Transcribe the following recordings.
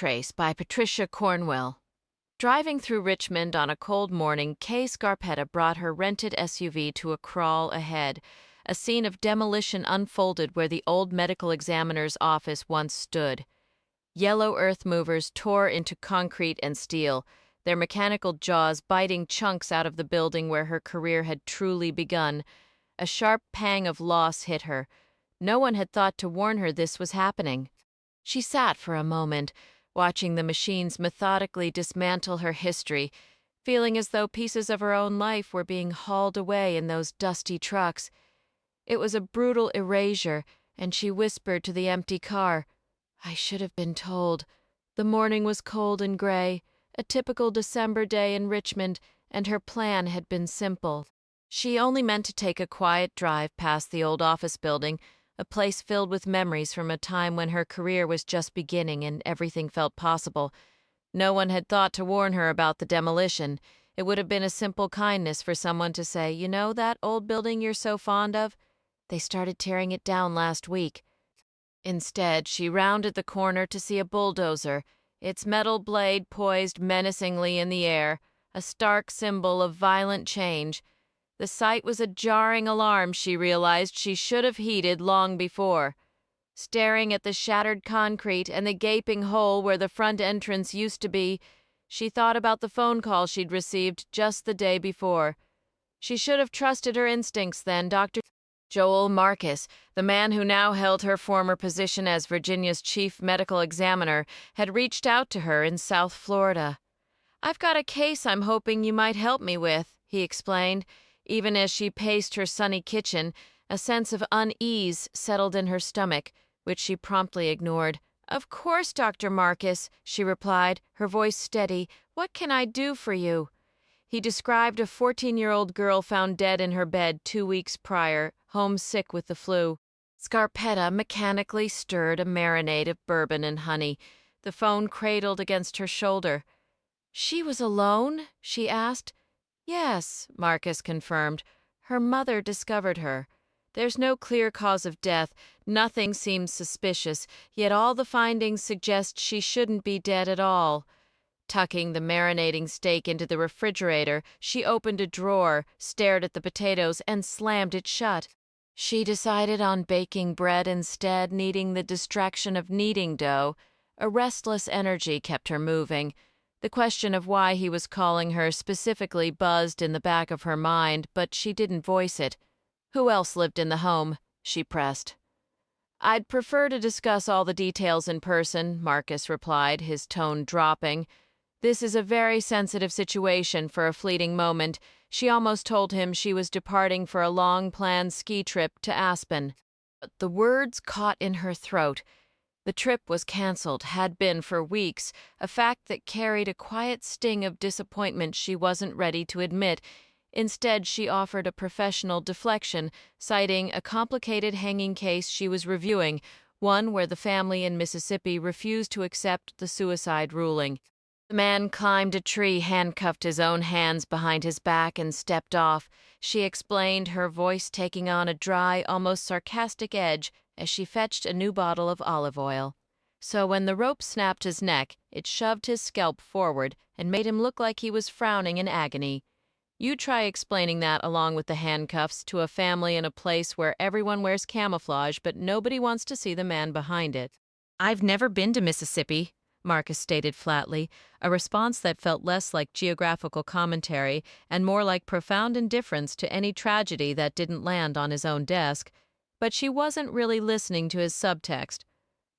Trace by Patricia Cornwell. Driving through Richmond on a cold morning, Kay Scarpetta brought her rented SUV to a crawl ahead. A scene of demolition unfolded where the old medical examiner's office once stood. Yellow earth movers tore into concrete and steel, their mechanical jaws biting chunks out of the building where her career had truly begun. A sharp pang of loss hit her. No one had thought to warn her this was happening. She sat for a moment, watching the machines methodically dismantle her history, feeling as though pieces of her own life were being hauled away in those dusty trucks. It was a brutal erasure, and she whispered to the empty car, "I should have been told." The morning was cold and gray, a typical December day in Richmond, and her plan had been simple. She only meant to take a quiet drive past the old office building, a place filled with memories from a time when her career was just beginning and everything felt possible. No one had thought to warn her about the demolition. It would have been a simple kindness for someone to say, "You know that old building you're so fond of? They started tearing it down last week." Instead, she rounded the corner to see a bulldozer, its metal blade poised menacingly in the air, a stark symbol of violent change. The sight was a jarring alarm she realized she should have heeded long before. Staring at the shattered concrete and the gaping hole where the front entrance used to be, she thought about the phone call she'd received just the day before. She should have trusted her instincts then. Dr. Joel Marcus, the man who now held her former position as Virginia's chief medical examiner, had reached out to her in South Florida. "I've got a case I'm hoping you might help me with," he explained. Even as she paced her sunny kitchen, a sense of unease settled in her stomach, which she promptly ignored. "Of course, Dr. Marcus," she replied, her voice steady. "What can I do for you?" He described a 14-year-old girl found dead in her bed 2 weeks prior, homesick with the flu. Scarpetta mechanically stirred a marinade of bourbon and honey. The phone cradled against her shoulder. "She was alone?" she asked. "Yes," Marcus confirmed. "Her mother discovered her. There's no clear cause of death. Nothing seems suspicious, yet all the findings suggest she shouldn't be dead at all." Tucking the marinating steak into the refrigerator, she opened a drawer, stared at the potatoes, and slammed it shut. She decided on baking bread instead, needing the distraction of kneading dough. A restless energy kept her moving. The question of why he was calling her specifically buzzed in the back of her mind, but she didn't voice it. "Who else lived in the home?" she pressed. "I'd prefer to discuss all the details in person," Marcus replied, his tone dropping. "This is a very sensitive situation for a fleeting moment." She almost told him she was departing for a long-planned ski trip to Aspen. But the words caught in her throat. The trip was canceled, had been for weeks, a fact that carried a quiet sting of disappointment she wasn't ready to admit. Instead, she offered a professional deflection, citing a complicated hanging case she was reviewing, one where the family in Mississippi refused to accept the suicide ruling. The man climbed a tree, handcuffed his own hands behind his back, and stepped off. She explained, her voice taking on a dry, almost sarcastic edge as she fetched a new bottle of olive oil. So when the rope snapped his neck, it shoved his scalp forward and made him look like he was frowning in agony. You try explaining that along with the handcuffs to a family in a place where everyone wears camouflage but nobody wants to see the man behind it. "I've never been to Mississippi," Marcus stated flatly, a response that felt less like geographical commentary and more like profound indifference to any tragedy that didn't land on his own desk. But she wasn't really listening to his subtext.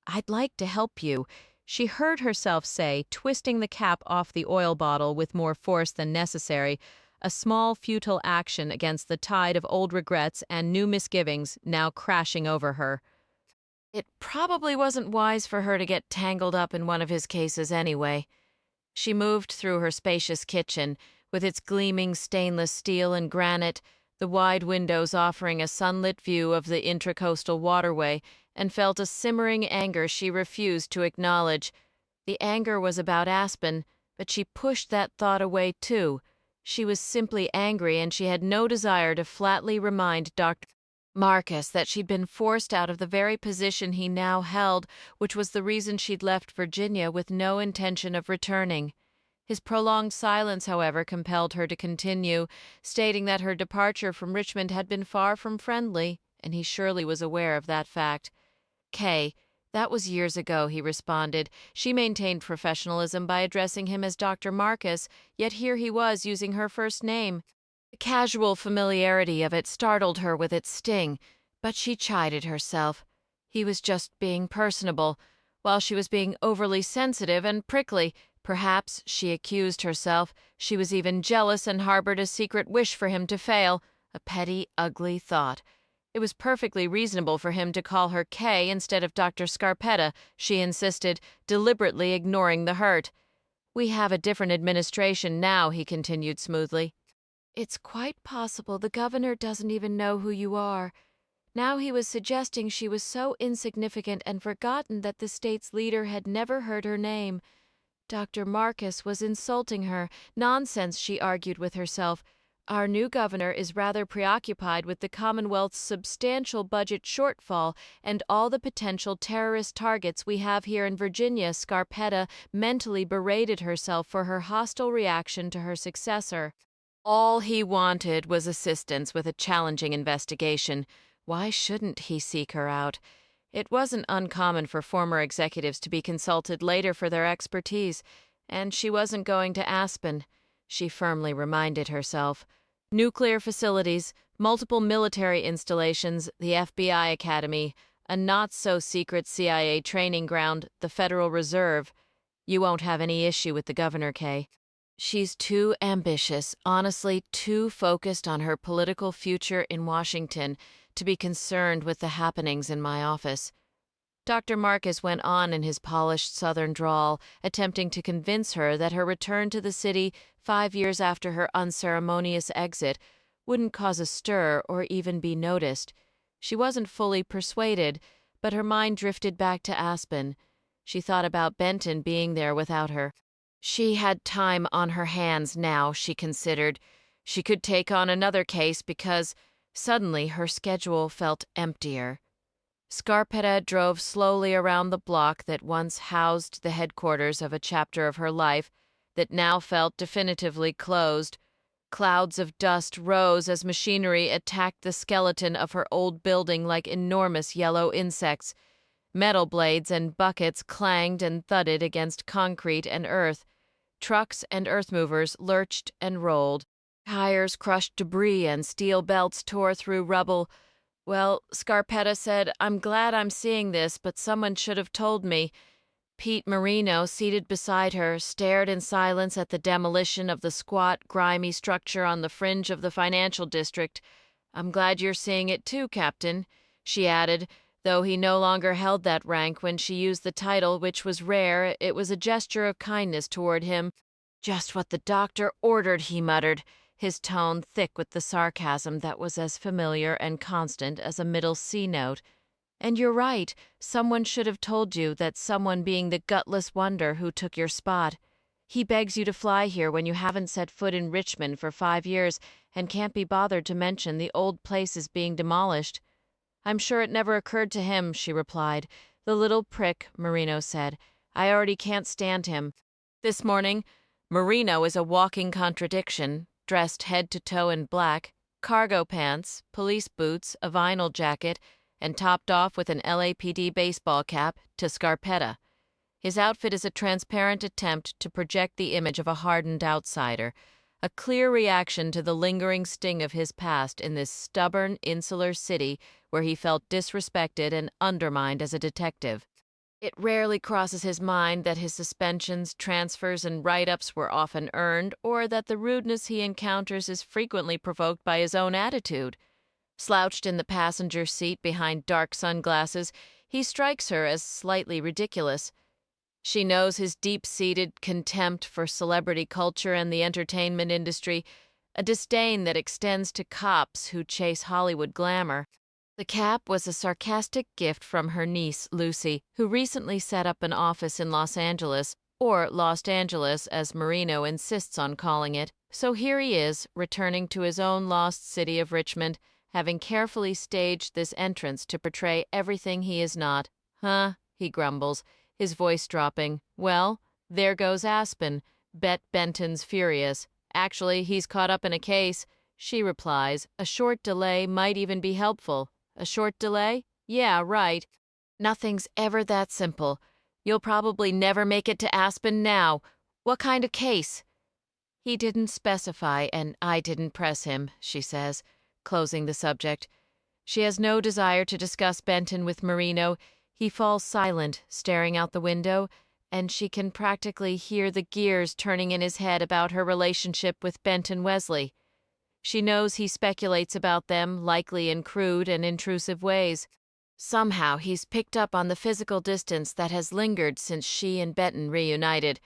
"I'd like to help you," she heard herself say, twisting the cap off the oil bottle with more force than necessary, a small futile action against the tide of old regrets and new misgivings now crashing over her. It probably wasn't wise for her to get tangled up in one of his cases anyway. She moved through her spacious kitchen, with its gleaming stainless steel and granite, the wide windows offering a sunlit view of the intracoastal waterway, and felt a simmering anger she refused to acknowledge. The anger was about Aspen, but she pushed that thought away too. She was simply angry, and she had no desire to flatly remind Dr. Marcus, that she'd been forced out of the very position he now held, which was the reason she'd left Virginia with no intention of returning. His prolonged silence, however, compelled her to continue, stating that her departure from Richmond had been far from friendly, and he surely was aware of that fact. Kay, that was years ago, he responded. She maintained professionalism by addressing him as Dr. Marcus, yet here he was using her first name. The casual familiarity of it startled her with its sting, but she chided herself. He was just being personable, while she was being overly sensitive and prickly. Perhaps, she accused herself, she was even jealous and harbored a secret wish for him to fail, a petty, ugly thought. It was perfectly reasonable for him to call her Kay instead of Dr. Scarpetta, she insisted, deliberately ignoring the hurt. "We have a different administration now," he continued smoothly. "It's quite possible the governor doesn't even know who you are." Now he was suggesting she was so insignificant and forgotten that the state's leader had never heard her name. Dr. Marcus was insulting her. Nonsense, she argued with herself. Our new governor is rather preoccupied with the Commonwealth's substantial budget shortfall and all the potential terrorist targets we have here in Virginia. Scarpetta mentally berated herself for her hostile reaction to her successor. All he wanted was assistance with a challenging investigation. Why shouldn't he seek her out? It wasn't uncommon for former executives to be consulted later for their expertise, and she wasn't going to Aspen, she firmly reminded herself. Nuclear facilities, multiple military installations, the FBI Academy, a not-so-secret CIA training ground, the Federal Reserve. You won't have any issue with the governor, Kay. She's too ambitious, honestly too focused on her political future in Washington to be concerned with the happenings in my office. Dr. Marcus went on in his polished southern drawl, attempting to convince her that her return to the city 5 years after her unceremonious exit wouldn't cause a stir or even be noticed. She wasn't fully persuaded, but her mind drifted back to Aspen. She thought about Benton being there without her. She had time on her hands now, she considered. She could take on another case because suddenly her schedule felt emptier. Scarpetta drove slowly around the block that once housed the headquarters of a chapter of her life that now felt definitively closed. Clouds of dust rose as machinery attacked the skeleton of her old building like enormous yellow insects. Metal blades and buckets clanged and thudded against concrete and earth. Trucks and earth movers lurched and rolled. Tires crushed debris and steel belts tore through rubble. "Well," Scarpetta said, "I'm glad I'm seeing this, but someone should have told me." Pete Marino, seated beside her, stared in silence at the demolition of the squat, grimy structure on the fringe of the financial district. "I'm glad you're seeing it too, Captain," she added, though he no longer held that rank when she used the title, which was rare. It was a gesture of kindness toward him. "Just what the doctor ordered," he muttered, his tone thick with the sarcasm that was as familiar and constant as a middle C note. "And you're right, someone should have told you, that someone being the gutless wonder who took your spot. He begs you to fly here when you haven't set foot in Richmond for 5 years and can't be bothered to mention the old place is being demolished." "I'm sure it never occurred to him," she replied. "The little prick," Marino said. "I already can't stand him." This morning, Marino is a walking contradiction, dressed head to toe in black, cargo pants, police boots, a vinyl jacket, and topped off with an LAPD baseball cap to Scarpetta. His outfit is a transparent attempt to project the image of a hardened outsider, a clear reaction to the lingering sting of his past in this stubborn, insular city where he felt disrespected and undermined as a detective. It rarely crosses his mind that his suspensions, transfers, and write-ups were often earned, or that the rudeness he encounters is frequently provoked by his own attitude. Slouched in the passenger seat behind dark sunglasses, he strikes her as slightly ridiculous. She knows his deep-seated contempt for celebrity culture and the entertainment industry, a disdain that extends to cops who chase Hollywood glamour. The cap was a sarcastic gift from her niece, Lucy, who recently set up an office in Los Angeles, or Los Angeles as Marino insists on calling it. So here he is, returning to his own lost city of Richmond, having carefully staged this entrance to portray everything he is not. Huh, he grumbles, his voice dropping. Well, there goes Aspen. Bet Benton's furious. Actually, he's caught up in a case. She replies, a short delay might even be helpful. A short delay? Yeah, right. Nothing's ever that simple. You'll probably never make it to Aspen now. What kind of case? He didn't specify, and I didn't press him, she says, closing the subject. She has no desire to discuss Benton with Marino. He falls silent, staring out the window, and she can practically hear the gears turning in his head about her relationship with Benton Wesley. She knows he speculates about them, likely in crude and intrusive ways. Somehow he's picked up on the physical distance that has lingered since she and Benton reunited,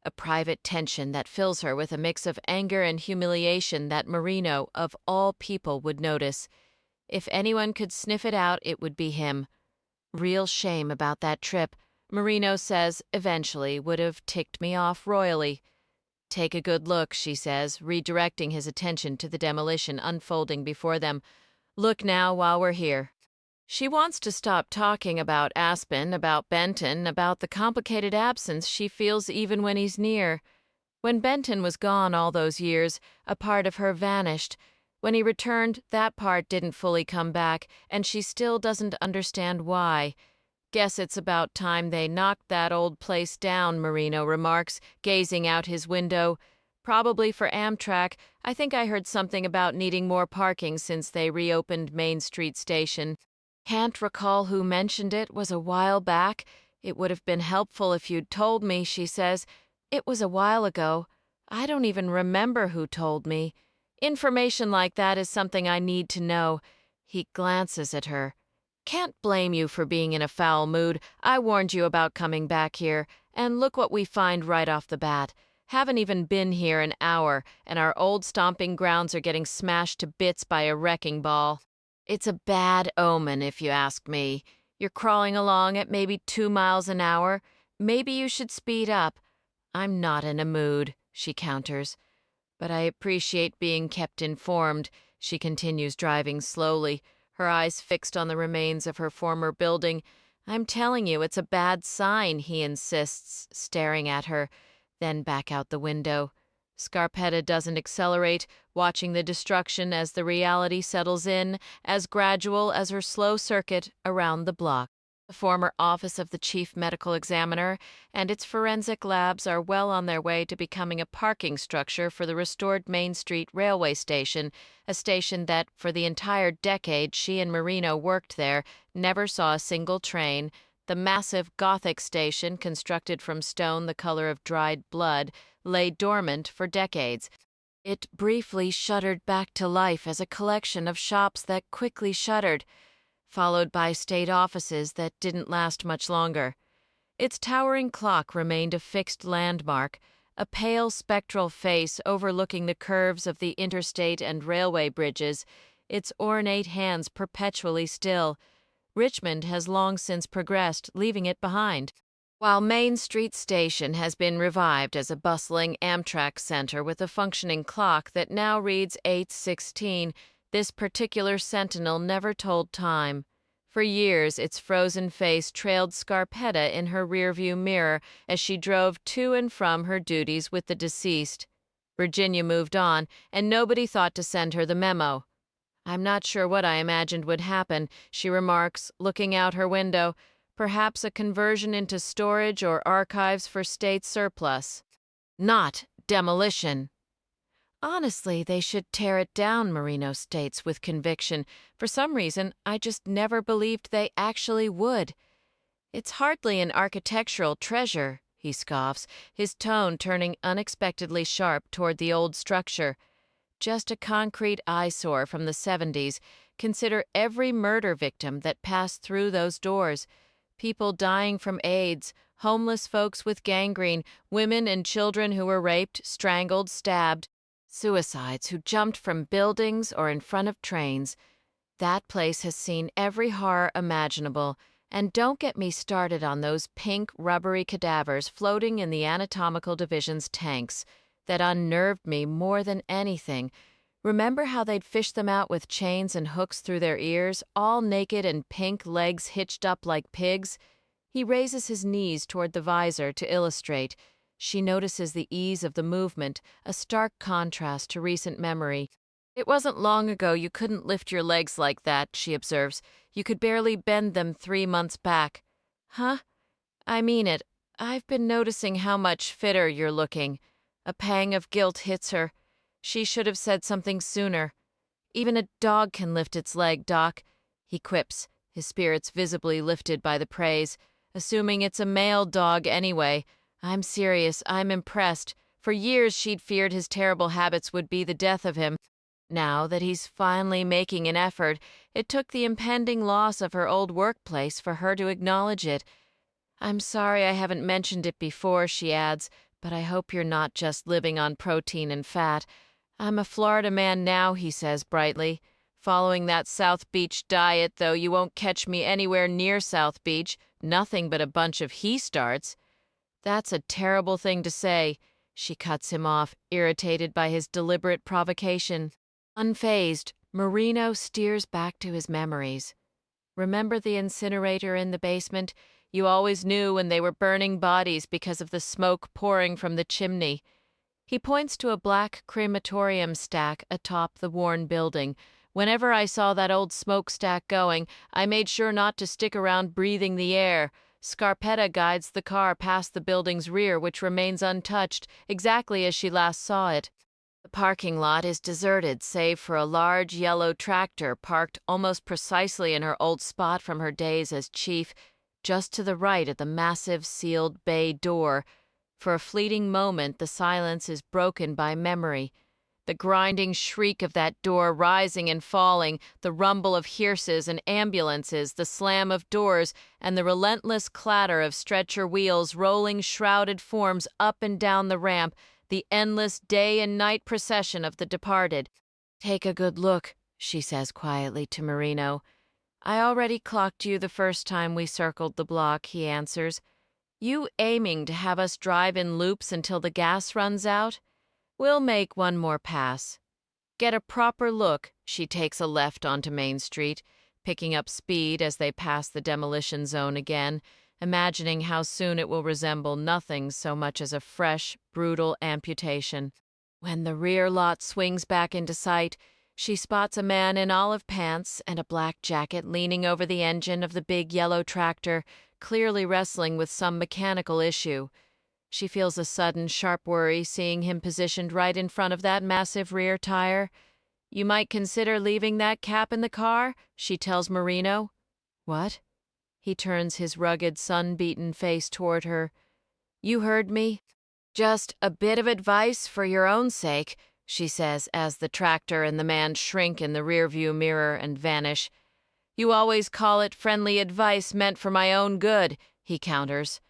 a private tension that fills her with a mix of anger and humiliation that Marino, of all people, would notice. If anyone could sniff it out, it would be him. Real shame about that trip, Marino says, eventually would have ticked me off royally. Take a good look, she says, redirecting his attention to the demolition unfolding before them. Look now while we're here. She wants to stop talking about Aspen, about Benton, about the complicated absence she feels even when he's near. When Benton was gone all those years, a part of her vanished. When he returned, that part didn't fully come back, and she still doesn't understand why. Guess it's about time they knocked that old place down, Marino remarks, gazing out his window. Probably for Amtrak. I think I heard something about needing more parking since they reopened Main Street Station. Can't recall who mentioned it, was a while back. It would have been helpful if you'd told me, she says. It was a while ago. I don't even remember who told me. Information like that is something I need to know. He glances at her. Can't blame you for being in a foul mood. I warned you about coming back here, and look what we find right off the bat. Haven't even been here an hour, and our old stomping grounds are getting smashed to bits by a wrecking ball. It's a bad omen, if you ask me. You're crawling along at maybe 2 miles an hour. Maybe you should speed up. I'm not in a mood, she counters. But I appreciate being kept informed, she continues, driving slowly, her eyes fixed on the remains of her former building. I'm telling you, it's a bad sign, he insists, staring at her, then back out the window. Scarpetta doesn't accelerate, watching the destruction as the reality settles in, as gradual as her slow circuit around the block. The former office of the chief medical examiner and its forensic labs are well on their way to becoming a parking structure for the restored Main Street railway station, a station that, for the entire decade she and Marino worked there, never saw a single train. The massive Gothic station, constructed from stone the color of dried blood, lay dormant for decades. It briefly shuddered back to life as a collection of shops that quickly shuttered, followed by state offices that didn't last much longer. Its towering clock remained a fixed landmark, a pale spectral face overlooking the curves of the interstate and railway bridges, its ornate hands perpetually still. Richmond has long since progressed, leaving it behind. While Main Street Station has been revived as a bustling Amtrak center with a functioning clock that now reads 8:16, this particular sentinel never told time. For years, its frozen face trailed Scarpetta in her rearview mirror as she drove to and from her duties with the deceased. Virginia moved on, and nobody thought to send her the memo. I'm not sure what I imagined would happen, she remarks, looking out her window. Perhaps a conversion into storage or archives for state surplus. Not demolition. Honestly, they should tear it down, Marino states with conviction. For some reason, I just never believed they actually would. It's hardly an architectural treasure, he scoffs, his tone turning unexpectedly sharp toward the old structure. Just a concrete eyesore from the 70s. Consider every murder victim that passed through those doors. People dying from AIDS, homeless folks with gangrene, women and children who were raped, strangled, stabbed, suicides who jumped from buildings or in front of trains. That place has seen every horror imaginable, and don't get me started on those pink, rubbery cadavers floating in the anatomical division's tanks. That unnerved me more than anything. Remember how they'd fish them out with chains and hooks through their ears, all naked and pink, legs hitched up like pigs? He raises his knees toward the visor to illustrate. She notices the ease of the movement, a stark contrast to recent memory. It wasn't long ago you couldn't lift your legs like that, she observes. You could barely bend them 3 months back. Huh? I mean it. I've been noticing how much fitter you're looking. A pang of guilt hits her. She should have said something sooner. Even a dog can lift its leg, Doc, he quips, his spirits visibly lifted by the praise. Assuming it's a male dog anyway. I'm serious, I'm impressed. For years she'd feared his terrible habits would be the death of him. Now that he's finally making an effort, it took the impending loss of her old workplace for her to acknowledge it. I'm sorry I haven't mentioned it before, she adds, but I hope you're not just living on protein and fat. I'm a Florida man now, he says brightly. Following that South Beach diet, though, you won't catch me anywhere near South Beach. Nothing but a bunch of he-starts. That's a terrible thing to say. She cuts him off, irritated by his deliberate provocation. Unfazed, Marino steers back to his memories. Remember the incinerator in the basement? You always knew when they were burning bodies because of the smoke pouring from the chimney. He points to a black crematorium stack atop the worn building. Whenever I saw that old smokestack going, I made sure not to stick around breathing the air. Scarpetta guides the car past the building's rear, which remains untouched, exactly as she last saw it. The parking lot is deserted, save for a large yellow tractor parked almost precisely in her old spot from her days as chief, just to the right of the massive sealed bay door. For a fleeting moment, the silence is broken by memory. The grinding shriek of that door rising and falling, the rumble of hearses and ambulances, the slam of doors, and the relentless clatter of stretcher wheels rolling shrouded forms up and down the ramp, the endless day and night procession of the departed. Take a good look, she says quietly to Marino. I already clocked you the first time we circled the block, he answers. You aiming to have us drive in loops until the gas runs out? We'll make one more pass. Get a proper look. She takes a left onto Main Street, picking up speed as they pass the demolition zone again, imagining how soon it will resemble nothing so much as a fresh, brutal amputation. When the rear lot swings back into sight, she spots a man in olive pants and a black jacket leaning over the engine of the big yellow tractor, clearly wrestling with some mechanical issue. She feels a sudden, sharp worry seeing him positioned right in front of that massive rear tire. You might consider leaving that cap in the car, she tells Marino. What? He turns his rugged, sun-beaten face toward her. You heard me. Just a bit of advice for your own sake, she says as the tractor and the man shrink in the rearview mirror and vanish. You always call it friendly advice meant for my own good, he counters,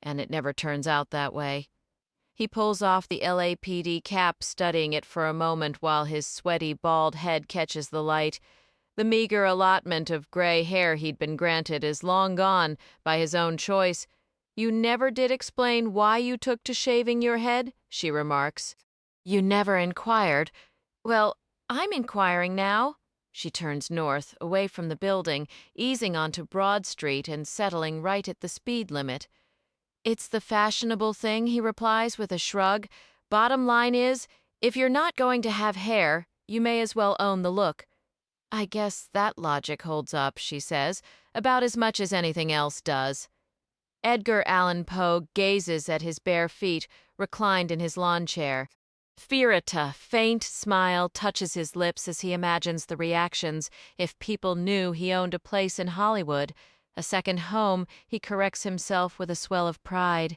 and it never turns out that way. He pulls off the LAPD cap, studying it for a moment while his sweaty, bald head catches the light. The meager allotment of gray hair he'd been granted is long gone, by his own choice. You never did explain why you took to shaving your head, she remarks. You never inquired. Well, I'm inquiring now. She turns north, away from the building, easing onto Broad Street and settling right at the speed limit. It's the fashionable thing, he replies with a shrug. Bottom line is, if you're not going to have hair, you may as well own the look. I guess that logic holds up, she says, about as much as anything else does. Edgar Allan Poe gazes at his bare feet, reclined in his lawn chair. A faint smile touches his lips as he imagines the reactions if people knew he owned a place in Hollywood. A second home, he corrects himself with a swell of pride.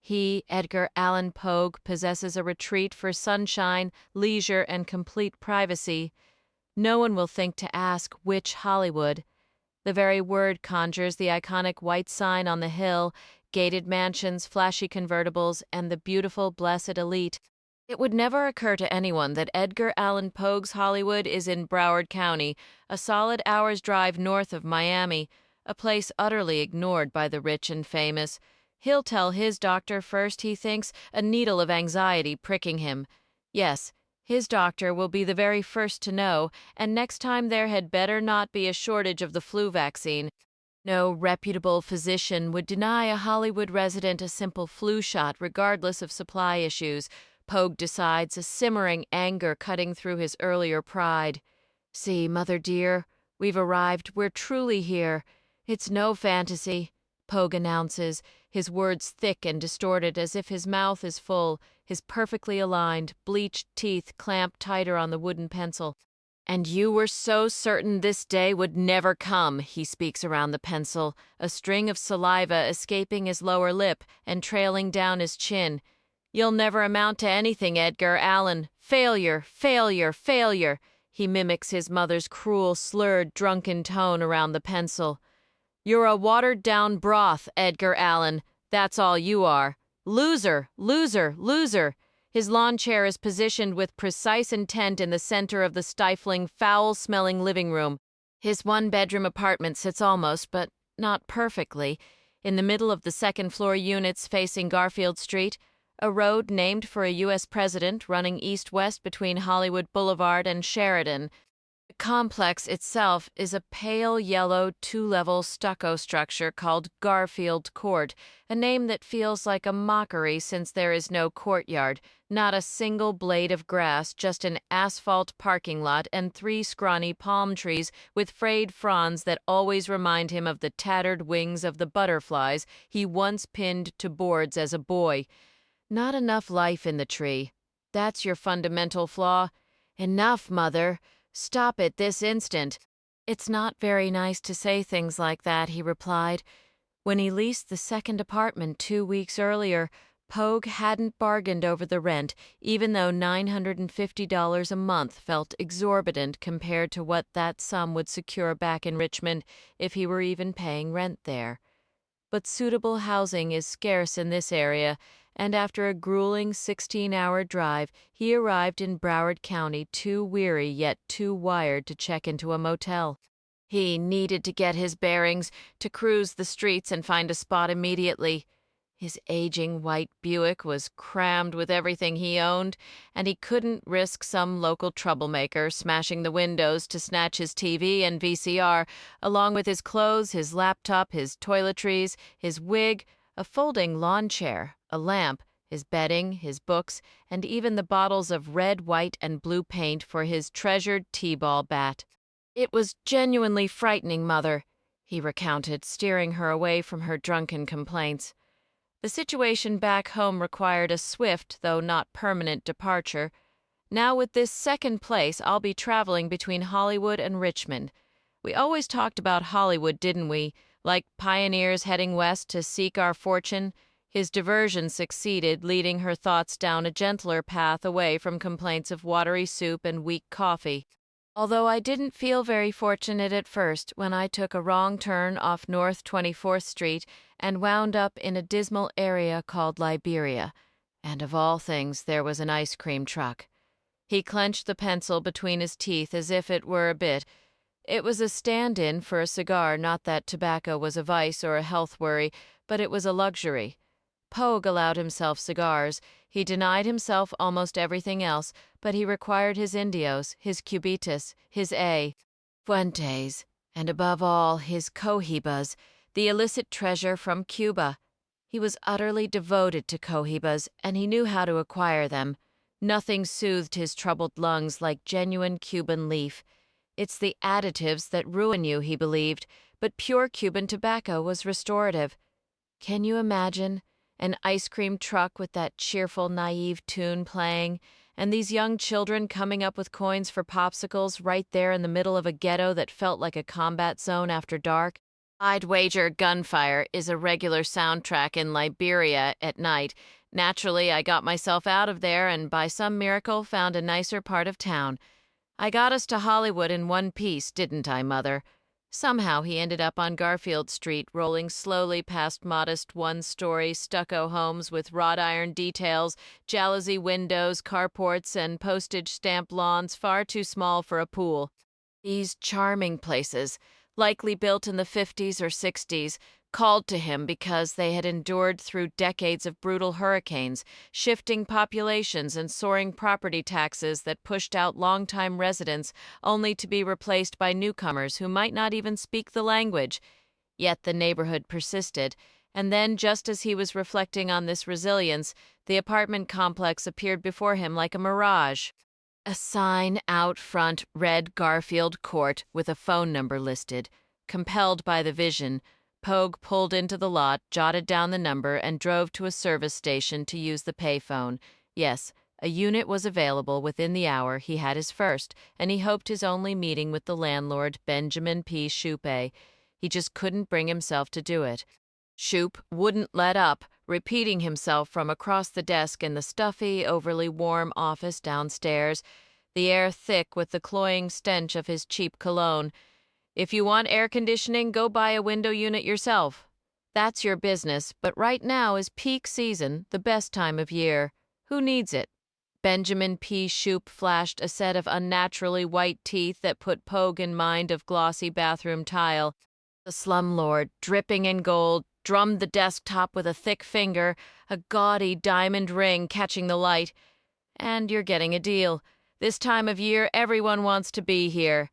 He, Edgar Allan Pogue, possesses a retreat for sunshine, leisure, and complete privacy. No one will think to ask which Hollywood. The very word conjures the iconic white sign on the hill, gated mansions, flashy convertibles, and the beautiful, blessed elite. It would never occur to anyone that Edgar Allan Pogue's Hollywood is in Broward County, a solid hour's drive north of Miami, a place utterly ignored by the rich and famous. He'll tell his doctor first, he thinks, a needle of anxiety pricking him. Yes, His doctor will be the very first to know, and next time there had better not be a shortage of the flu vaccine. No reputable physician would deny a Hollywood resident a simple flu shot regardless of supply issues. Pogue decides, a simmering anger cutting through his earlier pride. See, mother dear, we've arrived. We're truly here. It's no fantasy, Pogue announces, his words thick and distorted as if his mouth is full, his perfectly aligned, bleached teeth clamped tighter on the wooden pencil. And you were so certain this day would never come, he speaks around the pencil, a string of saliva escaping his lower lip and trailing down his chin. You'll never amount to anything, Edgar Allan. Failure, failure, failure. He mimics his mother's cruel, slurred, drunken tone around the pencil. You're a watered-down broth, Edgar Allan. That's all you are. Loser, loser, loser. His lawn chair is positioned with precise intent in the center of the stifling, foul-smelling living room. His one-bedroom apartment sits almost, but not perfectly, in the middle of the second-floor units facing Garfield Street, a road named for a U.S. president running east-west between Hollywood Boulevard and Sheridan. The complex itself is a pale yellow two-level stucco structure called Garfield Court, a name that feels like a mockery since there is no courtyard, not a single blade of grass, just an asphalt parking lot and 3 scrawny palm trees with frayed fronds that always remind him of the tattered wings of the butterflies he once pinned to boards as a boy. Not enough life in the tree. That's your fundamental flaw. Enough, Mother. Stop it this instant. It's not very nice to say things like that, he replied. When he leased the second apartment 2 weeks earlier, Pogue hadn't bargained over the rent, even though $950 a month felt exorbitant compared to what that sum would secure back in Richmond if he were even paying rent there. But suitable housing is scarce in this area, and after a grueling 16-hour drive, he arrived in Broward County too weary yet too wired to check into a motel. He needed to get his bearings, to cruise the streets and find a spot immediately. His aging white Buick was crammed with everything he owned, and he couldn't risk some local troublemaker smashing the windows to snatch his TV and VCR, along with his clothes, his laptop, his toiletries, his wig, a folding lawn chair, a lamp, his bedding, his books, and even the bottles of red, white, and blue paint for his treasured T-ball bat. It was genuinely frightening, Mother, he recounted, steering her away from her drunken complaints. The situation back home required a swift, though not permanent, departure. Now with this second place, I'll be traveling between Hollywood and Richmond. We always talked about Hollywood, didn't we? Like pioneers heading west to seek our fortune. His diversion succeeded, leading her thoughts down a gentler path away from complaints of watery soup and weak coffee. Although I didn't feel very fortunate at first when I took a wrong turn off North 24th Street and wound up in a dismal area called Liberia. And of all things, there was an ice cream truck. He clenched the pencil between his teeth as if it were a bit. It was a stand-in for a cigar, not that tobacco was a vice or a health worry, but it was a luxury. Pogue allowed himself cigars. He denied himself almost everything else, but he required his Indios, his Cubitas, his A. Fuentes, and above all, his Cohibas, the illicit treasure from Cuba. He was utterly devoted to Cohibas, and he knew how to acquire them. Nothing soothed his troubled lungs like genuine Cuban leaf. It's the additives that ruin you, he believed, but pure Cuban tobacco was restorative. Can you imagine? An ice cream truck with that cheerful, naive tune playing, and these young children coming up with coins for popsicles right there in the middle of a ghetto that felt like a combat zone after dark. I'd wager gunfire is a regular soundtrack in Liberia at night. Naturally, I got myself out of there and by some miracle found a nicer part of town. I got us to Hollywood in one piece, didn't I, Mother? Somehow he ended up on Garfield Street, rolling slowly past modest one-story stucco homes with wrought iron details, jalousie windows, carports, and postage-stamp lawns far too small for a pool. These charming places, likely built in the 50s or 60s, called to him because they had endured through decades of brutal hurricanes, shifting populations, and soaring property taxes that pushed out longtime residents only to be replaced by newcomers who might not even speak the language. Yet the neighborhood persisted, and then, just as he was reflecting on this resilience, the apartment complex appeared before him like a mirage. A sign out front read Garfield Court with a phone number listed. Compelled by the vision, Pogue pulled into the lot, jotted down the number, and drove to a service station to use the payphone. Yes, a unit was available within the hour. He had his first, and he hoped his only meeting with the landlord, Benjamin P. Shoupe. He just couldn't bring himself to do it. Shoup wouldn't let up, repeating himself from across the desk in the stuffy, overly warm office downstairs, the air thick with the cloying stench of his cheap cologne. If you want air conditioning, go buy a window unit yourself. That's your business, but right now is peak season, the best time of year. Who needs it? Benjamin P. Shoup flashed a set of unnaturally white teeth that put Pogue in mind of glossy bathroom tile. The slumlord, dripping in gold, drummed the desktop with a thick finger, a gaudy diamond ring catching the light. And you're getting a deal. This time of year, everyone wants to be here.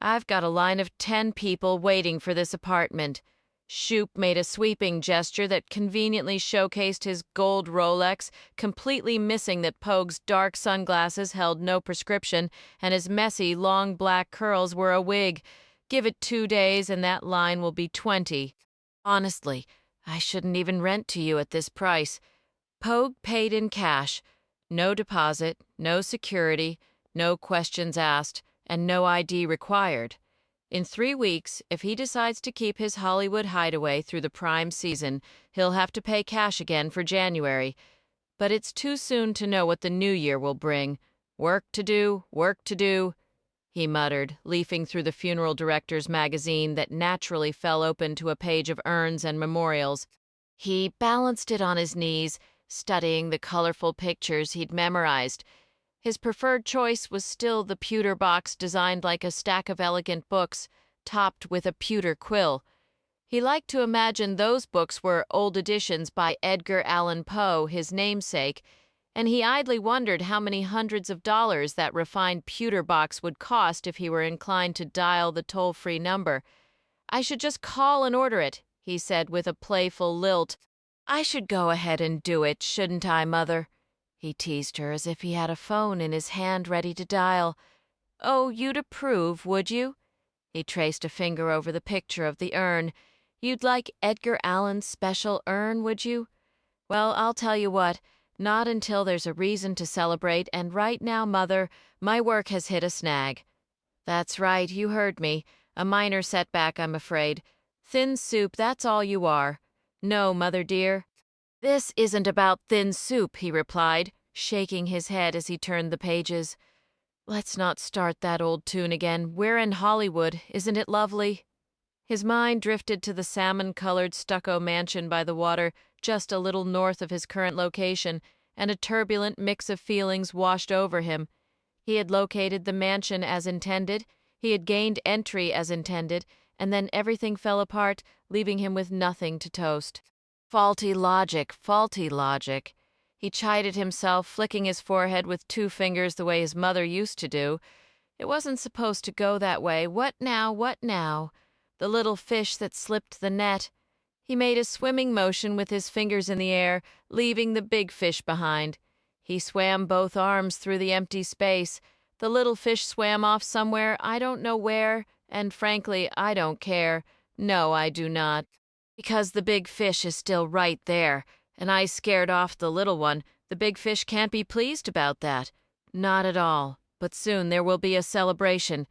I've got a line of 10 people waiting for this apartment. Shoup made a sweeping gesture that conveniently showcased his gold Rolex, completely missing that Pogue's dark sunglasses held no prescription and his messy, long black curls were a wig. Give it 2 days and that line will be 20. Honestly, I shouldn't even rent to you at this price. Pogue paid in cash. No deposit, no security, no questions asked, and no ID required. In 3 weeks, if he decides to keep his Hollywood hideaway through the prime season, he'll have to pay cash again for January. But it's too soon to know what the new year will bring. Work to do, he muttered, leafing through the funeral director's magazine that naturally fell open to a page of urns and memorials. He balanced it on his knees, studying the colorful pictures he'd memorized. His preferred choice was still the pewter box designed like a stack of elegant books, topped with a pewter quill. He liked to imagine those books were old editions by Edgar Allan Poe, his namesake, and he idly wondered how many hundreds of dollars that refined pewter box would cost if he were inclined to dial the toll-free number. "I should just call and order it," he said with a playful lilt. "I should go ahead and do it, shouldn't I, Mother?" He teased her as if he had a phone in his hand ready to dial. "Oh, you'd approve, would you?" He traced a finger over the picture of the urn. "You'd like Edgar Allan's special urn, would you? Well, I'll tell you what, not until there's a reason to celebrate, and right now, Mother, my work has hit a snag." "That's right, you heard me. A minor setback, I'm afraid. Thin soup, that's all you are." "No, Mother dear." "This isn't about thin soup," he replied, shaking his head as he turned the pages. "Let's not start that old tune again. We're in Hollywood, isn't it lovely?" His mind drifted to the salmon-colored stucco mansion by the water, just a little north of his current location, and a turbulent mix of feelings washed over him. He had located the mansion as intended, he had gained entry as intended, and then everything fell apart, leaving him with nothing to toast. Faulty logic, faulty logic. He chided himself, flicking his forehead with 2 fingers the way his mother used to do. It wasn't supposed to go that way. What now, what now? The little fish that slipped the net. He made a swimming motion with his fingers in the air, leaving the big fish behind. He swam both arms through the empty space. The little fish swam off somewhere, I don't know where, and frankly, I don't care. No, I do not. Because the big fish is still right there, and I scared off the little one. The big fish can't be pleased about that. Not at all. But soon there will be a celebration.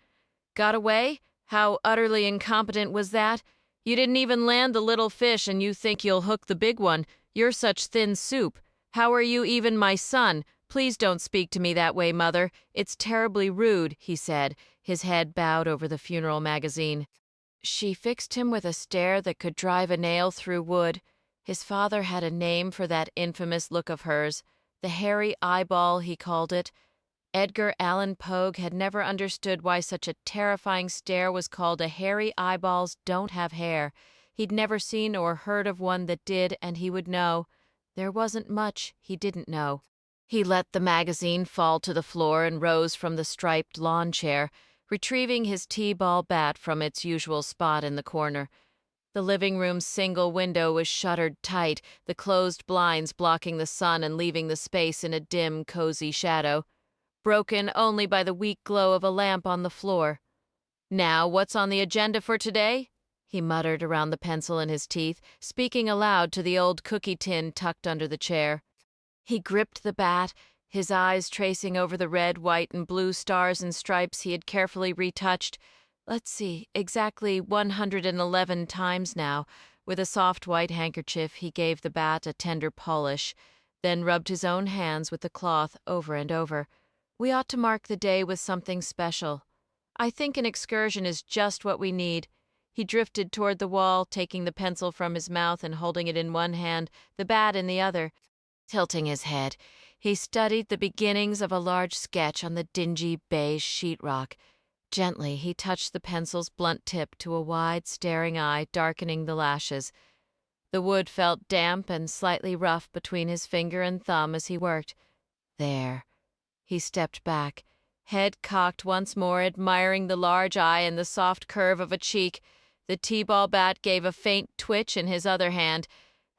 Got away? How utterly incompetent was that? You didn't even land the little fish and you think you'll hook the big one. You're such thin soup. How are you even my son? Please don't speak to me that way, Mother. It's terribly rude, he said, his head bowed over the funeral magazine. She fixed him with a stare that could drive a nail through wood. His father had a name for that infamous look of hers. The hairy eyeball, he called it. Edgar Allan Pogue had never understood why such a terrifying stare was called a hairy eyeballs don't have hair. He'd never seen or heard of one that did, and he would know. There wasn't much he didn't know. He let the magazine fall to the floor and rose from the striped lawn chair, retrieving his T-ball bat from its usual spot in the corner. The living room's single window was shuttered tight, the closed blinds blocking the sun and leaving the space in a dim, cozy shadow, broken only by the weak glow of a lamp on the floor. "Now, what's on the agenda for today?" he muttered around the pencil in his teeth, speaking aloud to the old cookie tin tucked under the chair. He gripped the bat, his eyes tracing over the red, white, and blue stars and stripes he had carefully retouched. Let's see, exactly 111 times now. With a soft white handkerchief, he gave the bat a tender polish, then rubbed his own hands with the cloth over and over. We ought to mark the day with something special. I think an excursion is just what we need. He drifted toward the wall, taking the pencil from his mouth and holding it in one hand, the bat in the other. Tilting his head, he studied the beginnings of a large sketch on the dingy beige sheetrock. Gently, he touched the pencil's blunt tip to a wide, staring eye, darkening the lashes. The wood felt damp and slightly rough between his finger and thumb as he worked. There. He stepped back, head cocked once more, admiring the large eye and the soft curve of a cheek. The T-ball bat gave a faint twitch in his other hand.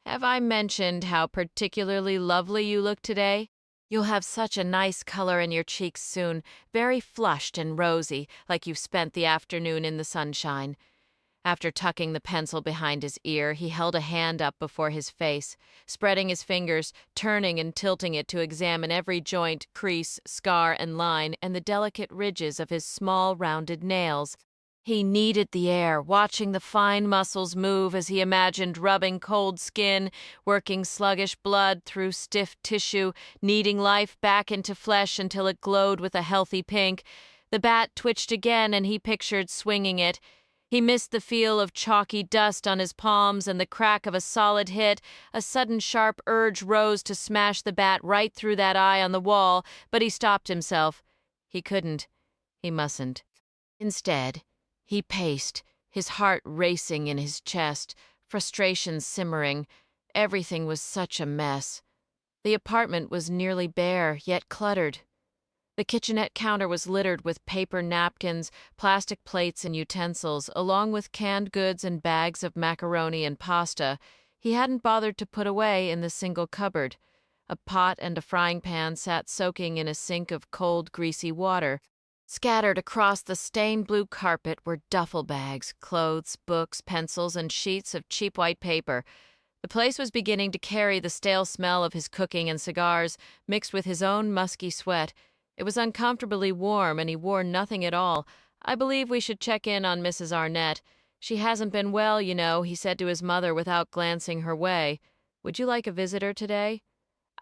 "Have I mentioned how particularly lovely you look today? You'll have such a nice color in your cheeks soon, very flushed and rosy, like you've spent the afternoon in the sunshine." After tucking the pencil behind his ear, he held a hand up before his face, spreading his fingers, turning and tilting it to examine every joint, crease, scar, and line, and the delicate ridges of his small, rounded nails. He kneaded the air, watching the fine muscles move as he imagined rubbing cold skin, working sluggish blood through stiff tissue, kneading life back into flesh until it glowed with a healthy pink. The bat twitched again, and he pictured swinging it. He missed the feel of chalky dust on his palms and the crack of a solid hit. A sudden sharp urge rose to smash the bat right through that eye on the wall, but he stopped himself. He couldn't. He mustn't. Instead, he paced, his heart racing in his chest, frustration simmering. Everything was such a mess. The apartment was nearly bare, yet cluttered. The kitchenette counter was littered with paper napkins, plastic plates, and utensils, along with canned goods and bags of macaroni and pasta he hadn't bothered to put away in the single cupboard. A pot and a frying pan sat soaking in a sink of cold, greasy water. Scattered across the stained blue carpet were duffel bags, clothes, books, pencils, and sheets of cheap white paper. The place was beginning to carry the stale smell of his cooking and cigars, mixed with his own musky sweat. It was uncomfortably warm, and he wore nothing at all. "I believe we should check in on Mrs. Arnett. She hasn't been well, you know," he said to his mother without glancing her way. "Would you like a visitor today?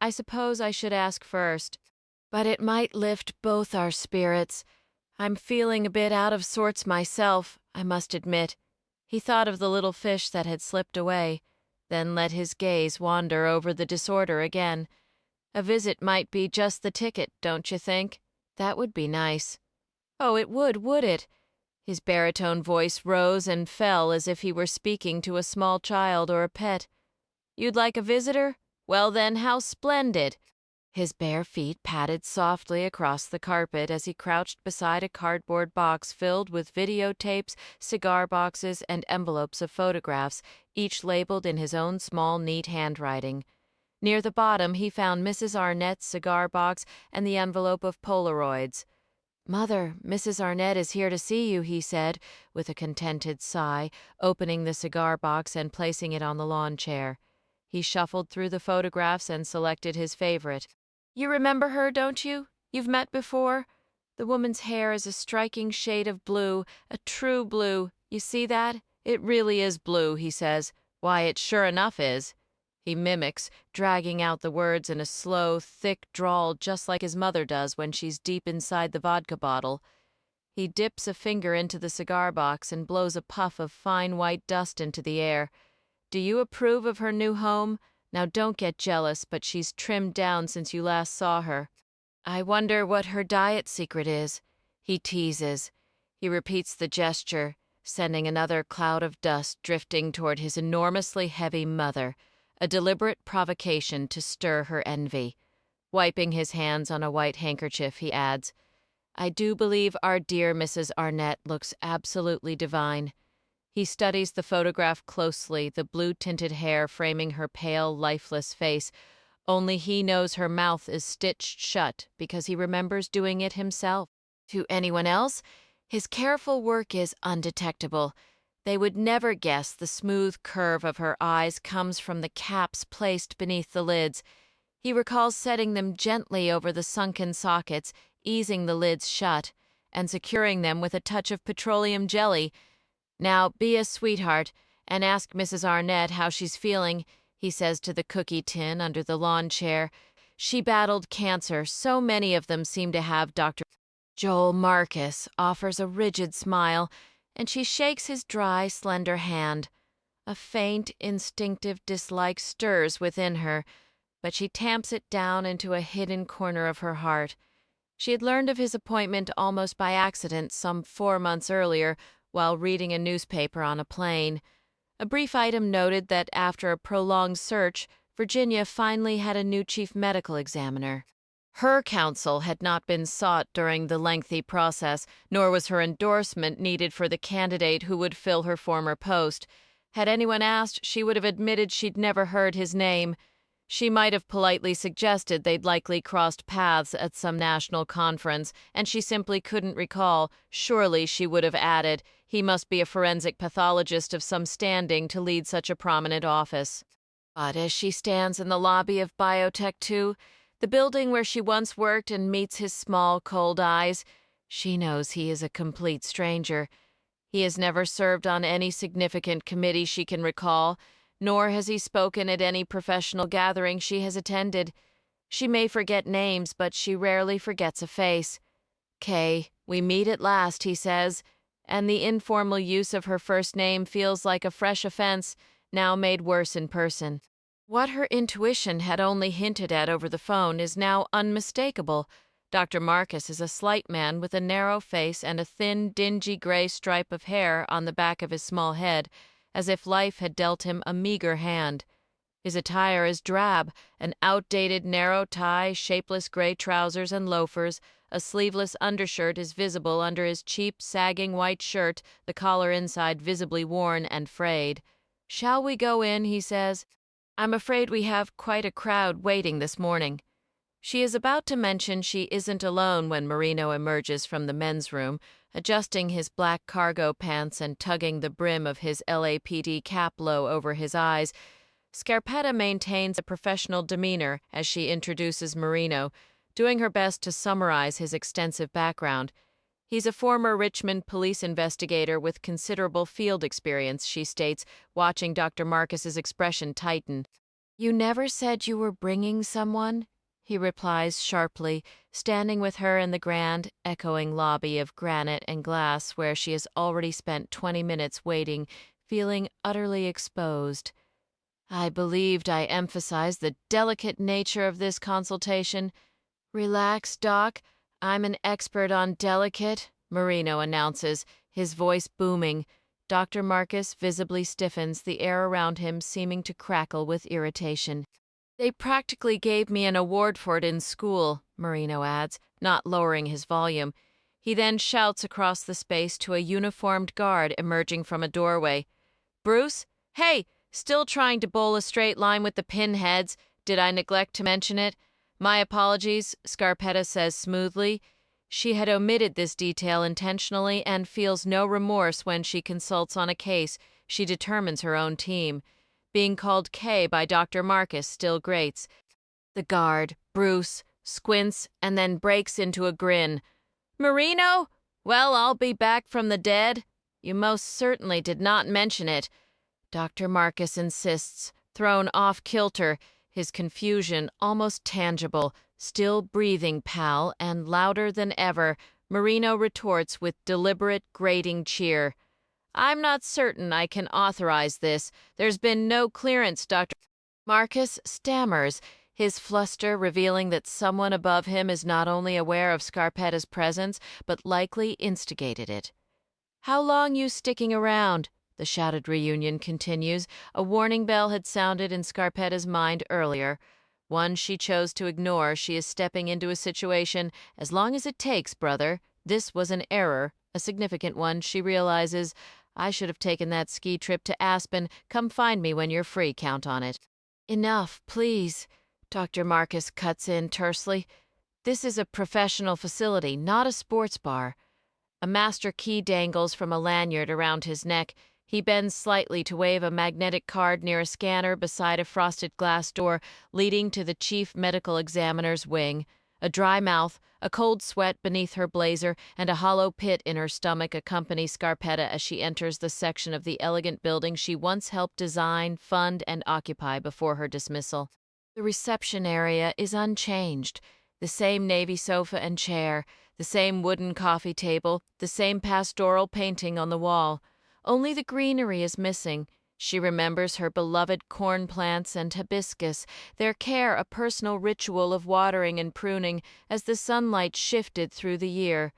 I suppose I should ask first, but it might lift both our spirits. I'm feeling a bit out of sorts myself, I must admit." He thought of the little fish that had slipped away, then let his gaze wander over the disorder again. A visit might be just the ticket, don't you think? That would be nice. Oh, it would it? His baritone voice rose and fell as if he were speaking to a small child or a pet. "You'd like a visitor? Well then, how splendid!" His bare feet padded softly across the carpet as he crouched beside a cardboard box filled with videotapes, cigar boxes, and envelopes of photographs, each labeled in his own small, neat handwriting. Near the bottom he found Mrs. Arnett's cigar box and the envelope of Polaroids. "Mother, Mrs. Arnett is here to see you," he said, with a contented sigh, opening the cigar box and placing it on the lawn chair. He shuffled through the photographs and selected his favorite. "You remember her, don't you? You've met before? The woman's hair is a striking shade of blue, a true blue. You see that? It really is blue," he says. "Why, it sure enough is." He mimics, dragging out the words in a slow, thick drawl just like his mother does when she's deep inside the vodka bottle. He dips a finger into the cigar box and blows a puff of fine white dust into the air. "Do you approve of her new home? Now don't get jealous, but she's trimmed down since you last saw her. I wonder what her diet secret is," he teases. He repeats the gesture. sending another cloud of dust drifting toward his enormously heavy mother, a deliberate provocation to stir her envy. Wiping his hands on a white handkerchief, he adds, "I do believe our dear Mrs. Arnett looks absolutely divine." He studies the photograph closely, the blue-tinted hair framing her pale, lifeless face. Only he knows her mouth is stitched shut because he remembers doing it himself. To anyone else, his careful work is undetectable. They would never guess the smooth curve of her eyes comes from the caps placed beneath the lids. He recalls setting them gently over the sunken sockets, easing the lids shut, and securing them with a touch of petroleum jelly. "Now be a sweetheart and ask Mrs. Arnett how she's feeling," he says to the cookie tin under the lawn chair. "She battled cancer. So many of them seem to have Dr. Joel Marcus offers a rigid smile, and she shakes his dry, slender hand. A faint, instinctive dislike stirs within her, but she tamps it down into a hidden corner of her heart. She had learned of his appointment almost by accident some 4 months earlier while reading a newspaper on a plane. A brief item noted that after a prolonged search, Virginia finally had a new chief medical examiner. Her counsel had not been sought during the lengthy process, nor was her endorsement needed for the candidate who would fill her former post. Had anyone asked, she would have admitted she'd never heard his name. She might have politely suggested they'd likely crossed paths at some national conference, and she simply couldn't recall. Surely, she would have added, he must be a forensic pathologist of some standing to lead such a prominent office. But as she stands in the lobby of Biotech 2, the building where she once worked, and meets his small, cold eyes, she knows he is a complete stranger. He has never served on any significant committee she can recall, nor has he spoken at any professional gathering she has attended. She may forget names, but she rarely forgets a face. "Kay, we meet at last," he says, and the informal use of her first name feels like a fresh offense, now made worse in person. What her intuition had only hinted at over the phone is now unmistakable. Dr. Marcus is a slight man with a narrow face and a thin, dingy gray stripe of hair on the back of his small head, as if life had dealt him a meager hand. His attire is drab, an outdated narrow tie, shapeless gray trousers and loafers. A sleeveless undershirt is visible under his cheap, sagging white shirt, the collar inside visibly worn and frayed. "Shall we go in?" he says. "I'm afraid we have quite a crowd waiting this morning." She is about to mention she isn't alone when Marino emerges from the men's room, adjusting his black cargo pants and tugging the brim of his LAPD cap low over his eyes. Scarpetta maintains a professional demeanor as she introduces Marino, doing her best to summarize his extensive background. He's a former Richmond police investigator with considerable field experience, she states, watching Dr. Marcus's expression tighten. "You never said you were bringing someone?" he replies sharply, standing with her in the grand, echoing lobby of granite and glass where she has already spent 20 minutes waiting, feeling utterly exposed. "I believed I emphasized the delicate nature of this consultation." "Relax, Doc. I'm an expert on delicate," Marino announces, his voice booming. Dr. Marcus visibly stiffens, the air around him seeming to crackle with irritation. "They practically gave me an award for it in school," Marino adds, not lowering his volume. He then shouts across the space to a uniformed guard emerging from a doorway. "Bruce? Hey! Still trying to bowl a straight line with the pinheads. Did I neglect to mention it? My apologies," Scarpetta says smoothly. She had omitted this detail intentionally and feels no remorse when she consults on a case. She determines her own team. Being called Kay by Dr. Marcus still grates. The guard, Bruce, squints and then breaks into a grin. "Marino? Well, I'll be back from the dead. You most certainly did not mention it." Dr. Marcus insists, thrown off kilter, his confusion almost tangible. "Still breathing, pal," and louder than ever, Marino retorts with deliberate, grating cheer. "I'm not certain I can authorize this. There's been no clearance, Dr. Marcus stammers, his fluster revealing that someone above him is not only aware of Scarpetta's presence, but likely instigated it. How long you sticking around? The shouted reunion continues. A warning bell had sounded in Scarpetta's mind earlier. One she chose to ignore. She is stepping into a situation. As long as it takes, brother. This was an error, a significant one, she realizes. I should have taken that ski trip to Aspen. Come find me when you're free, count on it. Enough, please. Dr. Marcus cuts in tersely. This is a professional facility, not a sports bar. A master key dangles from a lanyard around his neck. He bends slightly to wave a magnetic card near a scanner beside a frosted glass door leading to the chief medical examiner's wing. A dry mouth, a cold sweat beneath her blazer, and a hollow pit in her stomach accompany Scarpetta as she enters the section of the elegant building she once helped design, fund, and occupy before her dismissal. The reception area is unchanged. The same navy sofa and chair, the same wooden coffee table, the same pastoral painting on the wall. Only the greenery is missing. She remembers her beloved corn plants and hibiscus, their care a personal ritual of watering and pruning as the sunlight shifted through the year.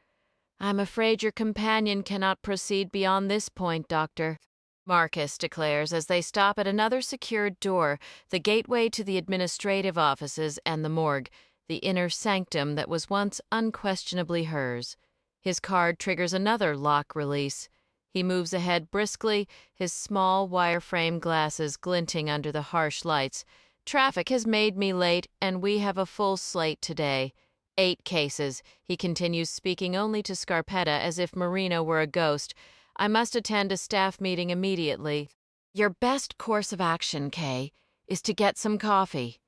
I'm afraid your companion cannot proceed beyond this point, Doctor, Marcus declares as they stop at another secured door, the gateway to the administrative offices and the morgue, the inner sanctum that was once unquestionably hers. His card triggers another lock release. He moves ahead briskly, his small wireframe glasses glinting under the harsh lights. Traffic has made me late, and we have a full slate today. 8 cases. He continues, speaking only to Scarpetta as if Marino were a ghost. I must attend a staff meeting immediately. Your best course of action, Kay, is to get some coffee.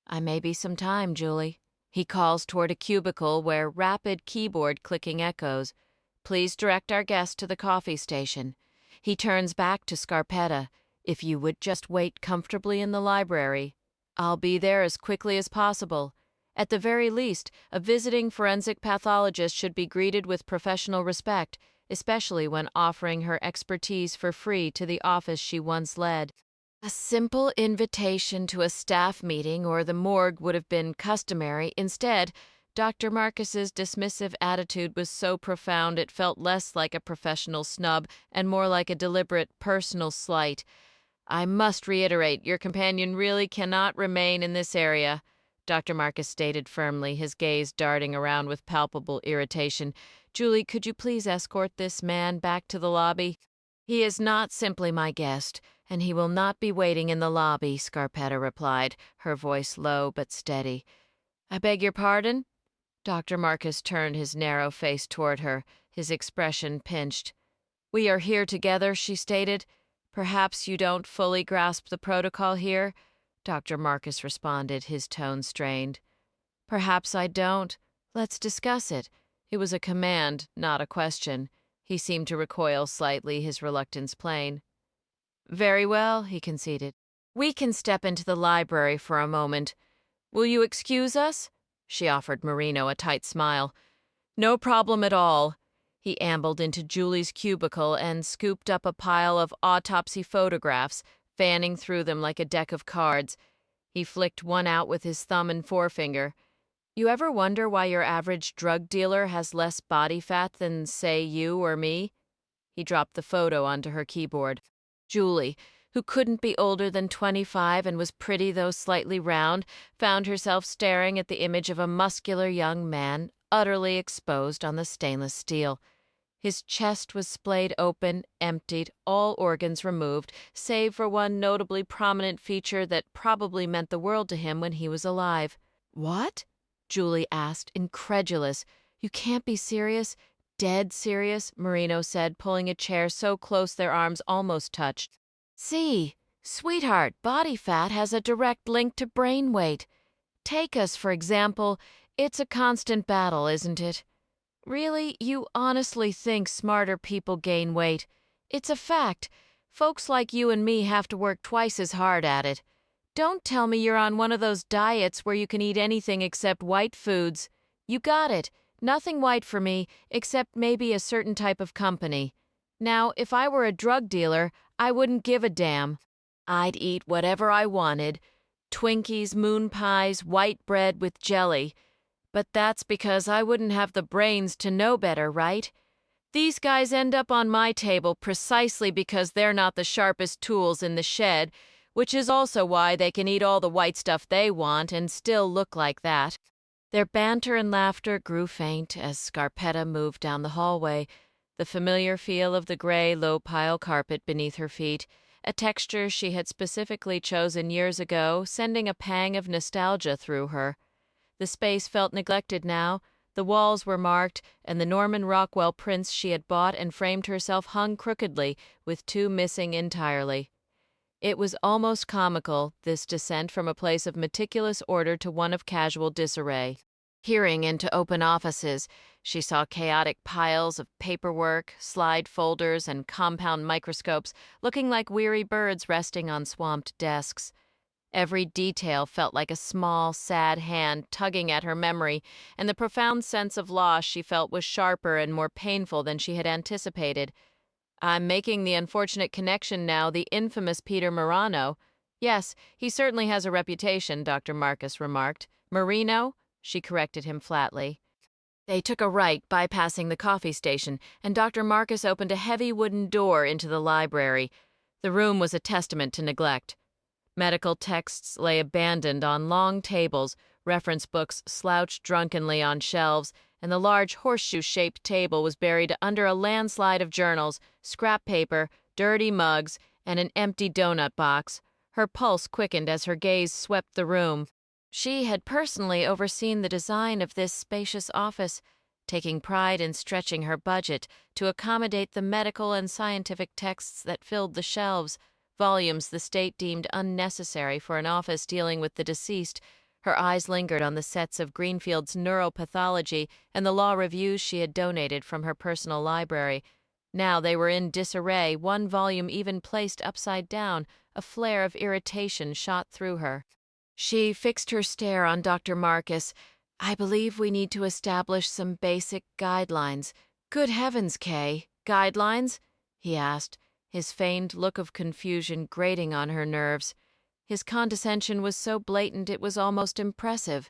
I may be some time, Julie. He calls toward a cubicle where rapid keyboard clicking echoes. Please direct our guest to the coffee station. He turns back to Scarpetta. If you would just wait comfortably in the library. I'll be there as quickly as possible. At the very least, a visiting forensic pathologist should be greeted with professional respect, especially when offering her expertise for free to the office she once led. A simple invitation to a staff meeting or the morgue would have been customary. Instead, Dr. Marcus's dismissive attitude was so profound it felt less like a professional snub and more like a deliberate personal slight. I must reiterate, your companion really cannot remain in this area, Dr. Marcus stated firmly, his gaze darting around with palpable irritation. Julie, could you please escort this man back to the lobby? He is not simply my guest, and he will not be waiting in the lobby, Scarpetta replied, her voice low but steady. I beg your pardon? Dr. Marcus turned his narrow face toward her, his expression pinched. We are here together, she stated. Perhaps you don't fully grasp the protocol here? Dr. Marcus responded, his tone strained. Perhaps I don't. Let's discuss it. It was a command, not a question. He seemed to recoil slightly, his reluctance plain. Very well, he conceded. We can step into the library for a moment. Will you excuse us? She offered Marino a tight smile. No problem at all. He ambled into Julie's cubicle and scooped up a pile of autopsy photographs, fanning through them like a deck of cards. He flicked one out with his thumb and forefinger. You ever wonder why your average drug dealer has less body fat than, say, you or me? He dropped the photo onto her keyboard. Julie, who couldn't be older than 25 and was pretty though slightly round, found herself staring at the image of a muscular young man, utterly exposed on the stainless steel. His chest was splayed open, emptied, all organs removed, save for one notably prominent feature that probably meant the world to him when he was alive. What? Julie asked, incredulous. You can't be serious? Dead serious, Marino said, pulling a chair so close their arms almost touched. See, sweetheart, body fat has a direct link to brain weight. Take us, for example. It's a constant battle, isn't it? Really, you honestly think smarter people gain weight? It's a fact. Folks like you and me have to work twice as hard at it. Don't tell me you're on one of those diets where you can eat anything except white foods. You got it. Nothing white for me, except maybe a certain type of company. Now, if I were a drug dealer, I wouldn't give a damn. I'd eat whatever I wanted. Twinkies, moon pies, white bread with jelly. But that's because I wouldn't have the brains to know better, right? These guys end up on my table precisely because they're not the sharpest tools in the shed, which is also why they can eat all the white stuff they want and still look like that. Their banter and laughter grew faint as Scarpetta moved down the hallway, the familiar feel of the gray, low-pile carpet beneath her feet, a texture she had specifically chosen years ago, sending a pang of nostalgia through her. The space felt neglected now. The walls were marked, and the Norman Rockwell prints she had bought and framed herself hung crookedly, with two missing entirely. It was almost comical, this descent from a place of meticulous order to one of casual disarray. Peering into open offices, she saw chaotic piles of paperwork, slide folders, and compound microscopes looking like weary birds resting on swamped desks. Every detail felt like a small, sad hand tugging at her memory, and the profound sense of loss she felt was sharper and more painful than she had anticipated. I'm making the unfortunate connection now, the infamous Peter Marino. Yes, he certainly has a reputation, Dr. Marcus remarked. Marino? She corrected him flatly. They took a right, bypassing the coffee station, and Dr. Marcus opened a heavy wooden door into the library. The room was a testament to neglect. Medical texts lay abandoned on long tables, reference books slouched drunkenly on shelves, and the large horseshoe-shaped table was buried under a landslide of journals, scrap paper, dirty mugs, and an empty donut box. Her pulse quickened as her gaze swept the room. She had personally overseen the design of this spacious office, taking pride in stretching her budget to accommodate the medical and scientific texts that filled the shelves, volumes the state deemed unnecessary for an office dealing with the deceased. Her eyes lingered on the sets of Greenfield's neuropathology and the law reviews she had donated from her personal library. Now they were in disarray, one volume even placed upside down. A flare of irritation shot through her. She fixed her stare on Dr. Marcus. I believe we need to establish some basic guidelines. Good heavens, Kay, guidelines? He asked, his feigned look of confusion grating on her nerves. His condescension was so blatant it was almost impressive.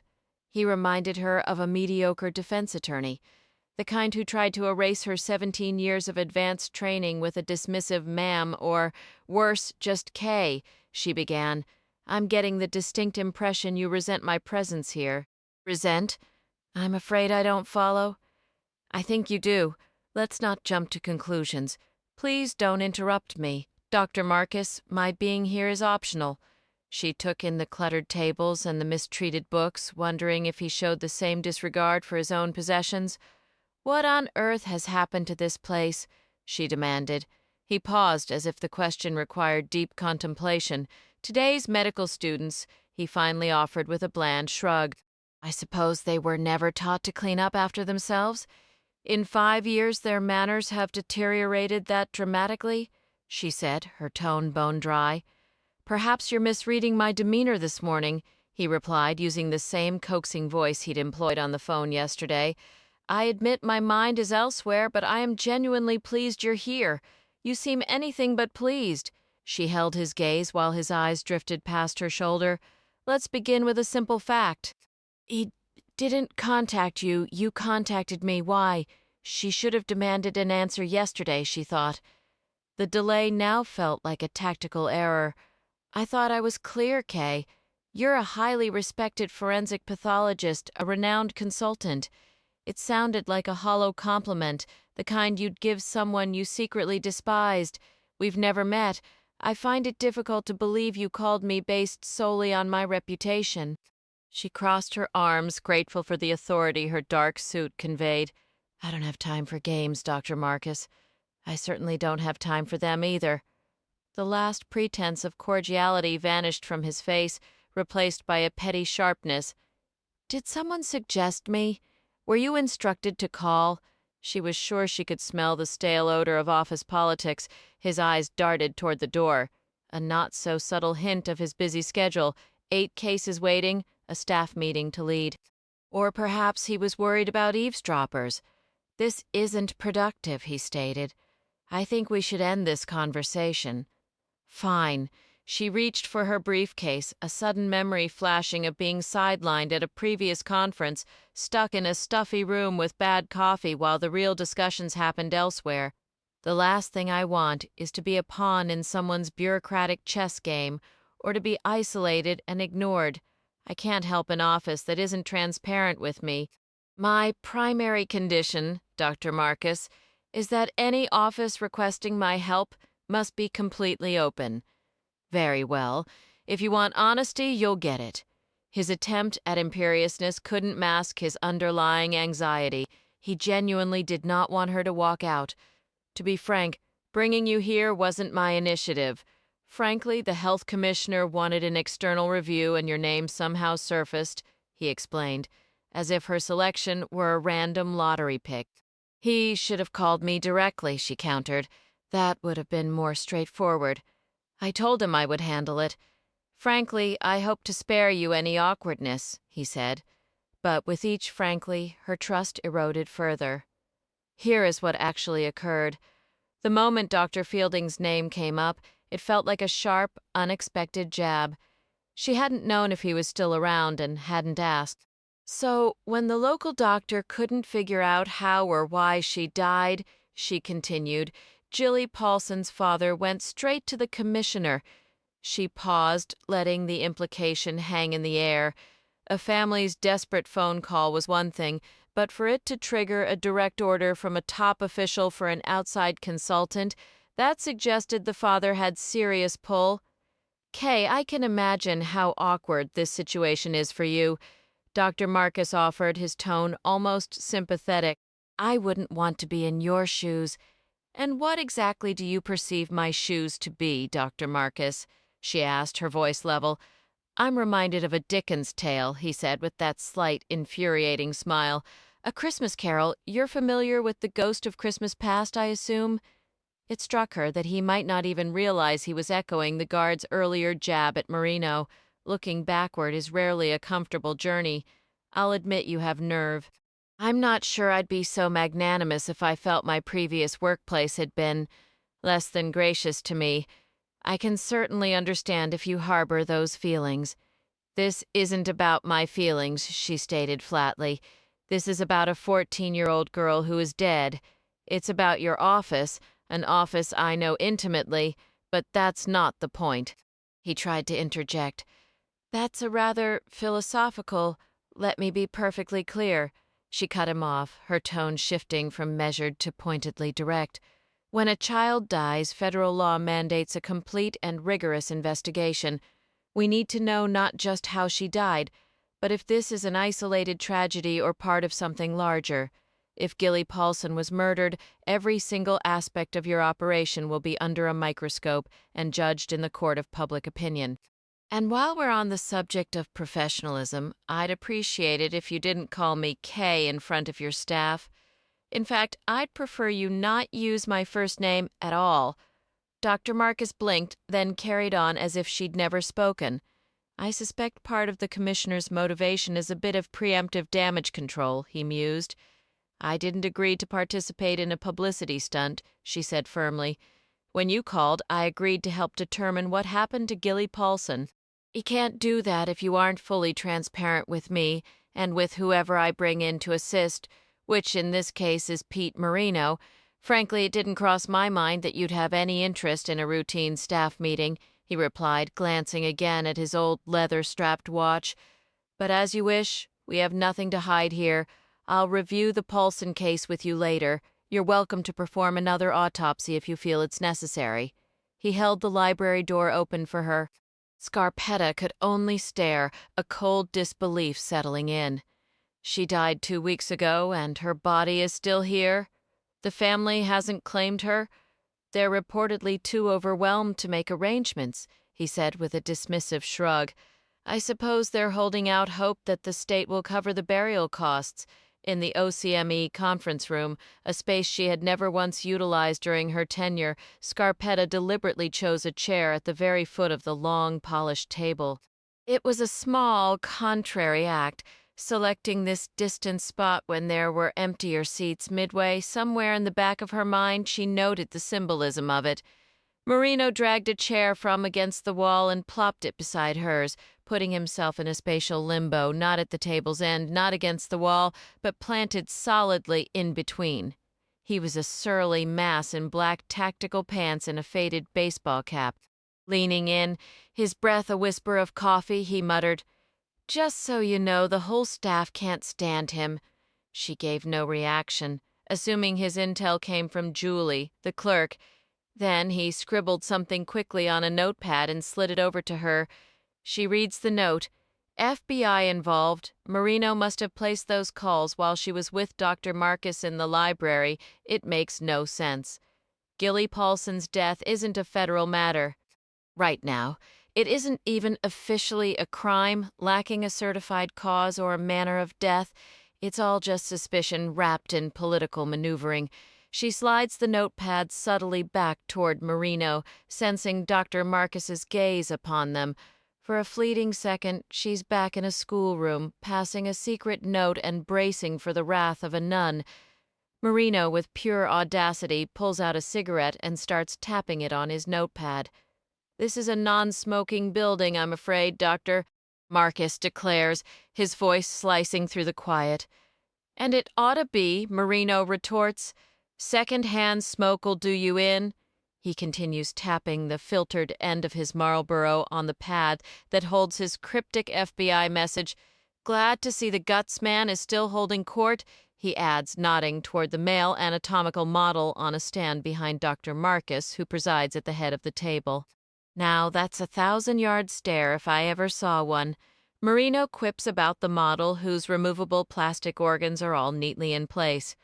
He reminded her of a mediocre defense attorney, the kind who tried to erase her 17 years of advanced training with a dismissive ma'am or, worse, just Kay, she began. I'm getting the distinct impression you resent my presence here. Resent? I'm afraid I don't follow. I think you do. Let's not jump to conclusions. Please don't interrupt me. Dr. Marcus, my being here is optional. She took in the cluttered tables and the mistreated books, wondering if he showed the same disregard for his own possessions. What on earth has happened to this place? She demanded. He paused as if the question required deep contemplation. Today's medical students, he finally offered with a bland shrug. I suppose they were never taught to clean up after themselves? In 5 years their manners have deteriorated that dramatically, she said, her tone bone dry. Perhaps you're misreading my demeanor this morning, he replied, using the same coaxing voice he'd employed on the phone yesterday. I admit my mind is elsewhere, but I am genuinely pleased you're here. You seem anything but pleased. She held his gaze while his eyes drifted past her shoulder. Let's begin with a simple fact. He didn't contact you. You contacted me. Why? She should have demanded an answer yesterday, she thought. The delay now felt like a tactical error. I thought I was clear, Kay. You're a highly respected forensic pathologist, a renowned consultant. It sounded like a hollow compliment, the kind you'd give someone you secretly despised. We've never met. I find it difficult to believe you called me based solely on my reputation. She crossed her arms, grateful for the authority her dark suit conveyed. I don't have time for games, Dr. Marcus. I certainly don't have time for them either. The last pretense of cordiality vanished from his face, replaced by a petty sharpness. Did someone suggest me? Were you instructed to call? She was sure she could smell the stale odor of office politics. His eyes darted toward the door. A not-so-subtle hint of his busy schedule. 8 cases waiting, a staff meeting to lead. Or perhaps he was worried about eavesdroppers. This isn't productive, he stated. I think we should end this conversation. Fine. She reached for her briefcase, a sudden memory flashing of being sidelined at a previous conference, stuck in a stuffy room with bad coffee while the real discussions happened elsewhere. The last thing I want is to be a pawn in someone's bureaucratic chess game, or to be isolated and ignored. I can't help an office that isn't transparent with me. My primary condition, Dr. Marcus, is that any office requesting my help must be completely open. Very well. If you want honesty, you'll get it. His attempt at imperiousness couldn't mask his underlying anxiety. He genuinely did not want her to walk out. To be frank, bringing you here wasn't my initiative. Frankly, the health commissioner wanted an external review and your name somehow surfaced, he explained, as if her selection were a random lottery pick. He should have called me directly, she countered. That would have been more straightforward. I told him I would handle it. Frankly, I hope to spare you any awkwardness, he said. But with each frankly, her trust eroded further. Here is what actually occurred. The moment Dr. Fielding's name came up, it felt like a sharp, unexpected jab. She hadn't known if he was still around and hadn't asked. So, when the local doctor couldn't figure out how or why she died, she continued, Jilly Paulson's father went straight to the commissioner. She paused, letting the implication hang in the air. A family's desperate phone call was one thing, but for it to trigger a direct order from a top official for an outside consultant, that suggested the father had serious pull. Kay, I can imagine how awkward this situation is for you. Dr. Marcus offered, his tone almost sympathetic. I wouldn't want to be in your shoes. And what exactly do you perceive my shoes to be, Dr. Marcus? She asked, her voice level. I'm reminded of a Dickens tale, he said with that slight, infuriating smile. A Christmas Carol. You're familiar with The Ghost of Christmas Past, I assume? It struck her that he might not even realize he was echoing the guard's earlier jab at Marino. Looking backward is rarely a comfortable journey. I'll admit you have nerve. I'm not sure I'd be so magnanimous if I felt my previous workplace had been less than gracious to me. I can certainly understand if you harbor those feelings. This isn't about my feelings, she stated flatly. This is about a 14-year-old girl who is dead. It's about your office, an office I know intimately, but that's not the point. He tried to interject. That's a rather philosophical, let me be perfectly clear. She cut him off, her tone shifting from measured to pointedly direct. When a child dies, federal law mandates a complete and rigorous investigation. We need to know not just how she died, but if this is an isolated tragedy or part of something larger. If Gilly Paulson was murdered, every single aspect of your operation will be under a microscope and judged in the court of public opinion. And while we're on the subject of professionalism, I'd appreciate it if you didn't call me Kay in front of your staff. In fact, I'd prefer you not use my first name at all. Dr. Marcus blinked, then carried on as if she'd never spoken. I suspect part of the commissioner's motivation is a bit of preemptive damage control, he mused. I didn't agree to participate in a publicity stunt, she said firmly. When you called, I agreed to help determine what happened to Gilly Paulson. You can't do that if you aren't fully transparent with me and with whoever I bring in to assist, which in this case is Pete Marino. Frankly, it didn't cross my mind that you'd have any interest in a routine staff meeting, he replied, glancing again at his old leather-strapped watch. But as you wish, we have nothing to hide here. I'll review the Paulson case with you later. You're welcome to perform another autopsy if you feel it's necessary. He held the library door open for her. Scarpetta could only stare, a cold disbelief settling in. She died 2 weeks ago, and her body is still here? The family hasn't claimed her? They're reportedly too overwhelmed to make arrangements, he said with a dismissive shrug. I suppose they're holding out hope that the state will cover the burial costs. In the OCME conference room, a space she had never once utilized during her tenure, Scarpetta deliberately chose a chair at the very foot of the long, polished table. It was a small, contrary act, selecting this distant spot when there were emptier seats midway. Somewhere in the back of her mind she noted the symbolism of it. Marino dragged a chair from against the wall and plopped it beside hers, putting himself in a spatial limbo, not at the table's end, not against the wall, but planted solidly in between. He was a surly mass in black tactical pants and a faded baseball cap. Leaning in, his breath a whisper of coffee, he muttered, "Just so you know, the whole staff can't stand him." She gave no reaction, assuming his intel came from Julie, the clerk. Then he scribbled something quickly on a notepad and slid it over to her. She reads the note. FBI involved. Marino must have placed those calls while she was with Dr. Marcus in the library. It makes no sense. Gilly Paulson's death isn't a federal matter. Right now, it isn't even officially a crime, lacking a certified cause or manner of death. It's all just suspicion wrapped in political maneuvering. She slides the notepad subtly back toward Marino, sensing Dr. Marcus's gaze upon them. For a fleeting second, she's back in a schoolroom, passing a secret note and bracing for the wrath of a nun. Marino, with pure audacity, pulls out a cigarette and starts tapping it on his notepad. "This is a non-smoking building, I'm afraid, Doctor," Marcus declares, his voice slicing through the quiet. "And it ought to be," Marino retorts. "Second-hand smoke'll do you in." He continues tapping the filtered end of his Marlboro on the pad that holds his cryptic FBI message. "Glad to see the guts man is still holding court," he adds, nodding toward the male anatomical model on a stand behind Dr. Marcus, who presides at the head of the table. "Now that's a 1,000-yard stare if I ever saw one." Marino quips about the model, whose removable plastic organs are all neatly in place.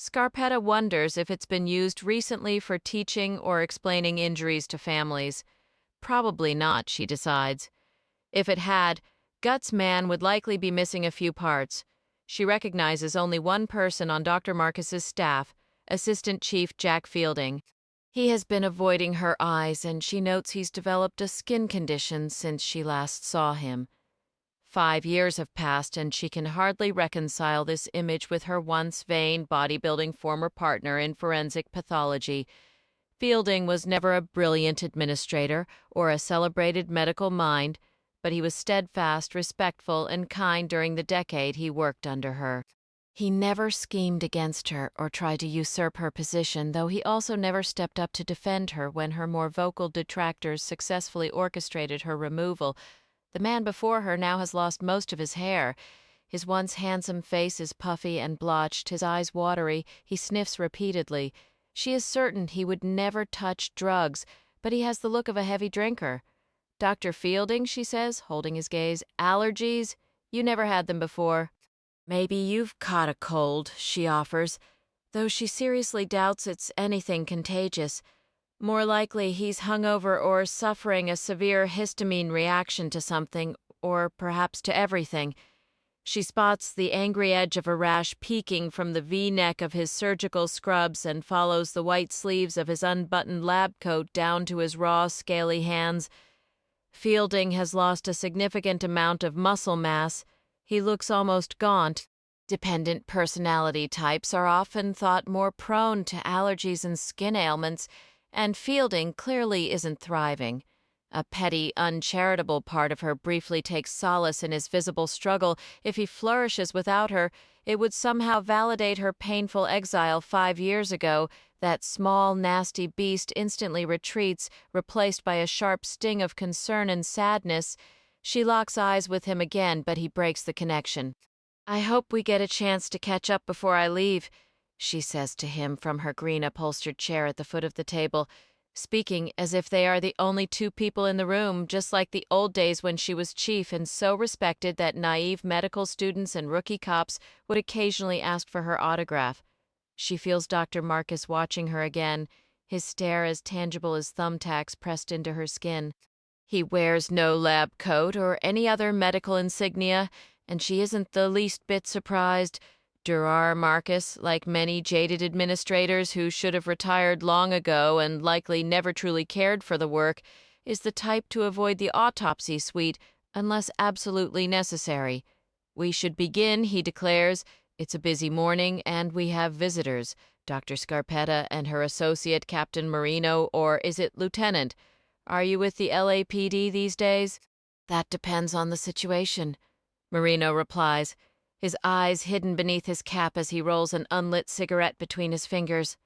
Scarpetta wonders if it's been used recently for teaching or explaining injuries to families. Probably not, she decides. If it had, Guts Man would likely be missing a few parts. She recognizes only one person on Dr. Marcus's staff, Assistant Chief Jack Fielding. He has been avoiding her eyes, and she notes he's developed a skin condition since she last saw him. 5 years have passed, and she can hardly reconcile this image with her once vain bodybuilding former partner in forensic pathology. Fielding was never a brilliant administrator or a celebrated medical mind, but he was steadfast, respectful, and kind during the decade he worked under her. He never schemed against her or tried to usurp her position, though he also never stepped up to defend her when her more vocal detractors successfully orchestrated her removal. The man before her now has lost most of his hair. His once handsome face is puffy and blotched, his eyes watery, he sniffs repeatedly. She is certain he would never touch drugs, but he has the look of a heavy drinker. "Dr. Fielding," she says, holding his gaze, "allergies? You never had them before." "Maybe you've caught a cold," she offers, though she seriously doubts it's anything contagious. More likely he's hungover or suffering a severe histamine reaction to something, or perhaps to everything. She spots the angry edge of a rash peeking from the V-neck of his surgical scrubs and follows the white sleeves of his unbuttoned lab coat down to his raw, scaly hands. Fielding has lost a significant amount of muscle mass. He looks almost gaunt. Dependent personality types are often thought more prone to allergies and skin ailments, and Fielding clearly isn't thriving. A petty, uncharitable part of her briefly takes solace in his visible struggle. If he flourishes without her, it would somehow validate her painful exile 5 years ago. That small, nasty beast instantly retreats, replaced by a sharp sting of concern and sadness. She locks eyes with him again, but he breaks the connection. "I hope we get a chance to catch up before I leave," she says to him from her green upholstered chair at the foot of the table, speaking as if they are the only two people in the room, just like the old days when she was chief and so respected that naive medical students and rookie cops would occasionally ask for her autograph. She feels Dr. Marcus watching her again, his stare as tangible as thumbtacks pressed into her skin. He wears no lab coat or any other medical insignia, and she isn't the least bit surprised. Durar Marcus, like many jaded administrators who should have retired long ago and likely never truly cared for the work, is the type to avoid the autopsy suite unless absolutely necessary. "We should begin," he declares, It's a busy morning, and we have visitors. Dr. Scarpetta and her associate, Captain Marino, or is it Lieutenant? Are you with the LAPD these days? That depends on the situation, Marino replies, his eyes hidden beneath his cap as he rolls an unlit cigarette between his fingers.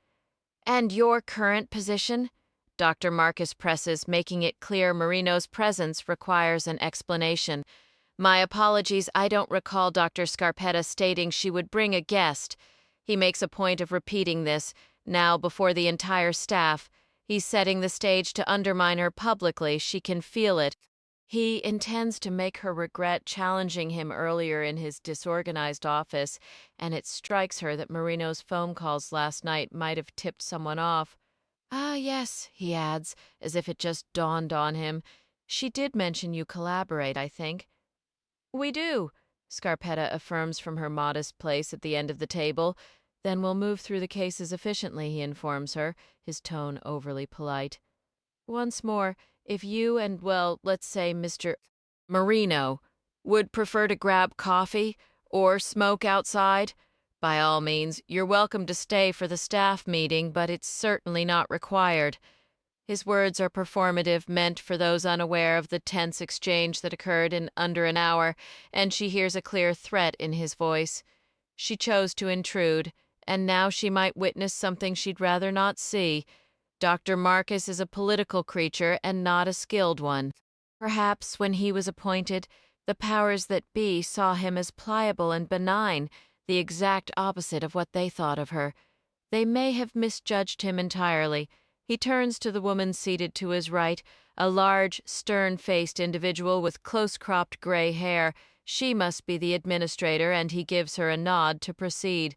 And your current position? Dr. Marcus presses, making it clear Marino's presence requires an explanation. My apologies, I don't recall Dr. Scarpetta stating she would bring a guest. He makes a point of repeating this, now before the entire staff. He's setting the stage to undermine her publicly. She can feel it. He intends to make her regret challenging him earlier in his disorganized office, and it strikes her that Marino's phone calls last night might have tipped someone off. Ah, yes, he adds, as if it just dawned on him. She did mention you collaborate, I think. We do, Scarpetta affirms from her modest place at the end of the table. Then we'll move through the cases efficiently, he informs her, his tone overly polite. Once more, if you and, well, let's say Mr. Marino would prefer to grab coffee or smoke outside, by all means, you're welcome to stay for the staff meeting, but it's certainly not required. His words are performative, meant for those unaware of the tense exchange that occurred in under an hour, and she hears a clear threat in his voice. She chose to intrude, and now she might witness something she'd rather not see. Dr. Marcus is a political creature and not a skilled one. Perhaps when he was appointed, the powers that be saw him as pliable and benign, the exact opposite of what they thought of her. They may have misjudged him entirely. He turns to the woman seated to his right, a large, stern-faced individual with close-cropped gray hair. She must be the administrator, and he gives her a nod to proceed.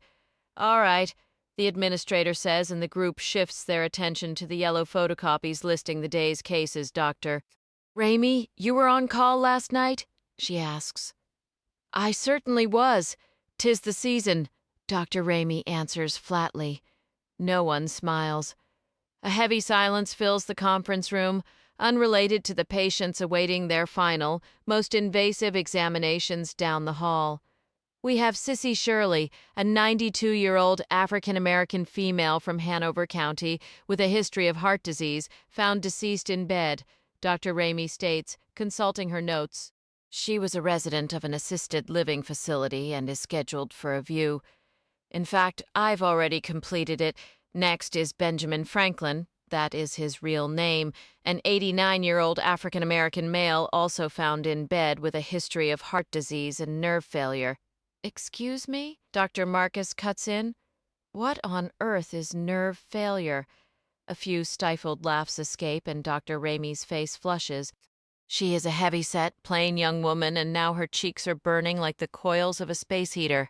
All right, the administrator says, and the group shifts their attention to the yellow photocopies listing the day's cases, Doctor. Ramey, you were on call last night? She asks. I certainly was. 'Tis the season, Dr. Ramey answers flatly. No one smiles. A heavy silence fills the conference room, unrelated to the patients awaiting their final, most invasive examinations down the hall. We have Sissy Shirley, a 92-year-old African-American female from Hanover County with a history of heart disease, found deceased in bed, Dr. Ramey states, consulting her notes. She was a resident of an assisted living facility and is scheduled for a view. In fact, I've already completed it. Next is Benjamin Franklin, that is his real name, an 89-year-old African-American male also found in bed with a history of heart disease and nerve failure. Excuse me? Dr. Marcus cuts in. What on earth is nerve failure? A few stifled laughs escape, and Dr. Ramey's face flushes. She is a heavy-set, plain young woman, and now her cheeks are burning like the coils of a space heater.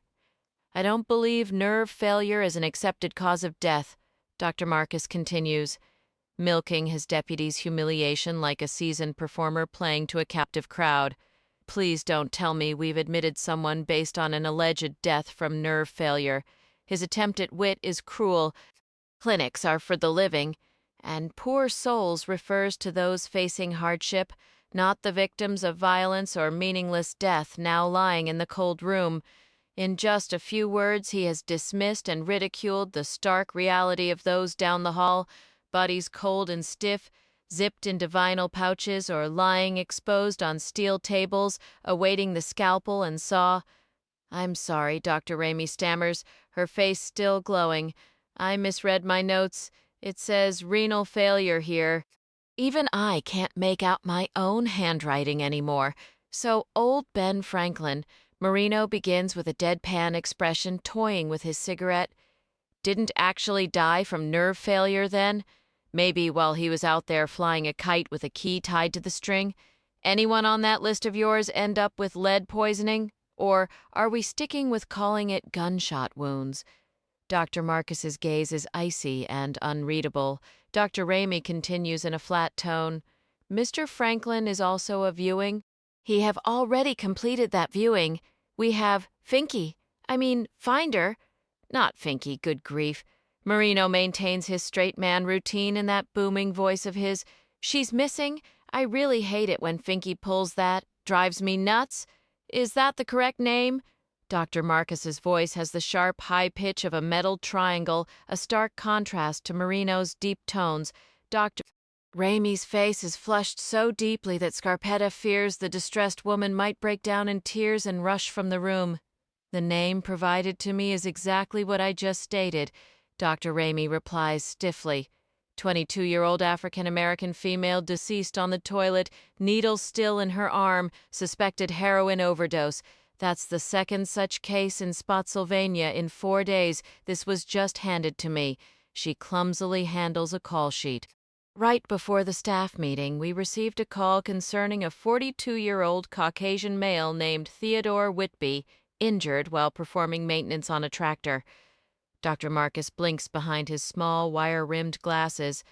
I don't believe nerve failure is an accepted cause of death, Dr. Marcus continues, milking his deputy's humiliation like a seasoned performer playing to a captive crowd. Please don't tell me we've admitted someone based on an alleged death from nerve failure. His attempt at wit is cruel. Clinics are for the living, and poor souls refers to those facing hardship, not the victims of violence or meaningless death now lying in the cold room. In just a few words, he has dismissed and ridiculed the stark reality of those down the hall, bodies cold and stiff, zipped into vinyl pouches or lying exposed on steel tables, awaiting the scalpel and saw. I'm sorry, Dr. Ramey stammers, her face still glowing. I misread my notes. It says renal failure here. Even I can't make out my own handwriting anymore. So old Ben Franklin, Marino begins with a deadpan expression, toying with his cigarette. Didn't actually die from nerve failure then? Maybe while he was out there flying a kite with a key tied to the string? Anyone on that list of yours end up with lead poisoning? Or are we sticking with calling it gunshot wounds? Dr. Marcus's gaze is icy and unreadable. Dr. Ramey continues in a flat tone. Mr. Franklin is also a viewing. He have already completed that viewing. We have Finder. Not Finky, good grief. Marino maintains his straight man routine in that booming voice of his. She's missing. I really hate it when Finky pulls that. Drives me nuts. Is that the correct name? Dr. Marcus's voice has the sharp, high pitch of a metal triangle, a stark contrast to Marino's deep tones. Dr. Ramey's face is flushed so deeply that Scarpetta fears the distressed woman might break down in tears and rush from the room. The name provided to me is exactly what I just stated, Dr. Ramey replies stiffly. 22-year-old African-American female deceased on the toilet, needle still in her arm, suspected heroin overdose. That's the second such case in Spotsylvania in 4 days. This was just handed to me. She clumsily handles a call sheet. Right before the staff meeting, we received a call concerning a 42-year-old Caucasian male named Theodore Whitby, injured while performing maintenance on a tractor. Dr. Marcus blinks behind his small, wire-rimmed glasses.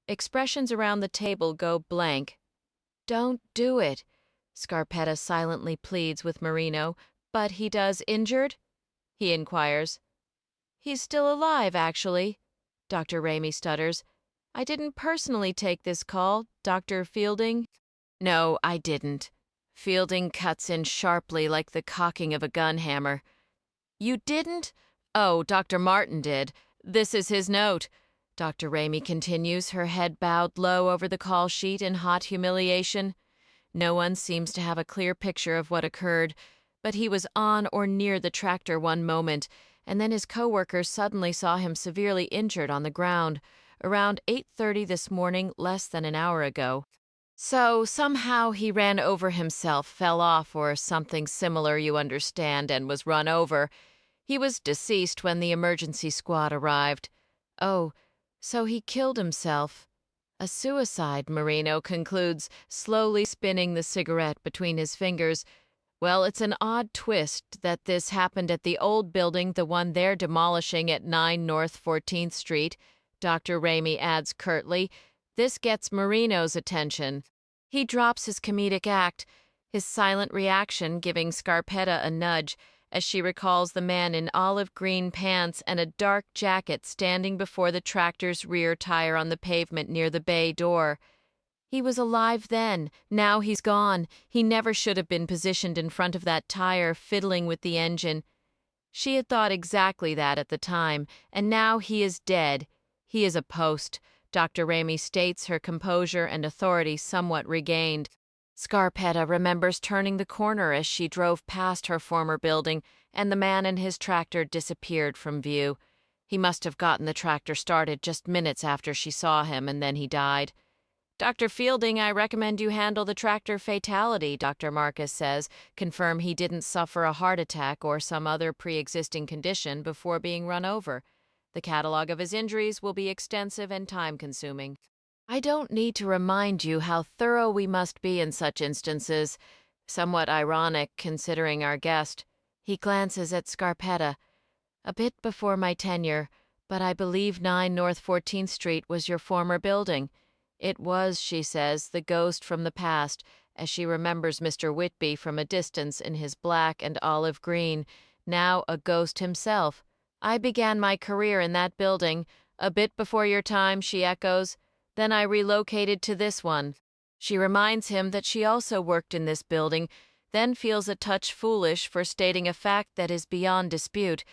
Expressions around the table go blank. "Don't do it," Scarpetta silently pleads with Marino. "But he does injured?" he inquires. "He's still alive, actually," Dr. Ramey stutters. "I didn't personally take this call, Dr. Fielding." "No, I didn't." Fielding cuts in sharply like the cocking of a gun hammer. "You didn't? Oh, Dr. Martin did. This is his note." Dr. Ramey continues, her head bowed low over the call sheet in hot humiliation. No one seems to have a clear picture of what occurred, but he was on or near the tractor one moment, and then his coworkers suddenly saw him severely injured on the ground, around 8:30 this morning, less than an hour ago. So somehow he ran over himself, fell off or something similar, you understand, and was run over. He was deceased when the emergency squad arrived. Oh, so he killed himself. A suicide, Marino concludes, slowly spinning the cigarette between his fingers. Well, it's an odd twist that this happened at the old building, the one they're demolishing at 9 North 14th Street. Dr. Ramey adds curtly. This gets Marino's attention. He drops his comedic act, his silent reaction giving Scarpetta a nudge, as she recalls the man in olive green pants and a dark jacket standing before the tractor's rear tire on the pavement near the bay door. He was alive then. Now he's gone. He never should have been positioned in front of that tire, fiddling with the engine. She had thought exactly that at the time, and now he is dead. He is a post. Dr. Ramey states, her composure and authority somewhat regained. Scarpetta remembers turning the corner as she drove past her former building, and the man and his tractor disappeared from view. He must have gotten the tractor started just minutes after she saw him, and then he died. "Dr. Fielding, I recommend you handle the tractor fatality," Dr. Marcus says. "Confirm he didn't suffer a heart attack or some other pre-existing condition before being run over. The catalog of his injuries will be extensive and time-consuming." I don't need to remind you how thorough we must be in such instances. Somewhat ironic, considering our guest. He glances at Scarpetta. "A bit before my tenure, but I believe 9 North 14th Street was your former building." It was, she says, the ghost from the past, as she remembers Mr. Whitby from a distance in his black and olive green, now a ghost himself. "I began my career in that building. A bit before your time," she echoes. "Then I relocated to this one." She reminds him that she also worked in this building, then feels a touch foolish for stating a fact that is beyond dispute.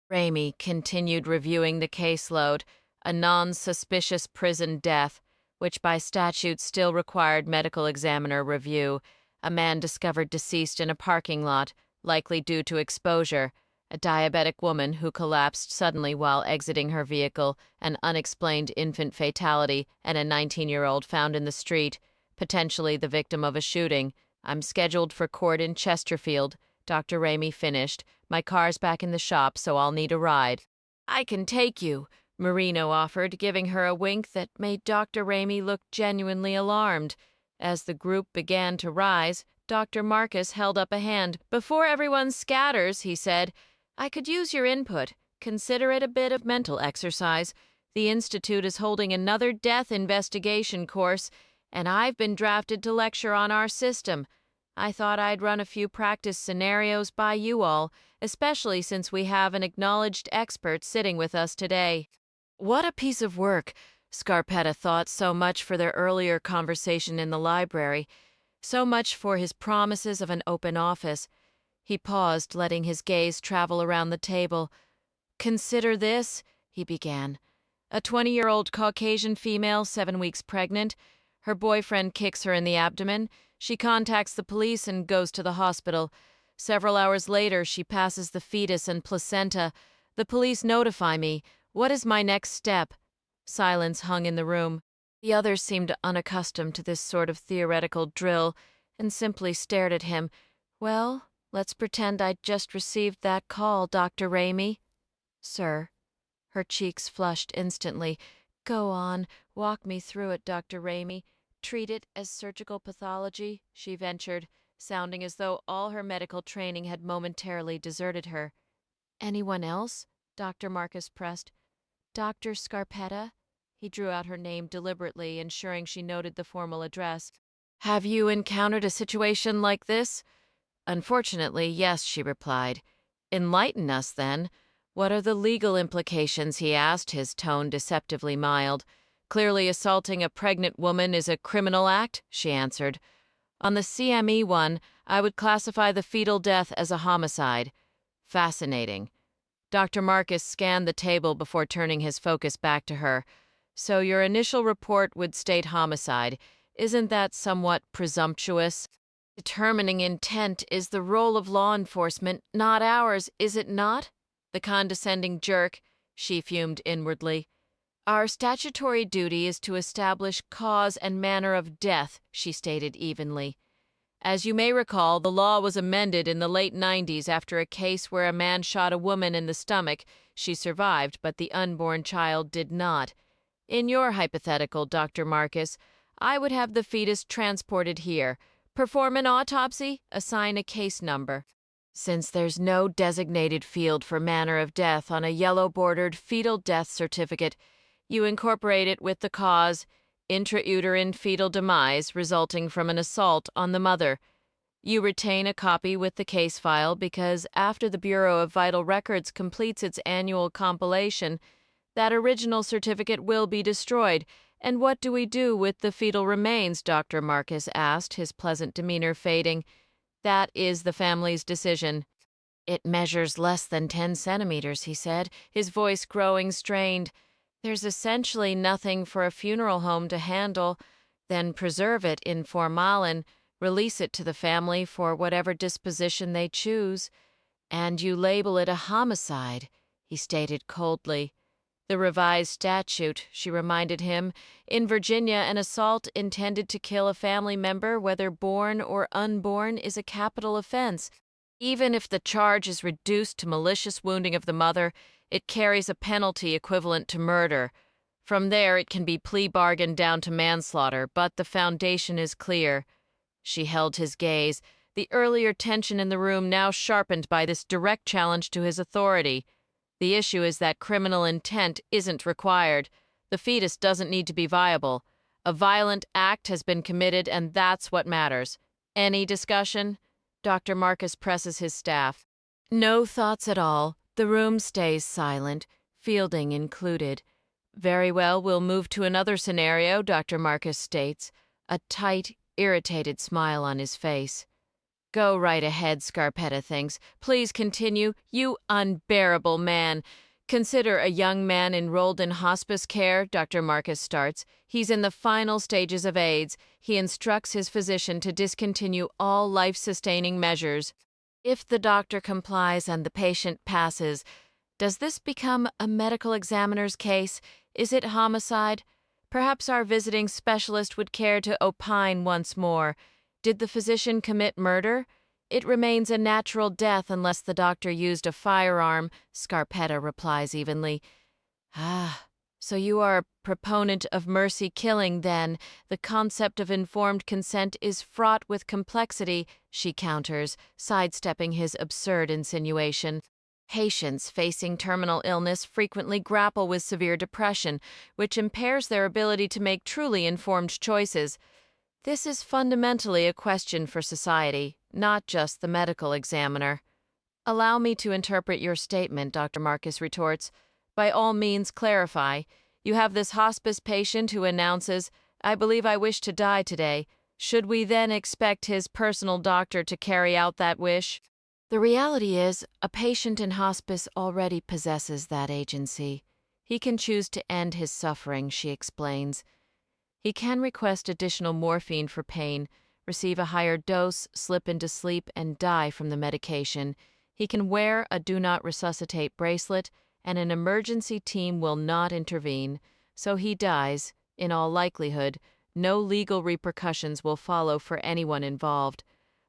Ramey continued reviewing the caseload, a non-suspicious prison death, which by statute still required medical examiner review. A man discovered deceased in a parking lot, likely due to exposure. A diabetic woman who collapsed suddenly while exiting her vehicle, an unexplained infant fatality, and a 19-year-old found in the street, potentially the victim of a shooting. "I'm scheduled for court in Chesterfield," Dr. Ramey finished. "My car's back in the shop, so I'll need a ride." "I can take you," Marino offered, giving her a wink that made Dr. Ramey look genuinely alarmed. As the group began to rise, Dr. Marcus held up a hand. "Before everyone scatters," he said, "I could use your input. Consider it a bit of mental exercise. The Institute is holding another death investigation course, and I've been drafted to lecture on our system. I thought I'd run a few practice scenarios by you all, especially since we have an acknowledged expert sitting with us today." What a piece of work, Scarpetta thought, so much for their earlier conversation in the library, so much for his promises of an open office. He paused, letting his gaze travel around the table. "Consider this," he began. "A 20-year-old Caucasian female, 7 weeks pregnant. Her boyfriend kicks her in the abdomen. She contacts the police and goes to the hospital. Several hours later, she passes the fetus and placenta. The police notify me. What is my next step?" Silence hung in the room. The others seemed unaccustomed to this sort of theoretical drill and simply stared at him. "Well, let's pretend I'd just received that call, Dr. Ramey." "Sir." Her cheeks flushed instantly. "Go on. Walk me through it, Dr. Ramey. Treat it as surgical pathology," she ventured, sounding as though all her medical training had momentarily deserted her. "Anyone else?" Dr. Marcus pressed. "Dr. Scarpetta?" He drew out her name deliberately, ensuring she noted the formal address. "Have you encountered a situation like this?" "Unfortunately, yes," she replied. "Enlighten us, then. What are the legal implications?" he asked, his tone deceptively mild. "Clearly assaulting a pregnant woman is a criminal act," she answered. "On the CME one, I would classify the fetal death as a homicide." "Fascinating." Dr. Marcus scanned the table before turning his focus back to her. "So your initial report would state homicide. Isn't that somewhat presumptuous? Determining intent is the role of law enforcement, not ours, is it not?" The condescending jerk, she fumed inwardly. "Our statutory duty is to establish cause and manner of death," she stated evenly. "As you may recall, the law was amended in the late 90s after a case where a man shot a woman in the stomach. She survived, but the unborn child did not. In your hypothetical, Dr. Marcus, I would have the fetus transported here, perform an autopsy, assign a case number. Since there's no designated field for manner of death on a yellow-bordered fetal death certificate, you incorporate it with the cause, intrauterine fetal demise resulting from an assault on the mother. You retain a copy with the case file because after the Bureau of Vital Records completes its annual compilation, that original certificate will be destroyed. And what do we do with the fetal remains?" Dr. Marcus asked, his pleasant demeanor fading. "That is the family's decision." "It measures less than 10 centimeters," he said, his voice growing strained. "There's essentially nothing for a funeral home to handle. Then preserve it in formalin, release it to the family for whatever disposition they choose. And you label it a homicide," he stated coldly. "The revised statute," she reminded him. "In Virginia, an assault intended to kill a family member, whether born or unborn, is a capital offense. Even if the charge is reduced to malicious wounding of the mother, it carries a penalty equivalent to murder. From there, it can be plea bargained down to manslaughter, but the foundation is clear." She held his gaze, the earlier tension in the room now sharpened by this direct challenge to his authority. "The issue is that criminal intent isn't required. The fetus doesn't need to be viable. A violent act has been committed, and that's what matters. Any discussion?" Dr. Marcus presses his staff. No thoughts at all. The room stays silent, Fielding included. "Very well, we'll move to another scenario," Dr. Marcus states, a tight, irritated smile on his face. "Go right ahead," Scarpetta thinks. "Please continue. You unbearable man." "Consider a young man enrolled in hospice care," Dr. Marcus starts. "He's in the final stages of AIDS. He instructs his physician to discontinue all life-sustaining measures. If the doctor complies and the patient passes, does this become a medical examiner's case? Is it homicide? Perhaps our visiting specialist would care to opine once more. Did the physician commit murder? It remains a natural death unless the doctor used a firearm," Scarpetta replies evenly. "Ah, so you are a proponent of mercy killing, then. The concept of informed consent is fraught with complexity," she counters, sidestepping his absurd insinuation. "Patients facing terminal illness frequently grapple with severe depression, which impairs their ability to make truly informed choices. This is fundamentally a question for society, not just the medical examiner." "Allow me to interpret your statement," Dr. Marcus retorts. "By all means, clarify. You have this hospice patient who announces, 'I believe I wish to die today.' Should we then expect his personal doctor to carry out that wish?" The reality is, a patient in hospice already possesses that agency. He can choose to end his suffering, she explains. He can request additional morphine for pain, receive a higher dose, slip into sleep, and die from the medication. He can wear a do not resuscitate bracelet, and an emergency team will not intervene. So he dies, in all likelihood. No legal repercussions will follow for anyone involved.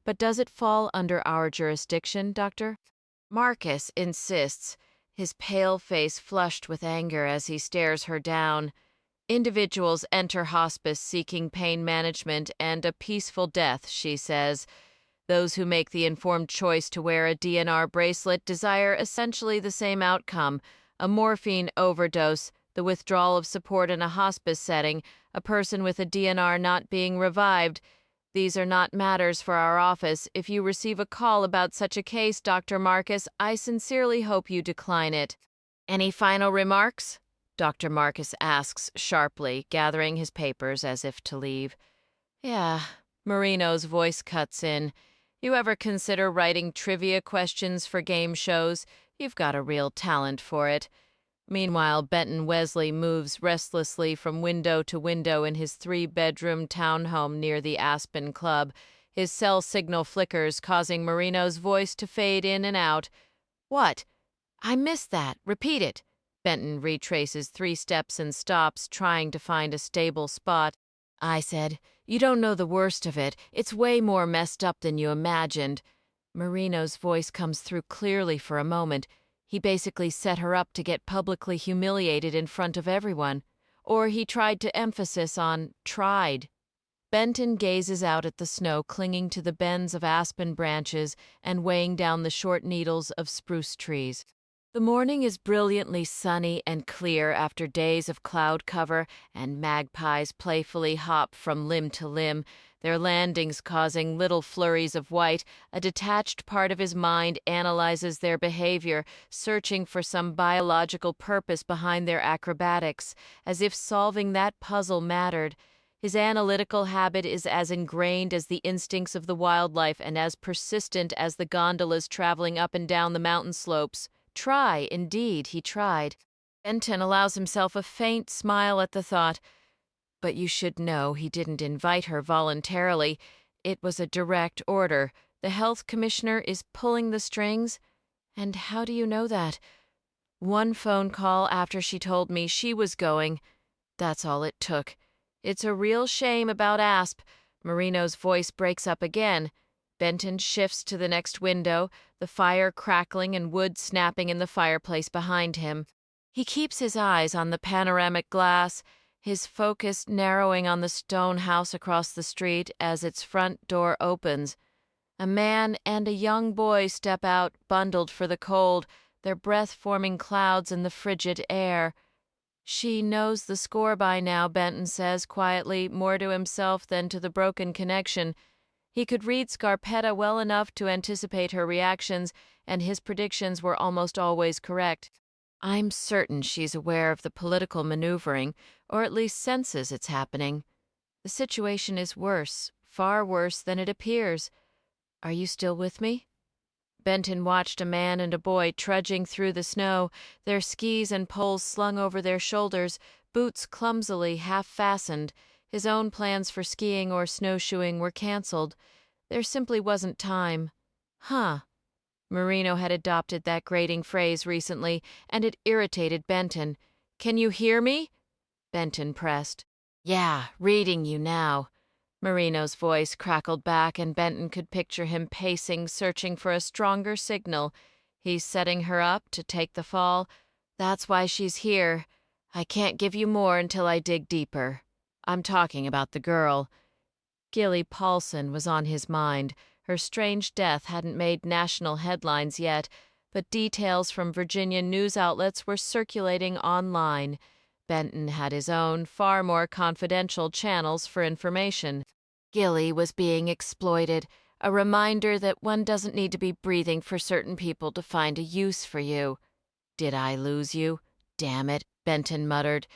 But does it fall under our jurisdiction, Doctor? Marcus insists, his pale face flushed with anger as he stares her down. Individuals enter hospice seeking pain management and a peaceful death, she says. Those who make the informed choice to wear a DNR bracelet desire essentially the same outcome: a morphine overdose, the withdrawal of support in a hospice setting, a person with a DNR not being revived. These are not matters for our office. If you receive a call about such a case, Dr. Marcus, I sincerely hope you decline it. Any final remarks? Dr. Marcus asks sharply, gathering his papers as if to leave. Yeah, Marino's voice cuts in. You ever consider writing trivia questions for game shows? You've got a real talent for it. Meanwhile, Benton Wesley moves restlessly from window to window in his 3-bedroom townhome near the Aspen Club. His cell signal flickers, causing Marino's voice to fade in and out. What? I missed that. Repeat it. Benton retraces 3 steps and stops, trying to find a stable spot. I said, you don't know the worst of it. It's way more messed up than you imagined. Marino's voice comes through clearly for a moment. He basically set her up to get publicly humiliated in front of everyone. Or he tried to emphasis on tried. Benton gazes out at the snow clinging to the bends of aspen branches and weighing down the short needles of spruce trees. The morning is brilliantly sunny and clear after days of cloud cover, and magpies playfully hop from limb to limb, their landings causing little flurries of white. A detached part of his mind analyzes their behavior, searching for some biological purpose behind their acrobatics, as if solving that puzzle mattered. His analytical habit is as ingrained as the instincts of the wildlife and as persistent as the gondolas traveling up and down the mountain slopes. Try, indeed, he tried. Benton allows himself a faint smile at the thought. But you should know he didn't invite her voluntarily. It was a direct order. The health commissioner is pulling the strings. And how do you know that? One phone call after she told me she was going. That's all it took. It's a real shame about Asp. Marino's voice breaks up again. Benton shifts to the next window, the fire crackling and wood snapping in the fireplace behind him. He keeps his eyes on the panoramic glass, his focus narrowing on the stone house across the street as its front door opens. A man and a young boy step out, bundled for the cold, their breath forming clouds in the frigid air. She knows the score by now, Benton says quietly, more to himself than to the broken connection. He could read Scarpetta well enough to anticipate her reactions, and his predictions were almost always correct. I'm certain she's aware of the political maneuvering, or at least senses it's happening. The situation is worse, far worse than it appears. Are you still with me? Benton watched a man and a boy trudging through the snow, their skis and poles slung over their shoulders, boots clumsily half-fastened. His own plans for skiing or snowshoeing were canceled. There simply wasn't time. Huh. Marino had adopted that grating phrase recently, and it irritated Benton. Can you hear me? Benton pressed. Yeah, reading you now. Marino's voice crackled back, and Benton could picture him pacing, searching for a stronger signal. He's setting her up to take the fall. That's why she's here. I can't give you more until I dig deeper. I'm talking about the girl. Gilly Paulson was on his mind. Her strange death hadn't made national headlines yet, but details from Virginia news outlets were circulating online. Benton had his own, far more confidential channels for information. Gilly was being exploited, a reminder that one doesn't need to be breathing for certain people to find a use for you. Did I lose you? Damn it, Benton muttered.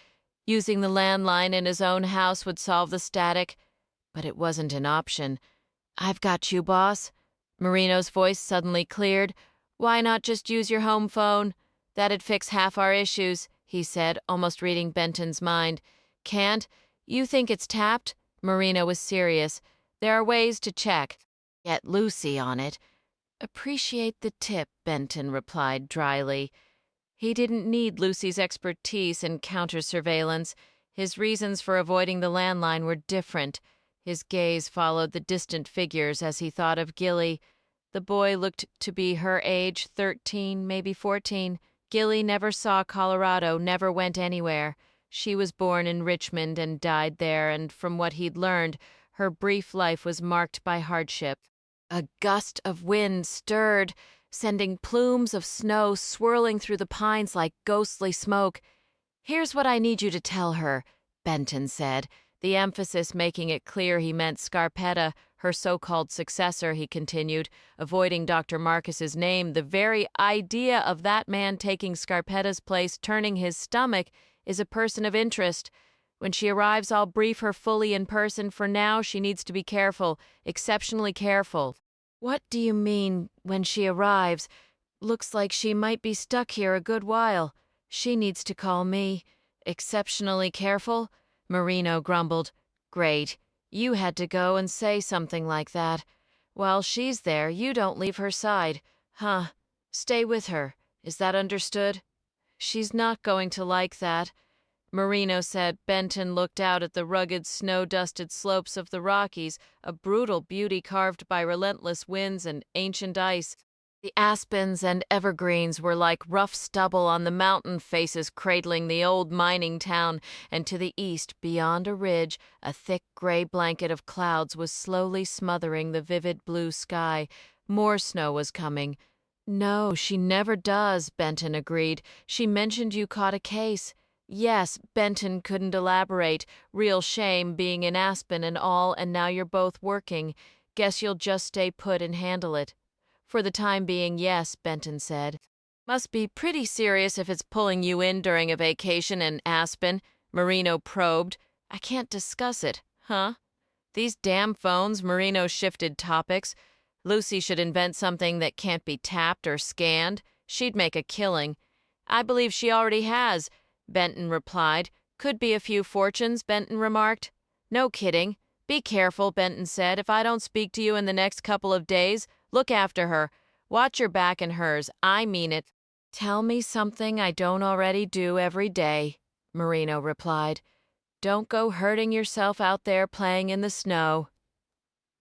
Using the landline in his own house would solve the static, but it wasn't an option. I've got you, boss. Marino's voice suddenly cleared. "Why not just use your home phone? That'd fix half our issues," he said, almost reading Benton's mind. "Can't? You think it's tapped?" Marino was serious. "There are ways to check. Get Lucy on it." "Appreciate the tip," Benton replied dryly. He didn't need Lucy's expertise in counter-surveillance. His reasons for avoiding the landline were different. His gaze followed the distant figures as he thought of Gilly. The boy looked to be her age, 13, maybe 14. Gilly never saw Colorado, never went anywhere. She was born in Richmond and died there, and from what he'd learned, her brief life was marked by hardship. A gust of wind stirred, sending plumes of snow swirling through the pines like ghostly smoke. "Here's what I need you to tell her," Benton said, the emphasis making it clear he meant Scarpetta, her so-called successor, he continued, avoiding Dr. Marcus's name. "The very idea of that man taking Scarpetta's place, turning his stomach, is a person of interest. When she arrives, I'll brief her fully in person. For now, she needs to be careful, exceptionally careful." "What do you mean, when she arrives? Looks like she might be stuck here a good while. She needs to call me. Exceptionally careful?" Marino grumbled. "Great. You had to go and say something like that. While she's there, you don't leave her side. Huh. Stay with her. Is that understood?" "She's not going to like that," Marino said. Benton looked out at the rugged, snow-dusted slopes of the Rockies, a brutal beauty carved by relentless winds and ancient ice. The aspens and evergreens were like rough stubble on the mountain faces cradling the old mining town, and to the east, beyond a ridge, a thick gray blanket of clouds was slowly smothering the vivid blue sky. More snow was coming. "No, she never does," Benton agreed. "She mentioned you caught a case." "Yes," Benton couldn't elaborate. "Real shame, being in Aspen and all, and now you're both working. Guess you'll just stay put and handle it." "For the time being, yes," Benton said. "Must be pretty serious if it's pulling you in during a vacation in Aspen," Marino probed. "I can't discuss it, huh? These damn phones," Marino shifted topics. "Lucy should invent something that can't be tapped or scanned. She'd make a killing." "I believe she already has," Benton replied. "Could be a few fortunes," Benton remarked. "No kidding. Be careful," Benton said. "If I don't speak to you in the next couple of days, look after her. Watch your back and hers. I mean it." "Tell me something I don't already do every day," Marino replied. "Don't go hurting yourself out there playing in the snow."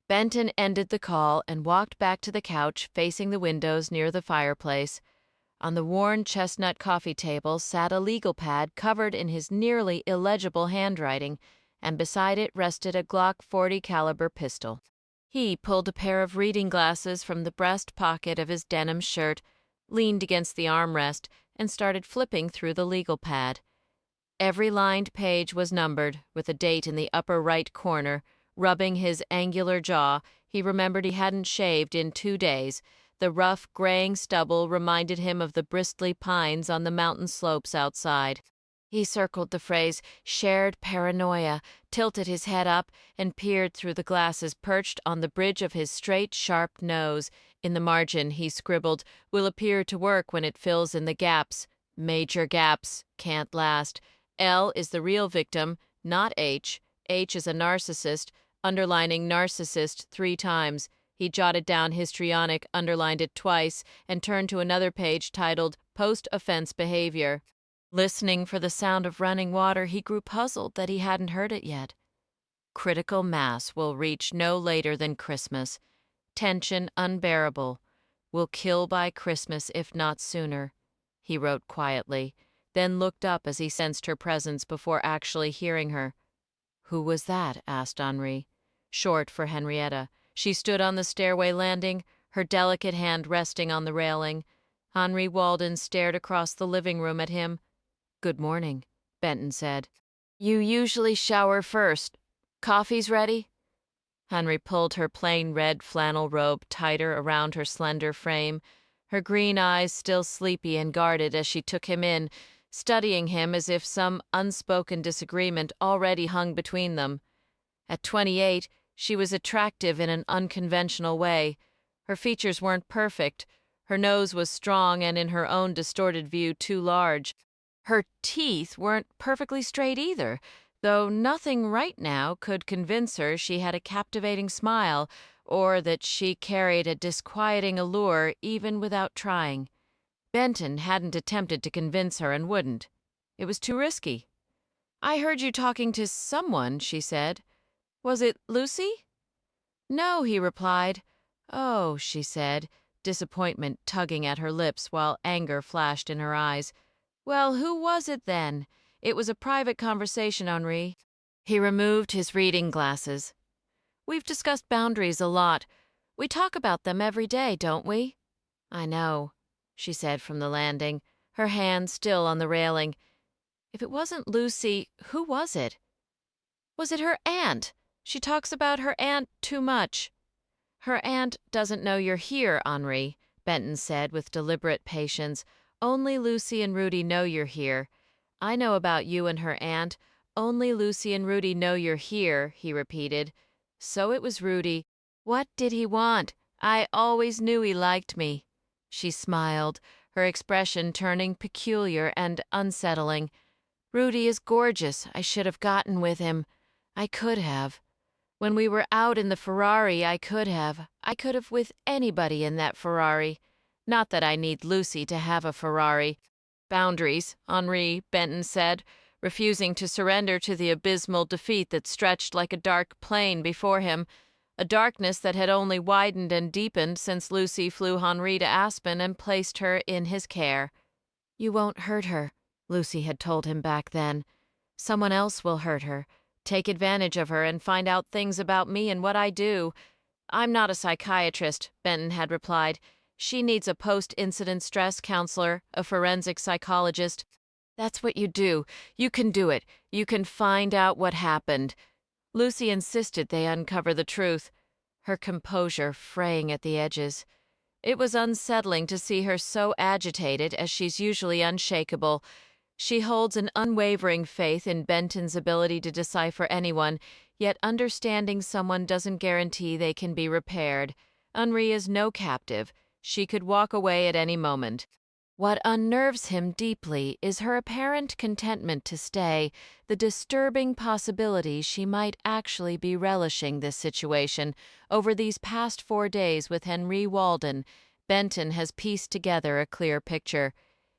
Benton ended the call and walked back to the couch facing the windows near the fireplace. On the worn chestnut coffee table sat a legal pad covered in his nearly illegible handwriting, and beside it rested a Glock 40 caliber pistol. He pulled a pair of reading glasses from the breast pocket of his denim shirt, leaned against the armrest, and started flipping through the legal pad. Every lined page was numbered, with a date in the upper right corner. Rubbing his angular jaw, he remembered he hadn't shaved in 2 days. The rough, graying stubble reminded him of the bristly pines on the mountain slopes outside. He circled the phrase "shared paranoia," tilted his head up, and peered through the glasses perched on the bridge of his straight, sharp nose. In the margin, he scribbled, "Will appear to work when it fills in the gaps. Major gaps. Can't last. L is the real victim, not H. H is a narcissist," underlining narcissist 3 times. He jotted down histrionic, underlined it twice, and turned to another page titled Post-Offense Behavior. Listening for the sound of running water, he grew puzzled that he hadn't heard it yet. "Critical mass will reach no later than Christmas. Tension unbearable. Will kill by Christmas if not sooner," he wrote quietly, then looked up as he sensed her presence before actually hearing her. "Who was that?" asked Henri. Short for Henrietta. She stood on the stairway landing, her delicate hand resting on the railing. Henri Walden stared across the living room at him. "Good morning," Benton said. "You usually shower first. Coffee's ready?" Henri pulled her plain red flannel robe tighter around her slender frame, her green eyes still sleepy and guarded as she took him in, studying him as if some unspoken disagreement already hung between them. At 28, she was attractive in an unconventional way. Her features weren't perfect. Her nose was strong and, in her own distorted view, too large. Her teeth weren't perfectly straight either, though nothing right now could convince her she had a captivating smile or that she carried a disquieting allure even without trying. Benton hadn't attempted to convince her and wouldn't. It was too risky. "I heard you talking to someone," she said. "Was it Lucy?" "No," he replied. "Oh," she said, disappointment tugging at her lips while anger flashed in her eyes. "Well, who was it then? It was a private conversation, Henri." He removed his reading glasses. "We've discussed boundaries a lot. We talk about them every day, don't we?" "I know," she said from the landing, her hand still on the railing. If it wasn't Lucy, who was it? Was it her aunt? She talks about her aunt too much. "Her aunt doesn't know you're here, Henri," Benton said with deliberate patience. "Only Lucy and Rudy know you're here. I know about you and her aunt. Only Lucy and Rudy know you're here," he repeated. "So it was Rudy. What did he want? I always knew he liked me." She smiled, her expression turning peculiar and unsettling. "Rudy is gorgeous. I should have gotten with him. I could have. When we were out in the Ferrari, I could have. I could have with anybody in that Ferrari. Not that I need Lucy to have a Ferrari." "Boundaries," Henri, Benton said, refusing to surrender to the abysmal defeat that stretched like a dark plain before him, a darkness that had only widened and deepened since Lucy flew Henri to Aspen and placed her in his care. "You won't hurt her," Lucy had told him back then. "Someone else will hurt her, take advantage of her, and find out things about me and what I do." "I'm not a psychiatrist," Benton had replied. "She needs a post-incident stress counselor, a forensic psychologist." "That's what you do. You can do it. You can find out what happened." Lucy insisted they uncover the truth, her composure fraying at the edges. It was unsettling to see her so agitated, as she's usually unshakable. She holds an unwavering faith in Benton's ability to decipher anyone, yet understanding someone doesn't guarantee they can be repaired. Henri is no captive. She could walk away at any moment. What unnerves him deeply is her apparent contentment to stay, the disturbing possibility she might actually be relishing this situation. Over these past 4 days with Henri Walden, Benton has pieced together a clear picture.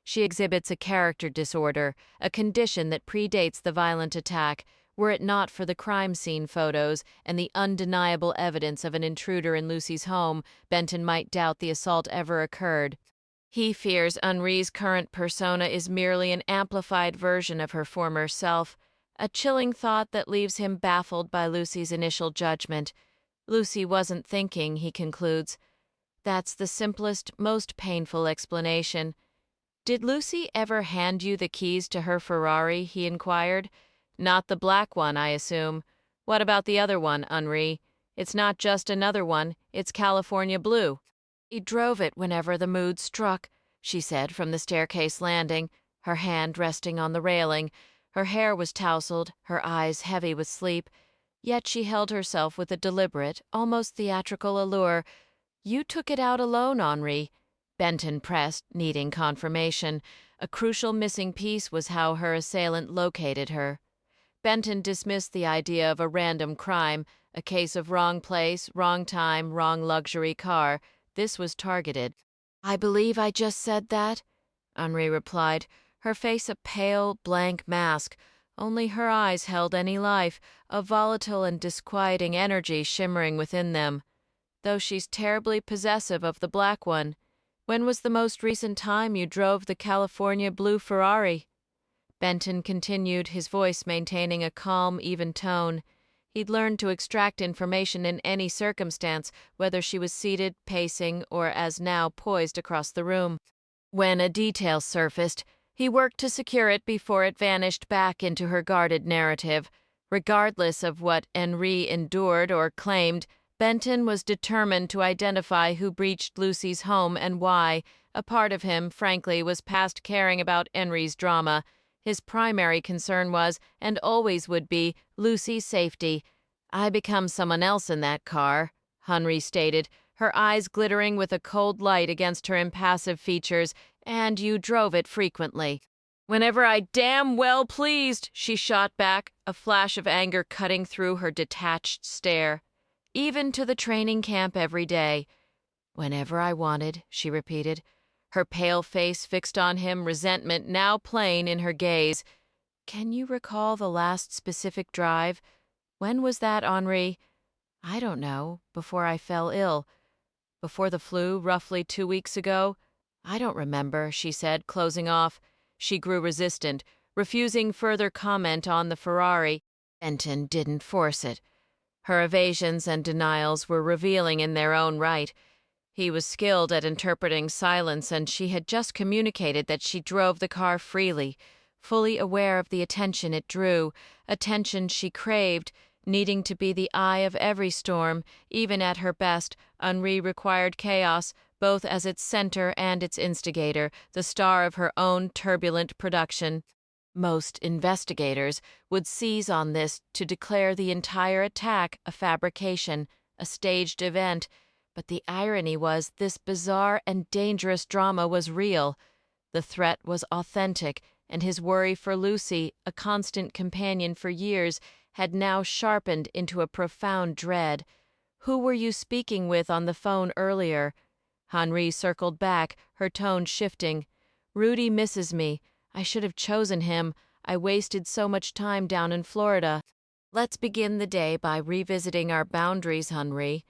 She exhibits a character disorder, a condition that predates the violent attack. Were it not for the crime scene photos and the undeniable evidence of an intruder in Lucy's home, Benton might doubt the assault ever occurred. He fears Henri's current persona is merely an amplified version of her former self, a chilling thought that leaves him baffled by Lucy's initial judgment. Lucy wasn't thinking, he concludes. That's the simplest, most painful explanation. "Did Lucy ever hand you the keys to her Ferrari?" he inquired. "Not the black one, I assume. What about the other one, Henri? It's not just another one, it's California blue." "He drove it whenever the mood struck," she said from the staircase landing, her hand resting on the railing. Her hair was tousled, her eyes heavy with sleep. Yet she held herself with a deliberate, almost theatrical allure. "You took it out alone, Henri," Benton pressed, needing confirmation. A crucial missing piece was how her assailant located her. Benton dismissed the idea of a random crime, a case of wrong place, wrong time, wrong luxury car. This was targeted. "I believe I just said that," Henri replied, her face a pale, blank mask. Only her eyes held any life, a volatile and disquieting energy shimmering within them. "Though she's terribly possessive of the black one. When was the most recent time you drove the California blue Ferrari?" Benton continued, his voice maintaining a calm, even tone. He'd learned to extract information in any circumstance, whether she was seated, pacing, or as now poised across the room. When a detail surfaced, he worked to secure it before it vanished back into her guarded narrative. Regardless of what Henri endured or claimed, Benton was determined to identify who breached Lucy's home and why. A part of him, frankly, was past caring about Henri's drama. His primary concern was, and always would be, Lucy's safety. "I become someone else in that car," Henri stated, her eyes glittering with a cold light against her impassive features, "and you drove it frequently." "Whenever I damn well pleased," she shot back, a flash of anger cutting through her detached stare. "Even to the training camp every day." "Whenever I wanted," she repeated, her pale face fixed on him, resentment now plain in her gaze. "Can you recall the last specific drive? When was that, Henri?" "I don't know. Before I fell ill. Before the flu, roughly 2 weeks ago." "I don't remember," she said, closing off. She grew resistant, refusing further comment on the Ferrari. Benton didn't force it. Her evasions and denials were revealing in their own right. He was skilled at interpreting silence, and she had just communicated that she drove the car freely, fully aware of the attention it drew, attention she craved, needing to be the eye of every storm. Even at her best, Henri required chaos, both as its center and its instigator, the star of her own turbulent production. Most investigators would seize on this to declare the entire attack a fabrication, a staged event, but the irony was this bizarre and dangerous drama was real. The threat was authentic, and his worry for Lucy, a constant companion for years, had now sharpened into a profound dread. "Who were you speaking with on the phone earlier?" Henri circled back, her tone shifting. "Rudy misses me. I should have chosen him. I wasted so much time down in Florida." "Let's begin the day by revisiting our boundaries, Henri,"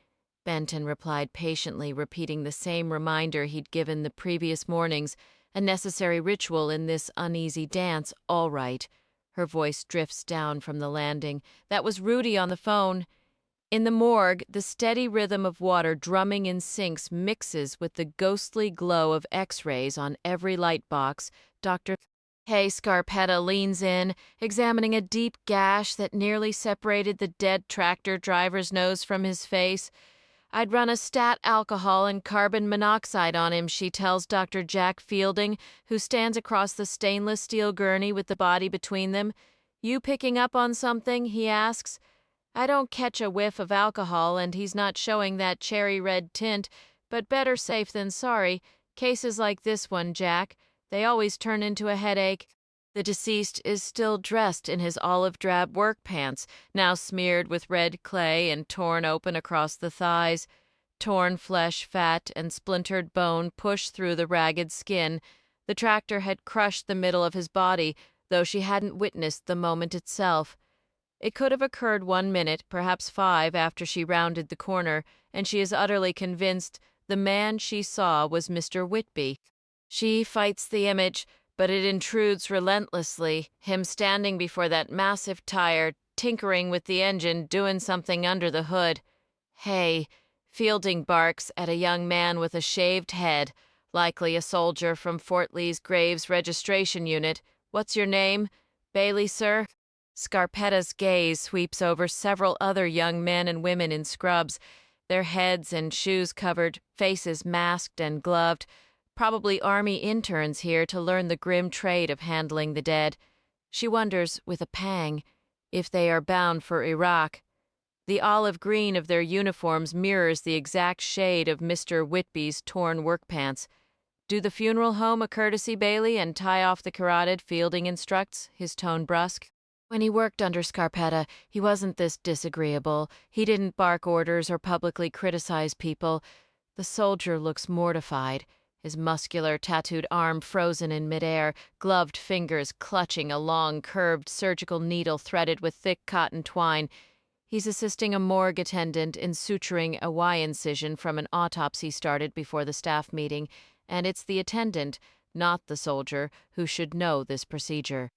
Benton replied patiently, repeating the same reminder he'd given the previous mornings, a necessary ritual in this uneasy dance, all right. Her voice drifts down from the landing. "That was Rudy on the phone." In the morgue, the steady rhythm of water drumming in sinks mixes with the ghostly glow of X-rays on every light box. Dr. Scarpetta leans in, examining a deep gash that nearly separated the dead tractor driver's nose from his face. "I'd run a stat alcohol and carbon monoxide on him," she tells Dr. Jack Fielding, who stands across the stainless steel gurney with the body between them. "You picking up on something?" he asks. "I don't catch a whiff of alcohol, and he's not showing that cherry red tint, but better safe than sorry. Cases like this one, Jack, they always turn into a headache." The deceased is still dressed in his olive drab work pants, now smeared with red clay and torn open across the thighs. Torn flesh, fat, and splintered bone push through the ragged skin. The tractor had crushed the middle of his body, though she hadn't witnessed the moment itself. It could have occurred 1 minute, perhaps 5, after she rounded the corner, and she is utterly convinced the man she saw was Mr. Whitby. She fights the image, but it intrudes relentlessly, him standing before that massive tire, tinkering with the engine, doing something under the hood. "Hey," Fielding barks at a young man with a shaved head, likely a soldier from Fort Lee's Graves Registration Unit. "What's your name?" "Bailey, sir." Scarpetta's gaze sweeps over several other young men and women in scrubs, their heads and shoes covered, faces masked and gloved. Probably Army interns here to learn the grim trade of handling the dead. She wonders, with a pang, if they are bound for Iraq. The olive green of their uniforms mirrors the exact shade of Mr. Whitby's torn work pants. "Do the funeral home a courtesy, Bailey, and tie off the carotid," Fielding instructs, his tone brusque. "When he worked under Scarpetta, he wasn't this disagreeable. He didn't bark orders or publicly criticize people." The soldier looks mortified, his muscular, tattooed arm frozen in midair, gloved fingers clutching a long, curved surgical needle threaded with thick cotton twine. He's assisting a morgue attendant in suturing a Y incision from an autopsy started before the staff meeting, and it's the attendant, not the soldier, who should know this procedure.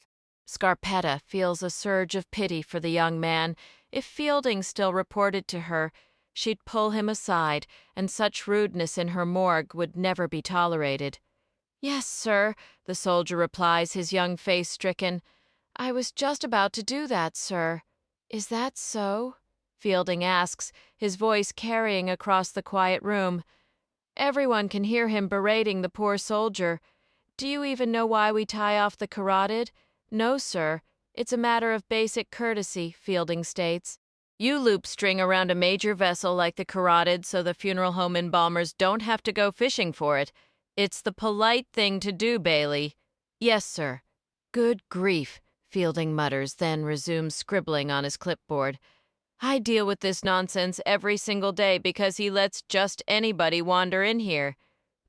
Scarpetta feels a surge of pity for the young man. If Fielding still reported to her, she'd pull him aside, and such rudeness in her morgue would never be tolerated. "Yes, sir," the soldier replies, his young face stricken. "I was just about to do that, sir." "Is that so?" Fielding asks, his voice carrying across the quiet room. Everyone can hear him berating the poor soldier. "Do you even know why we tie off the carotid?" "No, sir. It's a matter of basic courtesy," Fielding states. You loop string around a major vessel like the carotid so the funeral home embalmers don't have to go fishing for it. It's the polite thing to do, Bailey. Yes, sir. Good grief, Fielding mutters, then resumes scribbling on his clipboard. I deal with this nonsense every single day because he lets just anybody wander in here.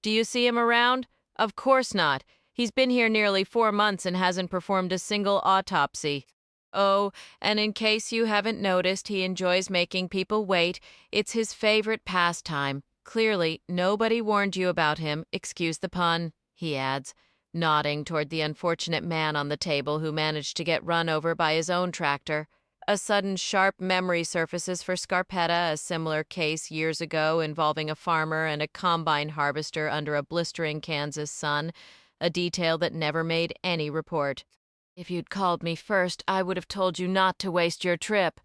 Do you see him around? Of course not. He's been here nearly 4 months and hasn't performed a single autopsy. Oh, and in case you haven't noticed, he enjoys making people wait. It's his favorite pastime. Clearly, nobody warned you about him, excuse the pun, he adds, nodding toward the unfortunate man on the table who managed to get run over by his own tractor. A sudden sharp memory surfaces for Scarpetta, a similar case years ago involving a farmer and a combine harvester under a blistering Kansas sun, a detail that never made any report. If you'd called me first, I would have told you not to waste your trip.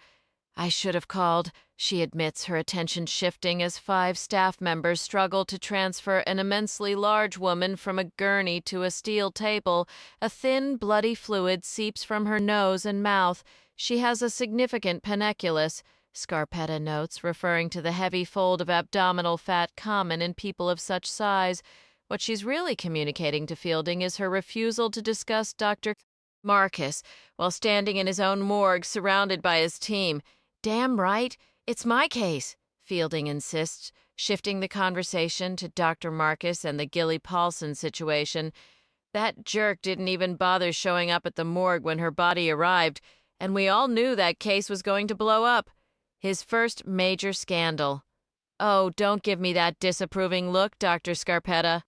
I should have called, she admits, her attention shifting as 5 staff members struggle to transfer an immensely large woman from a gurney to a steel table. A thin, bloody fluid seeps from her nose and mouth. She has a significant panniculus, Scarpetta notes, referring to the heavy fold of abdominal fat common in people of such size. What she's really communicating to Fielding is her refusal to discuss Dr. Marcus while standing in his own morgue surrounded by his team. Damn right, it's my case, Fielding insists, shifting the conversation to Dr. Marcus and the Gilly Paulson situation. That jerk didn't even bother showing up at the morgue when her body arrived, and we all knew that case was going to blow up. His first major scandal. Oh, don't give me that disapproving look, Dr. Scarpetta.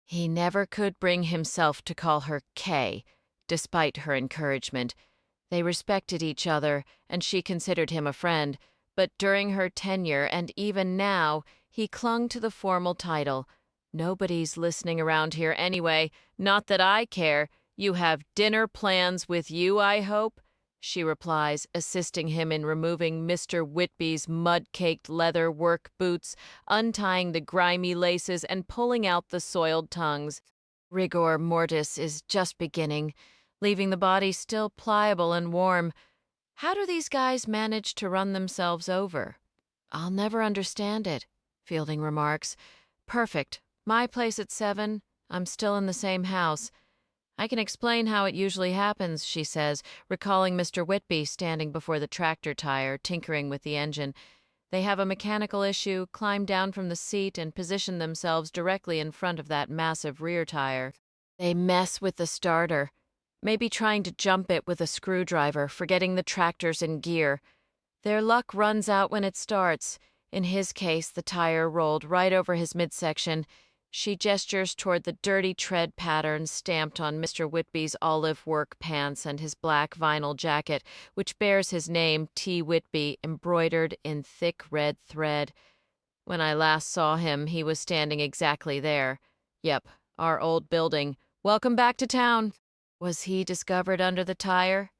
He never could bring himself to call her Kay, despite her encouragement. They respected each other, and she considered him a friend, but during her tenure and even now, he clung to the formal title. Nobody's listening around here anyway, not that I care. You have dinner plans with you, I hope? She replies, assisting him in removing Mr. Whitby's mud-caked leather work boots, untying the grimy laces and pulling out the soiled tongues. Rigor mortis is just beginning, leaving the body still pliable and warm. How do these guys manage to run themselves over? I'll never understand it, Fielding remarks. Perfect. My place at 7. I'm still in the same house. I can explain how it usually happens, she says, recalling Mr. Whitby standing before the tractor tire, tinkering with the engine. They have a mechanical issue, climb down from the seat, and position themselves directly in front of that massive rear tire. They mess with the starter, maybe trying to jump it with a screwdriver, forgetting the tractor's in gear. Their luck runs out when it starts. In his case, the tire rolled right over his midsection. She gestures toward the dirty tread pattern stamped on Mr. Whitby's olive work pants and his black vinyl jacket, which bears his name, T. Whitby, embroidered in thick red thread. When I last saw him, he was standing exactly there. Yep, our old building. Welcome back to town. Was he discovered under the tire?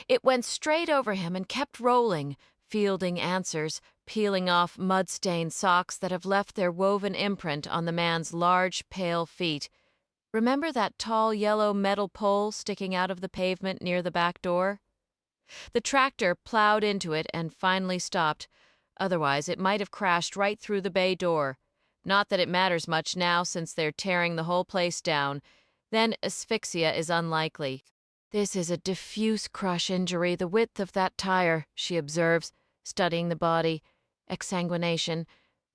It went straight over him and kept rolling, Fielding answers, peeling off mud-stained socks that have left their woven imprint on the man's large, pale feet. Remember that tall yellow metal pole sticking out of the pavement near the back door? The tractor plowed into it and finally stopped. Otherwise, it might have crashed right through the bay door. Not that it matters much now since they're tearing the whole place down. Then asphyxia is unlikely. This is a diffuse crush injury the width of that tire, she observes, studying the body. Exsanguination.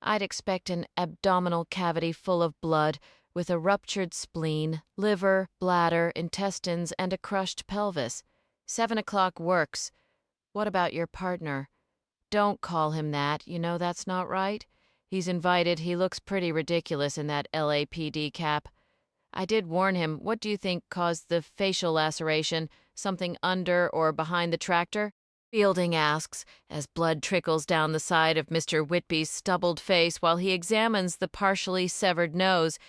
I'd expect an abdominal cavity full of blood, with a ruptured spleen, liver, bladder, intestines, and a crushed pelvis. 7 o'clock works. What about your partner? Don't call him that. You know that's not right. He's invited. He looks pretty ridiculous in that LAPD cap. I did warn him. What do you think caused the facial laceration? Something under or behind the tractor? Fielding asks, as blood trickles down the side of Mr. Whitby's stubbled face while he examines the partially severed nose.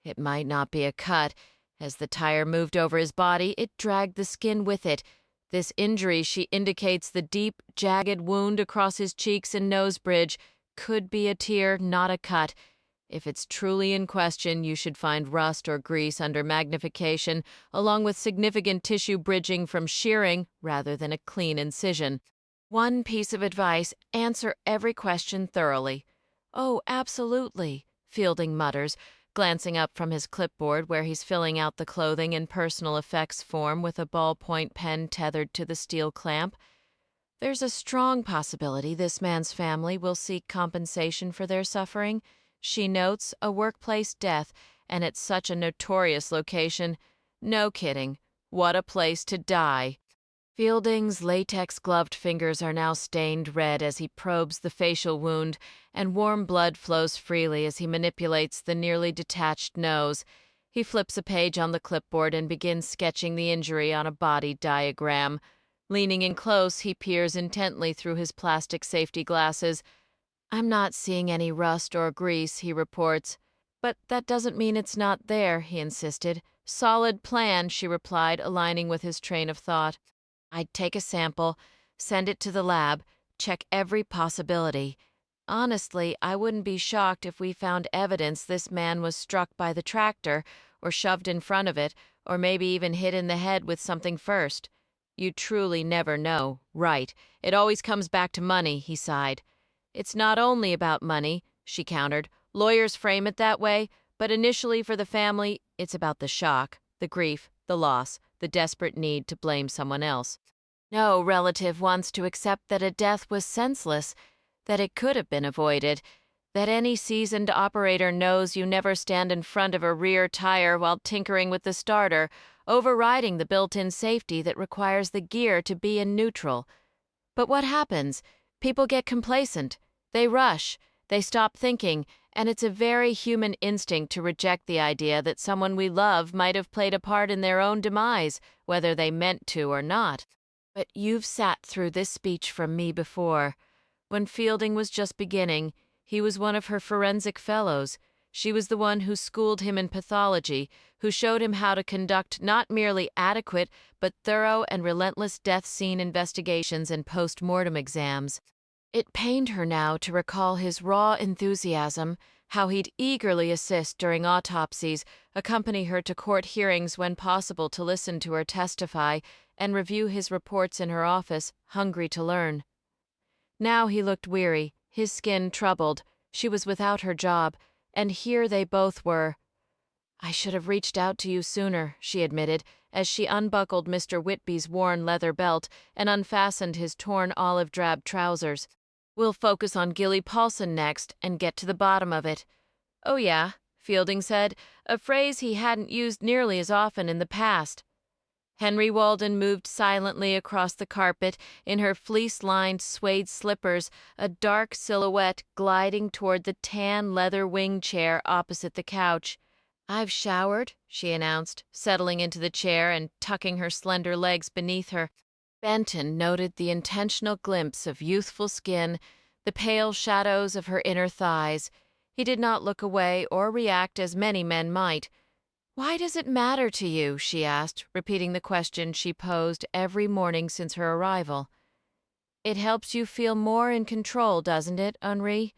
It might not be a cut. As the tire moved over his body, it dragged the skin with it. This injury, she indicates the deep, jagged wound across his cheeks and nose bridge, could be a tear, not a cut. If it's truly in question, you should find rust or grease under magnification, along with significant tissue bridging from shearing rather than a clean incision. One piece of advice: answer every question thoroughly. Oh, absolutely, Fielding mutters, glancing up from his clipboard where he's filling out the clothing and personal effects form with a ballpoint pen tethered to the steel clamp. There's a strong possibility this man's family will seek compensation for their suffering. She notes a workplace death, and at such a notorious location. No kidding. What a place to die. Fielding's latex-gloved fingers are now stained red as he probes the facial wound, and warm blood flows freely as he manipulates the nearly detached nose. He flips a page on the clipboard and begins sketching the injury on a body diagram. Leaning in close, he peers intently through his plastic safety glasses. "I'm not seeing any rust or grease," he reports. "But that doesn't mean it's not there," he insisted. "Solid plan," she replied, aligning with his train of thought. "I'd take a sample, send it to the lab, check every possibility. Honestly, I wouldn't be shocked if we found evidence this man was struck by the tractor, or shoved in front of it, or maybe even hit in the head with something first. You truly never know, right? It always comes back to money," he sighed. "It's not only about money," she countered. "Lawyers frame it that way, but initially for the family, it's about the shock, the grief, the loss, the desperate need to blame someone else. No relative wants to accept that a death was senseless, that it could have been avoided, that any seasoned operator knows you never stand in front of a rear tire while tinkering with the starter, overriding the built-in safety that requires the gear to be in neutral. But what happens? People get complacent. They rush. They stop thinking, and it's a very human instinct to reject the idea that someone we love might have played a part in their own demise, whether they meant to or not. But you've sat through this speech from me before. When Fielding was just beginning, he was one of her forensic fellows. She was the one who schooled him in pathology, who showed him how to conduct not merely adequate, but thorough and relentless death scene investigations and post-mortem exams. It pained her now to recall his raw enthusiasm, how he'd eagerly assist during autopsies, accompany her to court hearings when possible to listen to her testify, and review his reports in her office, hungry to learn. Now he looked weary, his skin troubled. She was without her job, and here they both were. "I should have reached out to you sooner," she admitted, as she unbuckled Mr. Whitby's worn leather belt and unfastened his torn olive-drab trousers. "We'll focus on Gilly Paulson next and get to the bottom of it." "Oh yeah," Fielding said, a phrase he hadn't used nearly as often in the past. Henri Walden moved silently across the carpet in her fleece-lined suede slippers, a dark silhouette gliding toward the tan leather wing chair opposite the couch. "I've showered," she announced, settling into the chair and tucking her slender legs beneath her. Benton noted the intentional glimpse of youthful skin, the pale shadows of her inner thighs. He did not look away or react as many men might. "Why does it matter to you?" she asked, repeating the question she posed every morning since her arrival. "It helps you feel more in control, doesn't it, Henri?"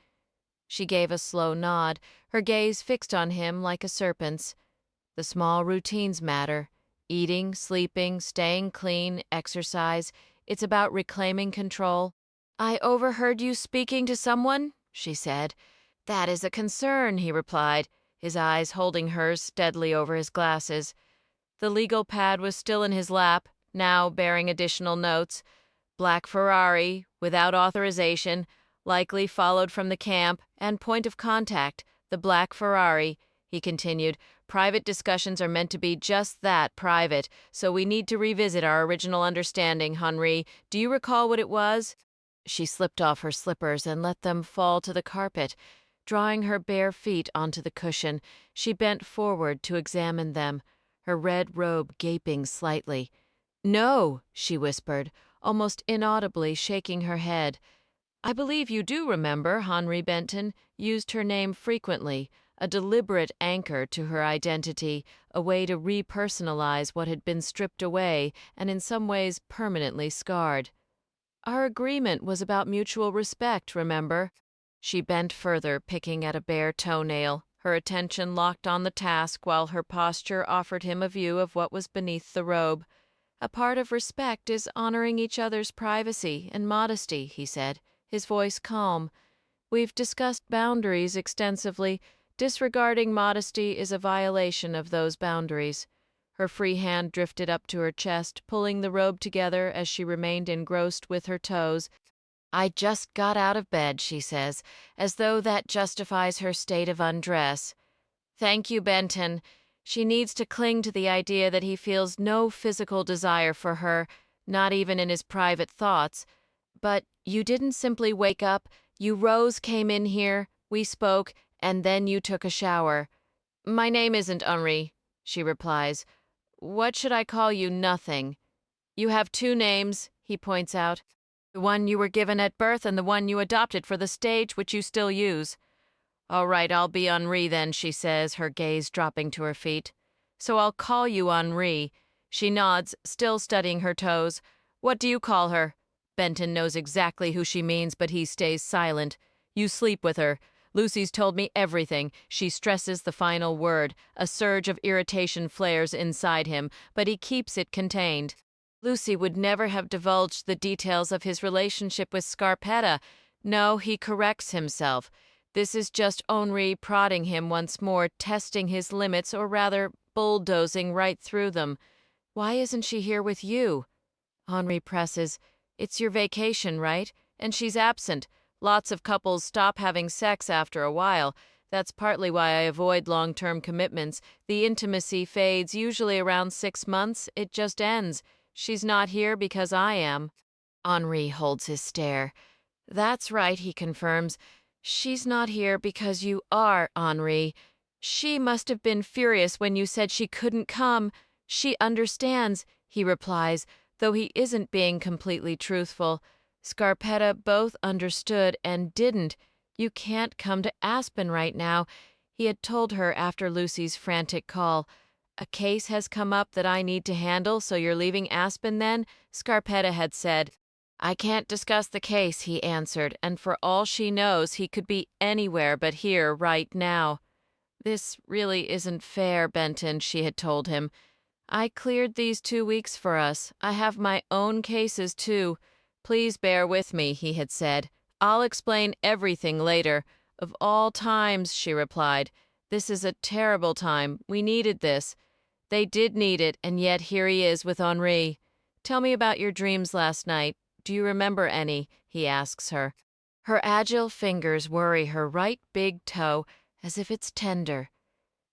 She gave a slow nod, her gaze fixed on him like a serpent's. "The small routines matter. Eating, sleeping, staying clean, exercise. It's about reclaiming control." "I overheard you speaking to someone," she said. "That is a concern," he replied, his eyes holding hers steadily over his glasses. The legal pad was still in his lap, now bearing additional notes. "Black Ferrari, without authorization, likely followed from the camp, and point of contact, the black Ferrari," he continued. "Private discussions are meant to be just that, private, so we need to revisit our original understanding, Henri. Do you recall what it was?" She slipped off her slippers and let them fall to the carpet. Drawing her bare feet onto the cushion, she bent forward to examine them, her red robe gaping slightly. "No," she whispered, almost inaudibly shaking her head. "I believe you do remember." Henri Benton used her name frequently, a deliberate anchor to her identity, a way to repersonalize what had been stripped away and in some ways permanently scarred. "Our agreement was about mutual respect, remember?" She bent further, picking at a bare toenail, her attention locked on the task while her posture offered him a view of what was beneath the robe. A part of respect is honoring each other's privacy and modesty, he said, his voice calm. We've discussed boundaries extensively. Disregarding modesty is a violation of those boundaries. Her free hand drifted up to her chest, pulling the robe together as she remained engrossed with her toes. I just got out of bed, she says, as though that justifies her state of undress. Thank you, Benton. She needs to cling to the idea that he feels no physical desire for her, not even in his private thoughts. But you didn't simply wake up. You rose, came in here, we spoke, and then you took a shower. My name isn't Henri, she replies. What should I call you? Nothing. You have two names, he points out. The one you were given at birth and the one you adopted for the stage, which you still use. All right, I'll be Henri then, she says, her gaze dropping to her feet. So I'll call you Henri. She nods, still studying her toes. What do you call her? Benton knows exactly who she means, but he stays silent. You sleep with her. Lucy's told me everything. She stresses the final word. A surge of irritation flares inside him, but he keeps it contained. Lucy would never have divulged the details of his relationship with Scarpetta. No, he corrects himself. This is just Henri prodding him once more, testing his limits, or rather, bulldozing right through them. Why isn't she here with you? Henri presses. It's your vacation, right? And she's absent. Lots of couples stop having sex after a while. That's partly why I avoid long-term commitments. The intimacy fades, usually around 6 months. It just ends. She's not here because I am. Henri holds his stare. That's right, he confirms. She's not here because you are, Henri. She must have been furious when you said she couldn't come. She understands, he replies, though he isn't being completely truthful. Scarpetta both understood and didn't. You can't come to Aspen right now, he had told her after Lucy's frantic call. A case has come up that I need to handle, so you're leaving Aspen then? Scarpetta had said. I can't discuss the case, he answered, and for all she knows, he could be anywhere but here right now. This really isn't fair, Benton, she had told him. I cleared these 2 weeks for us. I have my own cases, too. Please bear with me, he had said. I'll explain everything later. Of all times, she replied. This is a terrible time. We needed this. They did need it, and yet here he is with Henri. Tell me about your dreams last night. Do you remember any? He asks her. Her agile fingers worry her right big toe as if it's tender.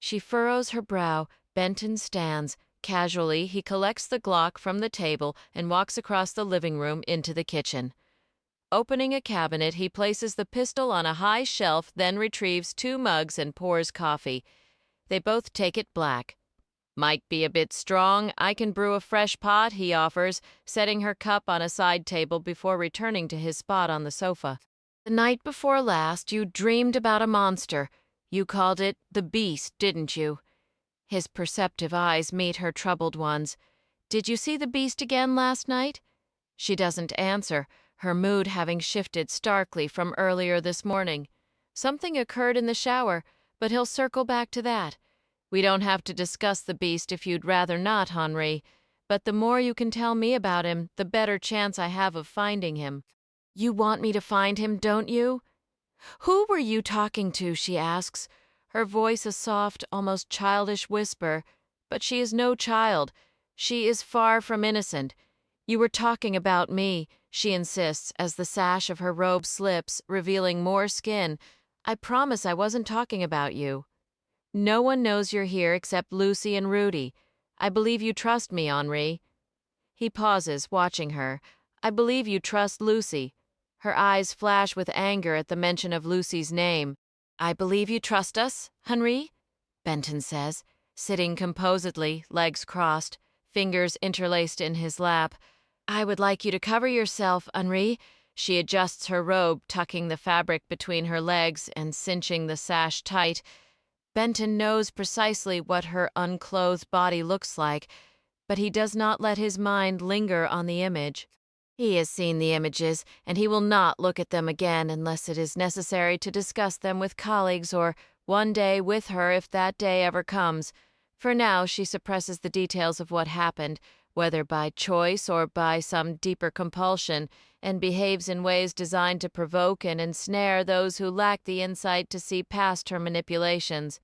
She furrows her brow. Benton stands. Casually, he collects the Glock from the table and walks across the living room into the kitchen. Opening a cabinet, he places the pistol on a high shelf, then retrieves 2 mugs and pours coffee. They both take it black. Might be a bit strong. I can brew a fresh pot, he offers, setting her cup on a side table before returning to his spot on the sofa. The night before last, you dreamed about a monster. You called it the Beast, didn't you? His perceptive eyes meet her troubled ones. Did you see the Beast again last night? She doesn't answer, her mood having shifted starkly from earlier this morning. Something occurred in the shower, but he'll circle back to that. We don't have to discuss the Beast if you'd rather not, Henri, but the more you can tell me about him, the better chance I have of finding him. You want me to find him, don't you? Who were you talking to, she asks, her voice a soft, almost childish whisper. But she is no child. She is far from innocent. You were talking about me, she insists as the sash of her robe slips, revealing more skin. I promise I wasn't talking about you. No one knows you're here except Lucy and Rudy. I believe you trust me, Henri. He pauses, watching her. I believe you trust Lucy. Her eyes flash with anger at the mention of Lucy's name. I believe you trust us, Henri? Benton says, sitting composedly, legs crossed, fingers interlaced in his lap. I would like you to cover yourself, Henri. She adjusts her robe, tucking the fabric between her legs and cinching the sash tight. Benton knows precisely what her unclothed body looks like, but he does not let his mind linger on the image. He has seen the images, and he will not look at them again unless it is necessary to discuss them with colleagues or one day with her if that day ever comes. For now, she suppresses the details of what happened, whether by choice or by some deeper compulsion, and behaves in ways designed to provoke and ensnare those who lack the insight to see past her manipulations.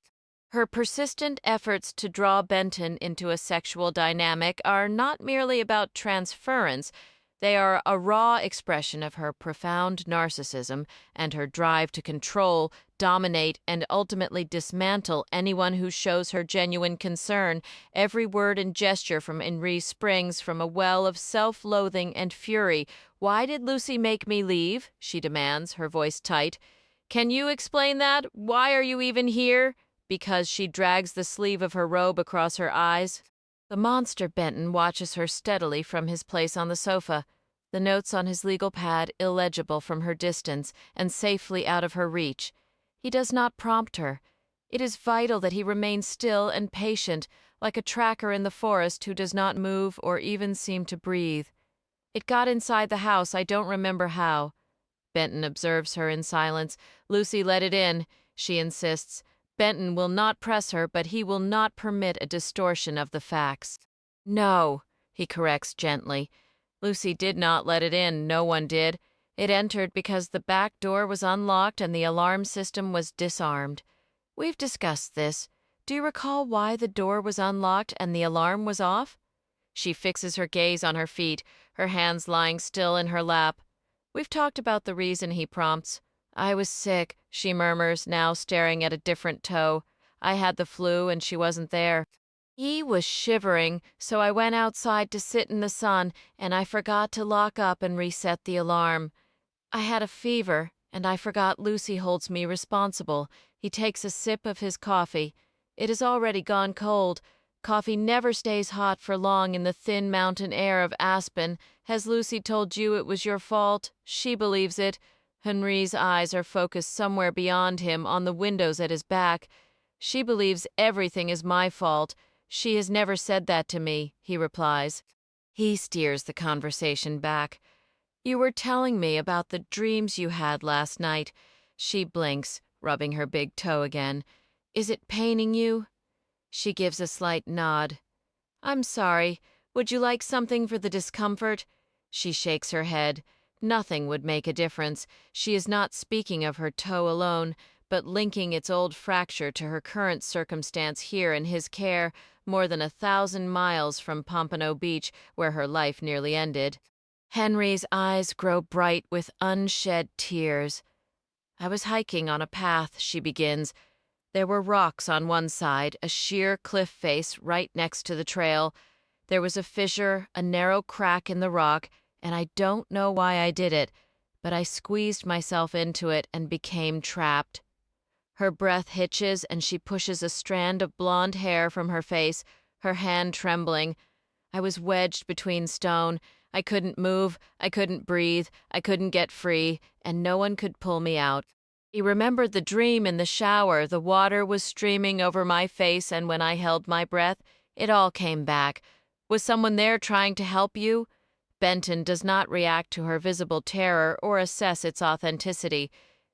Her persistent efforts to draw Benton into a sexual dynamic are not merely about transference, they are a raw expression of her profound narcissism and her drive to control, dominate, and ultimately dismantle anyone who shows her genuine concern. Every word and gesture from Henri springs from a well of self-loathing and fury. "Why did Lucy make me leave?" she demands, her voice tight. "Can you explain that? Why are you even here?" Because she drags the sleeve of her robe across her eyes. The monster Benton watches her steadily from his place on the sofa, the notes on his legal pad illegible from her distance and safely out of her reach. He does not prompt her. It is vital that he remain still and patient, like a tracker in the forest who does not move or even seem to breathe. "It got inside the house, I don't remember how." Benton observes her in silence. "Lucy let it in," she insists. Benton will not press her, but he will not permit a distortion of the facts. "No," he corrects gently. "Lucy did not let it in, no one did. It entered because the back door was unlocked and the alarm system was disarmed. We've discussed this. Do you recall why the door was unlocked and the alarm was off?" She fixes her gaze on her feet, her hands lying still in her lap. "We've talked about the reason," he prompts. "I was sick," she murmurs, now staring at a different toe. "I had the flu and she wasn't there. He was shivering, so I went outside to sit in the sun, and I forgot to lock up and reset the alarm. I had a fever, and I forgot Lucy holds me responsible." He takes a sip of his coffee. "It has already gone cold. Coffee never stays hot for long in the thin mountain air of Aspen. Has Lucy told you it was your fault? She believes it." Henri's eyes are focused somewhere beyond him on the windows at his back. "She believes everything is my fault. She has never said that to me," he replies. He steers the conversation back. "You were telling me about the dreams you had last night." She blinks, rubbing her big toe again. "Is it paining you?" She gives a slight nod. "I'm sorry. Would you like something for the discomfort?" She shakes her head. Nothing would make a difference. She is not speaking of her toe alone, but linking its old fracture to her current circumstance here in his care, more than 1,000 miles from Pompano Beach, where her life nearly ended. Henri's eyes grow bright with unshed tears. "I was hiking on a path," she begins. "There were rocks on one side, a sheer cliff face right next to the trail. There was a fissure, a narrow crack in the rock, and I don't know why I did it, but I squeezed myself into it and became trapped." Her breath hitches and she pushes a strand of blonde hair from her face, her hand trembling. "I was wedged between stone. I couldn't move, I couldn't breathe, I couldn't get free, and no one could pull me out." He remembered the dream in the shower. The water was streaming over my face, and when I held my breath, it all came back. "Was someone there trying to help you?" Benton does not react to her visible terror or assess its authenticity.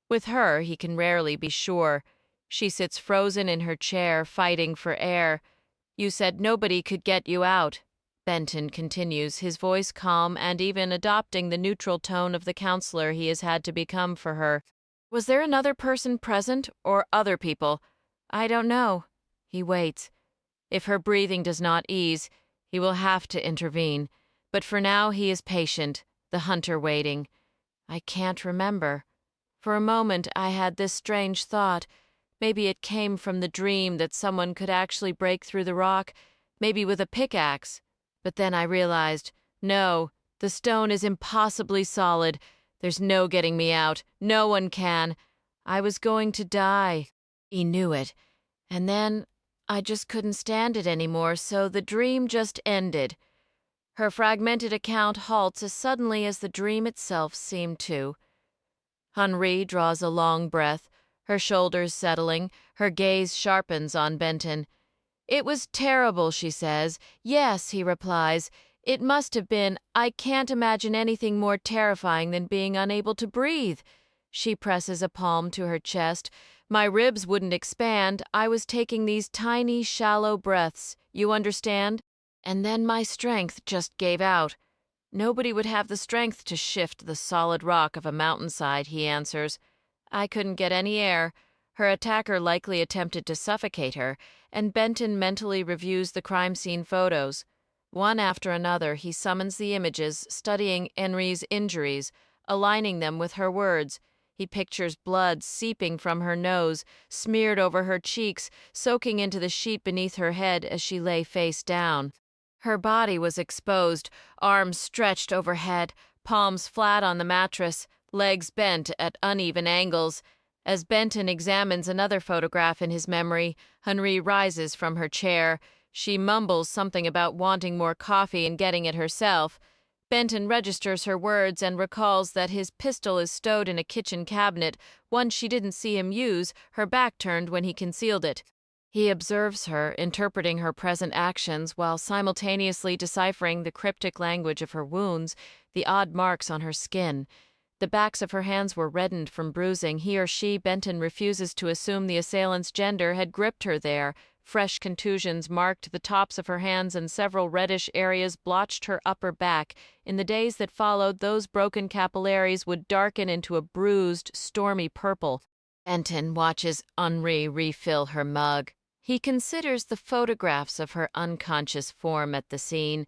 With her, he can rarely be sure. She sits frozen in her chair, fighting for air. "You said nobody could get you out," Benton continues, his voice calm and even adopting the neutral tone of the counselor he has had to become for her. "Was there another person present, or other people?" "I don't know." He waits. If her breathing does not ease, he will have to intervene. But for now he is patient, the hunter waiting. "I can't remember. For a moment I had this strange thought. Maybe it came from the dream that someone could actually break through the rock, maybe with a pickaxe. But then I realized, no, the stone is impossibly solid. There's no getting me out. No one can. I was going to die." He knew it. "And then I just couldn't stand it anymore, so the dream just ended." Her fragmented account halts as suddenly as the dream itself seemed to. Henri draws a long breath, her shoulders settling, her gaze sharpens on Benton. "It was terrible," she says. "Yes," he replies. "It must have been. I can't imagine anything more terrifying than being unable to breathe." She presses a palm to her chest. "My ribs wouldn't expand. I was taking these tiny, shallow breaths. You understand? And then my strength just gave out. Nobody would have the strength to shift the solid rock of a mountainside, he answers. I couldn't get any air. Her attacker likely attempted to suffocate her, and Benton mentally reviews the crime scene photos. One after another, he summons the images, studying Henri's injuries, aligning them with her words. He pictures blood seeping from her nose, smeared over her cheeks, soaking into the sheet beneath her head as she lay face down. Her body was exposed, arms stretched overhead, palms flat on the mattress, legs bent at uneven angles. As Benton examines another photograph in his memory, Henri rises from her chair. She mumbles something about wanting more coffee and getting it herself. Benton registers her words and recalls that his pistol is stowed in a kitchen cabinet, one she didn't see him use, her back turned when he concealed it. He observes her, interpreting her present actions while simultaneously deciphering the cryptic language of her wounds, the odd marks on her skin. The backs of her hands were reddened from bruising. He or she, Benton, refuses to assume the assailant's gender, had gripped her there. Fresh contusions marked the tops of her hands and several reddish areas blotched her upper back. In the days that followed, those broken capillaries would darken into a bruised, stormy purple. Benton watches Henri refill her mug. He considers the photographs of her unconscious form at the scene.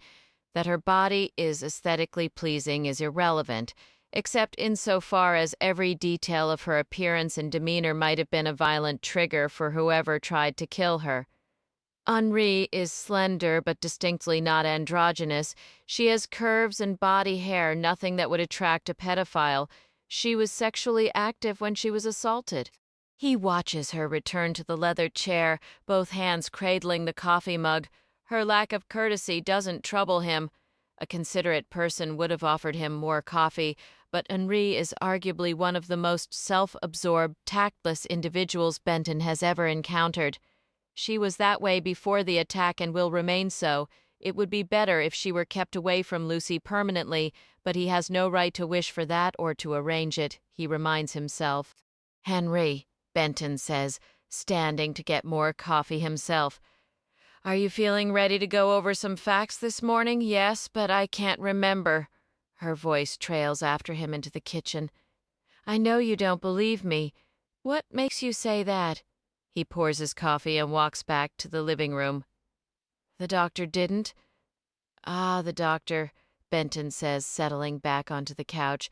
That her body is aesthetically pleasing is irrelevant, except insofar as every detail of her appearance and demeanor might have been a violent trigger for whoever tried to kill her. Henri is slender but distinctly not androgynous. She has curves and body hair, nothing that would attract a pedophile. She was sexually active when she was assaulted. He watches her return to the leather chair, both hands cradling the coffee mug. Her lack of courtesy doesn't trouble him. A considerate person would have offered him more coffee, but Henri is arguably one of the most self-absorbed, tactless individuals Benton has ever encountered. She was that way before the attack and will remain so. It would be better if she were kept away from Lucy permanently, but he has no right to wish for that or to arrange it, he reminds himself. Henri, Benton says, standing to get more coffee himself. Are you feeling ready to go over some facts this morning? Yes, but I can't remember. Her voice trails after him into the kitchen. I know you don't believe me. What makes you say that? He pours his coffee and walks back to the living room. The doctor didn't? Ah, the doctor, Benton says, settling back onto the couch.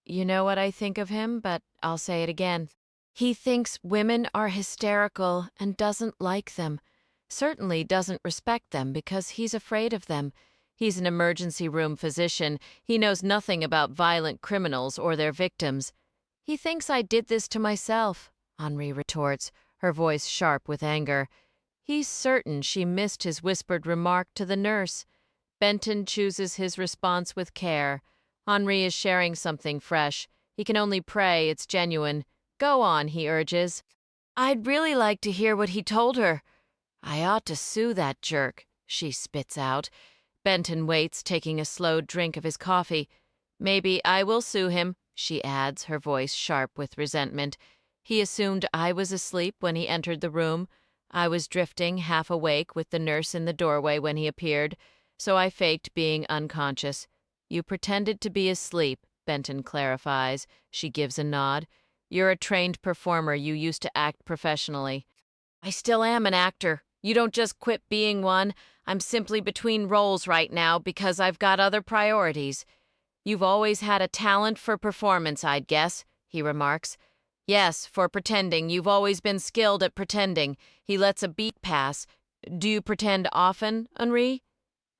You know what I think of him, but I'll say it again. He thinks women are hysterical and doesn't like them. Certainly doesn't respect them because he's afraid of them. He's an emergency room physician. He knows nothing about violent criminals or their victims. He thinks I did this to myself, Henri retorts, her voice sharp with anger. He's certain she missed his whispered remark to the nurse. Benton chooses his response with care. Henri is sharing something fresh. He can only pray it's genuine. Go on, he urges. I'd really like to hear what he told her. I ought to sue that jerk, she spits out. Benton waits, taking a slow drink of his coffee. Maybe I will sue him, she adds, her voice sharp with resentment. He assumed I was asleep when he entered the room. I was drifting, half awake, with the nurse in the doorway when he appeared, so I faked being unconscious. You pretended to be asleep, Benton clarifies. She gives a nod. You're a trained performer. You used to act professionally. I still am an actor. You don't just quit being one. I'm simply between roles right now because I've got other priorities. You've always had a talent for performance, I'd guess, he remarks. Yes, for pretending. You've always been skilled at pretending. He lets a beat pass. Do you pretend often, Henri?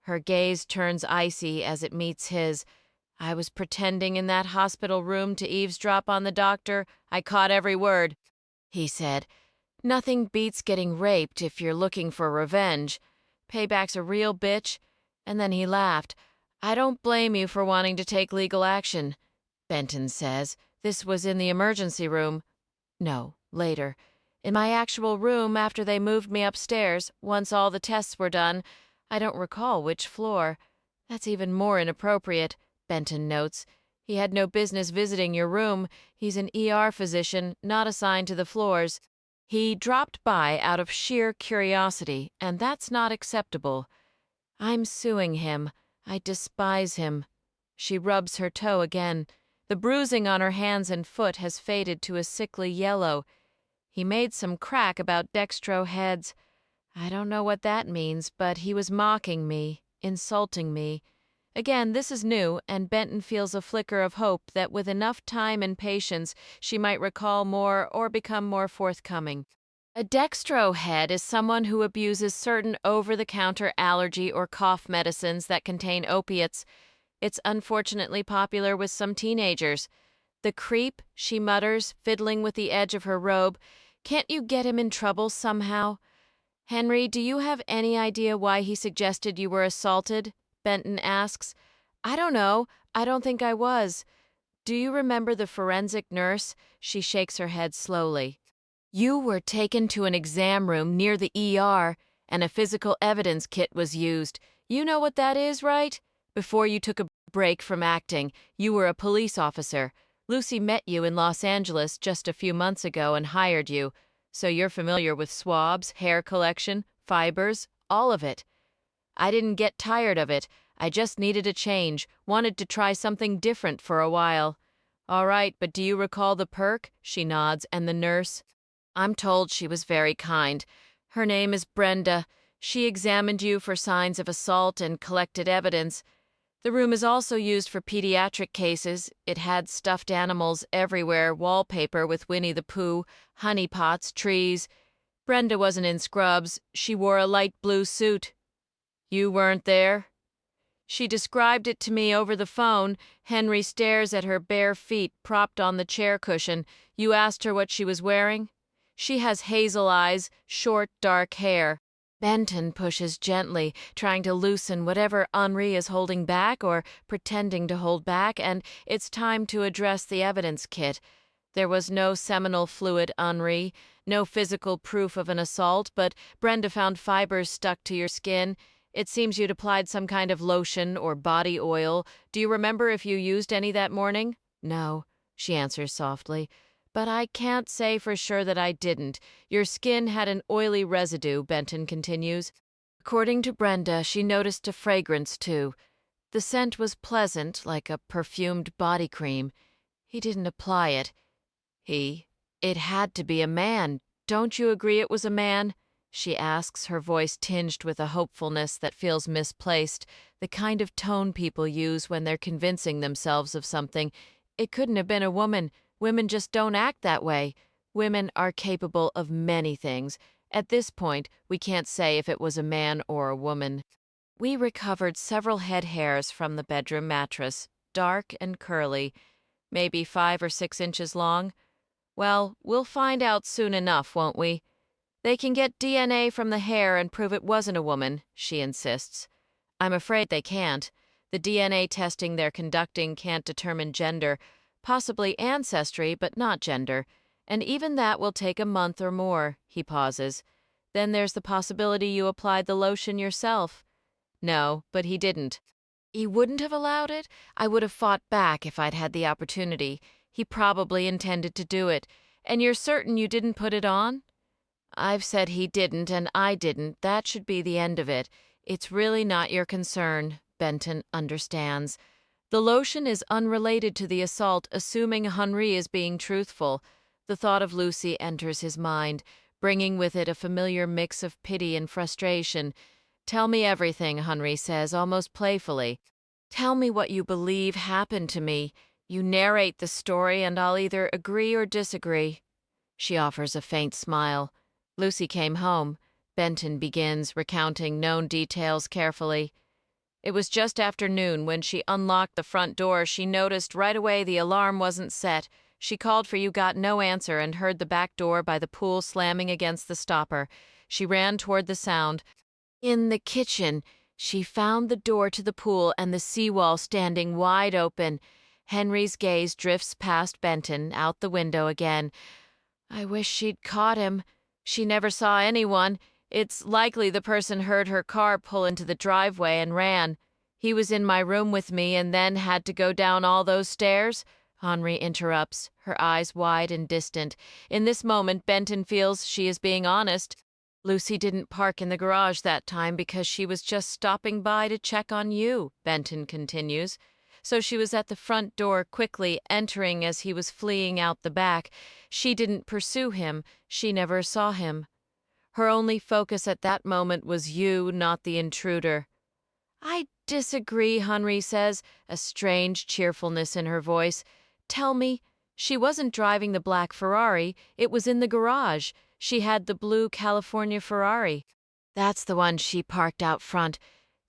Her gaze turns icy as it meets his. I was pretending in that hospital room to eavesdrop on the doctor. I caught every word, he said. Nothing beats getting raped if you're looking for revenge. Payback's a real bitch. And then he laughed. I don't blame you for wanting to take legal action, Benton says. This was in the emergency room. No, later. In my actual room after they moved me upstairs, once all the tests were done. I don't recall which floor. That's even more inappropriate, Benton notes. He had no business visiting your room. He's an ER physician, not assigned to the floors. He dropped by out of sheer curiosity, and that's not acceptable. I'm suing him. I despise him. She rubs her toe again. The bruising on her hands and foot has faded to a sickly yellow. He made some crack about dextro heads. I don't know what that means, but he was mocking me, insulting me. Again, this is new, and Benton feels a flicker of hope that with enough time and patience she might recall more or become more forthcoming. A dextro head is someone who abuses certain over-the-counter allergy or cough medicines that contain opiates. It's unfortunately popular with some teenagers. The creep, she mutters, fiddling with the edge of her robe. Can't you get him in trouble somehow? Henri, do you have any idea why he suggested you were assaulted? Benton asks. I don't know. I don't think I was. Do you remember the forensic nurse? She shakes her head slowly. You were taken to an exam room near the ER, and a physical evidence kit was used. You know what that is, right? Before you took a break from acting, you were a police officer. Lucy met you in Los Angeles just a few months ago and hired you. So you're familiar with swabs, hair collection, fibers, all of it. I didn't get tired of it. I just needed a change, wanted to try something different for a while. All right, but do you recall the perk? She nods, and the nurse? I'm told she was very kind. Her name is Brenda. She examined you for signs of assault and collected evidence. The room is also used for pediatric cases. It had stuffed animals everywhere, wallpaper with Winnie the Pooh, honey pots, trees. Brenda wasn't in scrubs. She wore a light blue suit. You weren't there? She described it to me over the phone. Henri stares at her bare feet propped on the chair cushion. You asked her what she was wearing? She has hazel eyes, short, dark hair. Benton pushes gently, trying to loosen whatever Henri is holding back or pretending to hold back, and it's time to address the evidence kit. There was no seminal fluid, Henri, no physical proof of an assault, but Brenda found fibers stuck to your skin. It seems you'd applied some kind of lotion or body oil. Do you remember if you used any that morning? No, she answers softly. But I can't say for sure that I didn't. Your skin had an oily residue, Benton continues. According to Brenda, she noticed a fragrance, too. The scent was pleasant, like a perfumed body cream. He didn't apply it. It had to be a man. Don't you agree it was a man? She asks, her voice tinged with a hopefulness that feels misplaced, the kind of tone people use when they're convincing themselves of something. It couldn't have been a woman. Women just don't act that way. Women are capable of many things. At this point, we can't say if it was a man or a woman. We recovered several head hairs from the bedroom mattress, dark and curly, maybe 5 or 6 inches long. Well, we'll find out soon enough, won't we? They can get DNA from the hair and prove it wasn't a woman, she insists. I'm afraid they can't. The DNA testing they're conducting can't determine gender, possibly ancestry, but not gender. And even that will take a month or more, he pauses. Then there's the possibility you applied the lotion yourself. No, but he didn't. He wouldn't have allowed it? I would have fought back if I'd had the opportunity. He probably intended to do it. And you're certain you didn't put it on? I've said he didn't and I didn't. That should be the end of it. It's really not your concern. Benton understands. The lotion is unrelated to the assault, assuming Henri is being truthful. The thought of Lucy enters his mind, bringing with it a familiar mix of pity and frustration. Tell me everything, Henri says, almost playfully. Tell me what you believe happened to me. You narrate the story and I'll either agree or disagree. She offers a faint smile. Lucy came home. Benton begins, recounting known details carefully. It was just after noon when she unlocked the front door. She noticed right away the alarm wasn't set. She called for you, got no answer, and heard the back door by the pool slamming against the stopper. She ran toward the sound. In the kitchen, she found the door to the pool and the seawall standing wide open. Henri's gaze drifts past Benton, out the window again. I wish she'd caught him. She never saw anyone. It's likely the person heard her car pull into the driveway and ran. He was in my room with me and then had to go down all those stairs? Henri interrupts, her eyes wide and distant. In this moment, Benton feels she is being honest. Lucy didn't park in the garage that time because she was just stopping by to check on you, Benton continues. So she was at the front door quickly entering as he was fleeing out the back. She didn't pursue him. She never saw him. Her only focus at that moment was you, not the intruder. I disagree, Henri says, a strange cheerfulness in her voice. Tell me, she wasn't driving the black Ferrari. It was in the garage. She had the blue California Ferrari. That's the one she parked out front.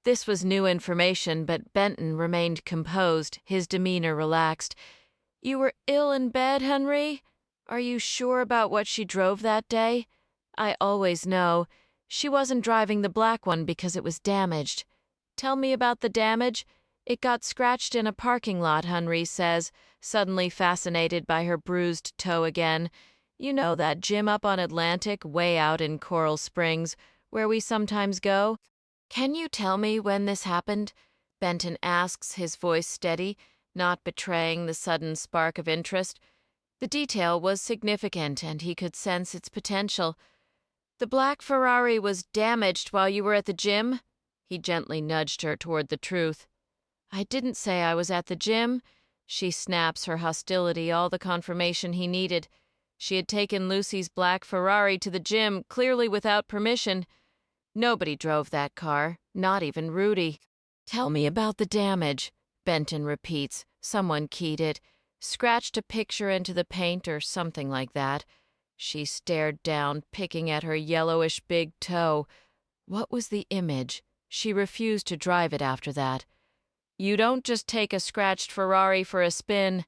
This was new information, but Benton remained composed, his demeanor relaxed. You were ill in bed, Henri? Are you sure about what she drove that day? I always know. She wasn't driving the black one because it was damaged. Tell me about the damage. It got scratched in a parking lot, Henri says, suddenly fascinated by her bruised toe again. You know that gym up on Atlantic, way out in Coral Springs, where we sometimes go? Can you tell me when this happened? Benton asks, his voice steady, not betraying the sudden spark of interest. The detail was significant, and he could sense its potential. The black Ferrari was damaged while you were at the gym? He gently nudged her toward the truth. I didn't say I was at the gym. She snaps, her hostility all the confirmation he needed. She had taken Lucy's black Ferrari to the gym, clearly without permission. Nobody drove that car, not even Rudy. Tell me about the damage, Benton repeats. Someone keyed it. Scratched a picture into the paint or something like that. She stared down, picking at her yellowish big toe. What was the image? She refused to drive it after that. You don't just take a scratched Ferrari for a spin.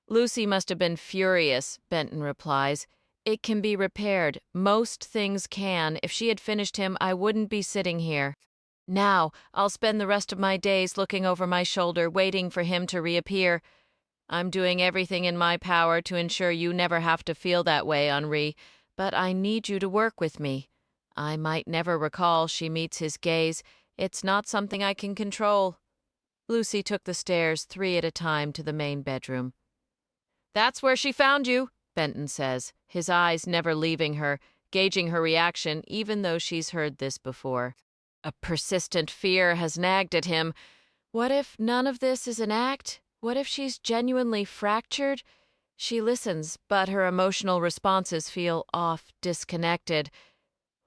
Lucy must have been furious, Benton replies. It can be repaired. Most things can. If she had finished him, I wouldn't be sitting here. Now, I'll spend the rest of my days looking over my shoulder, waiting for him to reappear. I'm doing everything in my power to ensure you never have to feel that way, Henri, but I need you to work with me. I might never recall she meets his gaze. It's not something I can control. Lucy took the stairs 3 at a time to the main bedroom. That's where she found you, Benton says, his eyes never leaving her, gauging her reaction even though she's heard this before. A persistent fear has nagged at him. What if none of this is an act? What if she's genuinely fractured? She listens, but her emotional responses feel off, disconnected.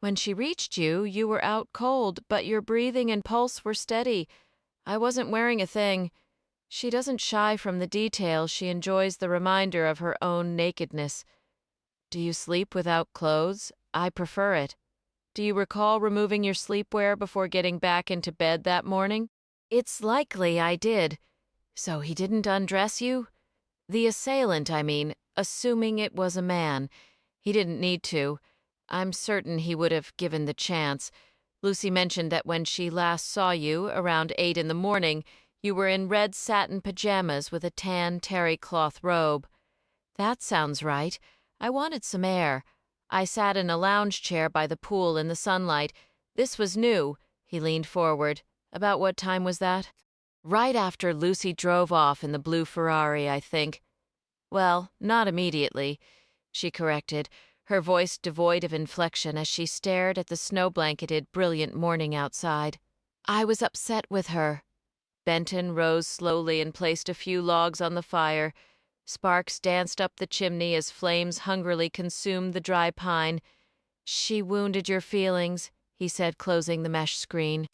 When she reached you, you were out cold, but your breathing and pulse were steady. I wasn't wearing a thing. She doesn't shy from the details. She enjoys the reminder of her own nakedness. Do you sleep without clothes? I prefer it. Do you recall removing your sleepwear before getting back into bed that morning? It's likely I did. So he didn't undress you? The assailant, I mean, assuming it was a man. He didn't need to. I'm certain he would have given the chance. Lucy mentioned that when she last saw you, around 8 in the morning, you were in red satin pajamas with a tan terry cloth robe. That sounds right. I wanted some air. I sat in a lounge chair by the pool in the sunlight. This was new. He leaned forward. About what time was that? Right after Lucy drove off in the blue Ferrari, I think. Well, not immediately, she corrected, her voice devoid of inflection as she stared at the snow-blanketed, brilliant morning outside. I was upset with her. Benton rose slowly and placed a few logs on the fire. Sparks danced up the chimney as flames hungrily consumed the dry pine. She wounded your feelings, he said, closing the mesh screen.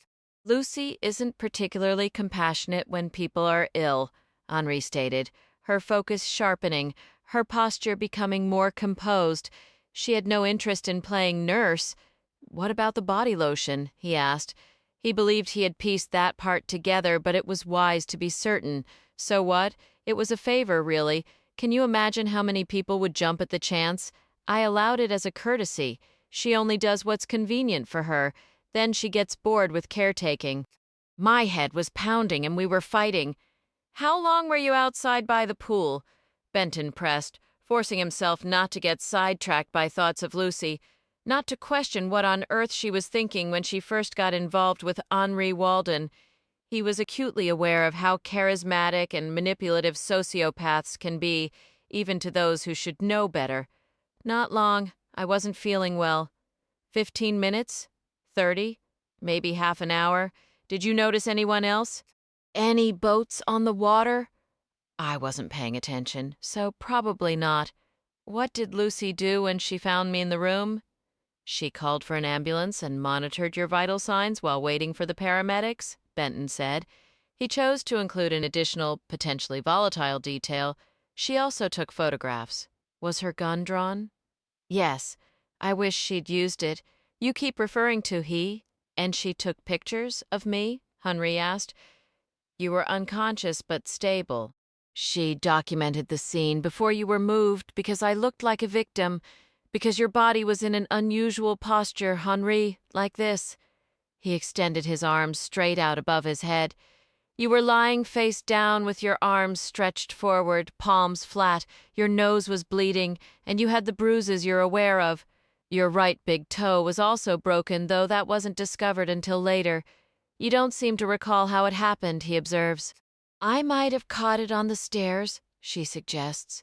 Lucy isn't particularly compassionate when people are ill, Henri stated, her focus sharpening, her posture becoming more composed. She had no interest in playing nurse. What about the body lotion? He asked. He believed he had pieced that part together, but it was wise to be certain. So what? It was a favor, really. Can you imagine how many people would jump at the chance? I allowed it as a courtesy. She only does what's convenient for her. Then she gets bored with caretaking. My head was pounding and we were fighting. How long were you outside by the pool? Benton pressed, forcing himself not to get sidetracked by thoughts of Lucy, not to question what on earth she was thinking when she first got involved with Henri Walden. He was acutely aware of how charismatic and manipulative sociopaths can be, even to those who should know better. Not long. I wasn't feeling well. 15 minutes? 30? Maybe half an hour? Did you notice anyone else? Any boats on the water? I wasn't paying attention, so probably not. What did Lucy do when she found me in the room? She called for an ambulance and monitored your vital signs while waiting for the paramedics, Benton said. He chose to include an additional, potentially volatile detail. She also took photographs. Was her gun drawn? Yes. I wish she'd used it. You keep referring to he, and she took pictures of me? Henri asked. You were unconscious but stable. She documented the scene before you were moved because I looked like a victim, because your body was in an unusual posture, Henri, like this. He extended his arms straight out above his head. You were lying face down with your arms stretched forward, palms flat, your nose was bleeding, and you had the bruises you're aware of. Your right big toe was also broken, though that wasn't discovered until later. You don't seem to recall how it happened, he observes. I might have caught it on the stairs, she suggests.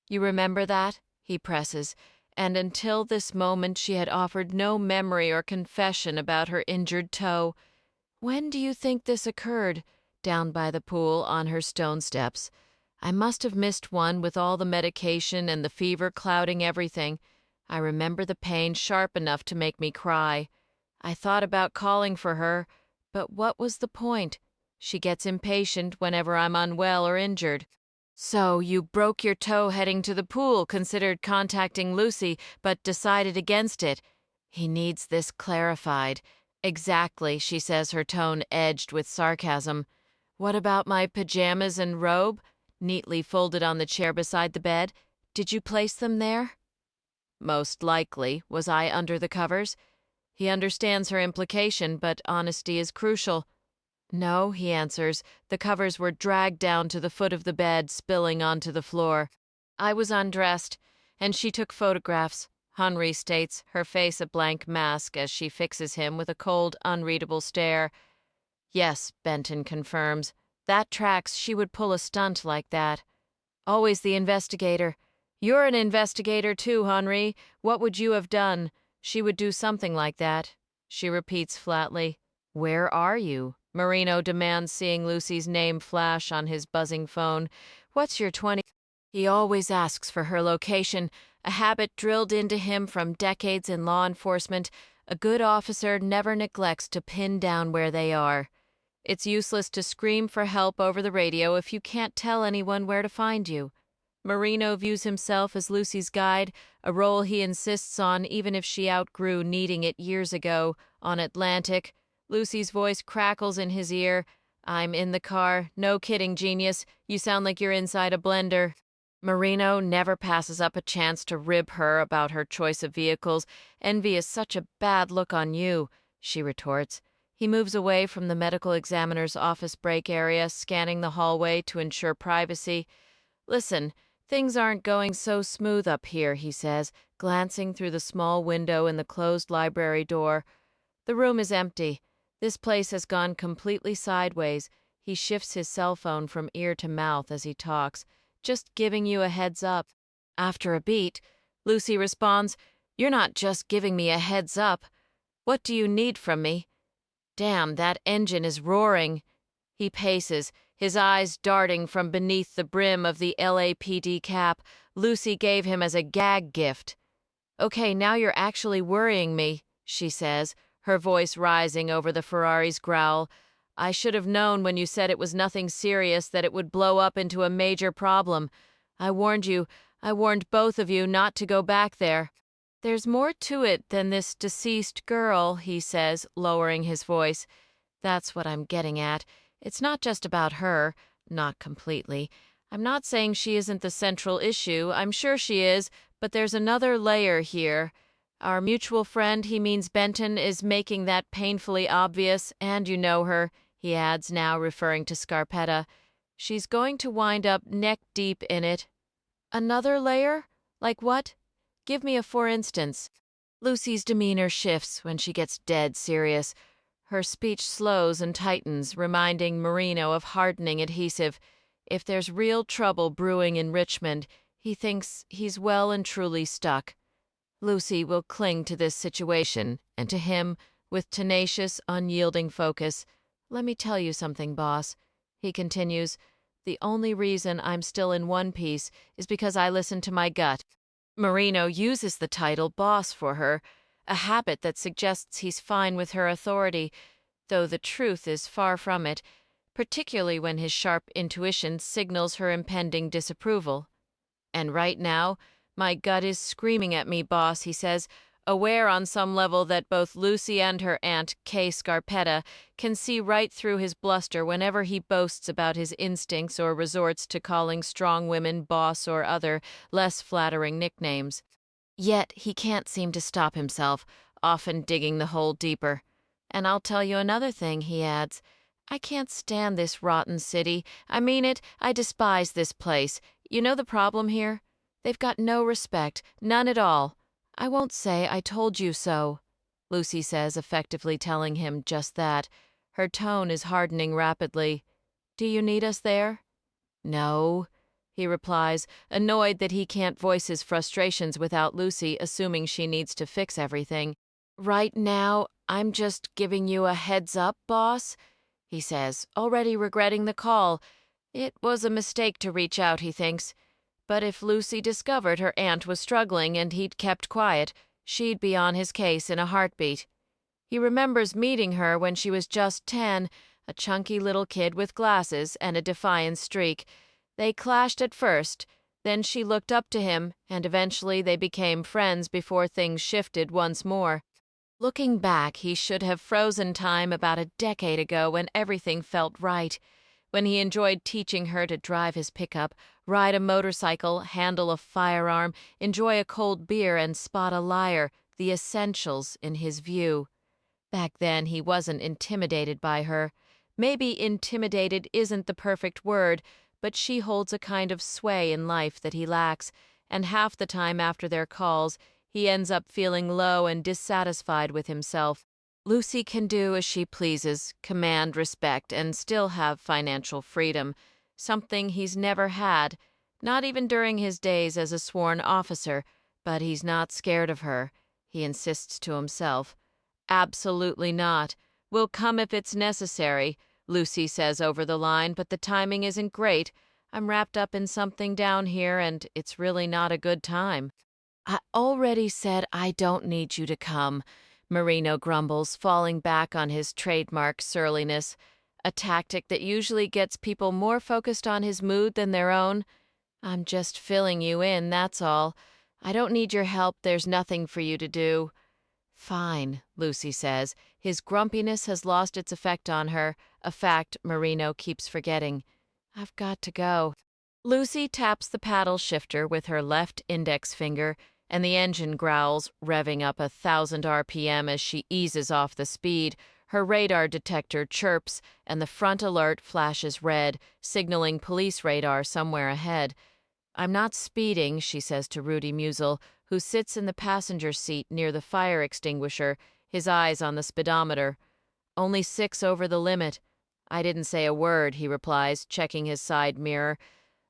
You remember that? He presses, and until this moment she had offered no memory or confession about her injured toe. When do you think this occurred? Down by the pool on her stone steps. I must have missed one with all the medication and the fever clouding everything. I remember the pain sharp enough to make me cry. I thought about calling for her, but what was the point? She gets impatient whenever I'm unwell or injured. So you broke your toe heading to the pool, considered contacting Lucy, but decided against it. He needs this clarified. Exactly, she says, her tone edged with sarcasm. What about my pajamas and robe, neatly folded on the chair beside the bed? Did you place them there? Most likely. Was I under the covers? He understands her implication, but honesty is crucial. No, he answers. The covers were dragged down to the foot of the bed, spilling onto the floor. I was undressed, and she took photographs. Henri states, her face a blank mask as she fixes him with a cold, unreadable stare. Yes, Benton confirms. That tracks. She would pull a stunt like that. Always the investigator. You're an investigator too, Henri. What would you have done? She would do something like that. She repeats flatly. Where are you? Marino demands, seeing Lucy's name flash on his buzzing phone. What's your 20? He always asks for her location, a habit drilled into him from decades in law enforcement. A good officer never neglects to pin down where they are. It's useless to scream for help over the radio if you can't tell anyone where to find you. Marino views himself as Lucy's guide, a role he insists on even if she outgrew needing it years ago. On Atlantic, Lucy's voice crackles in his ear. I'm in the car. No kidding, genius. You sound like you're inside a blender. Marino never passes up a chance to rib her about her choice of vehicles. Envy is such a bad look on you, she retorts. He moves away from the medical examiner's office break area, scanning the hallway to ensure privacy. Listen, things aren't going so smooth up here, he says, glancing through the small window in the closed library door. The room is empty. This place has gone completely sideways. He shifts his cell phone from ear to mouth as he talks. Just giving you a heads up. After a beat, Lucy responds, You're not just giving me a heads up. What do you need from me? Damn, that engine is roaring. He paces, his eyes darting from beneath the brim of the LAPD cap Lucy gave him as a gag gift. Okay, now you're actually worrying me, she says, her voice rising over the Ferrari's growl. I should have known when you said it was nothing serious that it would blow up into a major problem. I warned you, I warned both of you not to go back there. There's more to it than this deceased girl, he says, lowering his voice. That's what I'm getting at. It's not just about her. Not completely. I'm not saying she isn't the central issue. I'm sure she is, but there's another layer here. Our mutual friend, he means Benton, is making that painfully obvious, and you know her, he adds, now referring to Scarpetta. She's going to wind up neck-deep in it. Another layer? Like what? Give me a for instance. Lucy's demeanor shifts when she gets dead serious. Her speech slows and tightens, reminding Marino of hardening adhesive. If there's real trouble brewing in Richmond, he thinks he's well and truly stuck. Lucy will cling to this situation, and to him, with tenacious, unyielding focus. Let me tell you something, boss. He continues, the only reason I'm still in one piece is because I listen to my gut. Marino uses the title boss for her, a habit that suggests he's fine with her authority, though the truth is far from it, particularly when his sharp intuition signals her impending disapproval. And right now, my gut is screaming at me, boss, he says, aware on some level that both Lucy and her aunt, Kay Scarpetta, can see right through his bluster whenever he boasts about his instincts or resorts to calling strong women boss or other, less flattering nicknames. Yet he can't seem to stop himself, often digging the hole deeper. And I'll tell you another thing, he adds. I can't stand this rotten city. I mean it, I despise this place. You know the problem here? They've got no respect, none at all. I won't say I told you so, Lucy says, effectively telling him just that. Her tone is hardening rapidly. Do you need us there? No, he replies, annoyed that he can't voice his frustrations without Lucy assuming she needs to fix everything. Right now, I'm just giving you a heads up, boss, he says, already regretting the call. It was a mistake to reach out, he thinks. But if Lucy discovered her aunt was struggling and he'd kept quiet, she'd be on his case in a heartbeat. He remembers meeting her when she was just 10, a chunky little kid with glasses and a defiant streak. They clashed at first, then she looked up to him, and eventually they became friends before things shifted once more. Looking back, he should have frozen time about a decade ago when everything felt right, when he enjoyed teaching her to drive his pickup, ride a motorcycle, handle a firearm, enjoy a cold beer, and spot a liar, the essentials in his view. Back then, he wasn't intimidated by her. Maybe intimidated isn't the perfect word, but she holds a kind of sway in life that he lacks, and half the time after their calls, he ends up feeling low and dissatisfied with himself. Lucy can do as she pleases, command respect, and still have financial freedom, something he's never had, not even during his days as a sworn officer, but he's not scared of her, he insists to himself. Absolutely not. Will come if it's necessary, Lucy says over the line, but the timing isn't great. I'm wrapped up in something down here, and it's really not a good time. I already said I don't need you to come, Marino grumbles, falling back on his trademark surliness, a tactic that usually gets people more focused on his mood than their own. I'm just filling you in, that's all. I don't need your help, there's nothing for you to do. Fine, Lucy says. His grumpiness has lost its effect on her, a fact Marino keeps forgetting. I've got to go. Lucy taps the paddle shifter with her left index finger, and the engine growls, revving up 1,000 RPM as she eases off the speed. Her radar detector chirps, and the front alert flashes red, signaling police radar somewhere ahead. I'm not speeding, she says to Rudy Musel, who sits in the passenger seat near the fire extinguisher, his eyes on the speedometer. Only 6 over the limit. I didn't say a word, he replies, checking his side mirror.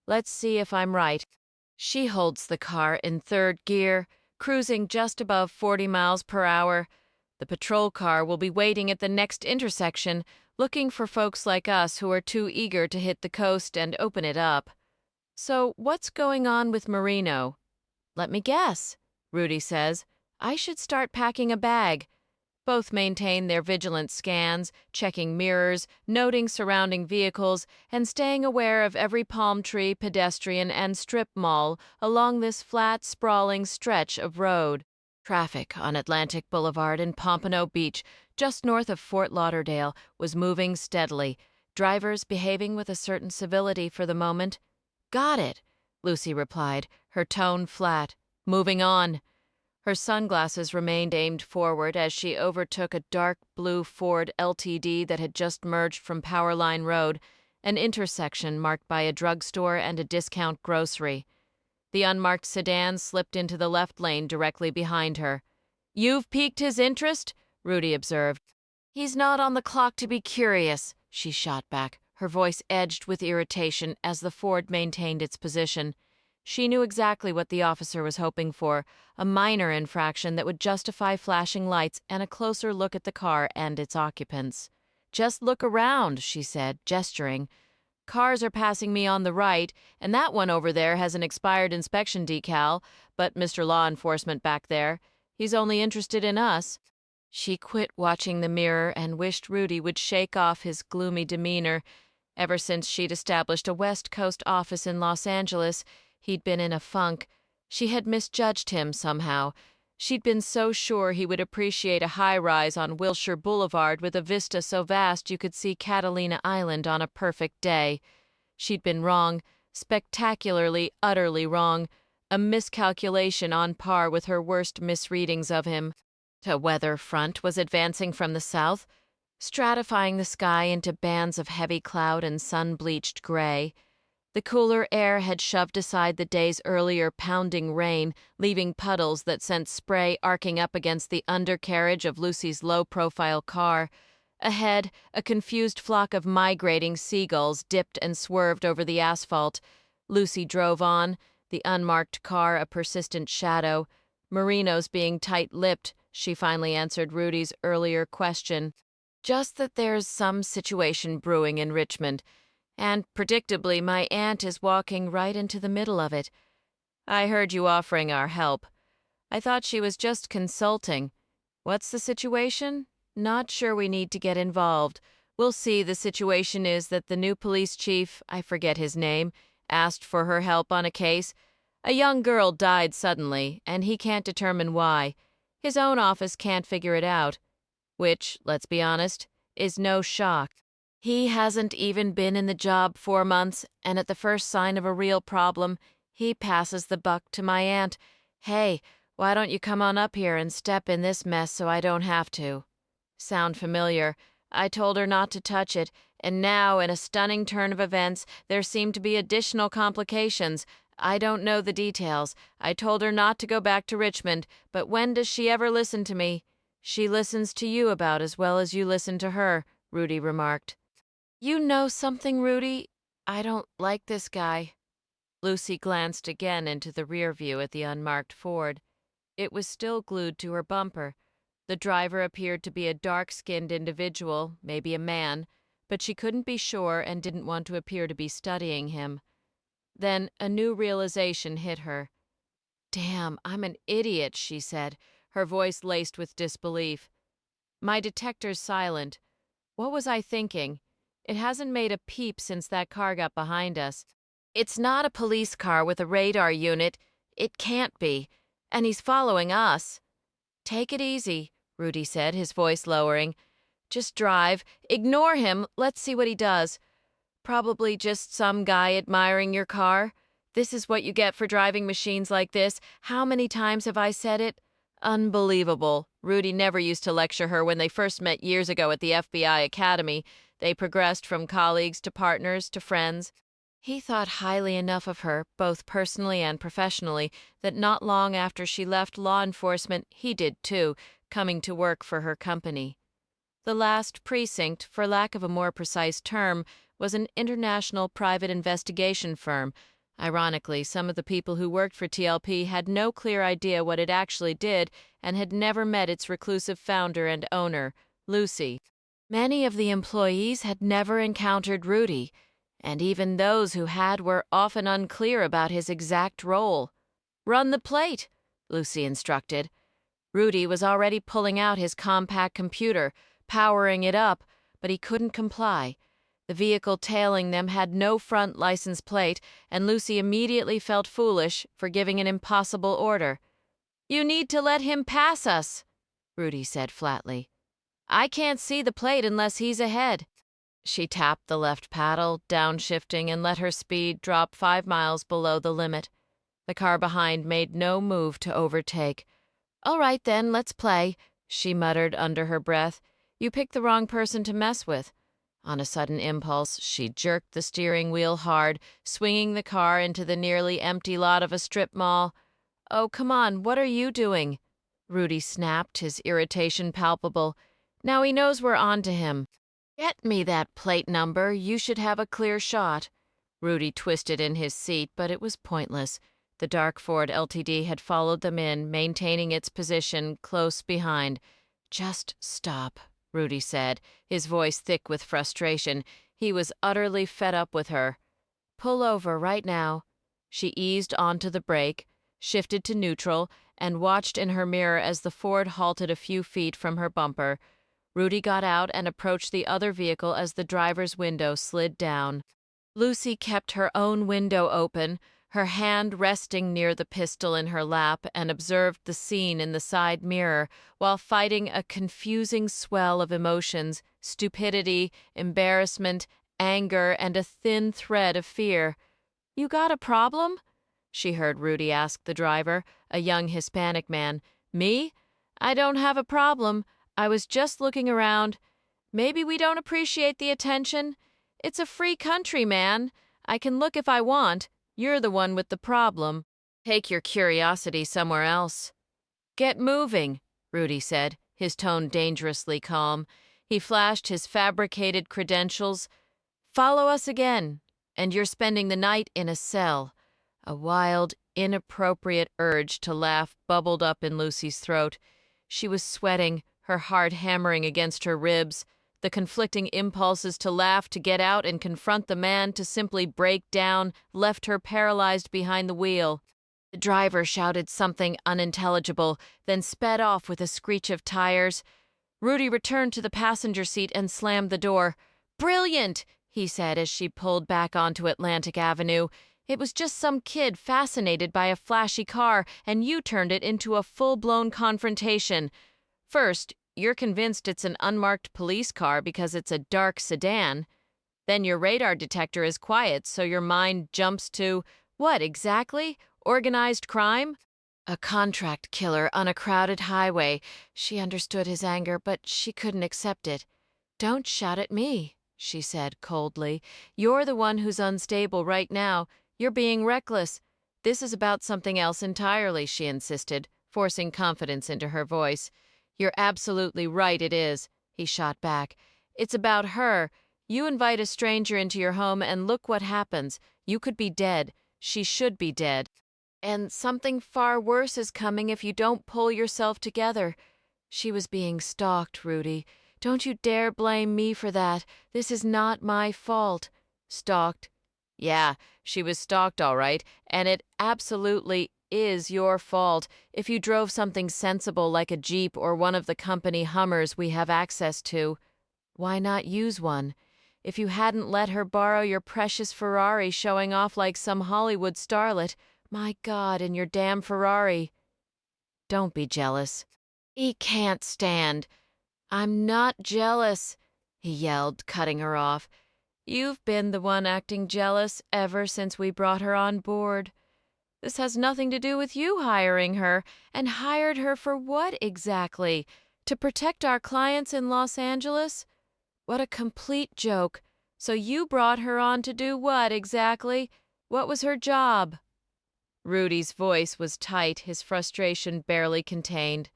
Let's see if I'm right. She holds the car in third gear, cruising just above 40 miles per hour. The patrol car will be waiting at the next intersection, looking for folks like us who are too eager to hit the coast and open it up. So what's going on with Marino? Let me guess, Rudy says. I should start packing a bag. Both maintain their vigilant scans, checking mirrors, noting surrounding vehicles, and staying aware of every palm tree, pedestrian, and strip mall along this flat, sprawling stretch of road. Traffic on Atlantic Boulevard in Pompano Beach, just north of Fort Lauderdale, was moving steadily, drivers behaving with a certain civility for the moment. Got it, Lucy replied, her tone flat. Moving on. Her sunglasses remained aimed forward as she overtook a dark blue Ford LTD that had just merged from Powerline Road, an intersection marked by a drugstore and a discount grocery. The unmarked sedan slipped into the left lane directly behind her. You've piqued his interest? Rudy observed. He's not on the clock to be curious, she shot back, her voice edged with irritation as the Ford maintained its position. She knew exactly what the officer was hoping for, a minor infraction that would justify flashing lights and a closer look at the car and its occupants. "Just look around," she said, gesturing. "Cars are passing me on the right, and that one over there has an expired inspection decal, but Mr. Law Enforcement back there, he's only interested in us." She quit watching the mirror and wished Rudy would shake off his gloomy demeanor. Ever since she'd established a West Coast office in Los Angeles, he'd been in a funk. She had misjudged him somehow. She'd been so sure he would appreciate a high-rise on Wilshire Boulevard with a vista so vast you could see Catalina Island on a perfect day. She'd been wrong, spectacularly, utterly wrong, a miscalculation on par with her worst misreadings of him. A weather front was advancing from the south, stratifying the sky into bands of heavy cloud and sun-bleached gray. The cooler air had shoved aside the day's earlier pounding rain, leaving puddles that sent spray arcing up against the undercarriage of Lucy's low-profile car. Ahead, a confused flock of migrating seagulls dipped and swerved over the asphalt. Lucy drove on, the unmarked car a persistent shadow. Marino's being tight-lipped, she finally answered Rudy's earlier question. "Just that there's some situation brewing in Richmond, and predictably my aunt is walking right into the middle of it. I heard you offering our help. I thought she was just consulting. What's the situation? Not sure we need to get involved. We'll see. The situation is that the new police chief, I forget his name, asked for her help on a case. A young girl died suddenly, and he can't determine why. His own office can't figure it out. Which, let's be honest, is no shock. He hasn't even been in the job 4 months, and at the first sign of a real problem, he passes the buck to my aunt. Hey, why don't you come on up here and step in this mess so I don't have to? Sound familiar? I told her not to touch it, and now, in a stunning turn of events, there seem to be additional complications. I don't know the details. I told her not to go back to Richmond, but when does she ever listen to me? She listens to you about as well as you listen to her, Rudy remarked. You know something, Rudy? I don't like this guy. Lucy glanced again into the rear view at the unmarked Ford. It was still glued to her bumper. The driver appeared to be a dark-skinned individual, maybe a man, but she couldn't be sure and didn't want to appear to be studying him. Then a new realization hit her. "Damn, I'm an idiot," she said, her voice laced with disbelief. "My detector's silent. What was I thinking? It hasn't made a peep since that car got behind us. It's not a police car with a radar unit. It can't be. And he's following us." "Take it easy," Rudy said, his voice lowering. "Just drive. Ignore him. Let's see what he does. Probably just some guy admiring your car. This is what you get for driving machines like this. How many times have I said it?" Unbelievable. Rudy never used to lecture her when they first met years ago at the FBI Academy. They progressed from colleagues to partners to friends. He thought highly enough of her, both personally and professionally, that not long after she left law enforcement, he did too, coming to work for her company. The last precinct, for lack of a more precise term, was an international private investigation firm. Ironically, some of the people who worked for TLP had no clear idea what it actually did and had never met its reclusive founder and owner, Lucy. Many of the employees had never encountered Rudy, and even those who had were often unclear about his exact role. "Run the plate," Lucy instructed. Rudy was already pulling out his compact computer, powering it up, but he couldn't comply. The vehicle tailing them had no front license plate, and Lucy immediately felt foolish for giving an impossible order. "You need to let him pass us," Rudy said flatly. "I can't see the plate unless he's ahead." She tapped the left paddle, downshifting, and let her speed drop 5 miles below the limit. The car behind made no move to overtake. "All right then, let's play," she muttered under her breath. "You picked the wrong person to mess with." On a sudden impulse, she jerked the steering wheel hard, swinging the car into the nearly empty lot of a strip mall. "Oh, come on, what are you doing?" Rudy snapped, his irritation palpable. Now he knows we're on to him. "Get me that plate number. You should have a clear shot." Rudy twisted in his seat, but it was pointless. The dark Ford Ltd. had followed them in, maintaining its position close behind. "Just stop," Rudy said, his voice thick with frustration. He was utterly fed up with her. "Pull over right now." She eased onto the brake, shifted to neutral, and watched in her mirror as the Ford halted a few feet from her bumper. Rudy got out and approached the other vehicle as the driver's window slid down. Lucy kept her own window open, her hand resting near the pistol in her lap, and observed the scene in the side mirror while fighting a confusing swell of emotions, stupidity, embarrassment, anger, and a thin thread of fear. "You got a problem?" she heard Rudy ask the driver, a young Hispanic man. "Me? I don't have a problem. I was just looking around. Maybe we don't appreciate the attention. It's a free country, man. I can look if I want. You're the one with the problem. Take your curiosity somewhere else." "Get moving," Rudy said, his tone dangerously calm. He flashed his fabricated credentials. "Follow us again, and you're spending the night in a cell." A wild, inappropriate urge to laugh bubbled up in Lucy's throat. She was sweating, her heart hammering against her ribs. The conflicting impulses to laugh, to get out and confront the man, to simply break down, left her paralyzed behind the wheel. The driver shouted something unintelligible, then sped off with a screech of tires. Rudy returned to the passenger seat and slammed the door. "Brilliant!" he said as she pulled back onto Atlantic Avenue. "It was just some kid fascinated by a flashy car, and you turned it into a full-blown confrontation. First, you're convinced it's an unmarked police car because it's a dark sedan. Then your radar detector is quiet, so your mind jumps to, what exactly? Organized crime? A contract killer on a crowded highway." She understood his anger, but she couldn't accept it. "Don't shout at me," she said coldly. "You're the one who's unstable right now. You're being reckless. This is about something else entirely," she insisted, forcing confidence into her voice. "You're absolutely right, it is," he shot back. "It's about her. You invite a stranger into your home and look what happens. You could be dead. She should be dead. And something far worse is coming if you don't pull yourself together. She was being stalked, Rudy. Don't you dare blame me for that. This is not my fault." "Stalked? Yeah, she was stalked all right, and it absolutely is your fault. If you drove something sensible like a Jeep or one of the company Hummers we have access to, why not use one? If you hadn't let her borrow your precious Ferrari showing off like some Hollywood starlet, my God, in your damn Ferrari." "Don't be jealous." "He can't stand." "I'm not jealous," he yelled, cutting her off. "You've been the one acting jealous ever since we brought her on board. This has nothing to do with you hiring her. And hired her for what exactly? To protect our clients in Los Angeles? What a complete joke. So you brought her on to do what exactly? What was her job?" Rudy's voice was tight, his frustration barely contained.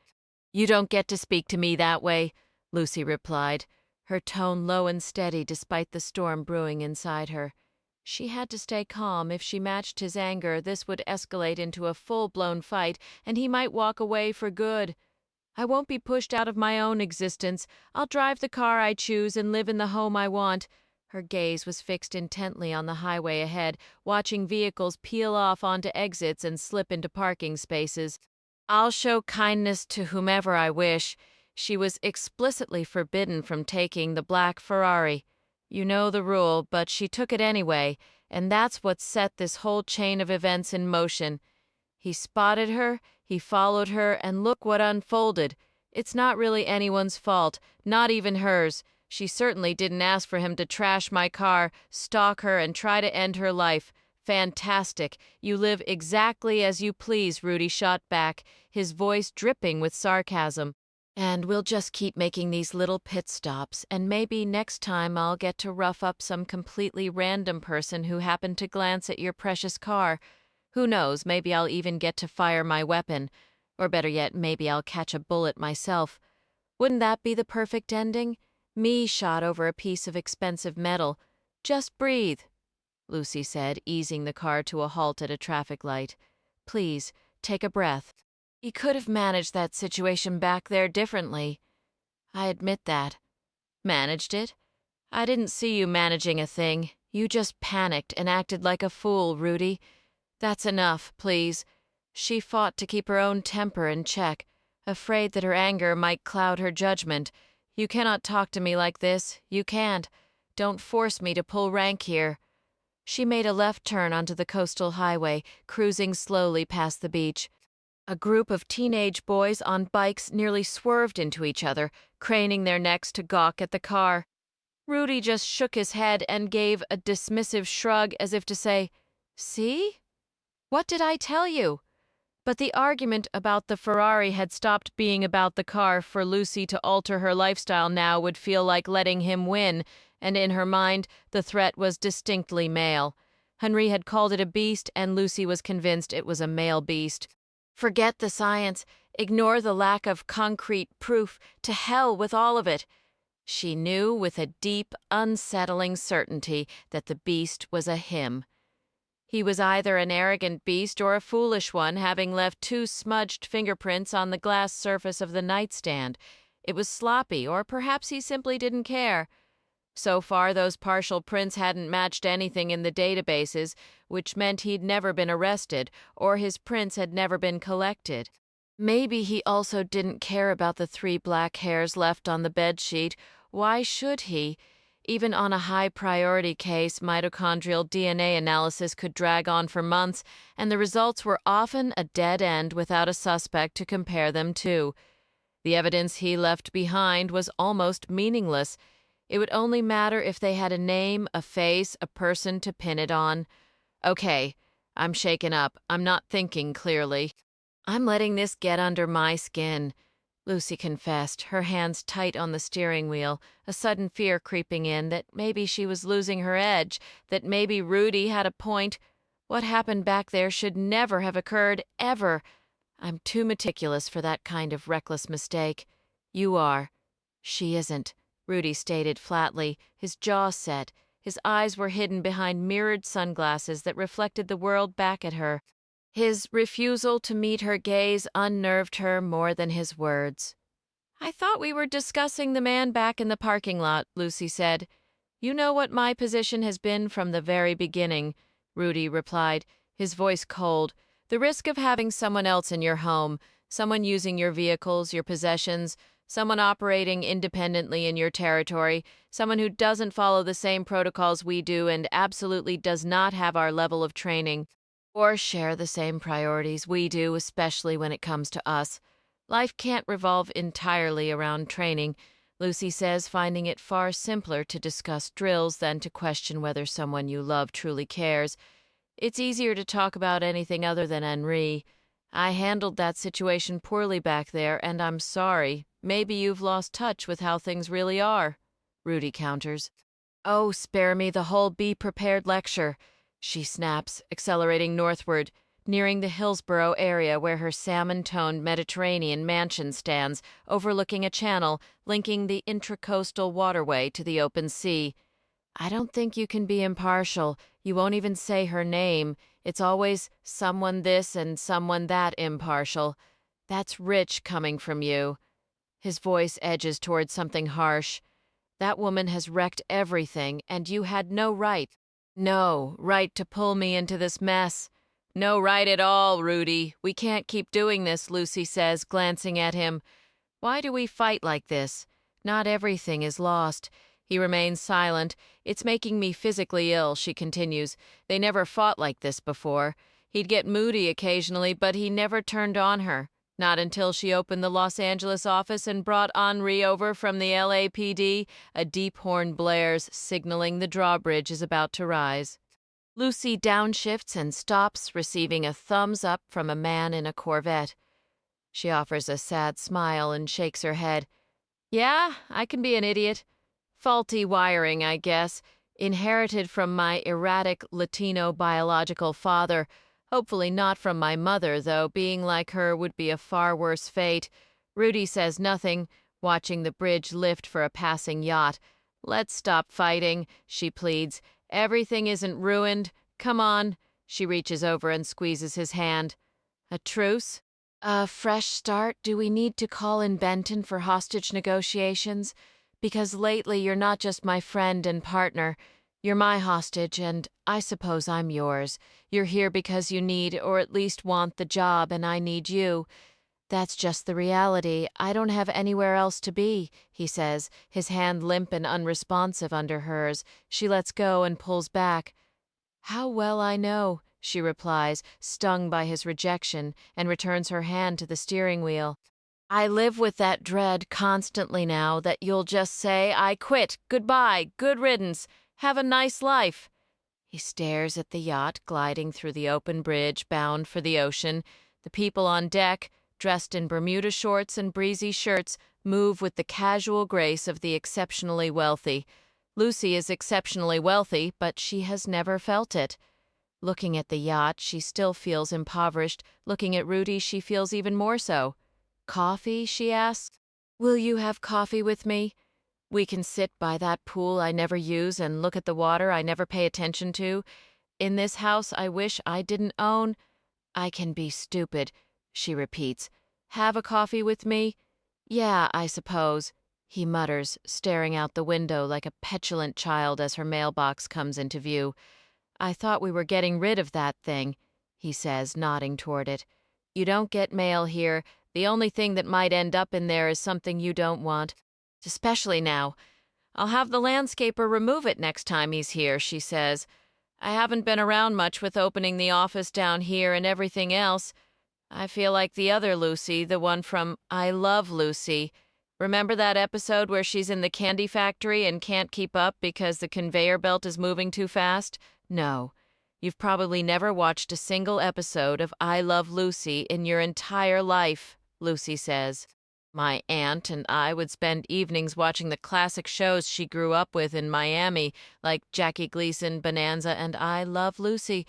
"You don't get to speak to me that way," Lucy replied, her tone low and steady despite the storm brewing inside her. She had to stay calm. If she matched his anger, this would escalate into a full-blown fight, and he might walk away for good. "I won't be pushed out of my own existence. I'll drive the car I choose and live in the home I want." Her gaze was fixed intently on the highway ahead, watching vehicles peel off onto exits and slip into parking spaces. "I'll show kindness to whomever I wish." She was explicitly forbidden from taking the black Ferrari. You know the rule, but she took it anyway, and that's what set this whole chain of events in motion. He spotted her, he followed her, and look what unfolded. It's not really anyone's fault, not even hers. She certainly didn't ask for him to trash my car, stalk her, and try to end her life. "Fantastic. You live exactly as you please," Rudy shot back, his voice dripping with sarcasm. "And we'll just keep making these little pit stops, and maybe next time I'll get to rough up some completely random person who happened to glance at your precious car. Who knows, maybe I'll even get to fire my weapon. Or better yet, maybe I'll catch a bullet myself. Wouldn't that be the perfect ending? Me shot over a piece of expensive metal. Just breathe," Lucy said, easing the car to a halt at a traffic light. Please, take a breath. He could have managed that situation back there differently. I admit that. Managed it? I didn't see you managing a thing. You just panicked and acted like a fool, Rudy. That's enough, please. She fought to keep her own temper in check, afraid that her anger might cloud her judgment. You cannot talk to me like this. You can't. Don't force me to pull rank here. She made a left turn onto the coastal highway, cruising slowly past the beach. A group of teenage boys on bikes nearly swerved into each other, craning their necks to gawk at the car. Rudy just shook his head and gave a dismissive shrug as if to say, "See? What did I tell you?" But the argument about the Ferrari had stopped being about the car. For Lucy to alter her lifestyle now would feel like letting him win, and in her mind, the threat was distinctly male. Henri had called it a beast, and Lucy was convinced it was a male beast. Forget the science, ignore the lack of concrete proof, to hell with all of it. She knew with a deep, unsettling certainty that the beast was a him. He was either an arrogant beast or a foolish one, having left 2 smudged fingerprints on the glass surface of the nightstand. It was sloppy, or perhaps he simply didn't care. So far, those partial prints hadn't matched anything in the databases, which meant he'd never been arrested, or his prints had never been collected. Maybe he also didn't care about the 3 black hairs left on the bedsheet. Why should he? Even on a high-priority case, mitochondrial DNA analysis could drag on for months, and the results were often a dead end without a suspect to compare them to. The evidence he left behind was almost meaningless. It would only matter if they had a name, a face, a person to pin it on. Okay, I'm shaken up. I'm not thinking clearly. I'm letting this get under my skin, Lucy confessed, her hands tight on the steering wheel, a sudden fear creeping in that maybe she was losing her edge, that maybe Rudy had a point. What happened back there should never have occurred, ever. I'm too meticulous for that kind of reckless mistake. You are. She isn't, Rudy stated flatly, his jaw set. His eyes were hidden behind mirrored sunglasses that reflected the world back at her. His refusal to meet her gaze unnerved her more than his words. "I thought we were discussing the man back in the parking lot," Lucy said. "You know what my position has been from the very beginning," Rudy replied, his voice cold. "The risk of having someone else in your home, someone using your vehicles, your possessions, someone operating independently in your territory, someone who doesn't follow the same protocols we do and absolutely does not have our level of training, or share the same priorities we do, especially when it comes to us. Life can't revolve entirely around training," Lucy says, finding it far simpler to discuss drills than to question whether someone you love truly cares. "It's easier to talk about anything other than Henri. I handled that situation poorly back there, and I'm sorry. Maybe you've lost touch with how things really are," Rudy counters. "Oh, spare me the whole be prepared lecture," she snaps, accelerating northward, nearing the Hillsborough area where her salmon-toned Mediterranean mansion stands, overlooking a channel linking the intracoastal waterway to the open sea. "I don't think you can be impartial. You won't even say her name. It's always someone this and someone that impartial. That's rich coming from you." His voice edges toward something harsh. "That woman has wrecked everything, and you had no right. No right to pull me into this mess." "No right at all, Rudy. We can't keep doing this," Lucy says, glancing at him. "Why do we fight like this? Not everything is lost." He remains silent. "It's making me physically ill," she continues. "They never fought like this before. He'd get moody occasionally, but he never turned on her. Not until she opened the Los Angeles office and brought Henri over from the LAPD. A deep horn blares, signaling the drawbridge is about to rise. Lucy downshifts and stops, receiving a thumbs up from a man in a Corvette. She offers a sad smile and shakes her head. "Yeah, I can be an idiot. Faulty wiring, I guess. Inherited from my erratic Latino biological father. Hopefully not from my mother, though being like her would be a far worse fate." Rudy says nothing, watching the bridge lift for a passing yacht. "Let's stop fighting," she pleads. "Everything isn't ruined. Come on." She reaches over and squeezes his hand. A truce? A fresh start? Do we need to call in Benton for hostage negotiations? Because lately you're not just my friend and partner. You're my hostage, and I suppose I'm yours. You're here because you need, or at least want, the job, and I need you. That's just the reality. I don't have anywhere else to be, he says, his hand limp and unresponsive under hers. She lets go and pulls back. How well I know, she replies, stung by his rejection, and returns her hand to the steering wheel. I live with that dread constantly now that you'll just say, I quit, goodbye, good riddance, have a nice life. He stares at the yacht gliding through the open bridge bound for the ocean. The people on deck, dressed in Bermuda shorts and breezy shirts, move with the casual grace of the exceptionally wealthy. Lucy is exceptionally wealthy, but she has never felt it. Looking at the yacht, she still feels impoverished. Looking at Rudy, she feels even more so. Coffee, she asks. Will you have coffee with me? We can sit by that pool I never use and look at the water I never pay attention to. In this house I wish I didn't own. I can be stupid, she repeats. Have a coffee with me? Yeah, I suppose, he mutters, staring out the window like a petulant child as her mailbox comes into view. I thought we were getting rid of that thing, he says, nodding toward it. You don't get mail here. The only thing that might end up in there is something you don't want. Especially now. I'll have the landscaper remove it next time he's here, she says. I haven't been around much with opening the office down here and everything else. I feel like the other Lucy, the one from I Love Lucy. Remember that episode where she's in the candy factory and can't keep up because the conveyor belt is moving too fast? No. You've probably never watched a single episode of I Love Lucy in your entire life, Lucy says. My aunt and I would spend evenings watching the classic shows she grew up with in Miami, like Jackie Gleason, Bonanza, and I Love Lucy.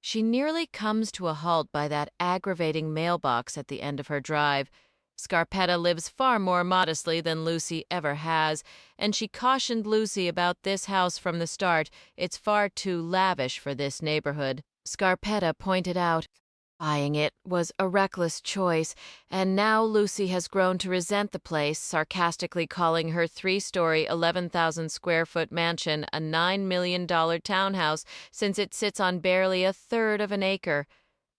She nearly comes to a halt by that aggravating mailbox at the end of her drive. Scarpetta lives far more modestly than Lucy ever has, and she cautioned Lucy about this house from the start. It's far too lavish for this neighborhood. Scarpetta pointed out, buying it was a reckless choice, and now Lucy has grown to resent the place, sarcastically calling her 3-story, 11,000-square-foot mansion a $9 million townhouse since it sits on barely a third of an acre.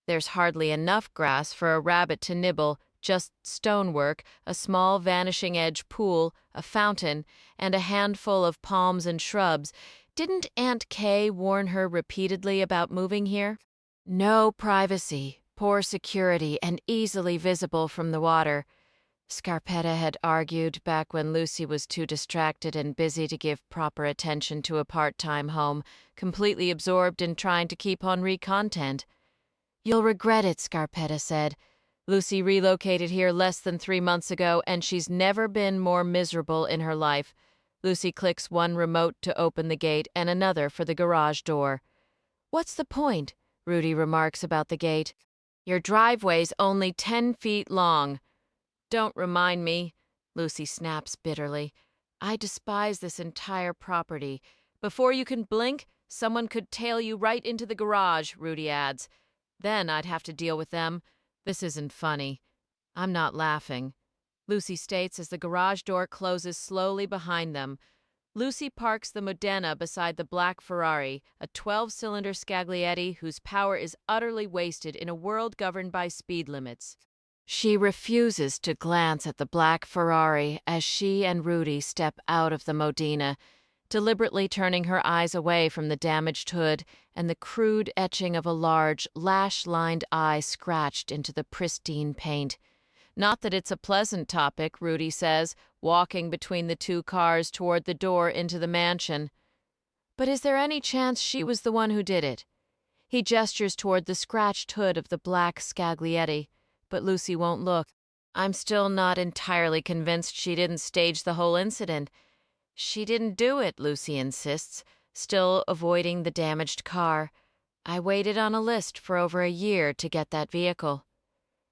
There's hardly enough grass for a rabbit to nibble, just stonework, a small vanishing edge pool, a fountain, and a handful of palms and shrubs. Didn't Aunt Kay warn her repeatedly about moving here? No privacy, poor security, and easily visible from the water. Scarpetta had argued back when Lucy was too distracted and busy to give proper attention to a part-time home, completely absorbed in trying to keep Henri content. You'll regret it, Scarpetta said. Lucy relocated here less than 3 months ago, and she's never been more miserable in her life. Lucy clicks one remote to open the gate and another for the garage door. What's the point? Rudy remarks about the gate. Your driveway's only 10 feet long. Don't remind me, Lucy snaps bitterly. I despise this entire property. Before you can blink, someone could tail you right into the garage, Rudy adds. Then I'd have to deal with them. This isn't funny. I'm not laughing, Lucy states as the garage door closes slowly behind them. Lucy parks the Modena beside the black Ferrari, a 12-cylinder Scaglietti whose power is utterly wasted in a world governed by speed limits. She refuses to glance at the black Ferrari as she and Rudy step out of the Modena, deliberately turning her eyes away from the damaged hood and the crude etching of a large, lash-lined eye scratched into the pristine paint. Not that it's a pleasant topic, Rudy says, walking between the two cars toward the door into the mansion. But is there any chance she was the one who did it? He gestures toward the scratched hood of the black Scaglietti, but Lucy won't look. I'm still not entirely convinced she didn't stage the whole incident. She didn't do it, Lucy insists, still avoiding the damaged car. I waited on a list for over a year to get that vehicle.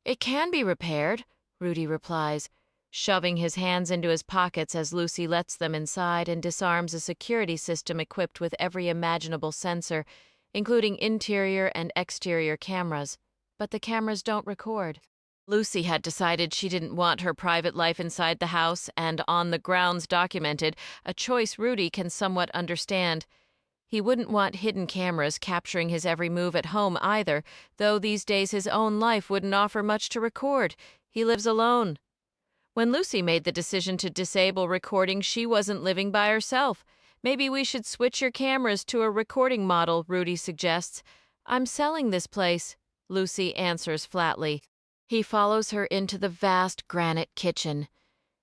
It can be repaired, Rudy replies, shoving his hands into his pockets as Lucy lets them inside and disarms a security system equipped with every imaginable sensor, including interior and exterior cameras. but the cameras don't record. Lucy had decided she didn't want her private life inside the house and on the grounds documented, a choice Rudy can somewhat understand. He wouldn't want hidden cameras capturing his every move at home either, though these days his own life wouldn't offer much to record. He lives alone. When Lucy made the decision to disable recording, she wasn't living by herself. Maybe we should switch your cameras to a recording model, Rudy suggests. I'm selling this place, Lucy answers flatly. He follows her into the vast granite kitchen,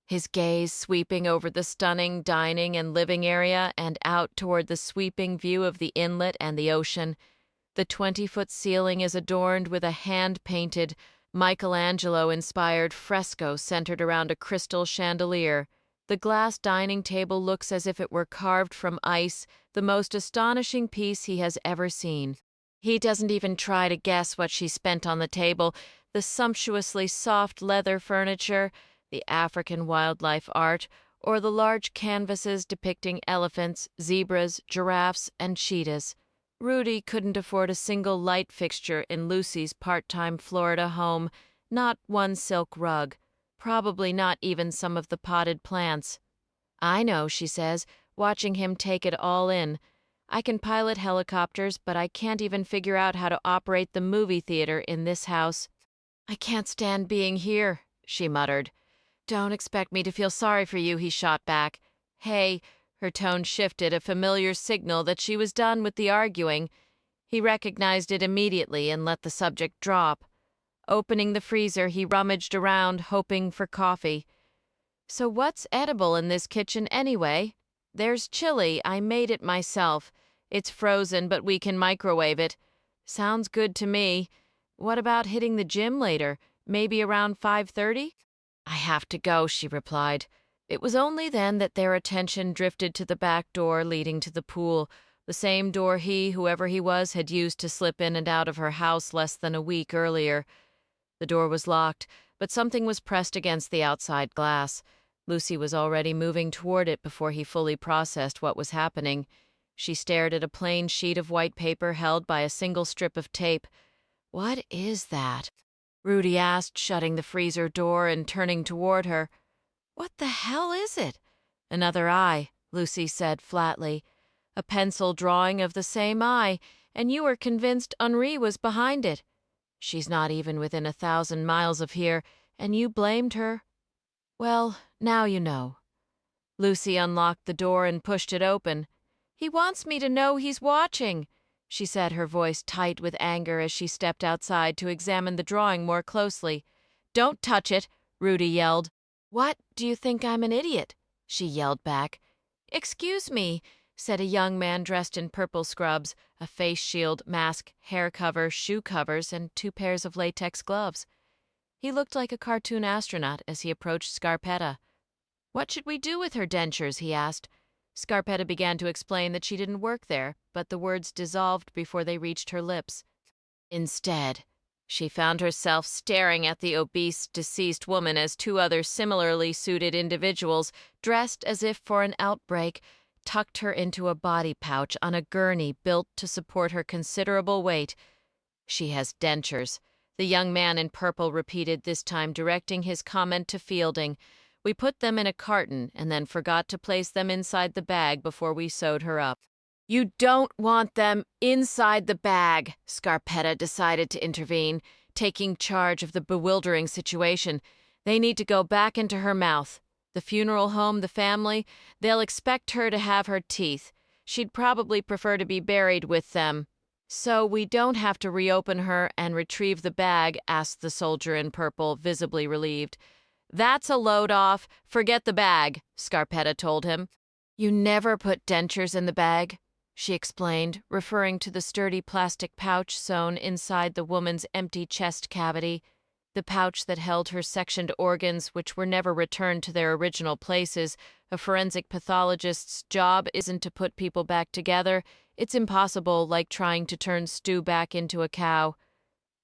his gaze sweeping over the stunning dining and living area and out toward the sweeping view of the inlet and the ocean. The 20-foot ceiling is adorned with a hand-painted, Michelangelo-inspired fresco centered around a crystal chandelier. The glass dining table looks as if it were carved from ice, the most astonishing piece he has ever seen. He doesn't even try to guess what she spent on the table, the sumptuously soft leather furniture, the African wildlife art, or the large canvases depicting elephants, zebras, giraffes, and cheetahs. Rudy couldn't afford a single light fixture in Lucy's part-time Florida home, not one silk rug, probably not even some of the potted plants. I know, she says, watching him take it all in. I can pilot helicopters, but I can't even figure out how to operate the movie theater in this house. I can't stand being here, she muttered. Don't expect me to feel sorry for you, he shot back. Hey, her tone shifted, a familiar signal that she was done with the arguing. He recognized it immediately and let the subject drop. Opening the freezer, he rummaged around, hoping for coffee. So what's edible in this kitchen anyway? There's chili. I made it myself. It's frozen, but we can microwave it. Sounds good to me. What about hitting the gym later? Maybe around 5:30? I have to go, she replied. It was only then that their attention drifted to the back door leading to the pool, the same door he, whoever he was, had used to slip in and out of her house less than a week earlier. The door was locked, but something was pressed against the outside glass. Lucy was already moving toward it before he fully processed what was happening. She stared at a plain sheet of white paper held by a single strip of tape. What is that? Rudy asked, shutting the freezer door and turning toward her. What the hell is it? Another eye, Lucy said flatly. A pencil drawing of the same eye, and you were convinced Henri was behind it. She's not even within 1,000 miles of here, and you blamed her? Well, now you know. Lucy unlocked the door and pushed it open. He wants me to know he's watching, she said, her voice tight with anger as she stepped outside to examine the drawing more closely. Don't touch it, Rudy yelled. What, do you think I'm an idiot? She yelled back. Excuse me, said a young man dressed in purple scrubs, a face shield, mask, hair cover, shoe covers, and 2 pairs of latex gloves. He looked like a cartoon astronaut as he approached Scarpetta. What should we do with her dentures, he asked. Scarpetta began to explain that she didn't work there, but the words dissolved before they reached her lips. Instead, she found herself staring at the obese, deceased woman as 2 other similarly suited individuals, dressed as if for an outbreak, tucked her into a body pouch on a gurney built to support her considerable weight. She has dentures, the young man in purple repeated, this time directing his comment to Fielding. We put them in a carton and then forgot to place them inside the bag before we sewed her up. You don't want them inside the bag, Scarpetta decided to intervene, taking charge of the bewildering situation. They need to go back into her mouth. The funeral home, the family, they'll expect her to have her teeth. She'd probably prefer to be buried with them. So we don't have to reopen her and retrieve the bag, asked the soldier in purple, visibly relieved. That's a load off. Forget the bag, Scarpetta told him. You never put dentures in the bag, she explained, referring to the sturdy plastic pouch sewn inside the woman's empty chest cavity, the pouch that held her sectioned organs which were never returned to their original places. A forensic pathologist's job isn't to put people back together. It's impossible, like trying to turn stew back into a cow.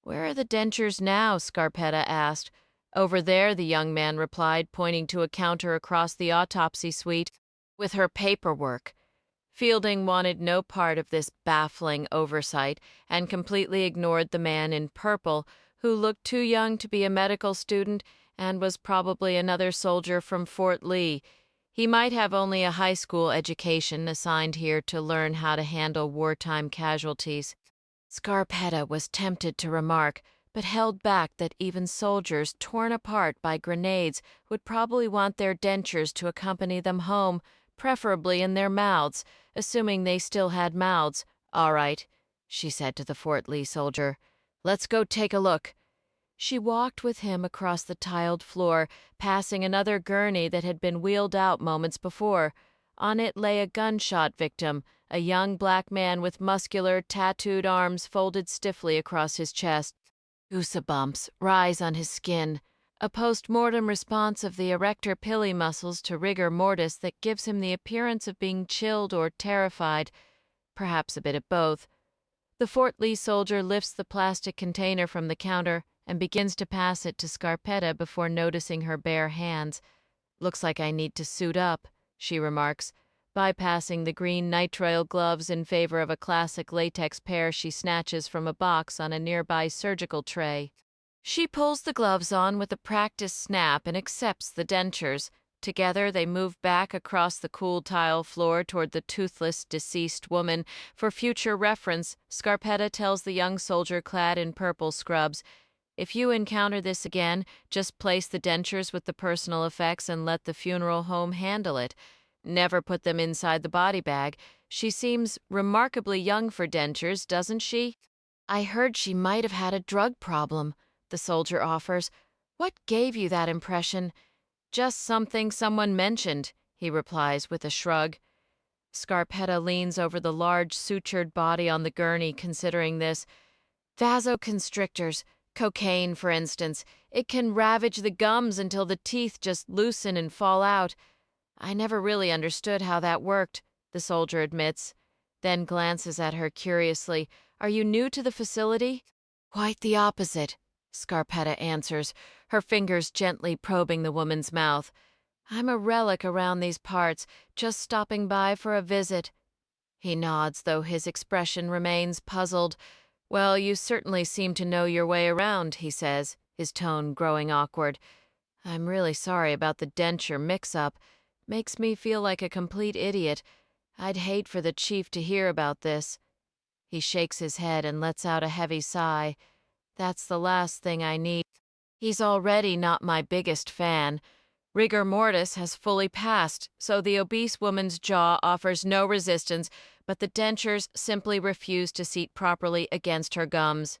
Where are the dentures now? Scarpetta asked. Over there, the young man replied, pointing to a counter across the autopsy suite, with her paperwork. Fielding wanted no part of this baffling oversight and completely ignored the man in purple, who looked too young to be a medical student and was probably another soldier from Fort Lee. He might have only a high school education assigned here to learn how to handle wartime casualties. Scarpetta was tempted to remark, but held back that even soldiers torn apart by grenades would probably want their dentures to accompany them home, preferably in their mouths, assuming they still had mouths. "All right," she said to the Fort Lee soldier. "Let's go take a look." She walked with him across the tiled floor, passing another gurney that had been wheeled out moments before. On it lay a gunshot victim, a young black man with muscular, tattooed arms folded stiffly across his chest. Goosebumps rise on his skin, a post-mortem response of the erector pili muscles to rigor mortis that gives him the appearance of being chilled or terrified, perhaps a bit of both. The Fort Lee soldier lifts the plastic container from the counter and begins to pass it to Scarpetta before noticing her bare hands. "Looks like I need to suit up," she remarks, bypassing the green nitrile gloves in favor of a classic latex pair she snatches from a box on a nearby surgical tray. She pulls the gloves on with a practiced snap and accepts the dentures. Together they move back across the cool tile floor toward the toothless, deceased woman. For future reference, Scarpetta tells the young soldier clad in purple scrubs, "If you encounter this again, just place the dentures with the personal effects and let the funeral home handle it. Never put them inside the body bag. She seems remarkably young for dentures, doesn't she?" "I heard she might have had a drug problem," the soldier offers. "What gave you that impression?" "Just something someone mentioned," he replies with a shrug. Scarpetta leans over the large sutured body on the gurney, considering this. "Vasoconstrictors. Cocaine, for instance. It can ravage the gums until the teeth just loosen and fall out. I never really understood how that worked," the soldier admits, then glances at her curiously. "Are you new to the facility?" "Quite the opposite," Scarpetta answers, her fingers gently probing the woman's mouth. "I'm a relic around these parts, just stopping by for a visit." He nods, though his expression remains puzzled. "Well, you certainly seem to know your way around," he says, his tone growing awkward. "I'm really sorry about the denture mix-up. Makes me feel like a complete idiot. I'd hate for the chief to hear about this." He shakes his head and lets out a heavy sigh. "That's the last thing I need. He's already not my biggest fan. Rigor mortis has fully passed, so the obese woman's jaw offers no resistance, but the dentures simply refuse to seat properly against her gums."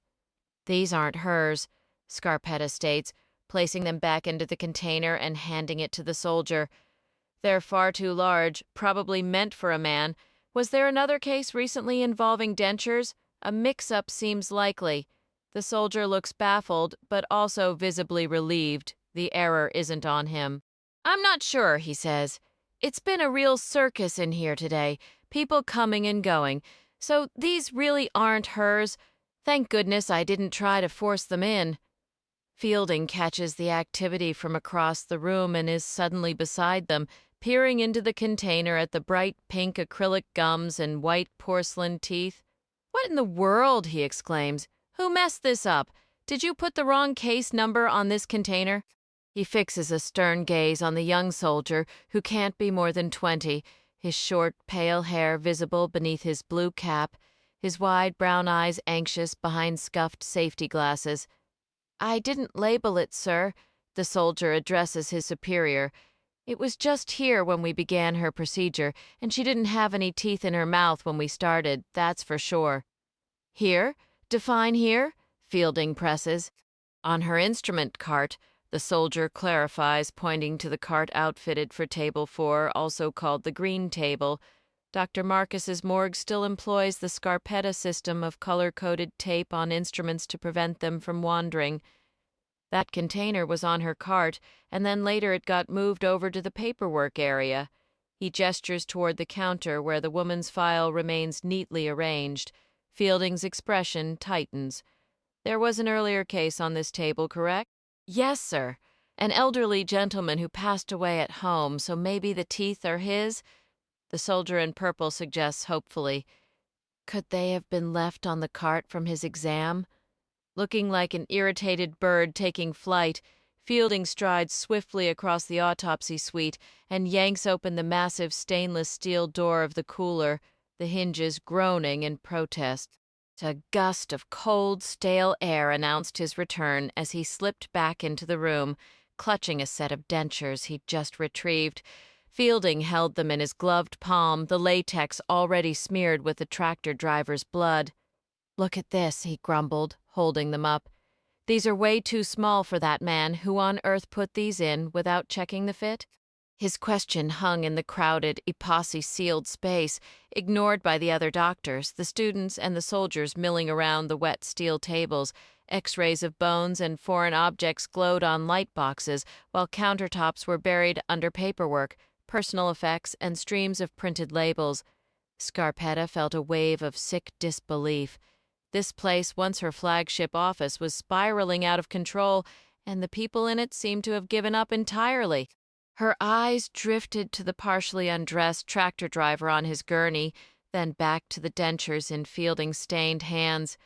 "These aren't hers," Scarpetta states, placing them back into the container and handing it to the soldier. "They're far too large, probably meant for a man. Was there another case recently involving dentures? A mix-up seems likely." The soldier looks baffled, but also visibly relieved. The error isn't on him. "I'm not sure," he says. "It's been a real circus in here today, people coming and going. So these really aren't hers. Thank goodness I didn't try to force them in." Fielding catches the activity from across the room and is suddenly beside them, peering into the container at the bright pink acrylic gums and white porcelain teeth. "What in the world?" he exclaims. "Who messed this up? Did you put the wrong case number on this container?" He fixes a stern gaze on the young soldier, who can't be more than 20, his short, pale hair visible beneath his blue cap, his wide brown eyes anxious behind scuffed safety glasses. "I didn't label it, sir," the soldier addresses his superior. "It was just here when we began her procedure, and she didn't have any teeth in her mouth when we started, that's for sure." "Here? Define here?" Fielding presses. "On her instrument cart," the soldier clarifies, pointing to the cart outfitted for Table 4, also called the Green Table. Dr. Marcus's morgue still employs the Scarpetta system of color-coded tape on instruments to prevent them from wandering. That container was on her cart, and then later it got moved over to the paperwork area. He gestures toward the counter where the woman's file remains neatly arranged. Fielding's expression tightens. "There was an earlier case on this table, correct?" "Yes, sir. An elderly gentleman who passed away at home, so maybe the teeth are his?" The soldier in purple suggests hopefully. Could they have been left on the cart from his exam? Looking like an irritated bird taking flight, Fielding strides swiftly across the autopsy suite and yanks open the massive stainless steel door of the cooler, the hinges groaning in protest. A gust of cold, stale air announced his return as he slipped back into the room, clutching a set of dentures he'd just retrieved. Fielding held them in his gloved palm, the latex already smeared with the tractor driver's blood. "Look at this," he grumbled, holding them up. "These are way too small for that man. Who on earth put these in without checking the fit?" His question hung in the crowded, epoxy-sealed space, ignored by the other doctors, the students, and the soldiers milling around the wet steel tables. X-rays of bones and foreign objects glowed on light boxes, while countertops were buried under paperwork, personal effects, and streams of printed labels. Scarpetta felt a wave of sick disbelief. This place, once her flagship office, was spiraling out of control, and the people in it seemed to have given up entirely. Her eyes drifted to the partially undressed tractor driver on his gurney, then back to the dentures in Fielding's stained hands.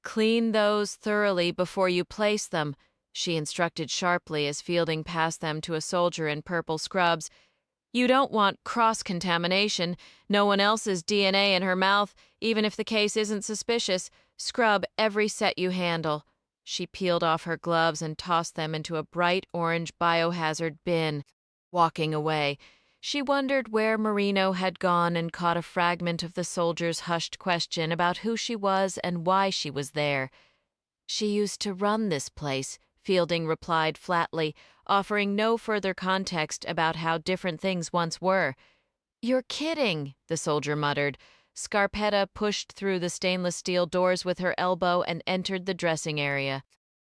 "Clean those thoroughly before you place them," she instructed sharply as Fielding passed them to a soldier in purple scrubs. "You don't want cross-contamination, no one else's DNA in her mouth, even if the case isn't suspicious. Scrub every set you handle." She peeled off her gloves and tossed them into a bright orange biohazard bin. Walking away, she wondered where Marino had gone and caught a fragment of the soldier's hushed question about who she was and why she was there. "She used to run this place," Fielding replied flatly, offering no further context about how different things once were. "You're kidding," the soldier muttered. Scarpetta pushed through the stainless steel doors with her elbow and entered the dressing area.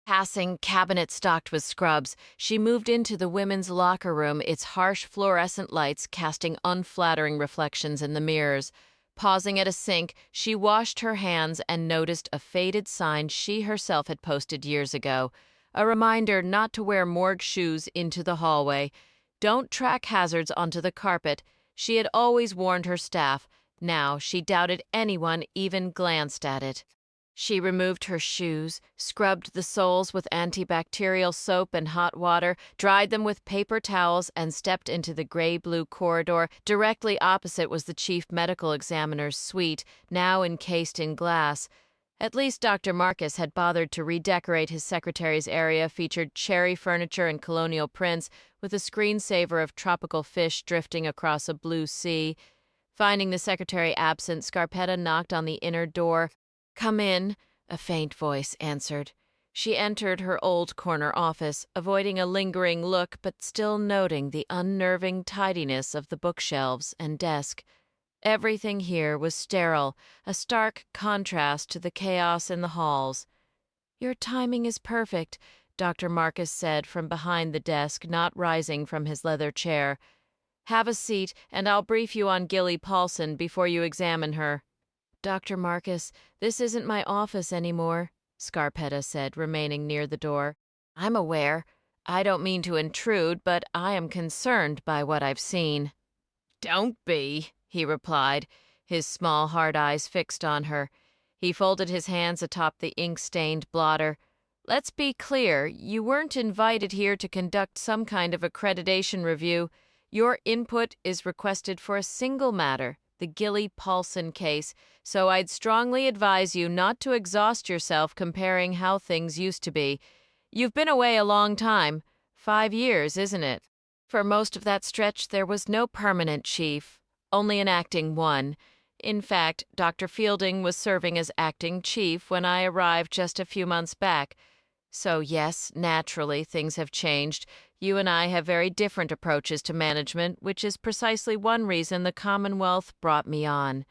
Passing cabinet stocked with scrubs, she moved into the women's locker room, its harsh fluorescent lights casting unflattering reflections in the mirrors. Pausing at a sink, she washed her hands and noticed a faded sign she herself had posted years ago. A reminder not to wear morgue shoes into the hallway. Don't track hazards onto the carpet. She had always warned her staff. Now she doubted anyone even glanced at it. She removed her shoes, scrubbed the soles with antibacterial soap and hot water, dried them with paper towels, and stepped into the gray-blue corridor. Directly opposite was the chief medical examiner's suite, now encased in glass. At least Dr. Marcus had bothered to redecorate his secretary's area, featured cherry furniture and colonial prints, with a screensaver of tropical fish drifting across a blue sea. Finding the secretary absent, Scarpetta knocked on the inner door. "Come in," a faint voice answered. She entered her old corner office, avoiding a lingering look but still noting the unnerving tidiness of the bookshelves and desk. Everything here was sterile, a stark contrast to the chaos in the halls. "Your timing is perfect," Dr. Marcus said from behind the desk, not rising from his leather chair. "Have a seat, and I'll brief you on Gilly Paulson before you examine her." "Dr. Marcus, this isn't my office anymore," Scarpetta said, remaining near the door. "I'm aware. I don't mean to intrude, but I am concerned by what I've seen." "Don't be," he replied, his small hard eyes fixed on her. He folded his hands atop the ink-stained blotter. "Let's be clear, you weren't invited here to conduct some kind of accreditation review. Your input is requested for a single matter, the Gilly Paulson case, so I'd strongly advise you not to exhaust yourself comparing how things used to be. You've been away a long time. 5 years, isn't it?" For most of that stretch, there was no permanent chief, only an acting one. In fact, Dr. Fielding was serving as acting chief when I arrived just a few months back. So yes, naturally, things have changed. You and I have very different approaches to management, which is precisely one reason the Commonwealth brought me on.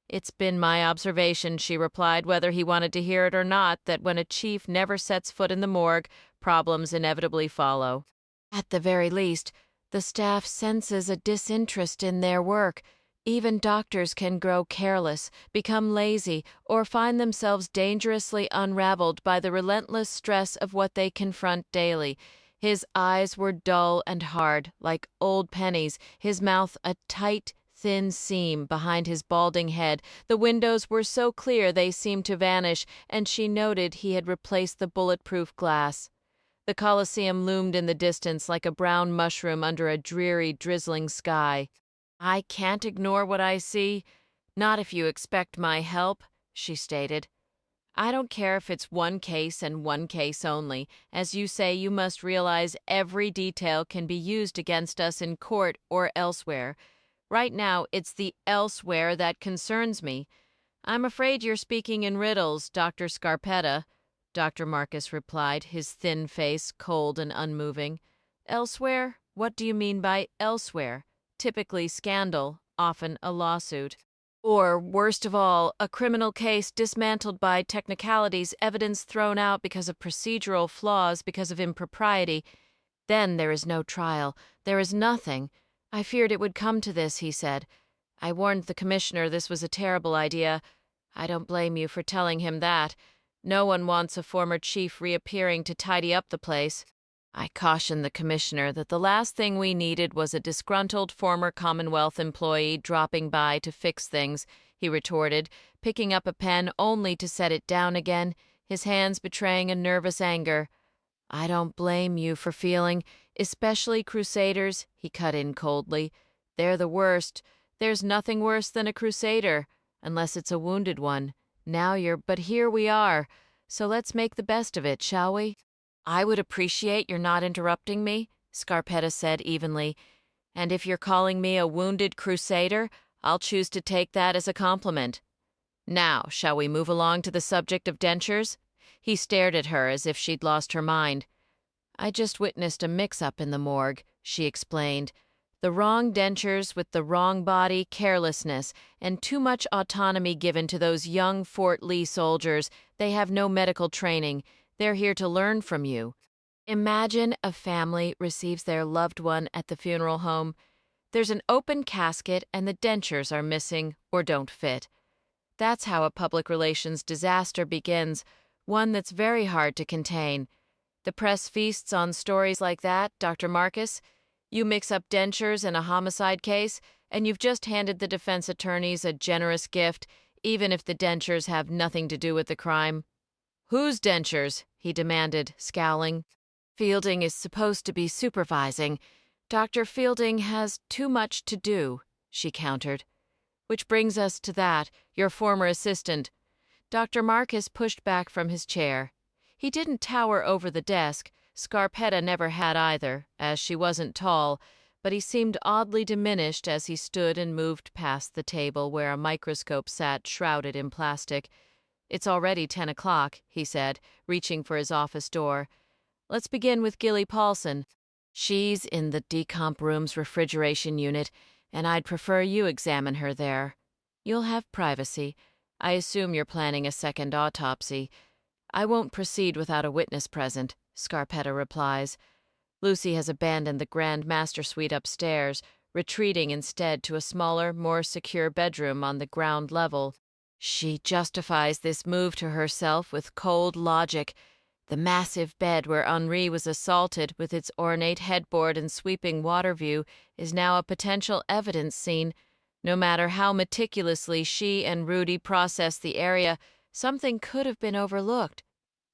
"It's been my observation," she replied, whether he wanted to hear it or not, that when a chief never sets foot in the morgue, problems inevitably follow. "At the very least, the staff senses a disinterest in their work. Even doctors can grow careless, become lazy, or find themselves dangerously unraveled by the relentless stress of what they confront daily." His eyes were dull and hard, like old pennies, his mouth a tight, thin seam behind his balding head. The windows were so clear they seemed to vanish, and she noted he had replaced the bulletproof glass. The Colosseum loomed in the distance like a brown mushroom under a dreary, drizzling sky. "I can't ignore what I see. Not if you expect my help," she stated. "I don't care if it's one case and one case only. As you say, you must realize every detail can be used against us in court or elsewhere. Right now, it's the elsewhere that concerns me. I'm afraid you're speaking in riddles, Dr. Scarpetta," Dr. Marcus replied, his thin face cold and unmoving. "Elsewhere? What do you mean by elsewhere? Typically scandal, often a lawsuit. Or, worst of all, a criminal case dismantled by technicalities, evidence thrown out because of procedural flaws, because of impropriety. Then there is no trial. There is nothing. I feared it would come to this," he said. "I warned the commissioner this was a terrible idea. I don't blame you for telling him that. No one wants a former chief reappearing to tidy up the place. I cautioned the commissioner that the last thing we needed was a disgruntled former Commonwealth employee dropping by to fix things," he retorted, picking up a pen only to set it down again, his hands betraying a nervous anger. "I don't blame you for feeling, especially crusaders," he cut in coldly. "They're the worst. There's nothing worse than a crusader, unless it's a wounded one. But here we are, so let's make the best of it, shall we?" "I would appreciate your not interrupting me," Scarpetta said evenly. "And if you're calling me a wounded crusader, I'll choose to take that as a compliment. Now, shall we move along to the subject of dentures?" He stared at her as if she'd lost her mind. "I just witnessed a mix-up in the morgue," she explained. "The wrong dentures with the wrong body, carelessness, and too much autonomy given to those young Fort Lee soldiers. They have no medical training. They're here to learn from you. Imagine a family receives their loved one at the funeral home. There's an open casket and the dentures are missing or don't fit. That's how a public relations disaster begins, one that's very hard to contain. The press feasts on stories like that, Dr. Marcus. You mix up dentures in a homicide case, and you've just handed the defense attorneys a generous gift, even if the dentures have nothing to do with the crime." "Whose dentures?" he demanded, scowling. "Fielding is supposed to be supervising. Dr. Fielding has too much to do," she countered. "Which brings us to that, your former assistant." Dr. Marcus pushed back from his chair. He didn't tower over the desk. Scarpetta never had either, as she wasn't tall, but he seemed oddly diminished as he stood and moved past the table where a microscope sat shrouded in plastic. "It's already 10 o'clock, he said, reaching for his office door. "Let's begin with Gilly Paulson. She's in the decomp room's refrigeration unit, and I'd prefer you examine her there. You'll have privacy. I assume you're planning a second autopsy." "I won't proceed without a witness present," Scarpetta replies. "Lucy has abandoned the Grand Master Suite upstairs, retreating instead to a smaller, more secure bedroom on the ground level. She justifies this move to herself with cold logic. The massive bed where Henri was assaulted, with its ornate headboard and sweeping water view, is now a potential evidence scene. No matter how meticulously she and Rudy process the area, something could have been overlooked.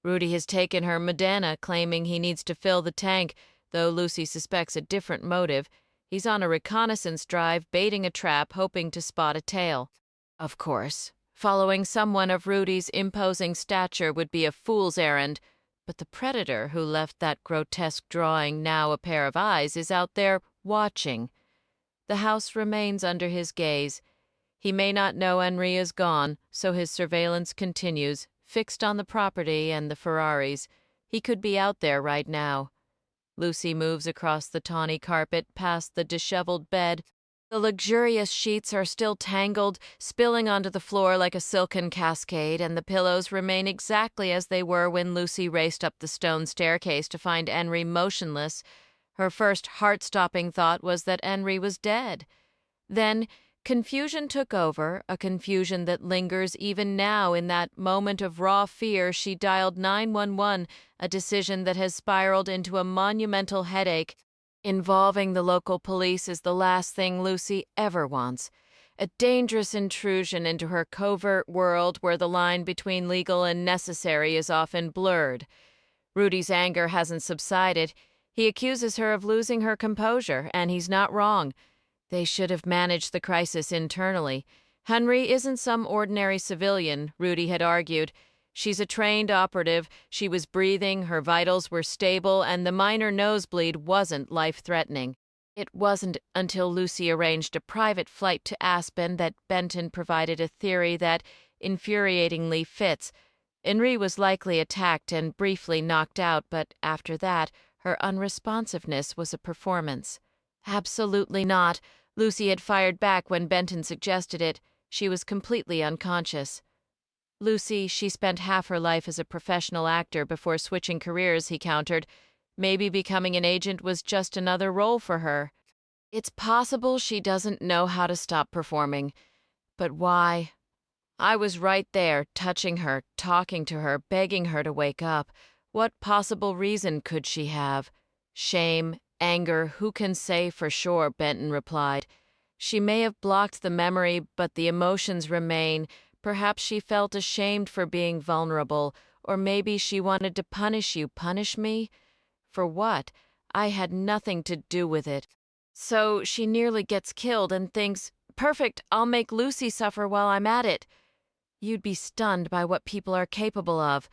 Rudy has taken her Medina, claiming he needs to fill the tank, though Lucy suspects a different motive. He's on a reconnaissance drive, baiting a trap, hoping to spot a tail. Of course, following someone of Rudy's imposing stature would be a fool's errand, but the predator who left that grotesque drawing, now a pair of eyes, is out there watching. The house remains under his gaze. He may not know Henri is gone, so his surveillance continues, fixed on the property and the Ferraris. He could be out there right now. Lucy moves across the tawny carpet, past the disheveled bed. The luxurious sheets are still tangled, spilling onto the floor like a silken cascade, and the pillows remain exactly as they were when Lucy raced up the stone staircase to find Henri motionless. Her first heart-stopping thought was that Henri was dead. Then confusion took over, a confusion that lingers even now. In that moment of raw fear, she dialed 911, a decision that has spiraled into a monumental headache. Involving the local police is the last thing Lucy ever wants. A dangerous intrusion into her covert world where the line between legal and necessary is often blurred. Rudy's anger hasn't subsided. He accuses her of losing her composure, and he's not wrong. They should have managed the crisis internally. Henri isn't some ordinary civilian, Rudy had argued. She's a trained operative, she was breathing, her vitals were stable, and the minor nosebleed wasn't life-threatening. It wasn't until Lucy arranged a private flight to Aspen that Benton provided a theory that infuriatingly fits. Henri was likely attacked and briefly knocked out, but after that, her unresponsiveness was a performance. Absolutely not. Lucy had fired back when Benton suggested it. She was completely unconscious. Lucy, she spent half her life as a professional actor before switching careers, he countered. Maybe becoming an agent was just another role for her. It's possible she doesn't know how to stop performing. But why? I was right there, touching her, talking to her, begging her to wake up. What possible reason could she have? Shame, anger, who can say for sure, Benton replied. She may have blocked the memory, but the emotions remain. Perhaps she felt ashamed for being vulnerable, or maybe she wanted to punish you. Punish me? For what? I had nothing to do with it. So she nearly gets killed and thinks, perfect, I'll make Lucy suffer while I'm at it. You'd be stunned by what people are capable of,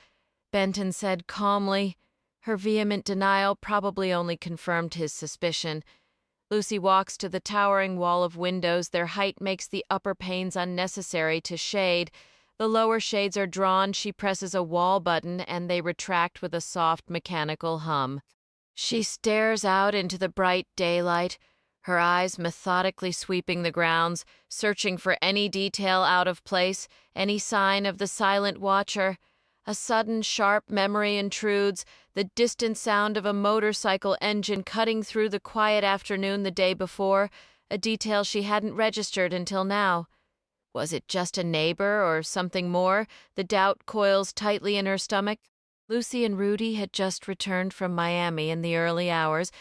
Benton said calmly. Her vehement denial probably only confirmed his suspicion. Lucy walks to the towering wall of windows. Their height makes the upper panes unnecessary to shade. The lower shades are drawn. She presses a wall button, and they retract with a soft mechanical hum. She stares out into the bright daylight, her eyes methodically sweeping the grounds, searching for any detail out of place, any sign of the silent watcher. A sudden, sharp memory intrudes, the distant sound of a motorcycle engine cutting through the quiet afternoon the day before, a detail she hadn't registered until now. Was it just a neighbor or something more? The doubt coils tightly in her stomach. Lucy and Rudy had just returned from Miami in the early hours,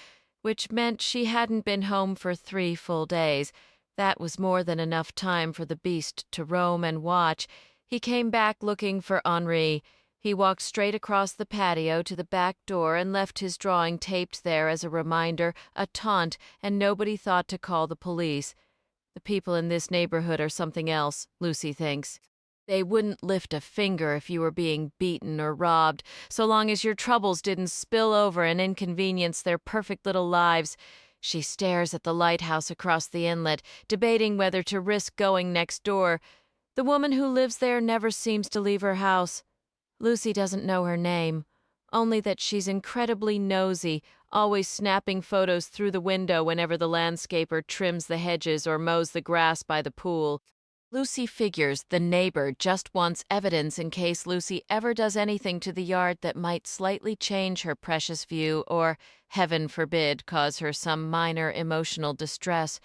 which meant she hadn't been home for 3 full days. That was more than enough time for the beast to roam and watch. He came back looking for Henri. He walked straight across the patio to the back door and left his drawing taped there as a reminder, a taunt, and nobody thought to call the police. The people in this neighborhood are something else, Lucy thinks. They wouldn't lift a finger if you were being beaten or robbed, so long as your troubles didn't spill over and inconvenience their perfect little lives. She stares at the lighthouse across the inlet, debating whether to risk going next door. The woman who lives there never seems to leave her house. Lucy doesn't know her name, only that she's incredibly nosy, always snapping photos through the window whenever the landscaper trims the hedges or mows the grass by the pool. Lucy figures the neighbor just wants evidence in case Lucy ever does anything to the yard that might slightly change her precious view or, heaven forbid, cause her some minor emotional distress.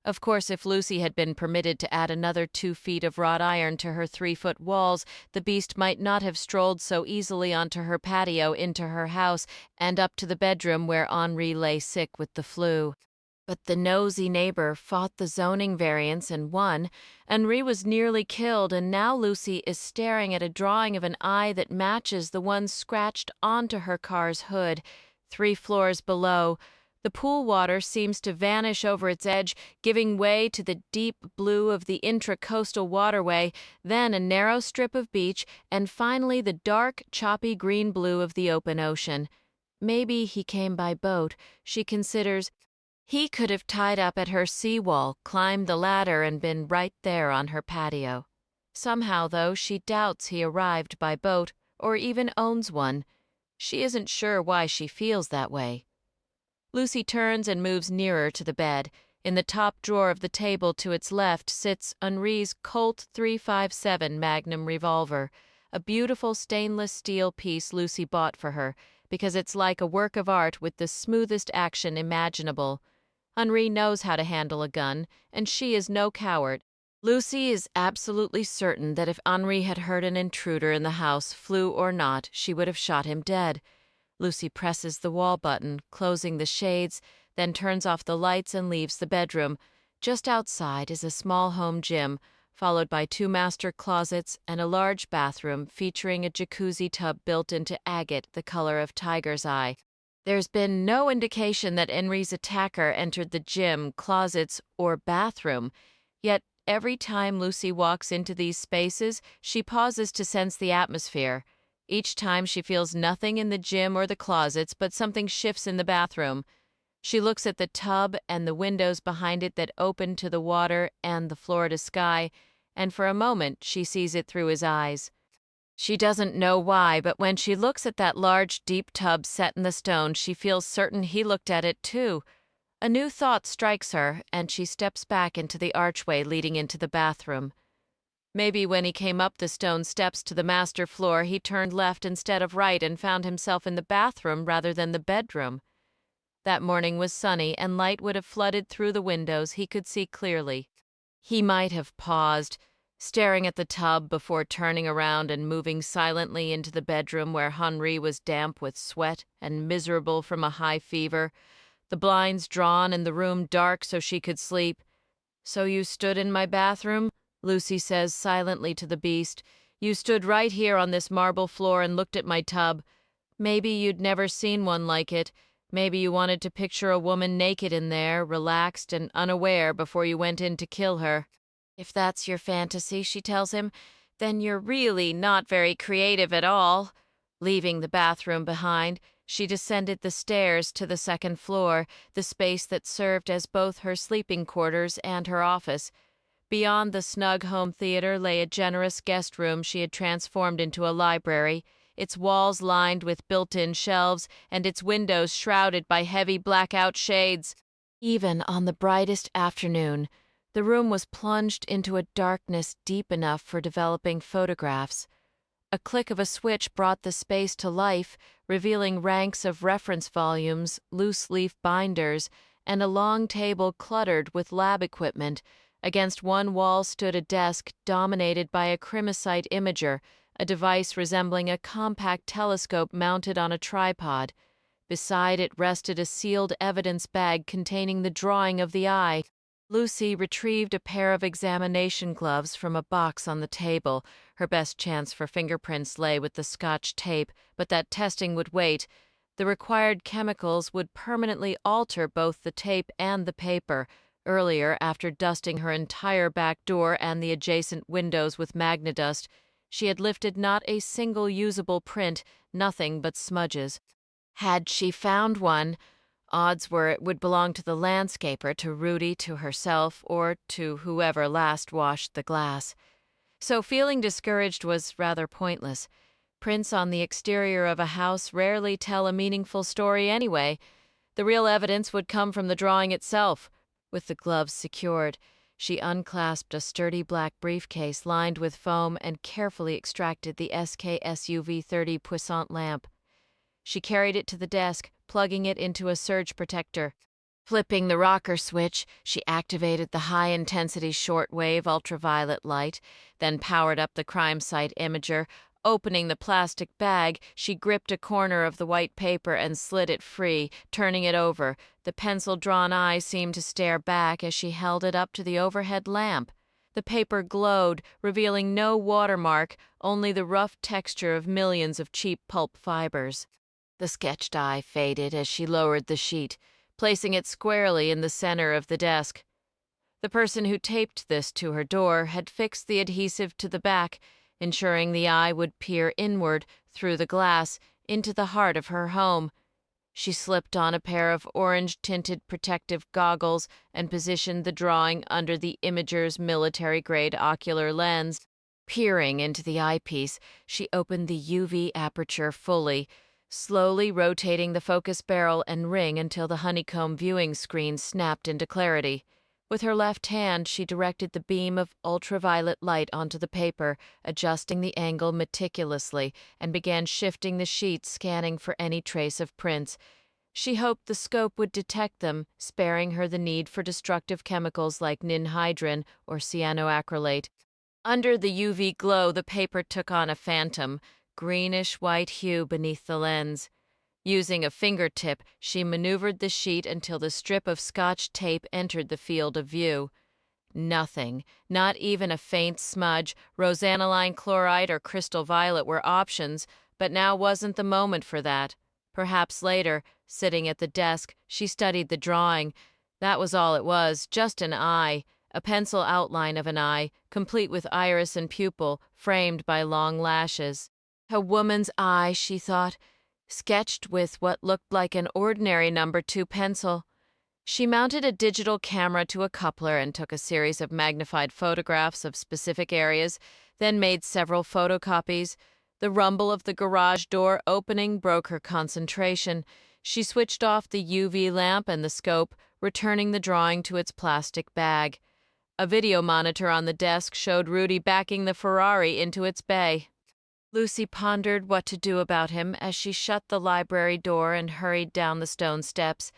Of course, if Lucy had been permitted to add another 2 feet of wrought iron to her 3-foot walls, the beast might not have strolled so easily onto her patio into her house and up to the bedroom where Henri lay sick with the flu. But the nosy neighbor fought the zoning variance and won. Henri was nearly killed, and now Lucy is staring at a drawing of an eye that matches the one scratched onto her car's hood. 3 floors below, the pool water seems to vanish over its edge, giving way to the deep blue of the intracoastal waterway, then a narrow strip of beach, and finally the dark, choppy green blue of the open ocean. Maybe he came by boat, she considers. He could have tied up at her seawall, climbed the ladder, and been right there on her patio. Somehow, though, she doubts he arrived by boat, or even owns one. She isn't sure why she feels that way. Lucy turns and moves nearer to the bed. In the top drawer of the table to its left sits Henri's Colt .357 Magnum revolver, a beautiful stainless steel piece Lucy bought for her, because it's like a work of art with the smoothest action imaginable. Henri knows how to handle a gun, and she is no coward. Lucy is absolutely certain that if Henri had heard an intruder in the house, flu or not, she would have shot him dead. Lucy presses the wall button, closing the shades. then turns off the lights and leaves the bedroom. Just outside is a small home gym, followed by 2 master closets and a large bathroom featuring a jacuzzi tub built into agate the color of tiger's eye. There's been no indication that Henri's attacker entered the gym, closets, or bathroom, yet every time Lucy walks into these spaces, she pauses to sense the atmosphere. Each time she feels nothing in the gym or the closets, but something shifts in the bathroom. She looks at the tub and the windows behind it that open to the water and the Florida sky, and for a moment she sees it through his eyes. She doesn't know why, but when she looks at that large, deep tub set in the stone, she feels certain he looked at it too. A new thought strikes her, and she steps back into the archway leading into the bathroom. Maybe when he came up the stone steps to the master floor, he turned left instead of right and found himself in the bathroom rather than the bedroom. That morning was sunny, and light would have flooded through the windows. He could see clearly. He might have paused, staring at the tub before turning around and moving silently into the bedroom where Henri was damp with sweat and miserable from a high fever, the blinds drawn and the room dark so she could sleep. "So you stood in my bathroom?" Lucy says silently to the beast. "You stood right here on this marble floor and looked at my tub. Maybe you'd never seen one like it. Maybe you wanted to picture a woman naked in there, relaxed and unaware before you went in to kill her." "If that's your fantasy," she tells him, "then you're really not very creative at all." Leaving the bathroom behind, she descended the stairs to the second floor, the space that served as both her sleeping quarters and her office. Beyond the snug home theater lay a generous guest room she had transformed into a library, its walls lined with built-in shelves and its windows shrouded by heavy blackout shades. Even on the brightest afternoon, the room was plunged into a darkness deep enough for developing photographs. A click of a switch brought the space to life, revealing ranks of reference volumes, loose-leaf binders, and a long table cluttered with lab equipment. Against one wall stood a desk dominated by a chromosite imager, a device resembling a compact telescope mounted on a tripod. Beside it rested a sealed evidence bag containing the drawing of the eye. Lucy retrieved a pair of examination gloves from a box on the table. Her best chance for fingerprints lay with the Scotch tape, but that testing would wait. The required chemicals would permanently alter both the tape and the paper. Earlier, after dusting her entire back door and the adjacent windows with magnadust, she had lifted not a single usable print, nothing but smudges. Had she found one, odds were it would belong to the landscaper, to Rudy, to herself, or to whoever last washed the glass. So feeling discouraged was rather pointless. Prints on the exterior of a house rarely tell a meaningful story anyway. The real evidence would come from the drawing itself. With the gloves secured, she unclasped a sturdy black briefcase lined with foam and carefully extracted the SKSUV-30 puissant lamp. She carried it to the desk, plugging it into a surge protector. Flipping the rocker switch, she activated the high-intensity shortwave ultraviolet light, then powered up the crime site imager. Opening the plastic bag, she gripped a corner of the white paper and slid it free, turning it over. The pencil-drawn eye seemed to stare back as she held it up to the overhead lamp. The paper glowed, revealing no watermark, only the rough texture of millions of cheap pulp fibers. The sketched eye faded as she lowered the sheet, placing it squarely in the center of the desk. The person who taped this to her door had fixed the adhesive to the back, ensuring the eye would peer inward, through the glass, into the heart of her home. She slipped on a pair of orange-tinted protective goggles and positioned the drawing under the imager's military-grade ocular lens. Peering into the eyepiece, she opened the UV aperture fully, slowly rotating the focus barrel and ring until the honeycomb viewing screen snapped into clarity. With her left hand, she directed the beam of ultraviolet light onto the paper, adjusting the angle meticulously, and began shifting the sheet, scanning for any trace of prints. She hoped the scope would detect them, sparing her the need for destructive chemicals like ninhydrin or cyanoacrylate. Under the UV glow, the paper took on a phantom, greenish-white hue beneath the lens. Using a fingertip, she maneuvered the sheet until the strip of Scotch tape entered the field of view. Nothing, not even a faint smudge, rosaniline chloride or crystal violet were options, but now wasn't the moment for that. Perhaps later, sitting at the desk, she studied the drawing. That was all it was, just an eye, a pencil outline of an eye, complete with iris and pupil, framed by long lashes. A woman's eye, she thought, sketched with what looked like an ordinary #2 pencil. She mounted a digital camera to a coupler and took a series of magnified photographs of specific areas, then made several photocopies. The rumble of the garage door opening broke her concentration. She switched off the UV lamp and the scope, returning the drawing to its plastic bag. A video monitor on the desk showed Rudy backing the Ferrari into its bay. Lucy pondered what to do about him as she shut the library door and hurried down the stone steps.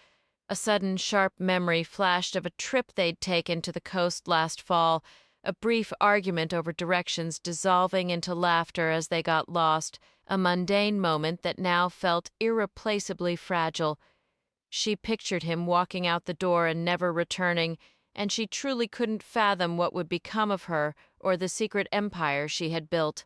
A sudden, sharp memory flashed of a trip they'd taken to the coast last fall, a brief argument over directions dissolving into laughter as they got lost, a mundane moment that now felt irreplaceably fragile. She pictured him walking out the door and never returning, and she truly couldn't fathom what would become of her or the secret empire she had built.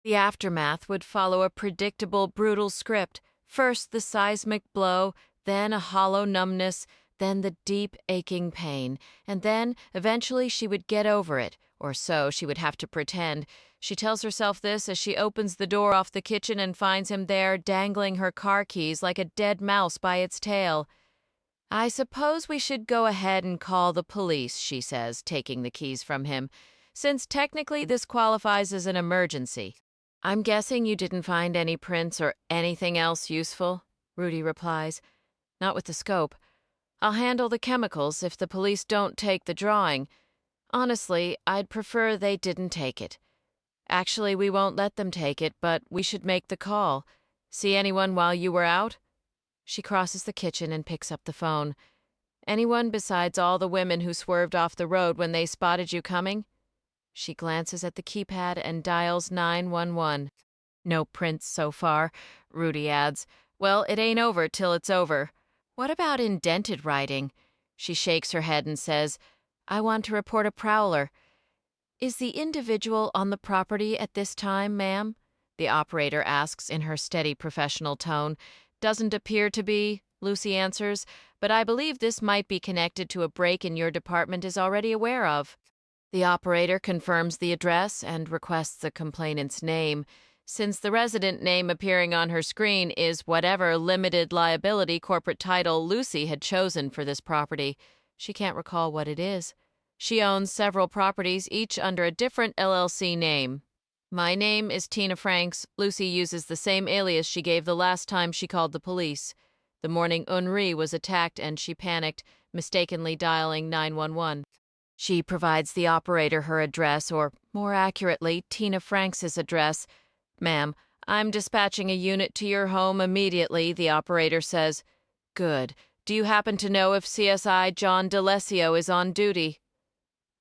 The aftermath would follow a predictable, brutal script. First the seismic blow, then a hollow numbness, then the deep, aching pain, and then, eventually, she would get over it, or so she would have to pretend. She tells herself this as she opens the door off the kitchen and finds him there, dangling her car keys like a dead mouse by its tail. "I suppose we should go ahead and call the police," she says, taking the keys from him, "since technically this qualifies as an emergency." "I'm guessing you didn't find any prints or anything else useful?" Rudy replies. "Not with the scope. I'll handle the chemicals if the police don't take the drawing. Honestly, I'd prefer they didn't take it. Actually, we won't let them take it, but we should make the call. See anyone while you were out?" She crosses the kitchen and picks up the phone. "Anyone besides all the women who swerved off the road when they spotted you coming?" She glances at the keypad and dials 911. "No prints so far," Rudy adds. "Well, it ain't over till it's over. What about indented writing?" She shakes her head and says, "I want to report a prowler." "Is the individual on the property at this time, ma'am?" the operator asks in her steady professional tone. "Doesn't appear to be," Lucy answers, "but I believe this might be connected to a break in your department is already aware of." The operator confirms the address and requests the complainant's name. Since the resident name appearing on her screen is whatever limited liability corporate title Lucy had chosen for this property, she can't recall what it is. She owns several properties, each under a different LLC name. "My name is Tina Franks." Lucy uses the same alias she gave the last time she called the police. The morning Henri was attacked and she panicked, mistakenly dialing 911. She provides the operator her address, or more accurately, Tina Franks's address. "Ma'am, I'm dispatching a unit to your home immediately," the operator says. "Good. Do you happen to know if CSI John D'Alessio is on duty?"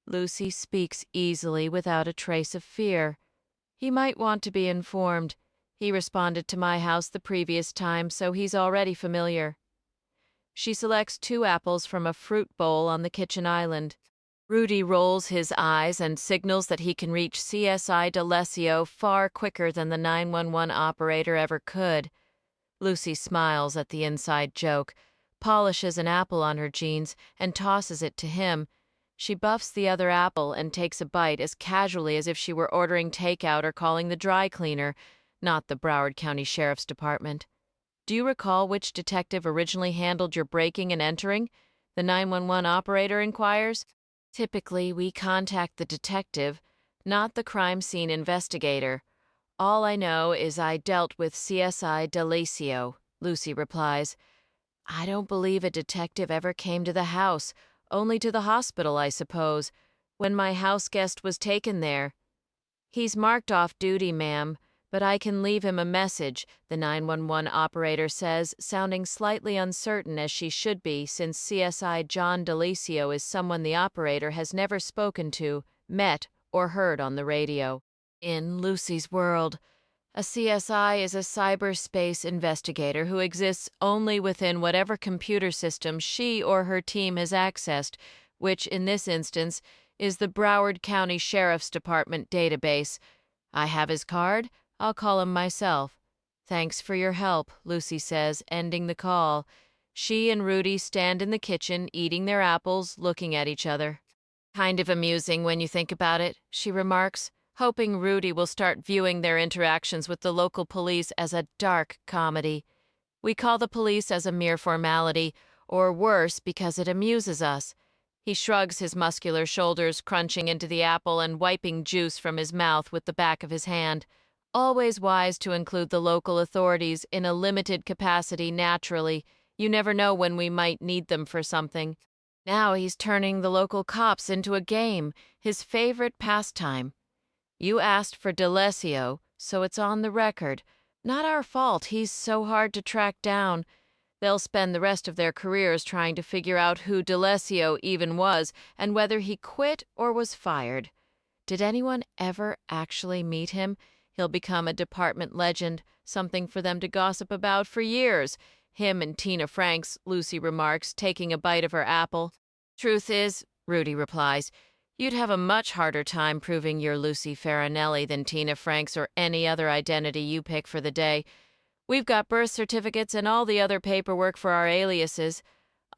Lucy speaks easily without a trace of fear. "He might want to be informed. He responded to my house the previous time, so he's already familiar." She selects 2 apples from a fruit bowl on the kitchen island. Rudy rolls his eyes and signals that he can reach CSI D'Alessio far quicker than the 911 operator ever could. Lucy smiles at the inside joke, polishes an apple on her jeans, and tosses it to him. She buffs the other apple and takes a bite as casually as if she were ordering takeout or calling the dry cleaner, not the Broward County Sheriff's Department. "Do you recall which detective originally handled your breaking and entering?" the 911 operator inquires. "Typically, we contact the detective, not the crime scene investigator. All I know is I dealt with CSI D'Alessio," Lucy replies. "I don't believe a detective ever came to the house, only to the hospital, I suppose, when my house guest was taken there." "He's marked off duty, ma'am, but I can leave him a message," the 911 operator says, sounding slightly uncertain as she should be since CSI John D'Alessio is someone the operator has never spoken to, met, or heard on the radio. In Lucy's world, A CSI is a cyberspace investigator who exists only within whatever computer system she or her team has accessed, which, in this instance, is the Broward County Sheriff's Department database. I have his card. I'll call him myself. Thanks for your help, Lucy says, ending the call. She and Rudy stand in the kitchen, eating their apples, looking at each other. Kind of amusing when you think about it, she remarks, hoping Rudy will start viewing their interactions with the local police as a dark comedy. We call the police as a mere formality, or worse, because it amuses us. He shrugs his muscular shoulders, crunching into the apple and wiping juice from his mouth with the back of his hand. Always wise to include the local authorities in a limited capacity naturally. You never know when we might need them for something. Now he's turning the local cops into a game, his favorite pastime. You asked for D'Alessio, so it's on the record. Not our fault, he's so hard to track down. They'll spend the rest of their careers trying to figure out who D'Alessio even was and whether he quit or was fired. Did anyone ever actually meet him? He'll become a department legend, something for them to gossip about for years. Him and Tina Franks, Lucy remarks, taking a bite of her apple. Truth is, Rudy replies, you'd have a much harder time proving you're Lucy Farinelli than Tina Franks or any other identity you pick for the day. We've got birth certificates and all the other paperwork for our aliases.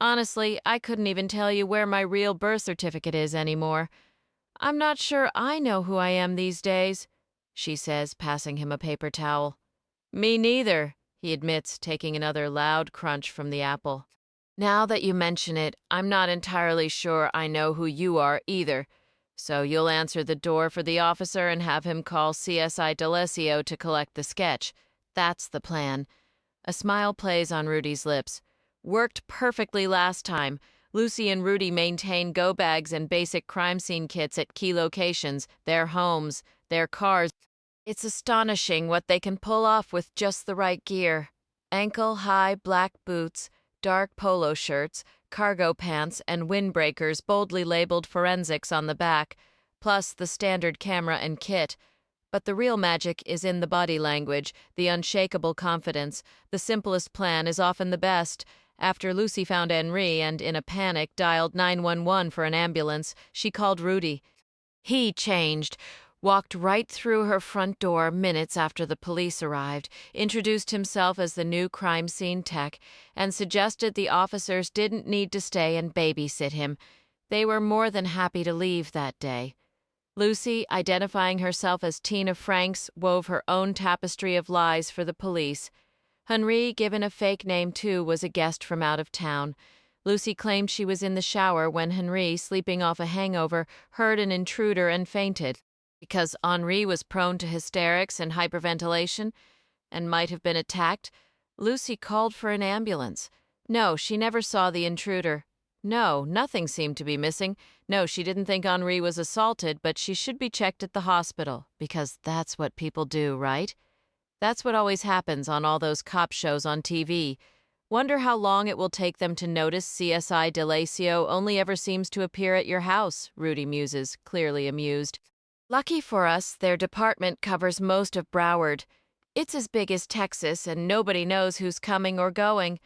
Honestly, I couldn't even tell you where my real birth certificate is anymore. I'm not sure I know who I am these days, she says, passing him a paper towel. Me neither, he admits, taking another loud crunch from the apple. Now that you mention it, I'm not entirely sure I know who you are either. So you'll answer the door for the officer and have him call CSI D'Alessio to collect the sketch. That's the plan. A smile plays on Rudy's lips. Worked perfectly last time. Lucy and Rudy maintain go bags and basic crime scene kits at key locations, their homes, their cars. It's astonishing what they can pull off with just the right gear. Ankle-high black boots, dark polo shirts, cargo pants, and windbreakers boldly labeled forensics on the back, plus the standard camera and kit. But the real magic is in the body language, the unshakable confidence. The simplest plan is often the best. After Lucy found Henri and, in a panic, dialed 911 for an ambulance, she called Rudy. He changed. Walked right through her front door minutes after the police arrived, introduced himself as the new crime scene tech, and suggested the officers didn't need to stay and babysit him. They were more than happy to leave that day. Lucy, identifying herself as Tina Franks, wove her own tapestry of lies for the police. Henri, given a fake name too, was a guest from out of town. Lucy claimed she was in the shower when Henri, sleeping off a hangover, heard an intruder and fainted. Because Henri was prone to hysterics and hyperventilation and might have been attacked, Lucy called for an ambulance. No, she never saw the intruder. No, nothing seemed to be missing. No, she didn't think Henri was assaulted, but she should be checked at the hospital, because that's what people do, right? That's what always happens on all those cop shows on TV. Wonder how long it will take them to notice CSI D'Alessio only ever seems to appear at your house, Rudy muses, clearly amused. Lucky for us, their department covers most of Broward. It's as big as Texas, and nobody knows who's coming or going.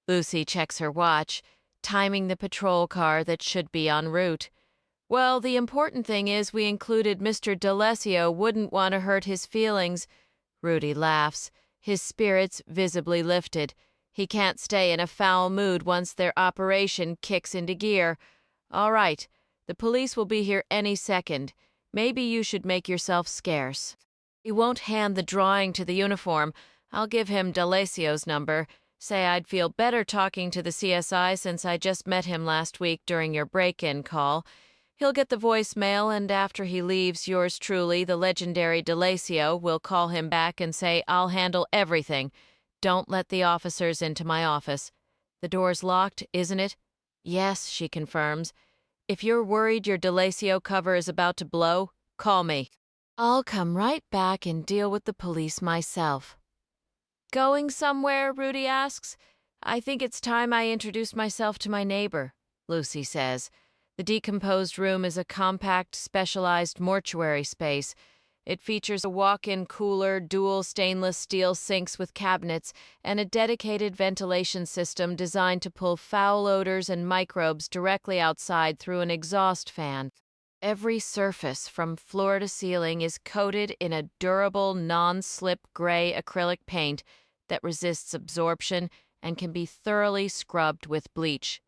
Lucy checks her watch, timing the patrol car that should be en route. Well, the important thing is we included Mr. D'Alessio wouldn't want to hurt his feelings. Rudy laughs, his spirits visibly lifted. He can't stay in a foul mood once their operation kicks into gear. All right, the police will be here any second. Maybe you should make yourself scarce. He won't hand the drawing to the uniform. I'll give him D'Alessio's number. Say I'd feel better talking to the CSI since I just met him last week during your break-in call. He'll get the voicemail, and after he leaves, yours truly, the legendary D'Alessio, will call him back and say I'll handle everything. Don't let the officers into my office. The door's locked, isn't it? Yes, she confirms. If you're worried your D'Alessio cover is about to blow, call me. I'll come right back and deal with the police myself. Going somewhere, Rudy asks. I think it's time I introduce myself to my neighbor, Lucy says. The decomposed room is a compact, specialized mortuary space. It features a walk-in cooler, dual stainless steel sinks with cabinets, and a dedicated ventilation system designed to pull foul odors and microbes directly outside through an exhaust fan. Every surface, from floor to ceiling, is coated in a durable, non-slip gray acrylic paint that resists absorption and can be thoroughly scrubbed with bleach.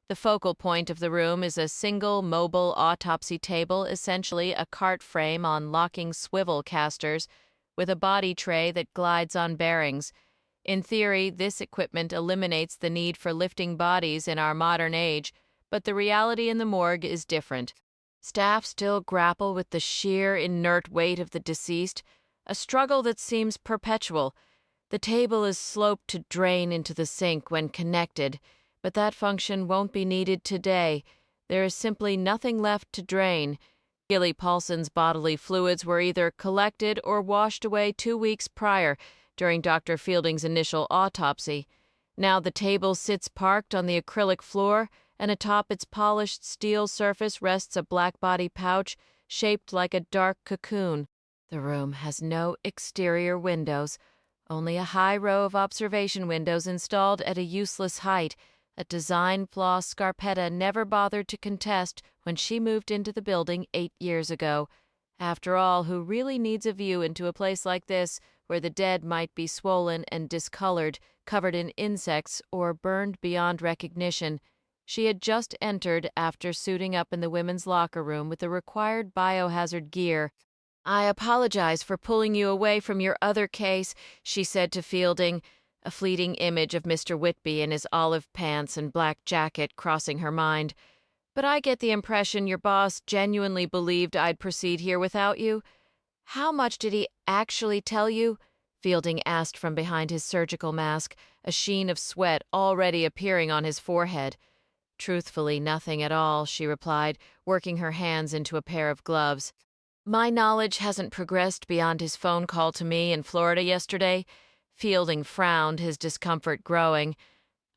The focal point of the room is a single mobile autopsy table, essentially a cart frame on locking swivel casters, with a body tray that glides on bearings. In theory, this equipment eliminates the need for lifting bodies in our modern age, but the reality in the morgue is different. Staff still grapple with the sheer, inert weight of the deceased, a struggle that seems perpetual. The table is sloped to drain into the sink when connected, but that function won't be needed today. There is simply nothing left to drain. Gilly Paulson's bodily fluids were either collected or washed away 2 weeks prior, during Dr. Fielding's initial autopsy. Now the table sits parked on the acrylic floor, and atop its polished steel surface rests a black body pouch shaped like a dark cocoon. The room has no exterior windows, only a high row of observation windows installed at a useless height, a design flaw Scarpetta never bothered to contest when she moved into the building 8 years ago. After all, who really needs a view into a place like this, where the dead might be swollen and discolored, covered in insects, or burned beyond recognition? She had just entered after suiting up in the women's locker room with the required biohazard gear. "I apologize for pulling you away from your other case," she said to Fielding, a fleeting image of Mr. Whitby in his olive pants and black jacket crossing her mind. "But I get the impression your boss genuinely believed I'd proceed here without you." "How much did he actually tell you?" Fielding asked from behind his surgical mask, a sheen of sweat already appearing on his forehead. "Truthfully, nothing at all," she replied, working her hands into a pair of gloves. "My knowledge hasn't progressed beyond his phone call to me in Florida yesterday." Fielding frowned, his discomfort growing.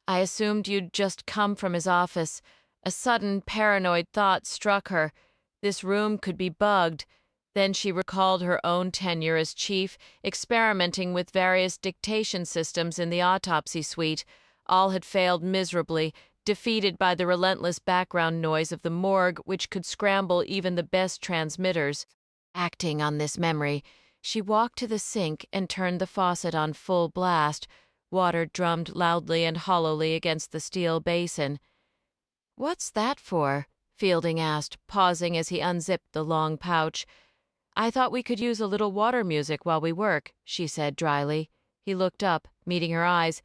"I assumed you'd just come from his office." A sudden paranoid thought struck her. This room could be bugged. Then she recalled her own tenure as chief, experimenting with various dictation systems in the autopsy suite. All had failed miserably, defeated by the relentless background noise of the morgue, which could scramble even the best transmitters. Acting on this memory, she walked to the sink and turned the faucet on full blast. Water drummed loudly and hollowly against the steel basin. "What's that for?" Fielding asked, pausing as he unzipped the long pouch. "I thought we could use a little water music while we work," she said dryly. He looked up, meeting her eyes.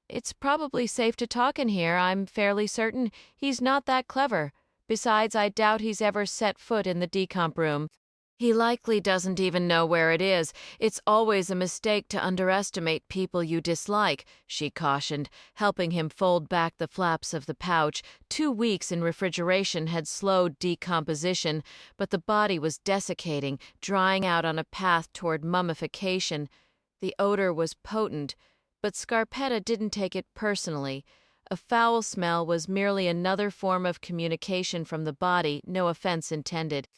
"It's probably safe to talk in here. I'm fairly certain he's not that clever. Besides, I doubt he's ever set foot in the decomp room. He likely doesn't even know where it is. It's always a mistake to underestimate people you dislike," she cautioned, helping him fold back the flaps of the pouch. 2 weeks in refrigeration had slowed decomposition, but the body was desiccating, drying out on a path toward mummification. The odor was potent, but Scarpetta didn't take it personally. A foul smell was merely another form of communication from the body, no offense intended.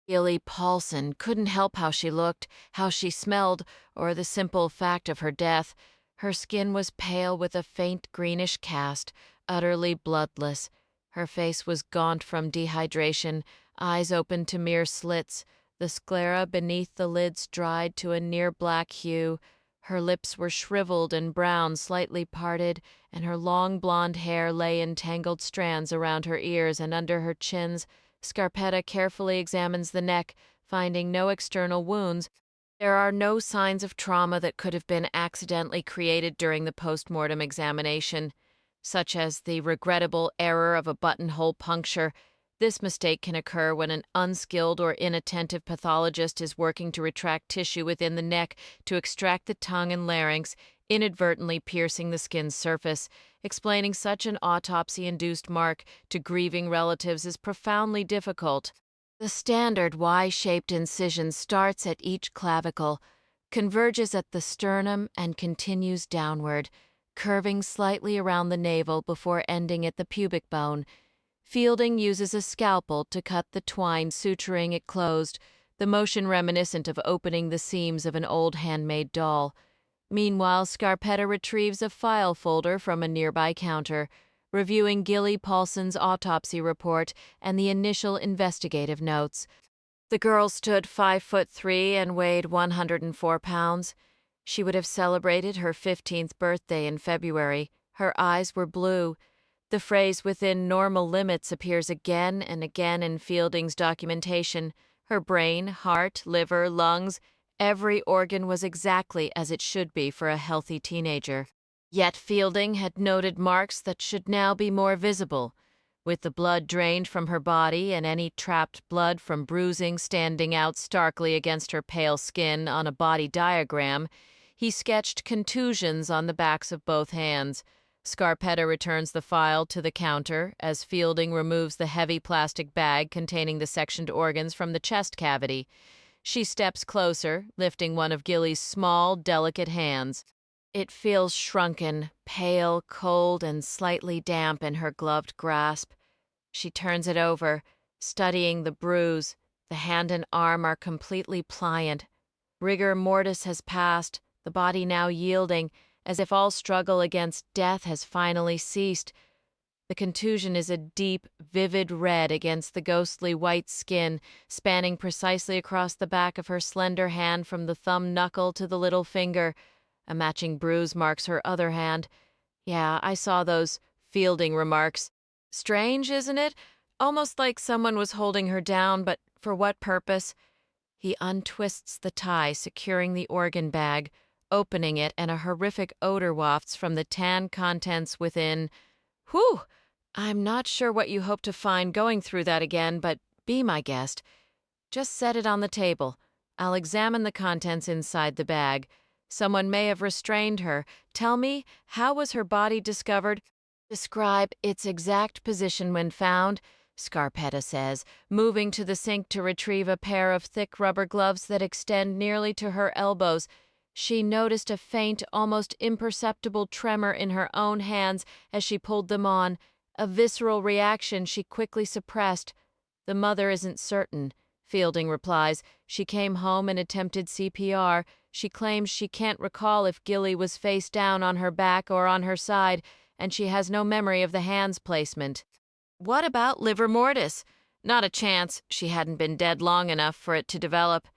Gilly Paulson couldn't help how she looked, how she smelled, or the simple fact of her death. Her skin was pale with a faint greenish cast, utterly bloodless. Her face was gaunt from dehydration, eyes open to mere slits, the sclera beneath the lids dried to a near-black hue. Her lips were shriveled and brown, slightly parted, and her long blonde hair lay in tangled strands around her ears and under her chins. Scarpetta carefully examines the neck, finding no external wounds. There are no signs of trauma that could have been accidentally created during the post-mortem examination, such as the regrettable error of a buttonhole puncture. This mistake can occur when an unskilled or inattentive pathologist is working to retract tissue within the neck to extract the tongue and larynx, inadvertently piercing the skin's surface. Explaining such an autopsy-induced mark to grieving relatives is profoundly difficult. The standard Y-shaped incision starts at each clavicle, converges at the sternum, and continues downward, curving slightly around the navel before ending at the pubic bone. Fielding uses a scalpel to cut the twine suturing it closed, the motion reminiscent of opening the seams of an old handmade doll. Meanwhile, Scarpetta retrieves a file folder from a nearby counter, reviewing Gilly Paulson's autopsy report and the initial investigative notes. The girl stood 5'3" and weighed 104 pounds. She would have celebrated her 15th birthday in February. Her eyes were blue. The phrase "within normal limits" appears again and again in Fielding's documentation. Her brain, heart, liver, lungs, every organ was exactly as it should be for a healthy teenager. Yet Fielding had noted marks that should now be more visible. With the blood drained from her body and any trapped blood from bruising standing out starkly against her pale skin on a body diagram, he sketched contusions on the backs of both hands. Scarpetta returns the file to the counter as Fielding removes the heavy plastic bag containing the sectioned organs from the chest cavity. She steps closer, lifting one of Gilly's small, delicate hands. It feels shrunken, pale, cold, and slightly damp in her gloved grasp. She turns it over, studying the bruise. The hand and arm are completely pliant. Rigor mortis has passed, the body now yielding, as if all struggle against death has finally ceased. The contusion is a deep, vivid red against the ghostly white skin, spanning precisely across the back of her slender hand from the thumb knuckle to the little finger. A matching bruise marks her other hand. "Yeah, I saw those," Fielding remarks. "Strange, isn't it? Almost like someone was holding her down, but for what purpose?" He untwists the tie securing the organ bag, opening it, and a horrific odor wafts from the tan contents within. "Whew! I'm not sure what you hope to find going through that again, but be my guest. Just set it on the table. I'll examine the contents inside the bag. Someone may have restrained her. Tell me, how was her body discovered?" "Describe its exact position when found," Scarpetta says, moving to the sink to retrieve a pair of thick rubber gloves that extend nearly to her elbows. She noticed a faint, almost imperceptible tremor in her own hands as she pulled them on, a visceral reaction she quickly suppressed. "The mother isn't certain," Fielding replies. "She came home and attempted CPR. She claims she can't recall if Gilly was face down on her back or on her side, and she has no memory of the hand's placement." "What about livor mortis?" "Not a chance. She hadn't been dead long enough for it to develop.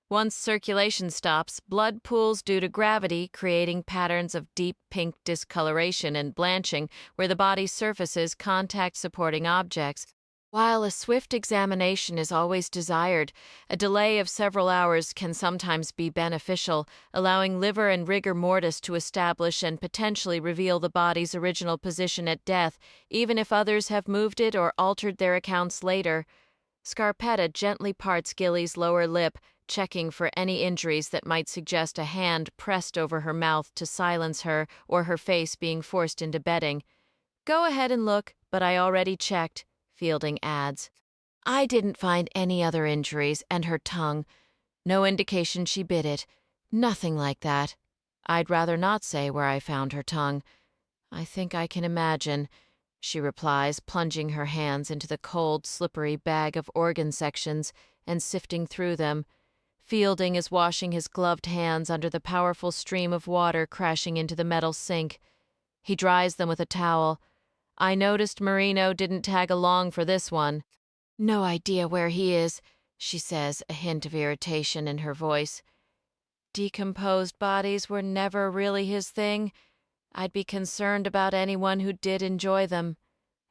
Once circulation stops, blood pools due to gravity, creating patterns of deep pink discoloration and blanching where the body surfaces contact supporting objects. While a swift examination is always desired, a delay of several hours can sometimes be beneficial, allowing liver and rigor mortis to establish and potentially reveal the body's original position at death, even if others have moved it or altered their accounts later." Scarpetta gently parts Gilly's lower lip, checking for any injuries that might suggest a hand pressed over her mouth to silence her or her face being forced into bedding. "Go ahead and look, but I already checked," Fielding adds. "I didn't find any other injuries, and her tongue. No indication she bit it. Nothing like that. I'd rather not say where I found her tongue. I think I can imagine," she replies, plunging her hands into the cold, slippery bag of organ sections and sifting through them. Fielding is washing his gloved hands under the powerful stream of water crashing into the metal sink. He dries them with a towel. "I noticed Marino didn't tag along for this one." "No idea where he is," she says, a hint of irritation in her voice. "Decomposed bodies were never really his thing. I'd be concerned about anyone who did enjoy them.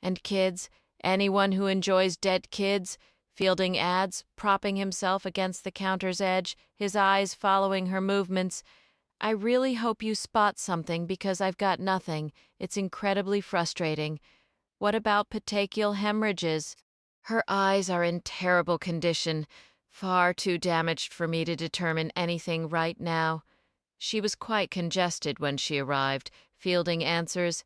And kids, anyone who enjoys dead kids," Fielding adds, propping himself against the counter's edge, his eyes following her movements. "I really hope you spot something because I've got nothing. It's incredibly frustrating. What about petechial hemorrhages?" "Her eyes are in terrible condition, far too damaged for me to determine anything right now. She was quite congested when she arrived," Fielding answers.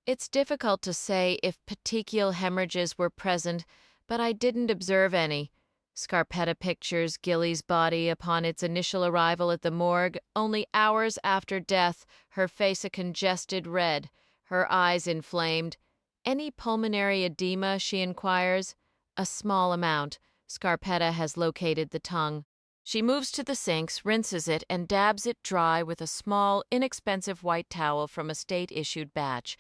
"It's difficult to say if petechial hemorrhages were present, but I didn't observe any." Scarpetta pictures Gilly's body upon its initial arrival at the morgue, only hours after death, her face a congested red, her eyes inflamed. "Any pulmonary edema?" she inquires. "A small amount." Scarpetta has located the tongue. She moves to the sinks, rinses it, and dabs it dry with a small, inexpensive white towel from a state-issued batch.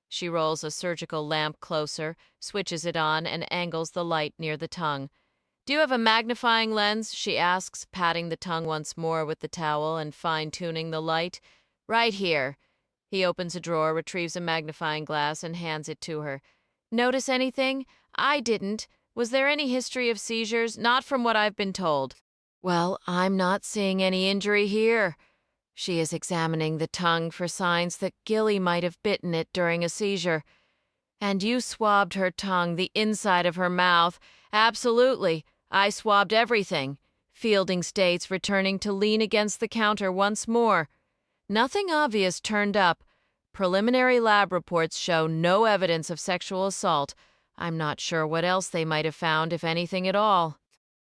She rolls a surgical lamp closer, switches it on, and angles the light near the tongue. "Do you have a magnifying lens?" she asks, patting the tongue once more with the towel and fine-tuning the light. "Right here." He opens a drawer, retrieves a magnifying glass, and hands it to her. "Notice anything?" "I didn't. Was there any history of seizures?" "Not from what I've been told." "Well, I'm not seeing any injury here." She is examining the tongue for signs that Gilly might have bitten it during a seizure. "And you swabbed her tongue, the inside of her mouth." "Absolutely. I swabbed everything." Fielding states, returning to lean against the counter once more. "Nothing obvious turned up. Preliminary lab reports show no evidence of sexual assault. I'm not sure what else they might have found, if anything at all."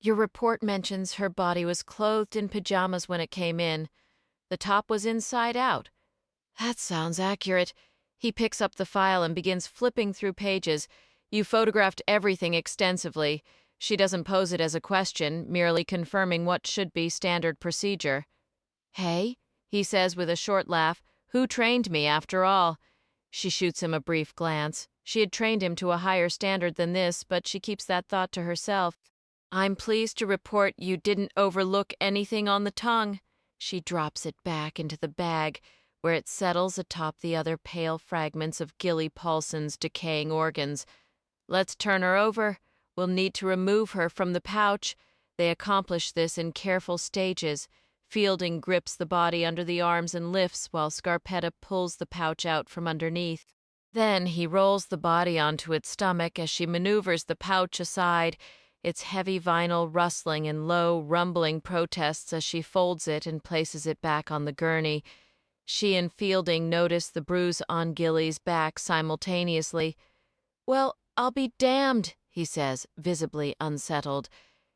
"Your report mentions her body was clothed in pajamas when it came in. The top was inside out." "That sounds accurate." He picks up the file and begins flipping through pages. "You photographed everything extensively." She doesn't pose it as a question, merely confirming what should be standard procedure. "Hey," he says with a short laugh, "who trained me, after all?" She shoots him a brief glance. She had trained him to a higher standard than this, but she keeps that thought to herself. "I'm pleased to report you didn't overlook anything on the tongue." She drops it back into the bag, where it settles atop the other pale fragments of Gilly Paulson's decaying organs. "Let's turn her over. We'll need to remove her from the pouch." They accomplish this in careful stages. Fielding grips the body under the arms and lifts while Scarpetta pulls the pouch out from underneath. Then he rolls the body onto its stomach as she maneuvers the pouch aside, its heavy vinyl rustling in low, rumbling protests as she folds it and places it back on the gurney. She and Fielding notice the bruise on Gilly's back simultaneously. "Well, I'll be damned," he says, visibly unsettled.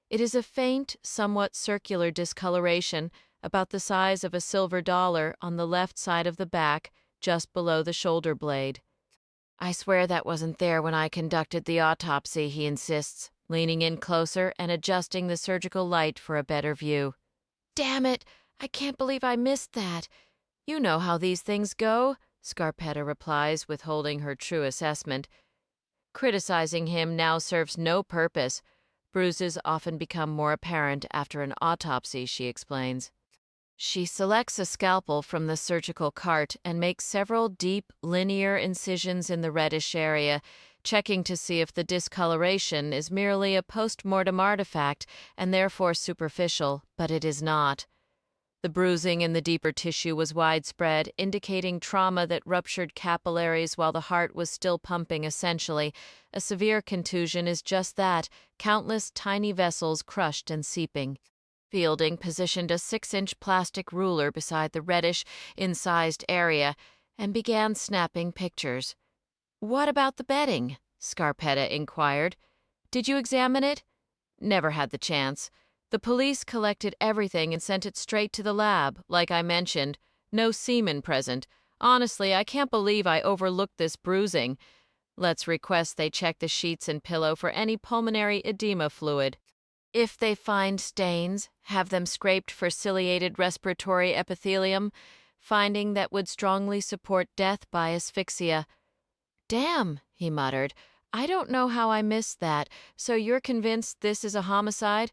It is a faint, somewhat circular discoloration, about the size of a silver dollar, on the left side of the back, just below the shoulder blade. "I swear that wasn't there when I conducted the autopsy," he insists, leaning in closer and adjusting the surgical light for a better view. "Damn it! I can't believe I missed that." "You know how these things go," Scarpetta replies, withholding her true assessment. Criticizing him now serves no purpose. Bruises often become more apparent after an autopsy, she explains. She selects a scalpel from the surgical cart and makes several deep, linear incisions in the reddish area, checking to see if the discoloration is merely a post-mortem artifact and therefore superficial, but it is not. The bruising in the deeper tissue was widespread, indicating trauma that ruptured capillaries while the heart was still pumping essentially. A severe contusion is just that, countless tiny vessels crushed and seeping. Fielding positioned a 6-inch plastic ruler beside the reddish, incised area and began snapping pictures. "What about the bedding?" Scarpetta inquired. "Did you examine it?" "Never had the chance. The police collected everything and sent it straight to the lab, like I mentioned. No semen present. Honestly, I can't believe I overlooked this bruising. Let's request they check the sheets and pillow for any pulmonary edema fluid. If they find stains, have them scraped for ciliated respiratory epithelium, finding that would strongly support death by asphyxia." "Damn," he muttered. "I don't know how I missed that. So you're convinced this is a homicide?"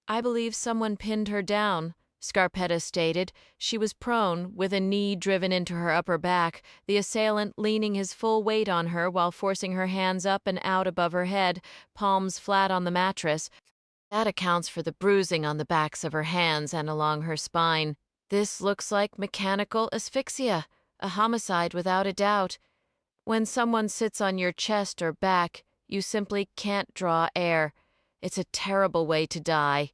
"I believe someone pinned her down," Scarpetta stated. She was prone, with a knee driven into her upper back, the assailant leaning his full weight on her while forcing her hands up and out above her head, palms flat on the mattress. That accounts for the bruising on the backs of her hands and along her spine. This looks like mechanical asphyxia, a homicide without a doubt. When someone sits on your chest or back, you simply can't draw air. It's a terrible way to die.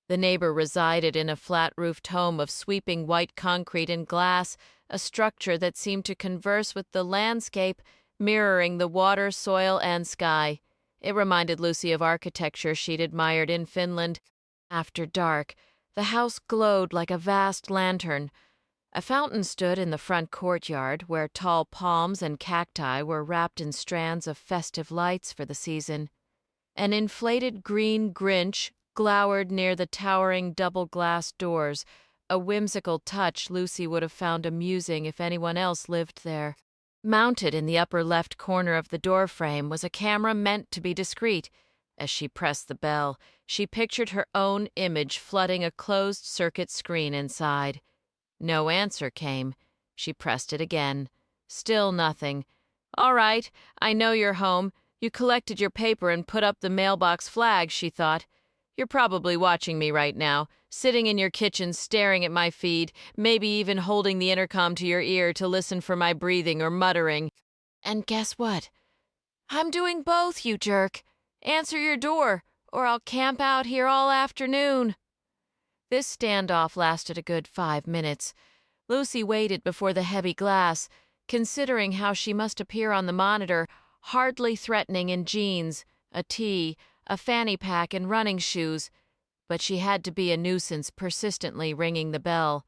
The neighbor resided in a flat-roofed home of sweeping white concrete and glass, a structure that seemed to converse with the landscape, mirroring the water, soil, and sky. It reminded Lucy of architecture she'd admired in Finland. After dark, the house glowed like a vast lantern. A fountain stood in the front courtyard, where tall palms and cacti were wrapped in strands of festive lights for the season. An inflated green Grinch, glowered near the towering double-glass doors, a whimsical touch Lucy would have found amusing if anyone else lived there. Mounted in the upper left corner of the doorframe was a camera meant to be discreet. As she pressed the bell, she pictured her own image flooding a closed-circuit screen inside. No answer came. She pressed it again. Still nothing. "All right, I know you're home. You collected your paper and put up the mailbox flag," she thought. "You're probably watching me right now, sitting in your kitchen staring at my feed, maybe even holding the intercom to your ear to listen for my breathing or muttering. And guess what? I'm doing both, you jerk. Answer your door, or I'll camp out here all afternoon." This standoff lasted a good 5 minutes. Lucy waited before the heavy glass, considering how she must appear on the monitor, hardly threatening in jeans, a tee, a fanny pack, and running shoes. But she had to be a nuisance, persistently ringing the bell.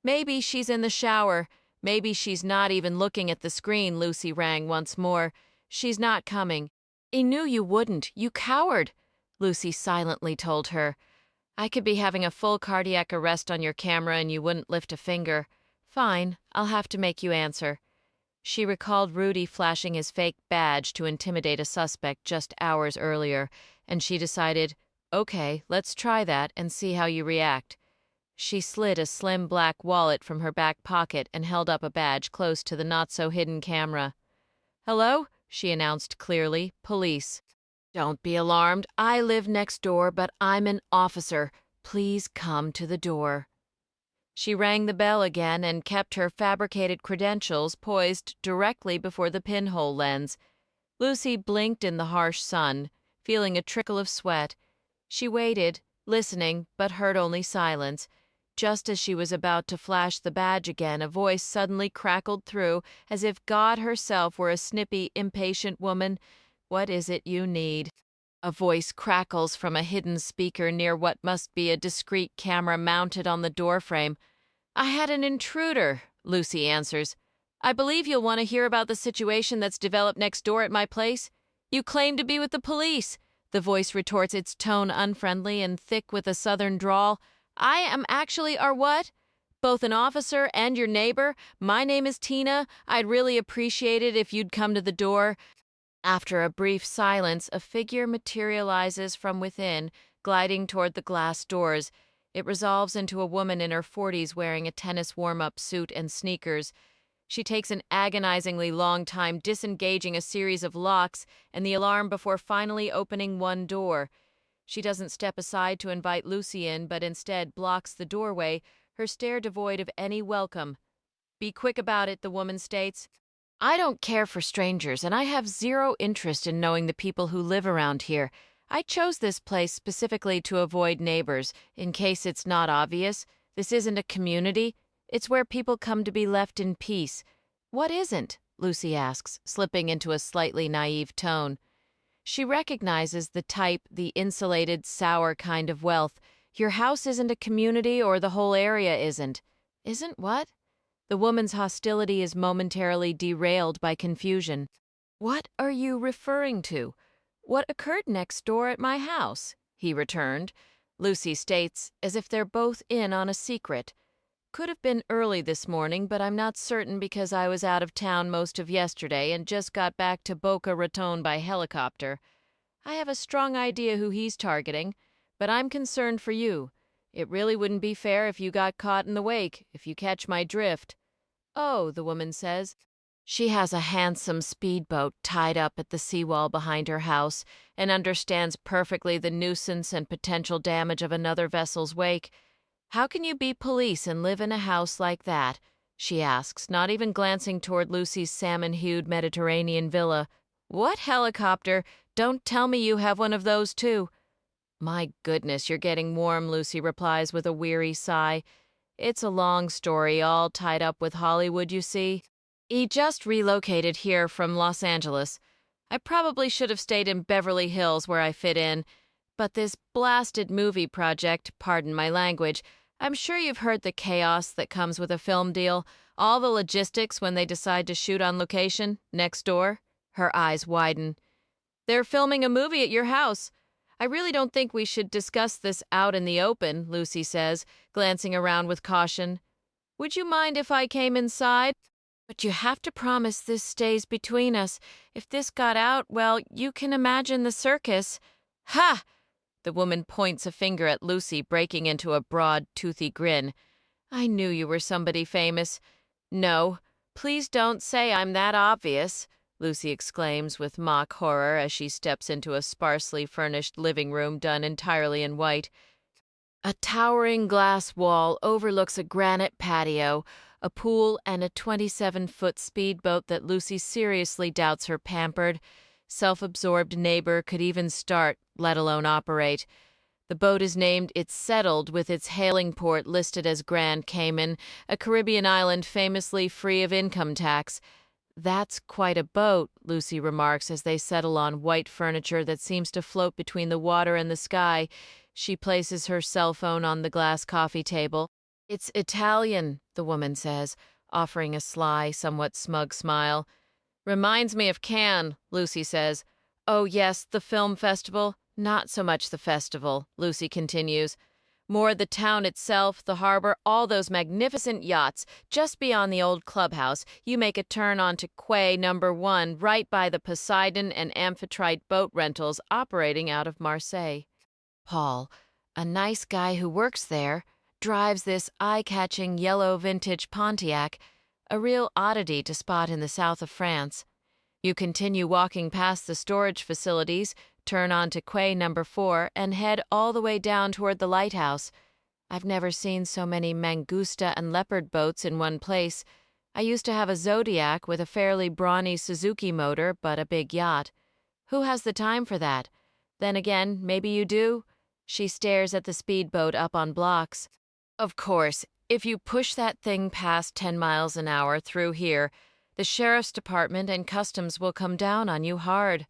"Maybe she's in the shower. Maybe she's not even looking at the screen," Lucy rang once more. "She's not coming." "I knew you wouldn't, you coward," Lucy silently told her. "I could be having a full cardiac arrest on your camera and you wouldn't lift a finger. Fine, I'll have to make you answer." She recalled Rudy flashing his fake badge to intimidate a suspect just hours earlier, and she decided, "Okay, let's try that and see how you react." She slid a slim black wallet from her back pocket and held up a badge close to the not-so-hidden camera. "Hello?" she announced clearly. "Police." "Don't be alarmed. I live next door, but I'm an officer. Please come to the door." She rang the bell again and kept her fabricated credentials poised directly before the pinhole lens. Lucy blinked in the harsh sun, feeling a trickle of sweat. She waited, listening, but heard only silence. Just as she was about to flash the badge again, a voice suddenly crackled through, as if God herself were a snippy, impatient woman. "What is it you need?" A voice crackles from a hidden speaker near what must be a discreet camera mounted on the doorframe. "I had an intruder," Lucy answers. "I believe you'll want to hear about the situation that's developed next door at my place." "You claim to be with the police," the voice retorts, its tone unfriendly and thick with a southern drawl. "I am actually our what? Both an officer and your neighbor. My name is Tina. I'd really appreciate it if you'd come to the door." After a brief silence, a figure materializes from within, gliding toward the glass doors. It resolves into a woman in her 40s wearing a tennis warm-up suit and sneakers. She takes an agonizingly long time disengaging a series of locks and the alarm before finally opening one door. She doesn't step aside to invite Lucy in, but instead blocks the doorway, her stare devoid of any welcome. "Be quick about it," the woman states. "I don't care for strangers, and I have zero interest in knowing the people who live around here. I chose this place specifically to avoid neighbors, in case it's not obvious. This isn't a community. It's where people come to be left in peace." "What isn't?" Lucy asks, slipping into a slightly naive tone. She recognizes the type, the insulated, sour kind of wealth. "Your house isn't a community, or the whole area isn't." "Isn't what?" The woman's hostility is momentarily derailed by confusion. "What are you referring to?" "What occurred next door at my house," he returned. Lucy states, as if they're both in on a secret. "Could have been early this morning, but I'm not certain because I was out of town most of yesterday and just got back to Boca Raton by helicopter. I have a strong idea who he's targeting, but I'm concerned for you. It really wouldn't be fair if you got caught in the wake, if you catch my drift." "Oh," the woman says. She has a handsome speedboat tied up at the seawall behind her house and understands perfectly the nuisance and potential damage of another vessel's wake. "How can you be police and live in a house like that?" she asks, not even glancing toward Lucy's salmon-hued Mediterranean villa. "What helicopter? Don't tell me you have one of those, too." "My goodness, you're getting warm," Lucy replies with a weary sigh. "It's a long story, all tied up with Hollywood, you see. He just relocated here from Los Angeles. I probably should have stayed in Beverly Hills where I fit in. But this blasted movie project, pardon my language, I'm sure you've heard the chaos that comes with a film deal, all the logistics when they decide to shoot on location, next door." Her eyes widen. "They're filming a movie at your house. I really don't think we should discuss this out in the open, Lucy says, glancing around with caution. Would you mind if I came inside? But you have to promise this stays between us. If this got out, well, you can imagine the circus. Ha! The woman points a finger at Lucy, breaking into a broad, toothy grin. I knew you were somebody famous. No, please don't say I'm that obvious, Lucy exclaims with mock horror as she steps into a sparsely furnished living room done entirely in white. A towering glass wall overlooks a granite patio, a pool, and a 27-foot speedboat that Lucy seriously doubts her pampered, self-absorbed neighbor could even start, let alone operate. The boat is named It's Settled, with its hailing port listed as Grand Cayman, a Caribbean island famously free of income tax. That's quite a boat, Lucy remarks as they settle on white furniture that seems to float between the water and the sky. She places her cell phone on the glass coffee table. It's Italian, the woman says, offering a sly, somewhat smug smile. Reminds me of Cannes, Lucy says. Oh, yes, the film festival. Not so much the festival, Lucy continues. More the town itself, the harbor, all those magnificent yachts. Just beyond the old clubhouse, you make a turn onto Quay No. 1, right by the Poseidon and Amphitrite boat rentals operating out of Marseille. Paul, a nice guy who works there, drives this eye-catching yellow vintage Pontiac, a real oddity to spot in the south of France. You continue walking past the storage facilities, turn onto Quay No. 4, and head all the way down toward the lighthouse. I've never seen so many Mangusta and Leopard boats in one place. I used to have a Zodiac with a fairly brawny Suzuki motor, but a big yacht. Who has the time for that? Then again, maybe you do. She stares at the speedboat up on blocks. Of course, if you push that thing past 10 miles an hour through here, the sheriff's department and customs will come down on you hard.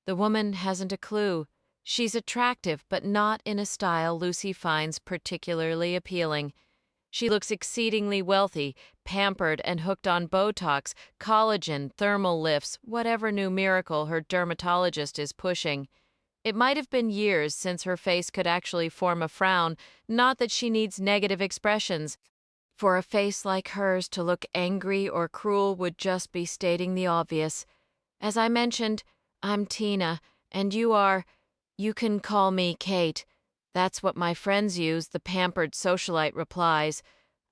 The woman hasn't a clue. She's attractive, but not in a style Lucy finds particularly appealing. She looks exceedingly wealthy, pampered and hooked on Botox, collagen, thermal lifts, whatever new miracle her dermatologist is pushing. It might have been years since her face could actually form a frown, not that she needs negative expressions. For a face like hers to look angry or cruel would just be stating the obvious. As I mentioned, I'm Tina, and you can call me Kate. That's what my friends use, the pampered socialite replies.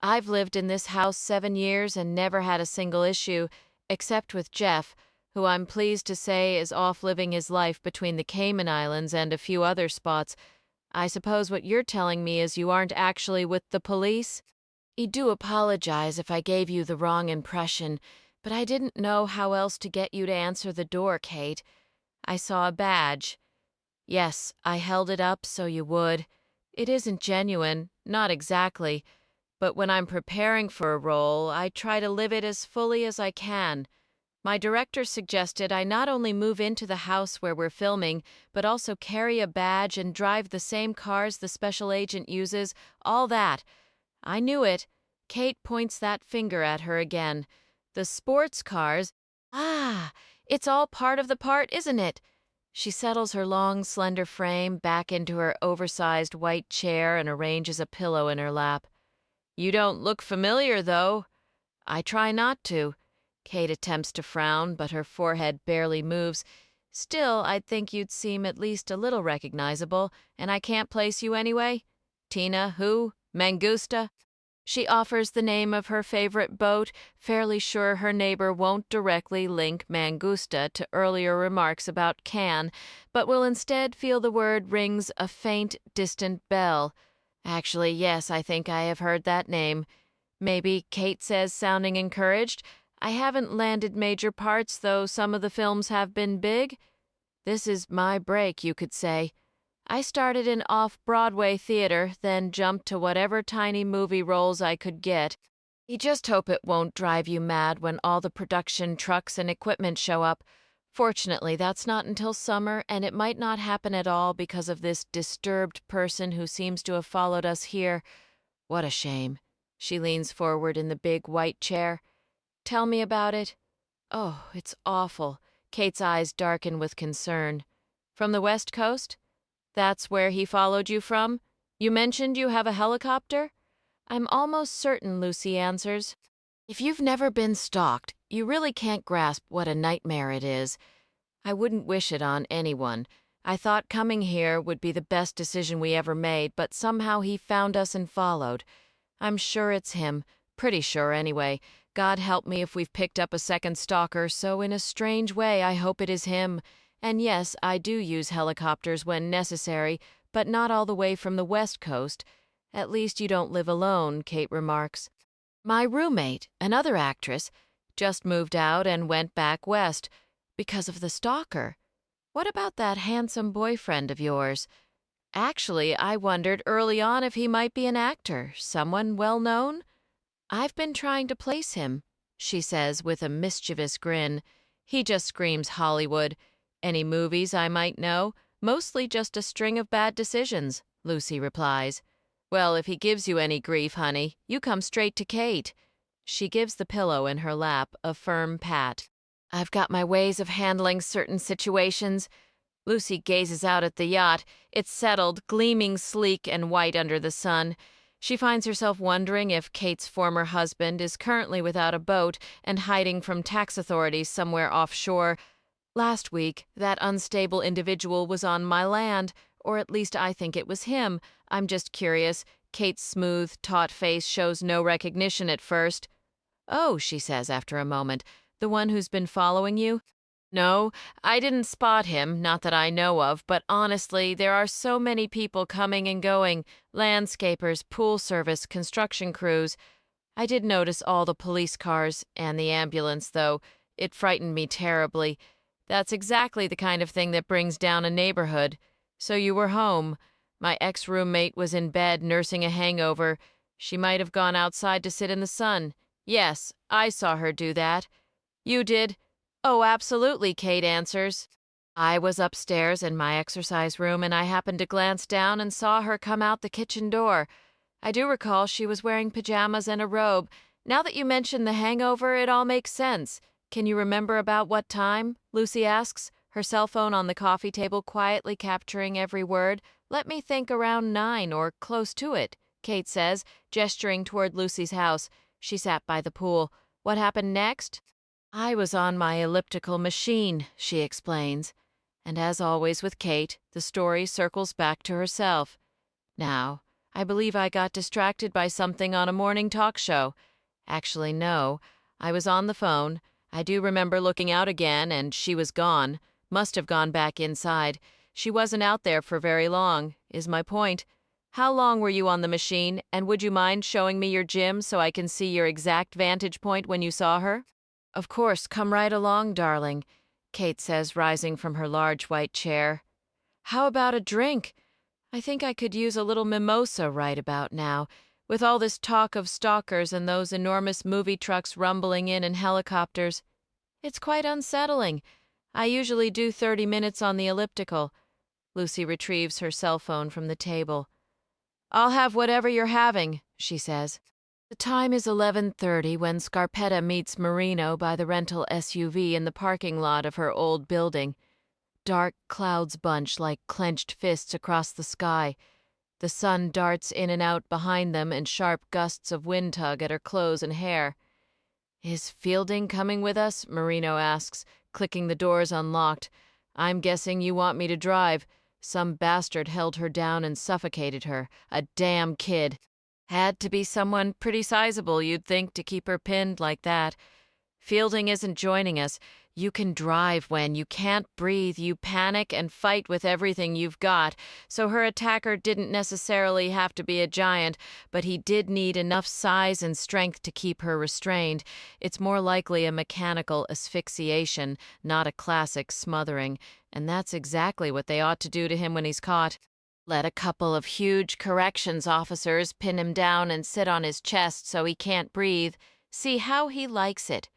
I've lived in this house 7 years and never had a single issue, except with Jeff, who I'm pleased to say is off living his life between the Cayman Islands and a few other spots. I suppose what you're telling me is you aren't actually with the police? I do apologize if I gave you the wrong impression, but I didn't know how else to get you to answer the door, Kate. I saw a badge. Yes, I held it up so you would. It isn't genuine, not exactly, but when I'm preparing for a role, I try to live it as fully as I can. My director suggested I not only move into the house where we're filming, but also carry a badge and drive the same cars the special agent uses, all that. I knew it. Kate points that finger at her again. The sports cars. Ah, it's all part of the part, isn't it? She settles her long, slender frame back into her oversized white chair and arranges a pillow in her lap. You don't look familiar, though. I try not to. Kate attempts to frown, but her forehead barely moves. Still, I'd think you'd seem at least a little recognizable, and I can't place you anyway? Tina, who? Mangusta? She offers the name of her favorite boat, fairly sure her neighbor won't directly link Mangusta to earlier remarks about Cannes, but will instead feel the word rings a faint, distant bell. Actually, yes, I think I have heard that name. Maybe, Kate says, sounding encouraged, I haven't landed major parts, though some of the films have been big. This is my break, you could say. I started in off-Broadway theater, then jumped to whatever tiny movie roles I could get. You just hope it won't drive you mad when all the production trucks and equipment show up. Fortunately, that's not until summer, and it might not happen at all because of this disturbed person who seems to have followed us here. What a shame. She leans forward in the big white chair. Tell me about it. Oh, it's awful. Kate's eyes darken with concern. From the West Coast? That's where he followed you from? You mentioned you have a helicopter? I'm almost certain, Lucy answers. If you've never been stalked, you really can't grasp what a nightmare it is. I wouldn't wish it on anyone. I thought coming here would be the best decision we ever made, but somehow he found us and followed. I'm sure it's him. Pretty sure, anyway. God help me if we've picked up a second stalker, so in a strange way I hope it is him. And yes, I do use helicopters when necessary, but not all the way from the West Coast. At least you don't live alone, Kate remarks. My roommate, another actress, just moved out and went back west because of the stalker. What about that handsome boyfriend of yours? Actually, I wondered early on if he might be an actor, someone well known. I've been trying to place him, she says with a mischievous grin. He just screams Hollywood. Any movies I might know? Mostly just a string of bad decisions, Lucy replies. Well, if he gives you any grief, honey, you come straight to Kate. She gives the pillow in her lap a firm pat. I've got my ways of handling certain situations. Lucy gazes out at the yacht. It's settled, gleaming sleek and white under the sun. She finds herself wondering if Kate's former husband is currently without a boat and hiding from tax authorities somewhere offshore. Last week, that unstable individual was on my land, or at least I think it was him. I'm just curious. Kate's smooth, taut face shows no recognition at first. Oh, she says after a moment, the one who's been following you? No, I didn't spot him, not that I know of, but honestly, there are so many people coming and going, landscapers, pool service, construction crews. I did notice all the police cars and the ambulance, though. It frightened me terribly. That's exactly the kind of thing that brings down a neighborhood. So you were home. My ex-roommate was in bed nursing a hangover. She might have gone outside to sit in the sun. Yes, I saw her do that. You did? Oh, absolutely, Kate answers. I was upstairs in my exercise room and I happened to glance down and saw her come out the kitchen door. I do recall she was wearing pajamas and a robe. Now that you mention the hangover, it all makes sense. Can you remember about what time? Lucy asks, her cell phone on the coffee table quietly capturing every word. Let me think, around 9 or close to it, Kate says, gesturing toward Lucy's house. She sat by the pool. What happened next? I was on my elliptical machine, she explains. And as always with Kate, the story circles back to herself. Now, I believe I got distracted by something on a morning talk show. Actually, no. I was on the phone. I do remember looking out again, and she was gone. Must have gone back inside. She wasn't out there for very long, is my point. How long were you on the machine, and would you mind showing me your gym so I can see your exact vantage point when you saw her? Of course, come right along, darling, Kate says, rising from her large white chair. How about a drink? I think I could use a little mimosa right about now. With all this talk of stalkers and those enormous movie trucks rumbling in and helicopters. It's quite unsettling. I usually do 30 minutes on the elliptical. Lucy retrieves her cell phone from the table. I'll have whatever you're having, she says. The time is 11:30 when Scarpetta meets Marino by the rental SUV in the parking lot of her old building. Dark clouds bunch like clenched fists across the sky. The sun darts in and out behind them and sharp gusts of wind tug at her clothes and hair. Is Fielding coming with us? Marino asks, clicking the doors unlocked. I'm guessing you want me to drive. Some bastard held her down and suffocated her. A damn kid. Had to be someone pretty sizable, you'd think, to keep her pinned like that. Fielding isn't joining us. You can drive when you can't breathe. You panic and fight with everything you've got. So her attacker didn't necessarily have to be a giant, but he did need enough size and strength to keep her restrained. It's more likely a mechanical asphyxiation, not a classic smothering. And that's exactly what they ought to do to him when he's caught. Let a couple of huge corrections officers pin him down and sit on his chest so he can't breathe. See how he likes it.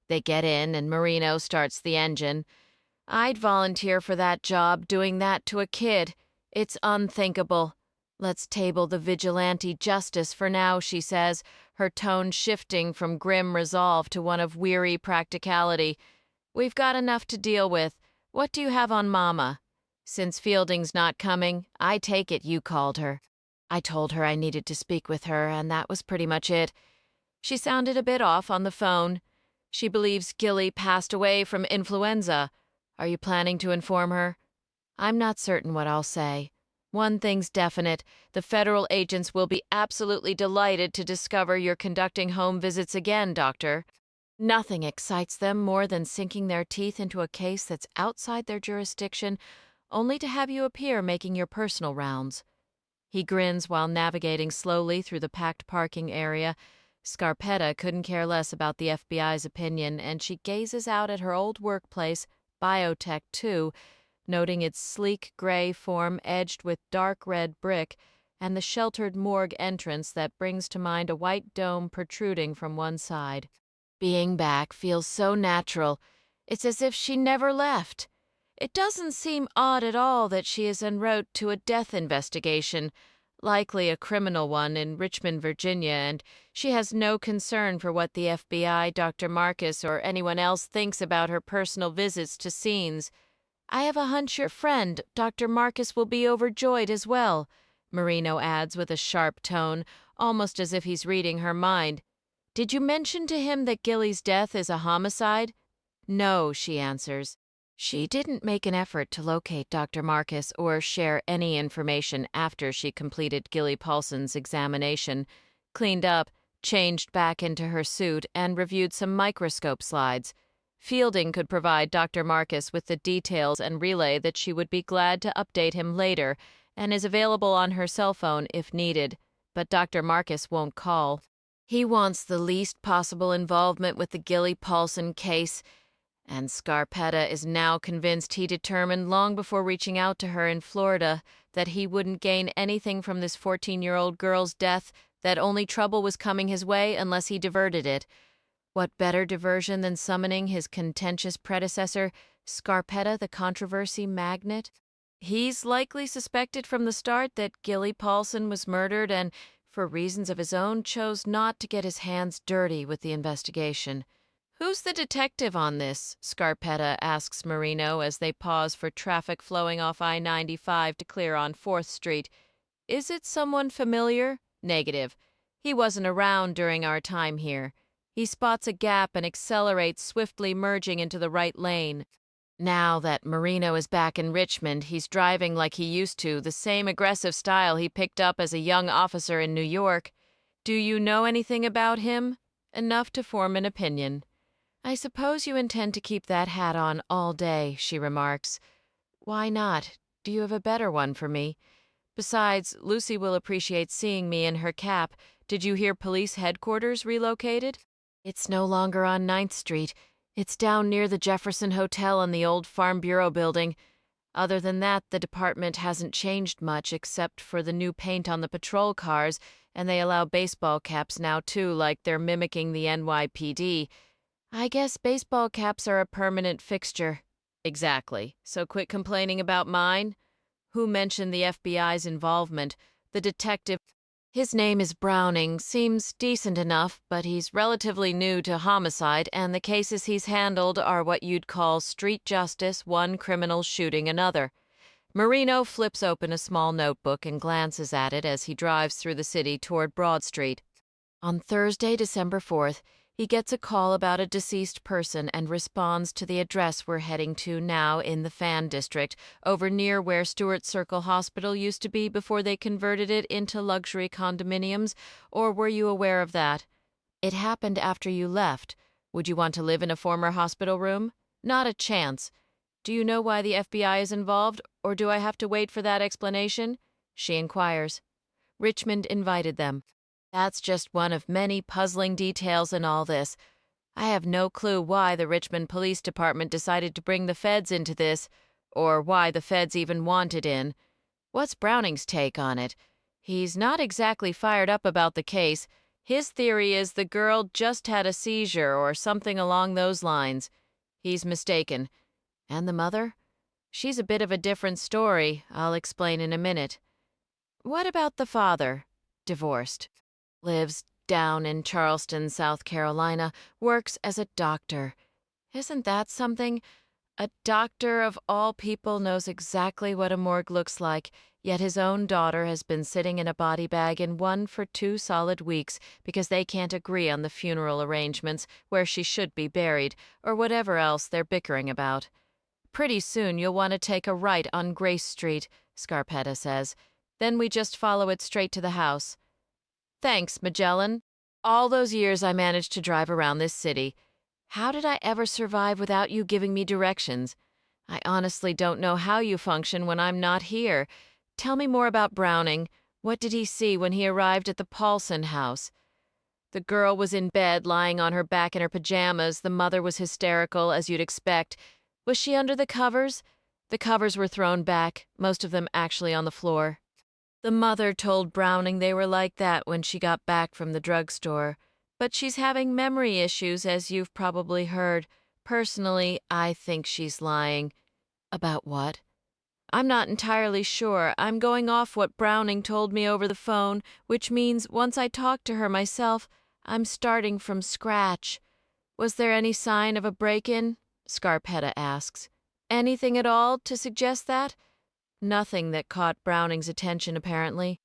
They get in and Marino starts the engine. I'd volunteer for that job, doing that to a kid. It's unthinkable. Let's table the vigilante justice for now, she says, her tone shifting from grim resolve to one of weary practicality. We've got enough to deal with. What do you have on Mama? Since Fielding's not coming, I take it you called her. I told her I needed to speak with her, and that was pretty much it. She sounded a bit off on the phone. She believes Gilly passed away from influenza. Are you planning to inform her? I'm not certain what I'll say. One thing's definite. The federal agents will be absolutely delighted to discover you're conducting home visits again, Doctor. Nothing excites them more than sinking their teeth into a case that's outside their jurisdiction, only to have you appear making your personal rounds. He grins while navigating slowly through the packed parking area. Scarpetta couldn't care less about the FBI's opinion, and she gazes out at her old workplace, Biotech 2, noting its sleek gray form edged with dark red brick, and the sheltered morgue entrance that brings to mind a white dome protruding from one side. Being back feels so natural. It's as if she never left. It doesn't seem odd at all that she is en route to a death investigation, likely a criminal one in Richmond, Virginia, and she has no concern for what the FBI, Dr. Marcus, or anyone else thinks about her personal visits to scenes. I have a hunch your friend, Dr. Marcus, will be overjoyed as well, Marino adds with a sharp tone, almost as if he's reading her mind. Did you mention to him that Gilly's death is a homicide? No, she answers. She didn't make an effort to locate Dr. Marcus or share any information after she completed Gilly Paulson's examination, cleaned up, changed back into her suit, and reviewed some microscope slides. Fielding could provide Dr. Marcus with the details and relay that she would be glad to update him later, and is available on her cell phone if needed, but Dr. Marcus won't call. He wants the least possible involvement with the Gilly Paulson case, and Scarpetta is now convinced he determined long before reaching out to her in Florida that he wouldn't gain anything from this 14-year-old girl's death, that only trouble was coming his way unless he diverted it. What better diversion than summoning his contentious predecessor, Scarpetta the controversy magnet? He's likely suspected from the start that Gilly Paulson was murdered and, for reasons of his own, chose not to get his hands dirty with the investigation. Who's the detective on this? Scarpetta asks Marino as they pause for traffic flowing off I-95 to clear on 4th Street. Is it someone familiar? Negative. He wasn't around during our time here. He spots a gap and accelerates, swiftly merging into the right lane. Now that Marino is back in Richmond, he's driving like he used to, the same aggressive style he picked up as a young officer in New York. Do you know anything about him? Enough to form an opinion. I suppose you intend to keep that hat on all day, she remarks. Why not? Do you have a better one for me? Besides, Lucy will appreciate seeing me in her cap. Did you hear police headquarters relocated? It's no longer on 9th Street. It's down near the Jefferson Hotel in the old Farm Bureau building. Other than that, the department hasn't changed much except for the new paint on the patrol cars, and they allow baseball caps now too, like they're mimicking the NYPD. I guess baseball caps are a permanent fixture. Exactly. So quit complaining about mine. Who mentioned the FBI's involvement? The detective. His name is Browning. Seems decent enough, but he's relatively new to homicide, and the cases he's handled are what you'd call street justice, one criminal shooting another. Marino flips open a small notebook and glances at it as he drives through the city toward Broad Street. On Thursday, December 4th, he gets a call about a deceased person and responds to the address we're heading to now in the Fan District, over near where Stewart Circle Hospital used to be before they converted it into luxury condominiums, or were you aware of that? It happened after you left. Would you want to live in a former hospital room? Not a chance. Do you know why the FBI is involved, or do I have to wait for that explanation? She inquires. Richmond invited them. That's just one of many puzzling details in all this. I have no clue why the Richmond Police Department decided to bring the feds into this, or why the feds even want it in. What's Browning's take on it? He's not exactly fired up about the case. His theory is the girl just had a seizure or something along those lines. He's mistaken. And the mother? She's a bit of a different story. I'll explain in a minute. What about the father? Divorced. Lives down in Charleston, South Carolina, works as a doctor. Isn't that something? A doctor of all people knows exactly what a morgue looks like, yet his own daughter has been sitting in a body bag in one for 2 solid weeks because they can't agree on the funeral arrangements, where she should be buried, or whatever else they're bickering about. Pretty soon you'll want to take a right on Grace Street, Scarpetta says. Then we just follow it straight to the house. Thanks, Magellan. All those years I managed to drive around this city. How did I ever survive without you giving me directions? I honestly don't know how you function when I'm not here. Tell me more about Browning. What did he see when he arrived at the Paulson house? The girl was in bed, lying on her back in her pajamas. The mother was hysterical, as you'd expect. Was she under the covers? The covers were thrown back, most of them actually on the floor. The mother told Browning they were like that when she got back from the drugstore. But she's having memory issues, as you've probably heard. Personally, I think she's lying. About what? I'm not entirely sure. I'm going off what Browning told me over the phone, which means once I talk to her myself, I'm starting from scratch. Was there any sign of a break-in? Scarpetta asks. Anything at all to suggest that? Nothing that caught Browning's attention, apparently.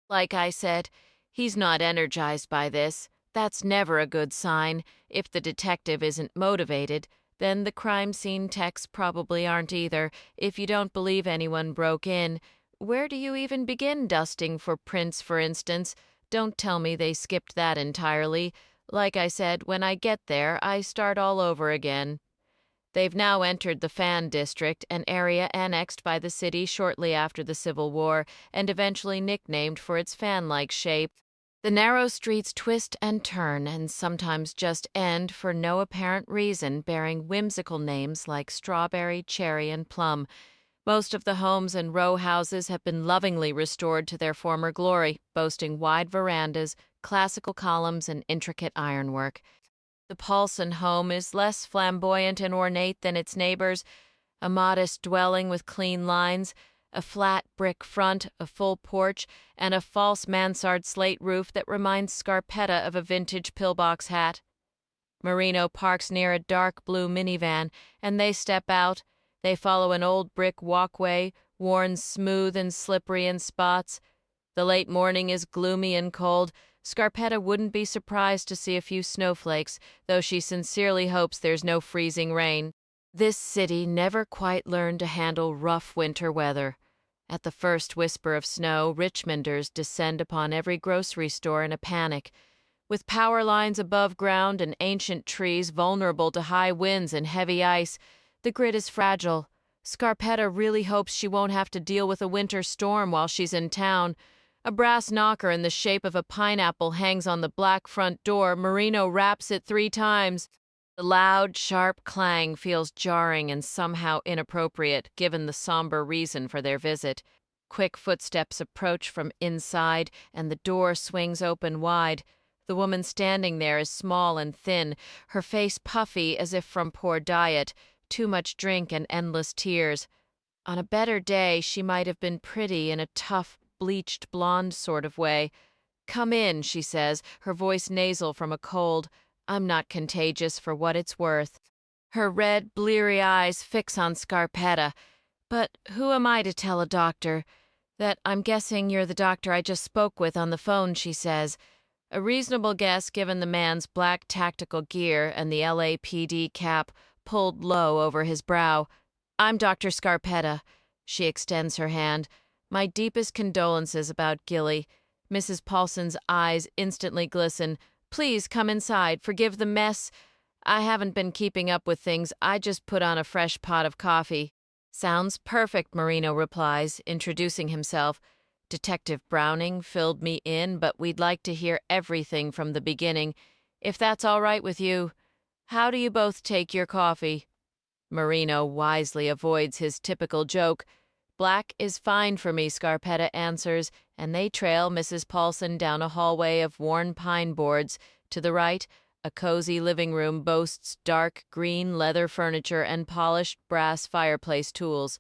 Like I said, he's not energized by this. That's never a good sign. If the detective isn't motivated, then the crime scene techs probably aren't either. If you don't believe anyone broke in, where do you even begin dusting for prints, for instance? Don't tell me they skipped that entirely. Like I said, when I get there, I start all over again. They've now entered the Fan District, an area annexed by the city shortly after the Civil War and eventually nicknamed for its fan-like shape. The narrow streets twist and turn and sometimes just end for no apparent reason, bearing whimsical names like Strawberry, Cherry, and Plum. Most of the homes and row houses have been lovingly restored to their former glory, boasting wide verandas, classical columns, and intricate ironwork. The Paulson home is less flamboyant and ornate than its neighbors, a modest dwelling with clean lines, a flat brick front, a full porch, and a false mansard slate roof that reminds Scarpetta of a vintage pillbox hat. Marino parks near a dark blue minivan, and they step out. They follow an old brick walkway, worn smooth and slippery in spots. The late morning is gloomy and cold. Scarpetta wouldn't be surprised to see a few snowflakes, though she sincerely hopes there's no freezing rain. This city never quite learned to handle rough winter weather. At the first whisper of snow, Richmonders descend upon every grocery store in a panic. With power lines above ground and ancient trees vulnerable to high winds and heavy ice, the grid is fragile. Scarpetta really hopes she won't have to deal with a winter storm while she's in town. A brass knocker in the shape of a pineapple hangs on the black front door. Marino raps it 3 times. The loud, sharp clang feels jarring and somehow inappropriate, given the somber reason for their visit. Quick footsteps approach from inside, and the door swings open wide. The woman standing there is small and thin, her face puffy as if from poor diet, too much drink and endless tears. On a better day, she might have been pretty in a tough, bleached blonde sort of way. "Come in," she says, her voice nasal from a cold. "I'm not contagious for what it's worth." Her red, bleary eyes fix on Scarpetta. "But who am I to tell a doctor? That I'm guessing you're the doctor I just spoke with on the phone," she says. A reasonable guess given the man's black tactical gear and the LAPD cap pulled low over his brow. "I'm Dr. Scarpetta." She extends her hand. "My deepest condolences about Gilly." Mrs. Paulson's eyes instantly glisten. "Please come inside. Forgive the mess. I haven't been keeping up with things. I just put on a fresh pot of coffee." "Sounds perfect," Marino replies, introducing himself. "Detective Browning filled me in, but we'd like to hear everything from the beginning, if that's all right with you. How do you both take your coffee?" Marino wisely avoids his typical joke. "Black is fine for me," Scarpetta answers, and they trail Mrs. Paulson down a hallway of worn pine boards. To the right, a cozy living room boasts dark green leather furniture and polished brass fireplace tools.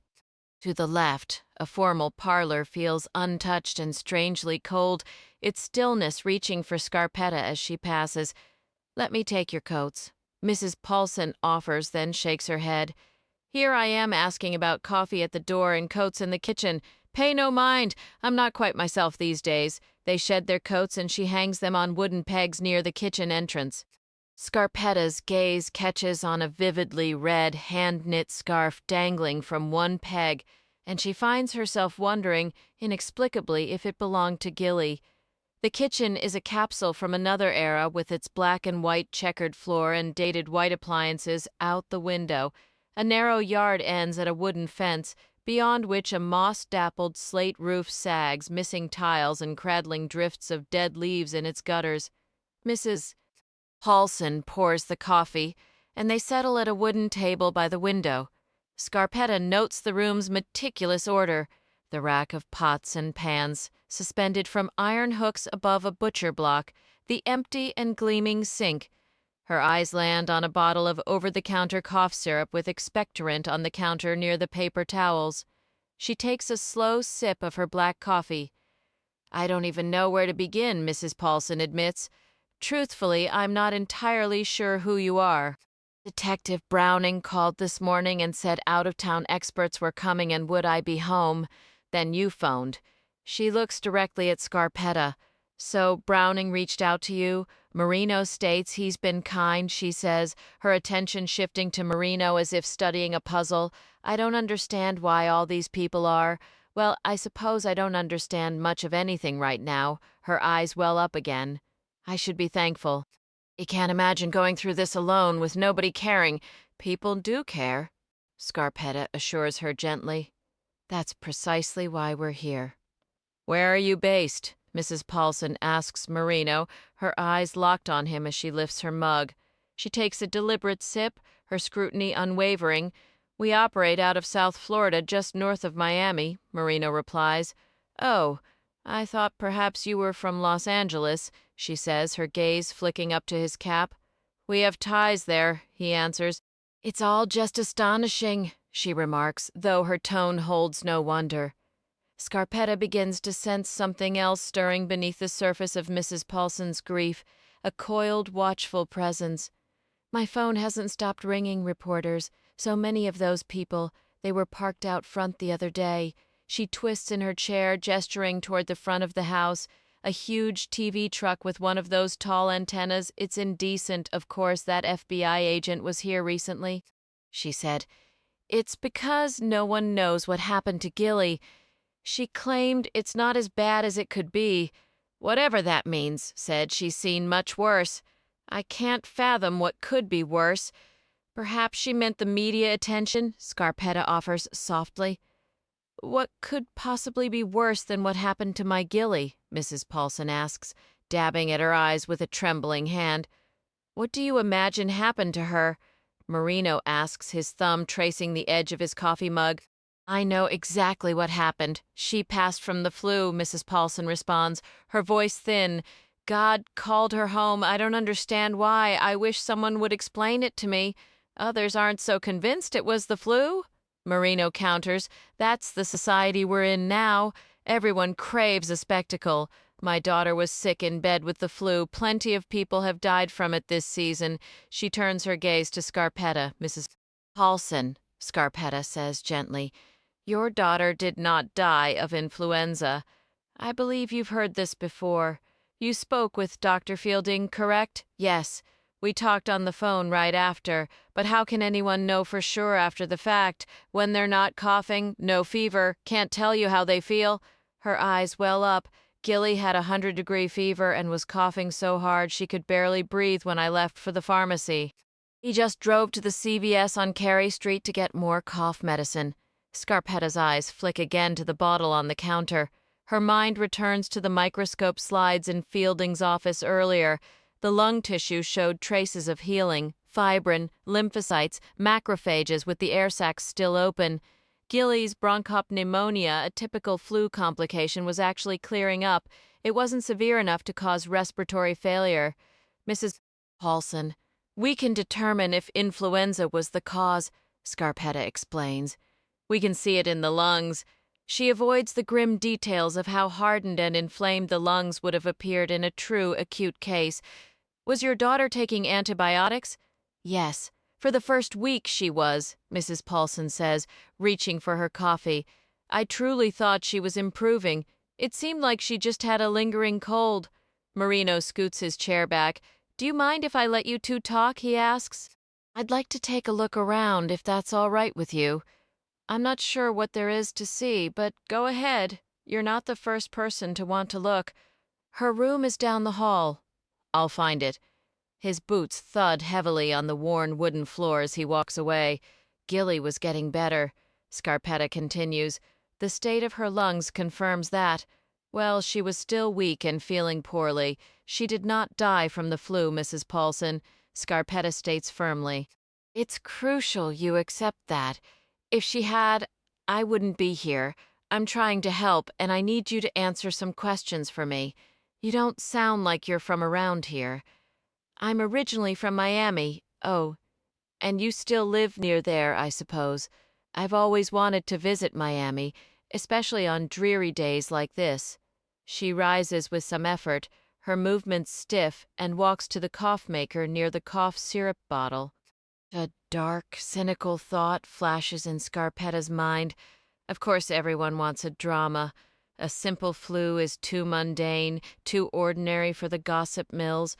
To the left, a formal parlor feels untouched and strangely cold, its stillness reaching for Scarpetta as she passes. "Let me take your coats." Mrs. Paulson offers, then shakes her head. Here I am asking about coffee at the door and coats in the kitchen. Pay no mind. I'm not quite myself these days. They shed their coats and she hangs them on wooden pegs near the kitchen entrance. Scarpetta's gaze catches on a vividly red hand-knit scarf dangling from one peg, and she finds herself wondering, inexplicably, if it belonged to Gilly. The kitchen is a capsule from another era with its black and white checkered floor and dated white appliances out the window. A narrow yard ends at a wooden fence, beyond which a moss-dappled slate roof sags, missing tiles and cradling drifts of dead leaves in its gutters. Mrs. Paulson pours the coffee, and they settle at a wooden table by the window. Scarpetta notes the room's meticulous order, the rack of pots and pans suspended from iron hooks above a butcher block, the empty and gleaming sink. Her eyes land on a bottle of over-the-counter cough syrup with expectorant on the counter near the paper towels. She takes a slow sip of her black coffee. "I don't even know where to begin," Mrs. Paulson admits. "Truthfully, I'm not entirely sure who you are. Detective Browning called this morning and said out-of-town experts were coming and would I be home. Then you phoned." She looks directly at Scarpetta. "So Browning reached out to you? Marino states he's been kind," she says, her attention shifting to Marino as if studying a puzzle. "I don't understand why all these people are. Well, I suppose I don't understand much of anything right now." Her eyes well up again. "I should be thankful. You can't imagine going through this alone with nobody caring." "People do care," Scarpetta assures her gently. "That's precisely why we're here." "Where are you based?" Mrs. Paulson asks Marino, her eyes locked on him as she lifts her mug. She takes a deliberate sip, her scrutiny unwavering. "We operate out of South Florida, just north of Miami," Marino replies. "Oh, I thought perhaps you were from Los Angeles," she says, her gaze flicking up to his cap. "We have ties there," he answers. "It's all just astonishing," she remarks, though her tone holds no wonder. Scarpetta begins to sense something else stirring beneath the surface of Mrs. Paulson's grief, a coiled, watchful presence. "My phone hasn't stopped ringing, reporters. So many of those people. They were parked out front the other day." She twists in her chair, gesturing toward the front of the house. "A huge TV truck with one of those tall antennas. It's indecent, of course, that FBI agent was here recently," she said. "It's because no one knows what happened to Gilly. She claimed it's not as bad as it could be. Whatever that means, said she's seen much worse. I can't fathom what could be worse. Perhaps she meant the media attention," Scarpetta offers softly. "What could possibly be worse than what happened to my Gilly?" Mrs. Paulson asks, dabbing at her eyes with a trembling hand. "What do you imagine happened to her?" Marino asks, his thumb tracing the edge of his coffee mug. "I know exactly what happened. She passed from the flu," Mrs. Paulson responds, her voice thin. "God called her home. I don't understand why. I wish someone would explain it to me. Others aren't so convinced it was the flu," Marino counters. "That's the society we're in now. Everyone craves a spectacle. My daughter was sick in bed with the flu. Plenty of people have died from it this season." She turns her gaze to Scarpetta. "Mrs. Paulson," Scarpetta says gently, "your daughter did not die of influenza. I believe you've heard this before. You spoke with Dr. Fielding, correct?" "Yes. We talked on the phone right after. But how can anyone know for sure after the fact? When they're not coughing, no fever, can't tell you how they feel." Her eyes well up. "Gilly had 100-degree fever and was coughing so hard she could barely breathe when I left for the pharmacy. He just drove to the CVS on Carey Street to get more cough medicine." Scarpetta's eyes flick again to the bottle on the counter. Her mind returns to the microscope slides in Fielding's office earlier. The lung tissue showed traces of healing, fibrin, lymphocytes, macrophages with the air sacs still open. Gilly's bronchopneumonia, a typical flu complication, was actually clearing up. It wasn't severe enough to cause respiratory failure. "Mrs. Paulson, we can determine if influenza was the cause," Scarpetta explains. "We can see it in the lungs." She avoids the grim details of how hardened and inflamed the lungs would have appeared in a true acute case. "Was your daughter taking antibiotics?" "Yes. For the first week she was, Mrs. Paulson says, reaching for her coffee. I truly thought she was improving. It seemed like she just had a lingering cold. Marino scoots his chair back. Do you mind if I let you two talk, he asks. I'd like to take a look around if that's all right with you. I'm not sure what there is to see, but go ahead. You're not the first person to want to look. Her room is down the hall. I'll find it. His boots thud heavily on the worn wooden floor as he walks away. Gilly was getting better. Scarpetta continues. The state of her lungs confirms that. Well, she was still weak and feeling poorly. She did not die from the flu, Mrs. Paulson, Scarpetta states firmly. It's crucial you accept that. If she had, I wouldn't be here. I'm trying to help, and I need you to answer some questions for me. You don't sound like you're from around here. I'm originally from Miami. Oh, and you still live near there, I suppose. I've always wanted to visit Miami, especially on dreary days like this. She rises with some effort, her movements stiff, and walks to the cough maker near the cough syrup bottle. A dark, cynical thought flashes in Scarpetta's mind. Of course everyone wants a drama. A simple flu is too mundane, too ordinary for the gossip mills.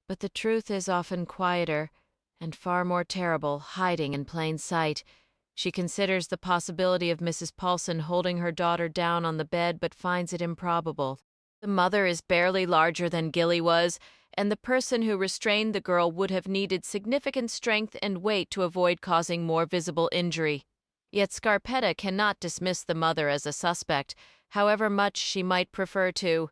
But the truth is often quieter, and far more terrible, hiding in plain sight. She considers the possibility of Mrs. Paulson holding her daughter down on the bed, but finds it improbable. The mother is barely larger than Gilly was, and the person who restrained the girl would have needed significant strength and weight to avoid causing more visible injury. Yet Scarpetta cannot dismiss the mother as a suspect, however much she might prefer to.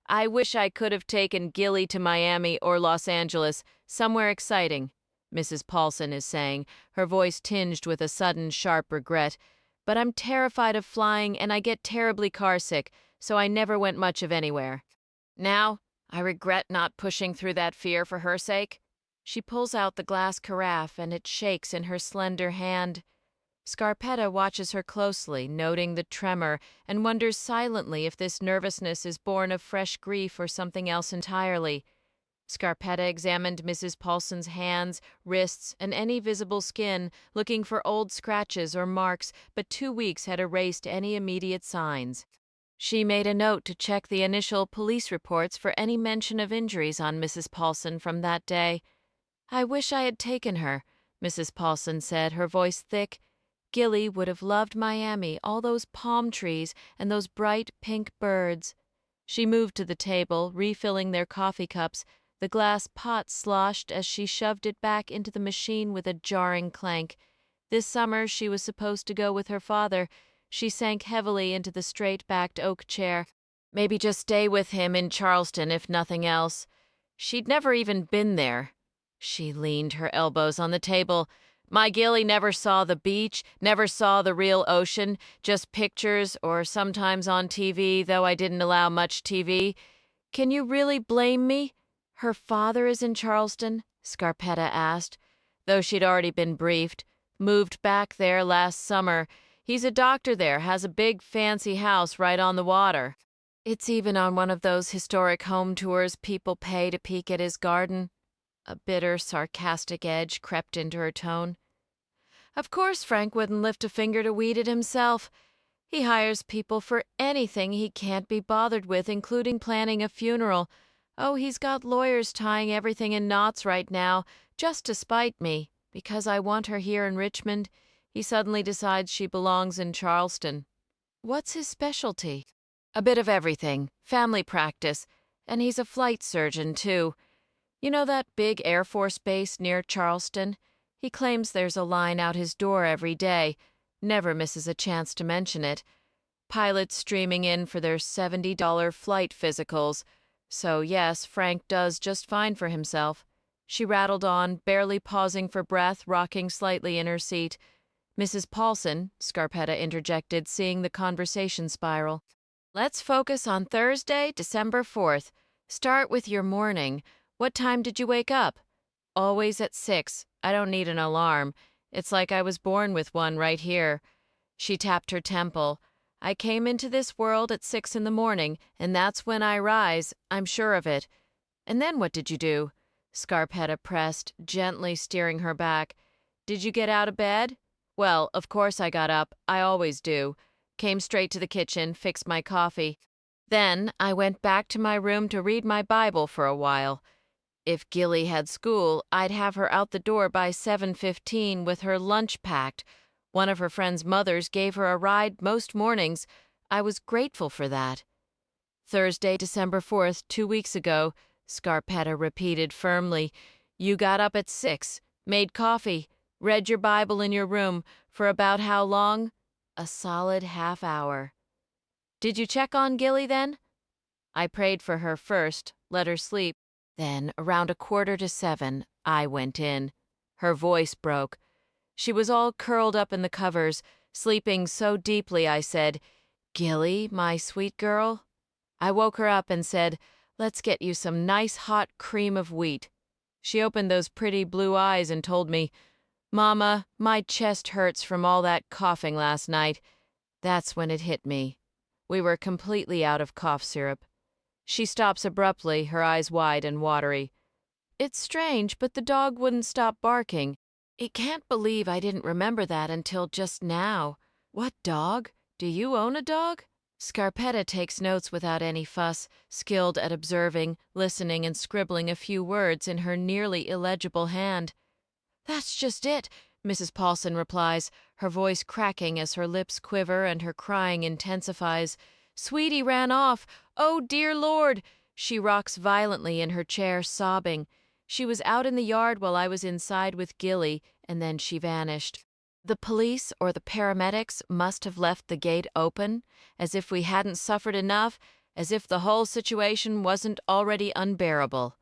I wish I could have taken Gilly to Miami or Los Angeles, somewhere exciting, Mrs. Paulson is saying, her voice tinged with a sudden, sharp regret. But I'm terrified of flying and I get terribly carsick, so I never went much of anywhere. Now, I regret not pushing through that fear for her sake. She pulls out the glass carafe and it shakes in her slender hand. Scarpetta watches her closely, noting the tremor, and wonders silently if this nervousness is born of fresh grief or something else entirely. Scarpetta examined Mrs. Paulson's hands, wrists, and any visible skin, looking for old scratches or marks, but 2 weeks had erased any immediate signs. She made a note to check the initial police reports for any mention of injuries on Mrs. Paulson from that day. I wish I had taken her, Mrs. Paulson said, her voice thick. Gilly would have loved Miami, all those palm trees and those bright pink birds. She moved to the table, refilling their coffee cups. The glass pot sloshed as she shoved it back into the machine with a jarring clank. This summer she was supposed to go with her father. She sank heavily into the straight-backed oak chair. Maybe just stay with him in Charleston, if nothing else. She'd never even been there. She leaned her elbows on the table. My Gilly never saw the beach, never saw the real ocean, just pictures or sometimes on TV, though I didn't allow much TV. Can you really blame me? Her father is in Charleston? Scarpetta asked, though she'd already been briefed. Moved back there last summer. He's a doctor there, has a big fancy house right on the water. It's even on one of those historic home tours people pay to peek at his garden. A bitter, sarcastic edge crept into her tone. Of course Frank wouldn't lift a finger to weed it himself. He hires people for anything he can't be bothered with, including planning a funeral. Oh, he's got lawyers tying everything in knots right now, just to spite me, because I want her here in Richmond. He suddenly decides she belongs in Charleston. What's his specialty? A bit of everything, family practice, and he's a flight surgeon, too. You know that big Air Force base near Charleston? He claims there's a line out his door every day, never misses a chance to mention it. Pilots streaming in for their $70 flight physicals. So yes, Frank does just fine for himself. She rattled on, barely pausing for breath, rocking slightly in her seat. Mrs. Paulson, Scarpetta interjected, seeing the conversation spiral. Let's focus on Thursday, December 4th. Start with your morning. What time did you wake up? Always at 6. I don't need an alarm. It's like I was born with one right here. She tapped her temple. I came into this world at 6 in the morning, and that's when I rise. I'm sure of it. And then what did you do? Scarpetta pressed, gently steering her back. Did you get out of bed? Well, of course I got up. I always do. Came straight to the kitchen, fixed my coffee. Then I went back to my room to read my Bible for a while. If Gilly had school, I'd have her out the door by 7:15 with her lunch packed. One of her friend's mothers gave her a ride most mornings. I was grateful for that. Thursday, December 4th, 2 weeks ago, Scarpetta repeated firmly. You got up at 6, made coffee, read your Bible in your room for about how long? A solid half hour. Did you check on Gilly then? I prayed for her first, let her sleep. Then, around 6:45, I went in. Her voice broke. She was all curled up in the covers, sleeping so deeply I said, Gilly, my sweet girl? I woke her up and said, let's get you some nice hot cream of wheat. She opened those pretty blue eyes and told me, Mama, my chest hurts from all that coughing last night. That's when it hit me. We were completely out of cough syrup. She stops abruptly, her eyes wide and watery. It's strange, but the dog wouldn't stop barking. I can't believe I didn't remember that until just now. What dog? Do you own a dog? Scarpetta takes notes without any fuss, skilled at observing, listening, and scribbling a few words in her nearly illegible hand. That's just it, Mrs. Paulson replies, her voice cracking as her lips quiver and her crying intensifies. Sweetie ran off. Oh, dear Lord! She rocks violently in her chair, sobbing. She was out in the yard while I was inside with Gilly, and then she vanished. The police or the paramedics must have left the gate open, as if we hadn't suffered enough, as if the whole situation wasn't already unbearable.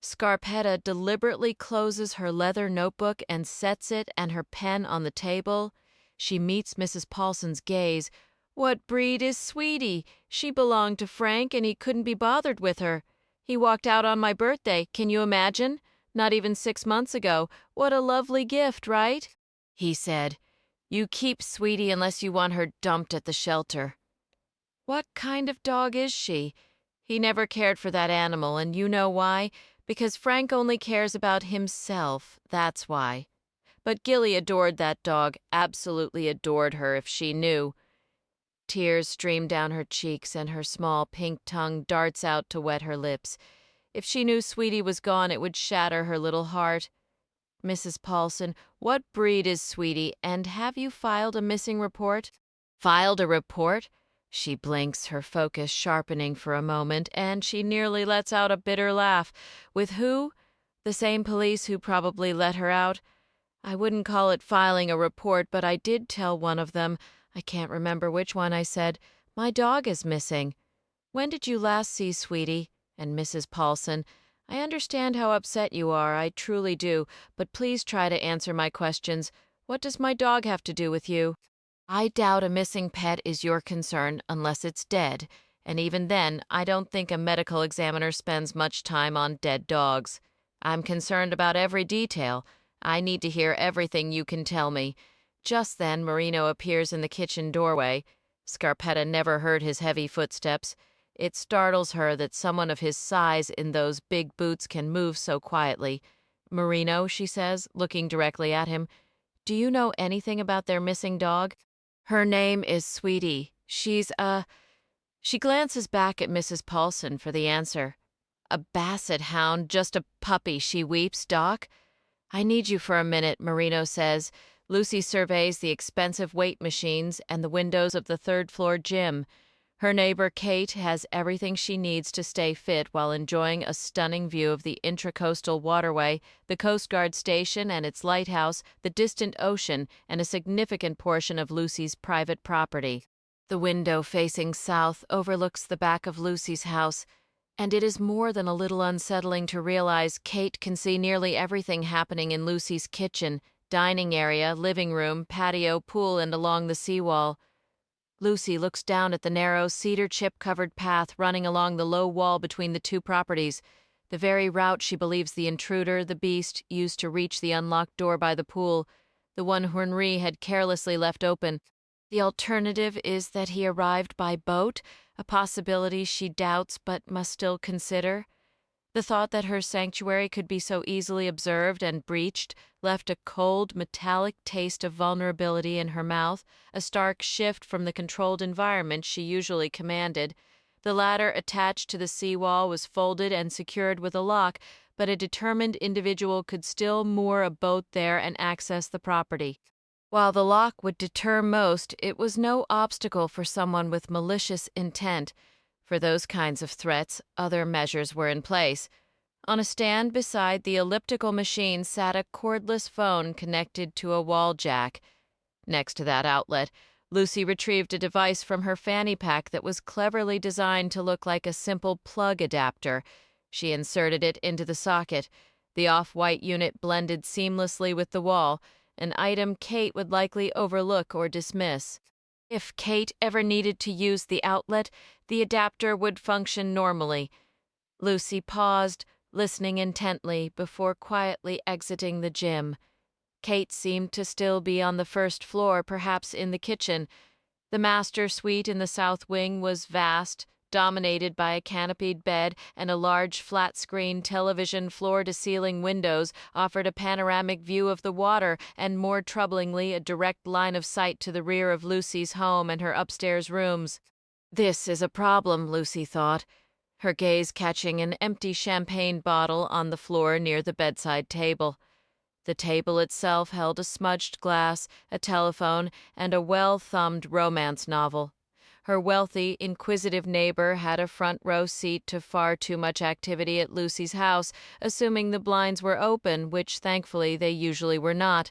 Scarpetta deliberately closes her leather notebook and sets it and her pen on the table. She meets Mrs. Paulson's gaze. What breed is Sweetie? She belonged to Frank and he couldn't be bothered with her. He walked out on my birthday, can you imagine? Not even 6 months ago. What a lovely gift, right? He said, You keep Sweetie unless you want her dumped at the shelter. What kind of dog is she? He never cared for that animal, and you know why? Because Frank only cares about himself, that's why. But Gilly adored that dog, absolutely adored her if she knew. Tears stream down her cheeks and her small pink tongue darts out to wet her lips. If she knew Sweetie was gone, it would shatter her little heart. Mrs. Paulson, what breed is Sweetie, and have you filed a missing report? Filed a report? She blinks, her focus sharpening for a moment, and she nearly lets out a bitter laugh. With who? The same police who probably let her out? I wouldn't call it filing a report, but I did tell one of them, I can't remember which one, I said, my dog is missing. When did you last see Sweetie? And Mrs. Paulson, I understand how upset you are, I truly do, but please try to answer my questions. What does my dog have to do with you? I doubt a missing pet is your concern unless it's dead, and even then, I don't think a medical examiner spends much time on dead dogs. I'm concerned about every detail. I need to hear everything you can tell me. Just then, Marino appears in the kitchen doorway. Scarpetta never heard his heavy footsteps. It startles her that someone of his size in those big boots can move so quietly. Marino, she says, looking directly at him, do you know anything about their missing dog? Her name is Sweetie. She's a... She glances back at Mrs. Paulson for the answer. A basset hound, just a puppy, she weeps, Doc. I need you for a minute, Marino says. Lucy surveys the expensive weight machines and the windows of the third-floor gym. Her neighbor Kate has everything she needs to stay fit while enjoying a stunning view of the intracoastal waterway, the Coast Guard station and its lighthouse, the distant ocean, and a significant portion of Lucy's private property. The window facing south overlooks the back of Lucy's house, and it is more than a little unsettling to realize Kate can see nearly everything happening in Lucy's kitchen, dining area, living room, patio, pool, and along the seawall. Lucy looks down at the narrow, cedar chip-covered path running along the low wall between the two properties, the very route she believes the intruder, the beast, used to reach the unlocked door by the pool, the one Henri had carelessly left open. The alternative is that he arrived by boat, a possibility she doubts but must still consider. The thought that her sanctuary could be so easily observed and breached left a cold, metallic taste of vulnerability in her mouth, a stark shift from the controlled environment she usually commanded. The ladder attached to the seawall was folded and secured with a lock, but a determined individual could still moor a boat there and access the property. While the lock would deter most, it was no obstacle for someone with malicious intent. For those kinds of threats, other measures were in place. On a stand beside the elliptical machine sat a cordless phone connected to a wall jack. Next to that outlet, Lucy retrieved a device from her fanny pack that was cleverly designed to look like a simple plug adapter. She inserted it into the socket. The off-white unit blended seamlessly with the wall, an item Kate would likely overlook or dismiss. If Kate ever needed to use the outlet, the adapter would function normally. Lucy paused, listening intently, before quietly exiting the gym. Kate seemed to still be on the first floor, perhaps in the kitchen. The master suite in the south wing was vast, dominated by a canopied bed, and a large flat-screen television floor-to-ceiling windows offered a panoramic view of the water and, more troublingly, a direct line of sight to the rear of Lucy's home and her upstairs rooms. This is a problem, Lucy thought, her gaze catching an empty champagne bottle on the floor near the bedside table. The table itself held a smudged glass, a telephone, and a well-thumbed romance novel. Her wealthy, inquisitive neighbor had a front-row seat to far too much activity at Lucy's house, assuming the blinds were open, which thankfully they usually were not.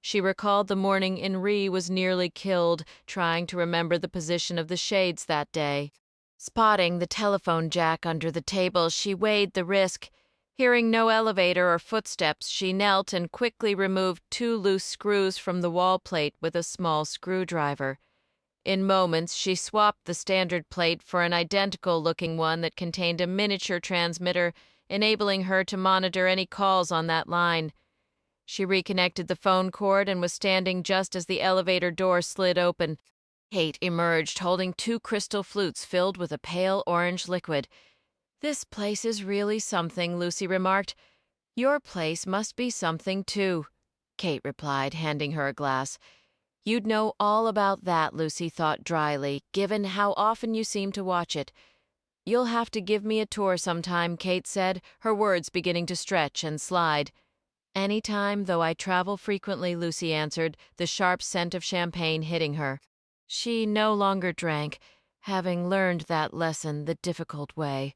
She recalled the morning Henri was nearly killed, trying to remember the position of the shades that day. Spotting the telephone jack under the table, she weighed the risk. Hearing no elevator or footsteps, she knelt and quickly removed 2 loose screws from the wall plate with a small screwdriver. In moments, she swapped the standard plate for an identical-looking one that contained a miniature transmitter, enabling her to monitor any calls on that line. She reconnected the phone cord and was standing just as the elevator door slid open. Kate emerged holding 2 crystal flutes filled with a pale orange liquid. "This place is really something," Lucy remarked. "Your place must be something, too," Kate replied, handing her a glass. "You'd know all about that," Lucy thought dryly, "given how often you seem to watch it." "You'll have to give me a tour sometime," Kate said, her words beginning to stretch and slide. "Any time, though I travel frequently," Lucy answered, the sharp scent of champagne hitting her. She no longer drank, having learned that lesson the difficult way.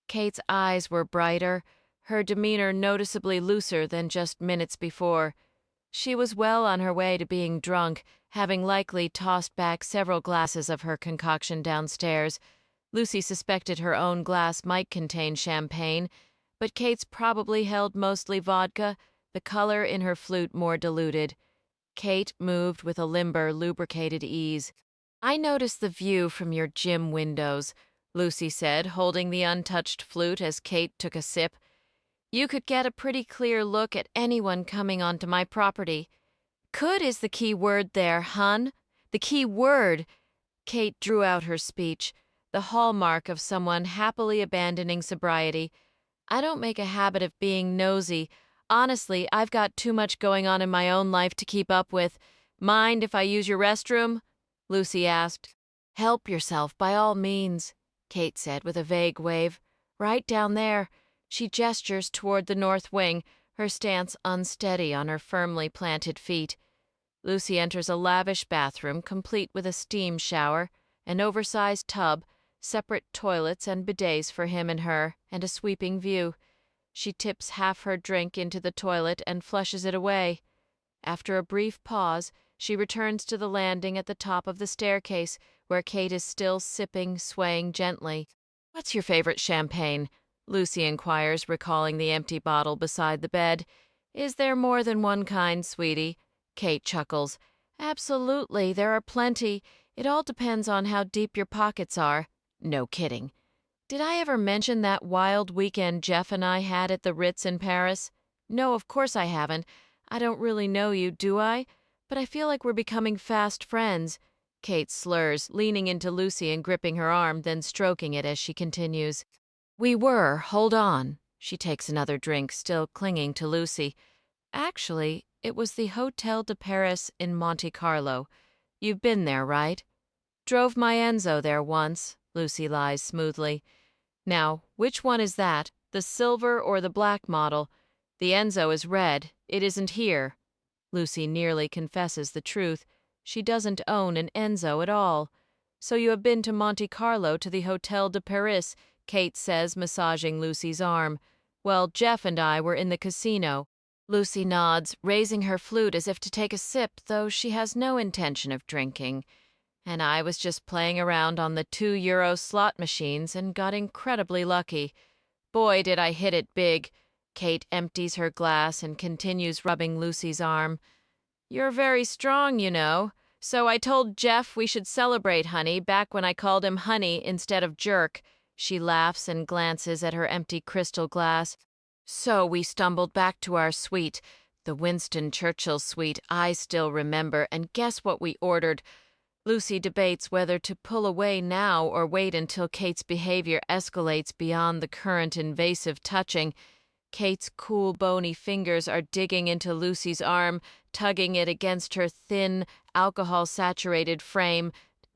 Kate's eyes were brighter, her demeanor noticeably looser than just minutes before. She was well on her way to being drunk, having likely tossed back several glasses of her concoction downstairs. Lucy suspected her own glass might contain champagne, but Kate's probably held mostly vodka, the color in her flute more diluted. Kate moved with a limber, lubricated ease. "I noticed the view from your gym windows," Lucy said, holding the untouched flute as Kate took a sip. "You could get a pretty clear look at anyone coming onto my property. Could is the key word there, hun. The key word." Kate drew out her speech, the hallmark of someone happily abandoning sobriety. "I don't make a habit of being nosy. Honestly, I've got too much going on in my own life to keep up with. Mind if I use your restroom?" Lucy asked. "Help yourself, by all means," Kate said with a vague wave. "Right down there." She gestures toward the north wing, her stance unsteady on her firmly planted feet. Lucy enters a lavish bathroom complete with a steam shower, an oversized tub, separate toilets and bidets for him and her, and a sweeping view. She tips half her drink into the toilet and flushes it away. After a brief pause, she returns to the landing at the top of the staircase, where Kate is still sipping, swaying gently. "What's your favorite champagne?" Lucy inquires, recalling the empty bottle beside the bed. "Is there more than one kind, sweetie?" Kate chuckles. "Absolutely, there are plenty. It all depends on how deep your pockets are." "No kidding." "Did I ever mention that wild weekend Jeff and I had at the Ritz in Paris?" "No, of course I haven't. I don't really know you, do I? But I feel like we're becoming fast friends." Kate slurs, leaning into Lucy and gripping her arm, then stroking it as she continues. We were. Hold on. She takes another drink, still clinging to Lucy. Actually, it was the Hotel de Paris in Monte Carlo. You've been there, right? Drove my Enzo there once, Lucy lies smoothly. Now, which one is that, the silver or the black model? The Enzo is red. It isn't here. Lucy nearly confesses the truth. She doesn't own an Enzo at all. So you have been to Monte Carlo to the Hotel de Paris, Kate says, massaging Lucy's arm. Well, Jeff and I were in the casino. Lucy nods, raising her flute as if to take a sip, though she has no intention of drinking. And I was just playing around on the €2 slot machines and got incredibly lucky. Boy, did I hit it big. Kate empties her glass and continues rubbing Lucy's arm. You're very strong, you know. So I told Jeff we should celebrate, honey, back when I called him honey instead of jerk. She laughs and glances at her empty crystal glass. So we stumbled back to our suite, the Winston Churchill suite I still remember, and guess what we ordered? Lucy debates whether to pull away now or wait until Kate's behavior escalates beyond the current invasive touching. Kate's cool, bony fingers are digging into Lucy's arm, tugging it against her thin, alcohol-saturated frame.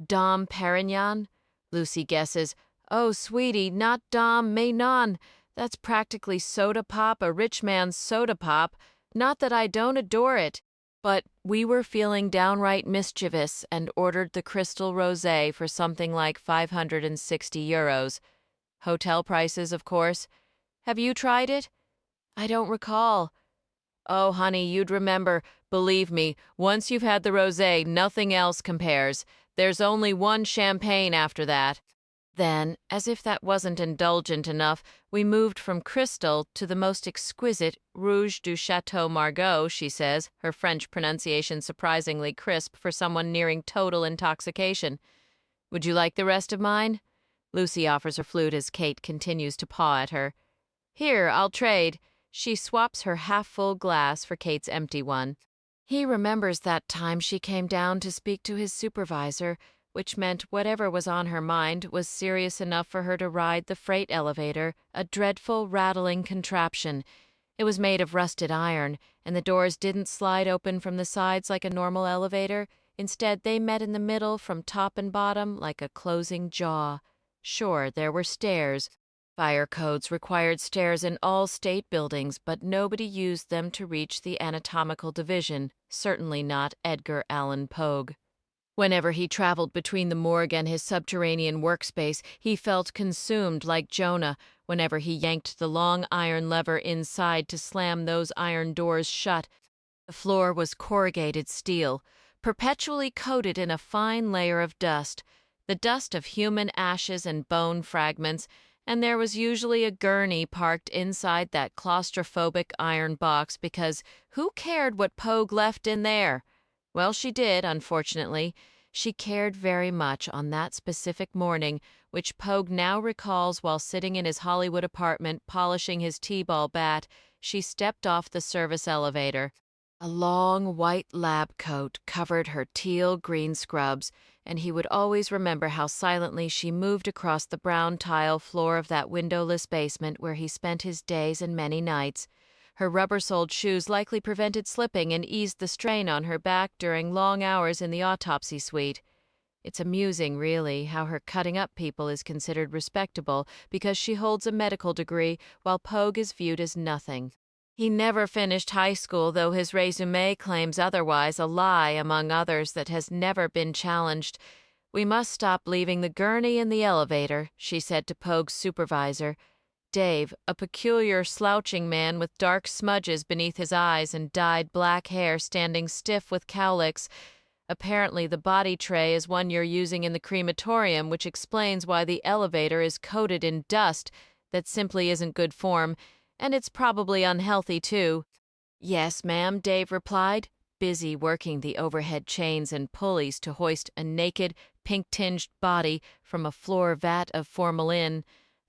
Dom Perignon? Lucy guesses. Oh, sweetie, not Dom Maignon. That's practically soda pop, a rich man's soda pop. Not that I don't adore it. But we were feeling downright mischievous and ordered the crystal rosé for something like €560. Hotel prices, of course. Have you tried it? I don't recall. Oh, honey, you'd remember. Believe me, once you've had the rosé, nothing else compares. There's only one champagne after that. Then, as if that wasn't indulgent enough, we moved from crystal to the most exquisite Rouge du Chateau Margaux, she says, her French pronunciation surprisingly crisp for someone nearing total intoxication. Would you like the rest of mine? Lucy offers her flute as Kate continues to paw at her. Here, I'll trade. She swaps her half-full glass for Kate's empty one. He remembers that time she came down to speak to his supervisor, which meant whatever was on her mind was serious enough for her to ride the freight elevator, a dreadful, rattling contraption. It was made of rusted iron, and the doors didn't slide open from the sides like a normal elevator. Instead, they met in the middle from top and bottom like a closing jaw. Sure, there were stairs. Fire codes required stairs in all state buildings, but nobody used them to reach the anatomical division, certainly not Edgar Allan Pogue. Whenever he traveled between the morgue and his subterranean workspace, he felt consumed like Jonah whenever he yanked the long iron lever inside to slam those iron doors shut. The floor was corrugated steel, perpetually coated in a fine layer of dust, the dust of human ashes and bone fragments, and there was usually a gurney parked inside that claustrophobic iron box because who cared what Pogue left in there? Well, she did, unfortunately. She cared very much on that specific morning, which Pogue now recalls while sitting in his Hollywood apartment polishing his T-ball bat. She stepped off the service elevator. A long white lab coat covered her teal-green scrubs, and he would always remember how silently she moved across the brown tile floor of that windowless basement where he spent his days and many nights. Her rubber-soled shoes likely prevented slipping and eased the strain on her back during long hours in the autopsy suite. It's amusing, really, how her cutting up people is considered respectable because she holds a medical degree, while Pogue is viewed as nothing. He never finished high school, though his resume claims otherwise, a lie among others that has never been challenged. We must stop leaving the gurney in the elevator, she said to Pogue's supervisor. Dave, a peculiar slouching man with dark smudges beneath his eyes and dyed black hair standing stiff with cowlicks. Apparently the body tray is one you're using in the crematorium, which explains why the elevator is coated in dust. That simply isn't good form, and it's probably unhealthy, too. Yes, ma'am, Dave replied, busy working the overhead chains and pulleys to hoist a naked, pink-tinged body from a floor vat of formalin.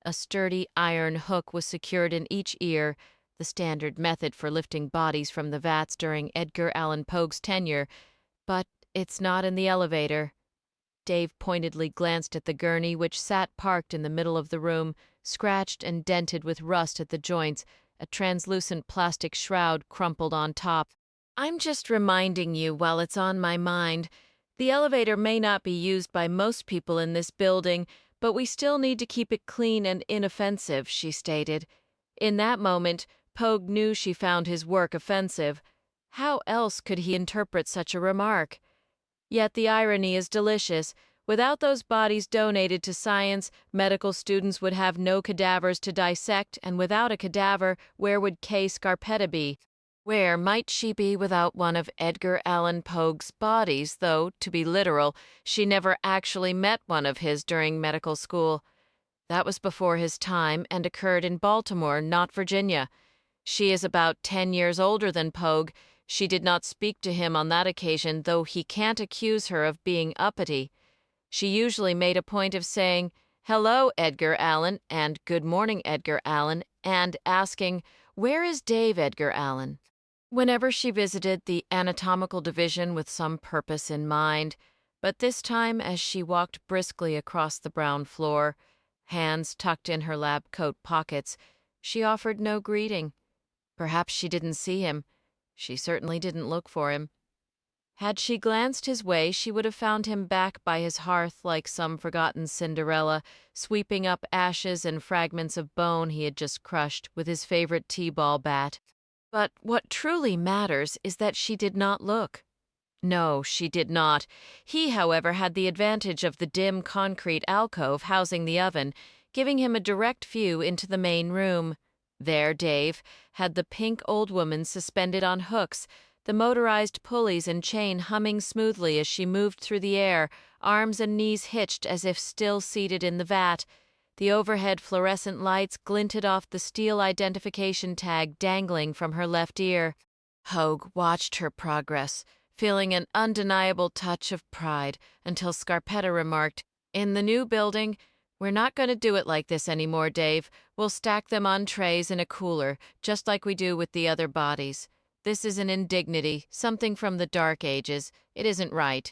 A sturdy iron hook was secured in each ear, the standard method for lifting bodies from the vats during Edgar Allan Pogue's tenure. But it's not in the elevator. Dave pointedly glanced at the gurney which sat parked in the middle of the room, scratched and dented with rust at the joints, a translucent plastic shroud crumpled on top. I'm just reminding you while it's on my mind. The elevator may not be used by most people in this building, but we still need to keep it clean and inoffensive, she stated. In that moment, Pogue knew she found his work offensive. How else could he interpret such a remark? Yet the irony is delicious. Without those bodies donated to science, medical students would have no cadavers to dissect, and without a cadaver, where would Kay Scarpetta be? Where might she be without one of Edgar Allan Pogue's bodies, though, to be literal, she never actually met one of his during medical school. That was before his time and occurred in Baltimore, not Virginia. She is about 10 years older than Pogue. She did not speak to him on that occasion, though he can't accuse her of being uppity. She usually made a point of saying, "Hello, Edgar Allan," and "Good morning, Edgar Allan," and asking, "Where is Dave, Edgar Allan?" Whenever she visited the anatomical division with some purpose in mind, but this time as she walked briskly across the brown floor, hands tucked in her lab coat pockets, she offered no greeting. Perhaps she didn't see him. She certainly didn't look for him. Had she glanced his way, she would have found him back by his hearth like some forgotten Cinderella, sweeping up ashes and fragments of bone he had just crushed with his favorite t-ball bat. But what truly matters is that she did not look. No, she did not. He, however, had the advantage of the dim concrete alcove housing the oven, giving him a direct view into the main room. There Dave had the pink old woman suspended on hooks, the motorized pulleys and chain humming smoothly as she moved through the air, arms and knees hitched as if still seated in the vat. The overhead fluorescent lights glinted off the steel identification tag dangling from her left ear. Pogue watched her progress, feeling an undeniable touch of pride, until Scarpetta remarked, "In the new building, we're not going to do it like this anymore, Dave. We'll stack them on trays in a cooler, just like we do with the other bodies. This is an indignity, something from the Dark Ages. It isn't right."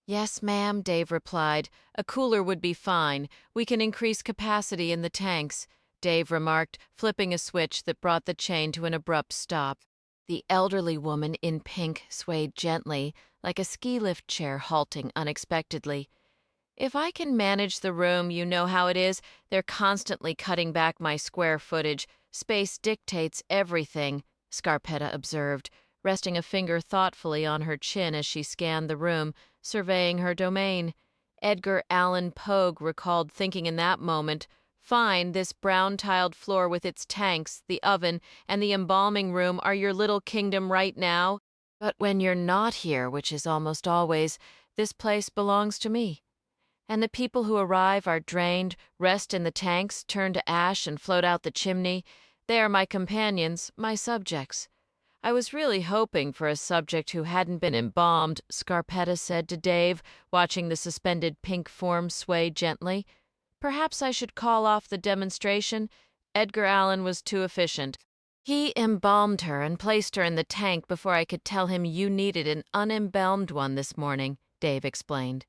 "Yes, ma'am," Dave replied. "A cooler would be fine. We can increase capacity in the tanks," Dave remarked, flipping a switch that brought the chain to an abrupt stop. The elderly woman in pink swayed gently, like a ski lift chair halting unexpectedly. "If I can manage the room, you know how it is. They're constantly cutting back my square footage. Space dictates everything," Scarpetta observed, resting a finger thoughtfully on her chin as she scanned the room, surveying her domain. Edgar Allan Pogue recalled thinking in that moment, "Fine, this brown-tiled floor with its tanks, the oven, and the embalming room are your little kingdom right now. But when you're not here, which is almost always, this place belongs to me. And the people who arrive are drained, rest in the tanks, turn to ash, and float out the chimney. They are my companions, my subjects." "I was really hoping for a subject who hadn't been embalmed," Scarpetta said to Dave, watching the suspended pink form sway gently. "Perhaps I should call off the demonstration. Edgar Allan was too efficient. He embalmed her and placed her in the tank before I could tell him you needed an unembalmed one this morning," Dave explained.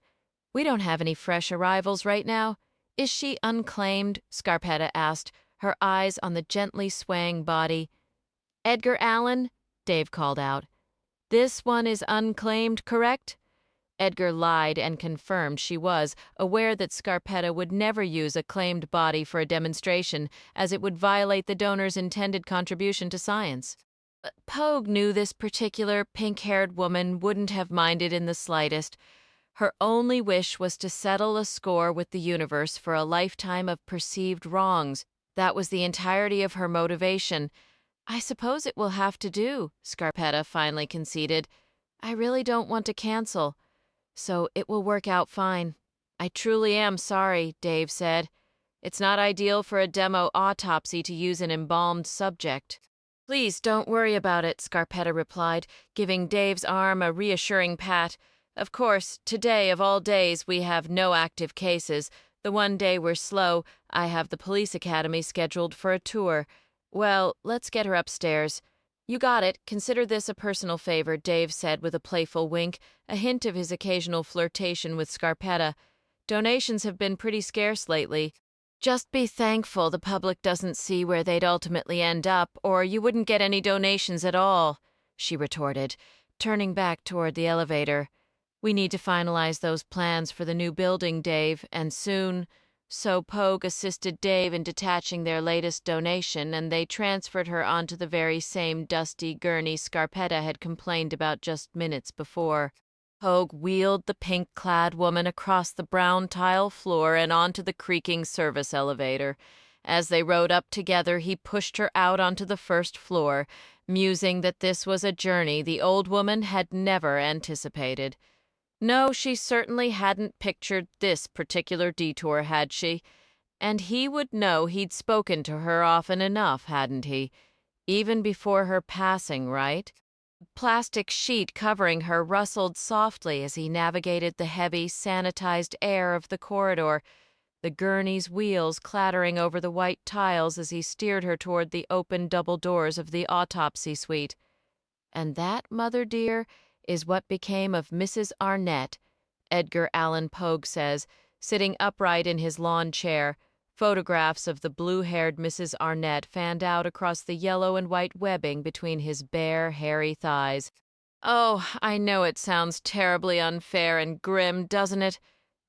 "We don't have any fresh arrivals right now." "Is she unclaimed?" Scarpetta asked, her eyes on the gently swaying body. "Edgar Allan," Dave called out. "This one is unclaimed, correct?" Edgar lied and confirmed she was, aware that Scarpetta would never use a claimed body for a demonstration, as it would violate the donor's intended contribution to science. But Pogue knew this particular pink-haired woman wouldn't have minded in the slightest. Her only wish was to settle a score with the universe for a lifetime of perceived wrongs. That was the entirety of her motivation. "I suppose it will have to do," Scarpetta finally conceded. "I really don't want to cancel. So it will work out fine." "I truly am sorry," Dave said. "It's not ideal for a demo autopsy to use an embalmed subject." "Please don't worry about it," Scarpetta replied, giving Dave's arm a reassuring pat. "Of course, today of all days we have no active cases. The one day we're slow, I have the police academy scheduled for a tour. Well, let's get her upstairs." "You got it. Consider this a personal favor," Dave said with a playful wink, a hint of his occasional flirtation with Scarpetta. "Donations have been pretty scarce lately." Just be thankful the public doesn't see where they'd ultimately end up, or you wouldn't get any donations at all, she retorted, turning back toward the elevator. We need to finalize those plans for the new building, Dave, and soon. So Pogue assisted Dave in detaching their latest donation, and they transferred her onto the very same dusty gurney Scarpetta had complained about just minutes before. Pogue wheeled the pink-clad woman across the brown tile floor and onto the creaking service elevator. As they rode up together, he pushed her out onto the first floor, musing that this was a journey the old woman had never anticipated. No, she certainly hadn't pictured this particular detour, had she? And he would know he'd spoken to her often enough, hadn't he? Even before her passing, right? The plastic sheet covering her rustled softly as he navigated the heavy, sanitized air of the corridor, the gurney's wheels clattering over the white tiles as he steered her toward the open double doors of the autopsy suite. And that, mother dear, is what became of Mrs. Arnett, Edgar Allan Pogue says, sitting upright in his lawn chair. Photographs of the blue-haired Mrs. Arnett fanned out across the yellow and white webbing between his bare, hairy thighs. Oh, I know it sounds terribly unfair and grim, doesn't it?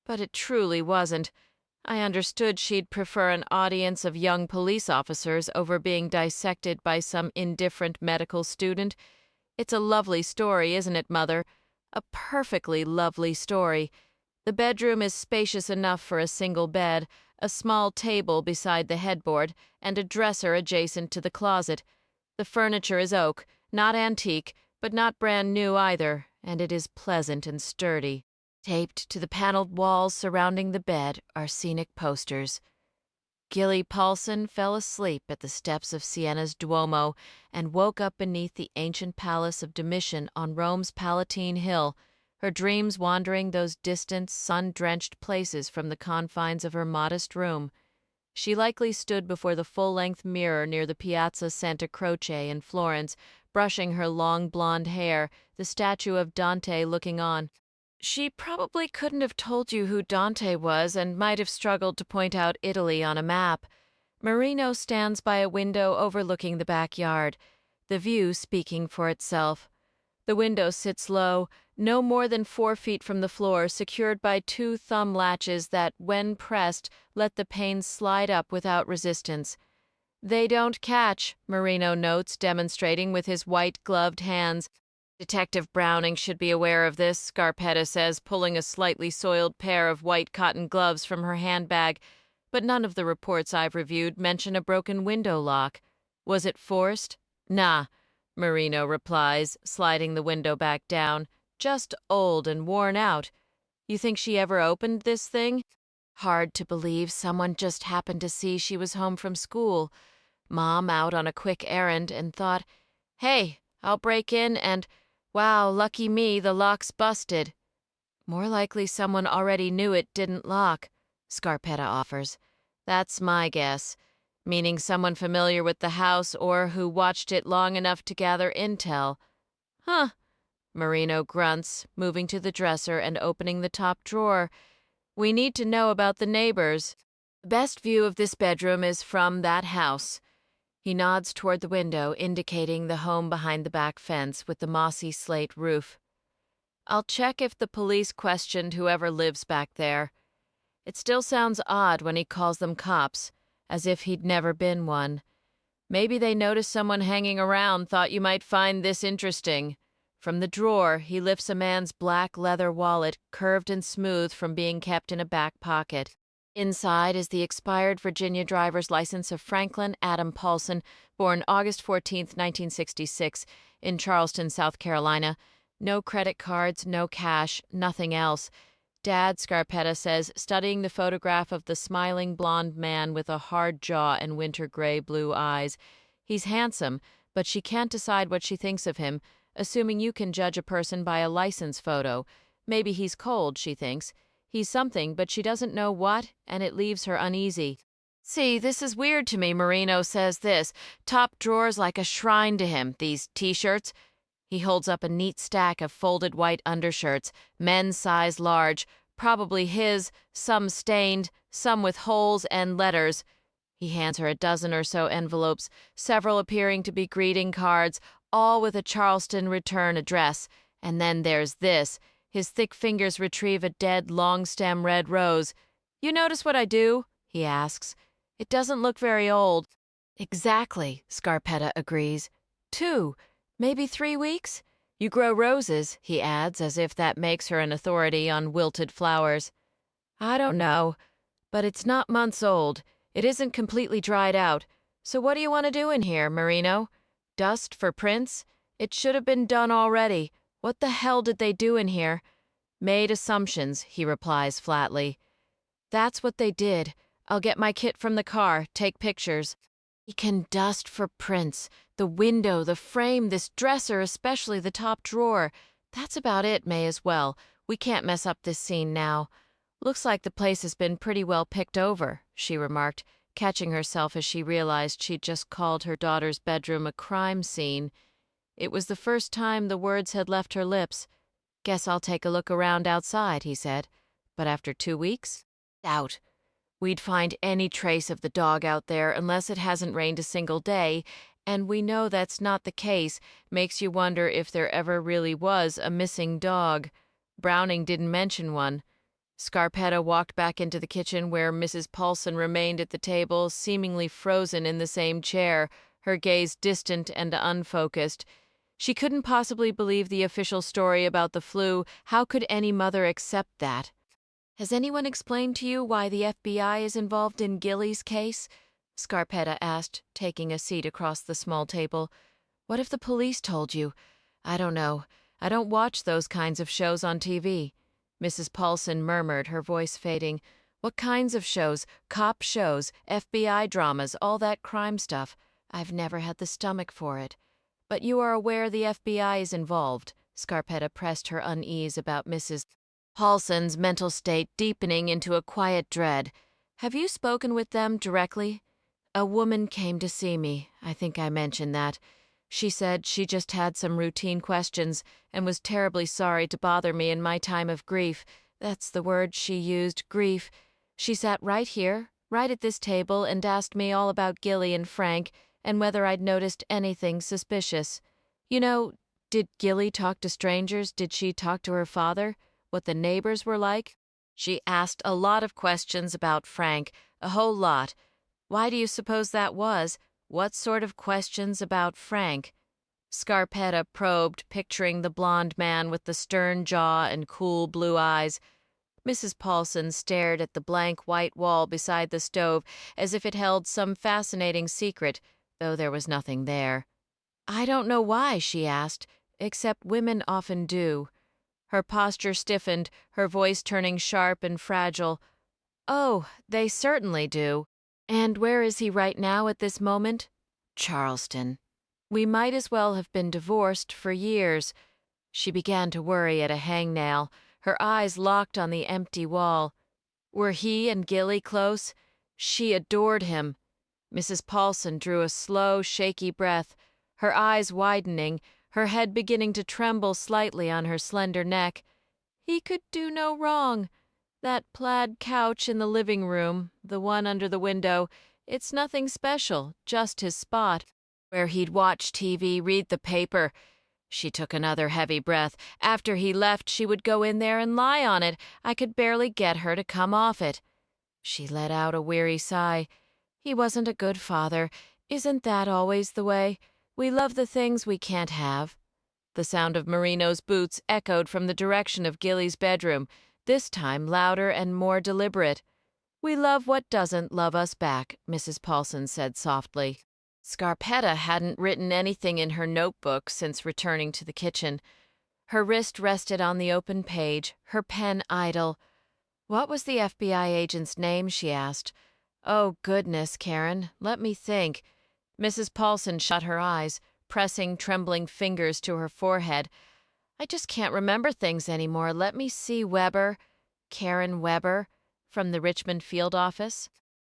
But it truly wasn't. I understood she'd prefer an audience of young police officers over being dissected by some indifferent medical student. It's a lovely story, isn't it, Mother? A perfectly lovely story. The bedroom is spacious enough for a single bed, a small table beside the headboard, and a dresser adjacent to the closet. The furniture is oak, not antique, but not brand new either, and it is pleasant and sturdy. Taped to the paneled walls surrounding the bed are scenic posters. Gilly Paulson fell asleep at the steps of Siena's Duomo and woke up beneath the ancient palace of Domitian on Rome's Palatine Hill, her dreams wandering those distant, sun-drenched places from the confines of her modest room. She likely stood before the full-length mirror near the Piazza Santa Croce in Florence, brushing her long blonde hair, the statue of Dante looking on. She probably couldn't have told you who Dante was and might have struggled to point out Italy on a map. Marino stands by a window overlooking the backyard, the view speaking for itself. The window sits low, no more than 4 feet from the floor, secured by 2 thumb latches that, when pressed, let the panes slide up without resistance. They don't catch, Marino notes, demonstrating with his white-gloved hands. Detective Browning should be aware of this, Scarpetta says, pulling a slightly soiled pair of white cotton gloves from her handbag, but none of the reports I've reviewed mention a broken window lock. Was it forced? Nah, Marino replies, sliding the window back down. Just old and worn out. You think she ever opened this thing? Hard to believe someone just happened to see she was home from school. Mom out on a quick errand and thought, hey, I'll break in and, wow, lucky me, the lock's busted. More likely someone already knew it didn't lock, Scarpetta offers. That's my guess, meaning someone familiar with the house or who watched it long enough to gather intel. Huh, Marino grunts, moving to the dresser and opening the top drawer. We need to know about the neighbors. The best view of this bedroom is from that house. He nods toward the window, indicating the home behind the back fence with the mossy slate roof. I'll check if the police questioned whoever lives back there. It still sounds odd when he calls them cops, as if he'd never been one. Maybe they noticed someone hanging around, thought you might find this interesting. From the drawer, he lifts a man's black leather wallet, curved and smooth from being kept in a back pocket. Inside is the expired Virginia driver's license of Franklin Adam Paulson, born August 14, 1966, in Charleston, South Carolina. No credit cards, no cash, nothing else. Dad, Scarpetta says, studying the photograph of the smiling blonde man with a hard jaw and winter gray blue eyes. He's handsome, but she can't decide what she thinks of him, assuming you can judge a person by a license photo. Maybe he's cold, she thinks. He's something, but she doesn't know what, and it leaves her uneasy. See, this is weird to me, Marino says this. Top drawer's like a shrine to him, these T-shirts. He holds up a neat stack of folded white undershirts, men's size large, Probably his, some stained, some with holes and letters. He hands her a dozen or so envelopes, several appearing to be greeting cards, all with a Charleston return address. And then there's this. His thick fingers retrieve a dead, long-stem red rose. "You notice what I do?" he asks. "It doesn't look very old." "Exactly," Scarpetta agrees. 2, maybe 3 weeks? You grow roses," he adds, as if that makes her an authority on wilted flowers. "I don't know, but it's not months old. It isn't completely dried out. So what do you want to do in here, Marino? Dust for prints? It should have been done already. What the hell did they do in here?" "Made assumptions," he replies flatly. "That's what they did. I'll get my kit from the car, take pictures." He can dust for prints. The window, the frame, this dresser, especially the top drawer. That's about it, may as well. We can't mess up this scene now. "Looks like the place has been pretty well picked over," she remarked, catching herself as she realized she'd just called her daughter's bedroom a crime scene. It was the first time the words had left her lips. "Guess I'll take a look around outside," he said. "But after 2 weeks? Doubt. We'd find any trace of the dog out there unless it hasn't rained a single day, and we know that's not the case. Makes you wonder if there ever really was a missing dog. Browning didn't mention one." Scarpetta walked back into the kitchen where Mrs. Paulson remained at the table, seemingly frozen in the same chair, her gaze distant and unfocused. She couldn't possibly believe the official story about the flu. How could any mother accept that? "Has anyone explained to you why the FBI is involved in Gilly's case?" Scarpetta asked, taking a seat across the small table. "What if the police told you? I don't know. I don't watch those kinds of shows on TV." Mrs. Paulson murmured, her voice fading. "What kinds of shows? Cop shows, FBI dramas, all that crime stuff. I've never had the stomach for it." "But you are aware the FBI is involved." Scarpetta pressed her unease about Mrs. Paulson's mental state deepening into a quiet dread. "Have you spoken with them directly?" "A woman came to see me. I think I mentioned that. She said she just had some routine questions and was terribly sorry to bother me in my time of grief. That's the word she used, grief. She sat right here, right at this table, and asked me all about Gilly and Frank and whether I'd noticed anything suspicious. You know, did Gilly talk to strangers? Did she talk to her father? What the neighbors were like? She asked a lot of questions about Frank, a whole lot. Why do you suppose that was? What sort of questions about Frank?" Scarpetta probed, picturing the blond man with the stern jaw and cool blue eyes. Mrs. Paulson stared at the blank white wall beside the stove as if it held some fascinating secret, though there was nothing there. "I don't know why," she asked, "except women often do." Her posture stiffened, her voice turning sharp and fragile. "Oh, they certainly do. And where is he right now at this moment?" "Charleston. We might as well have been divorced for years." She began to worry at a hangnail, her eyes locked on the empty wall. Were he and Gilly close? She adored him. Mrs. Paulson drew a slow, shaky breath, her eyes widening, her head beginning to tremble slightly on her slender neck. He could do no wrong. That plaid couch in the living room, the one under the window, it's nothing special, just his spot, where he'd watch TV, read the paper. She took another heavy breath. After he left, she would go in there and lie on it. I could barely get her to come off it. She let out a weary sigh. He wasn't a good father. Isn't that always the way? We love the things we can't have. The sound of Marino's boots echoed from the direction of Gilly's bedroom, this time louder and more deliberate. "We love what doesn't love us back," Mrs. Paulson said softly. Scarpetta hadn't written anything in her notebook since returning to the kitchen. Her wrist rested on the open page, her pen idle. "What was the FBI agent's name?" she asked. "Oh, goodness, Karen, let me think." Mrs. Paulson shut her eyes, pressing trembling fingers to her forehead. "I just can't remember things anymore. Let me see, Weber. Karen Weber, from the Richmond field office."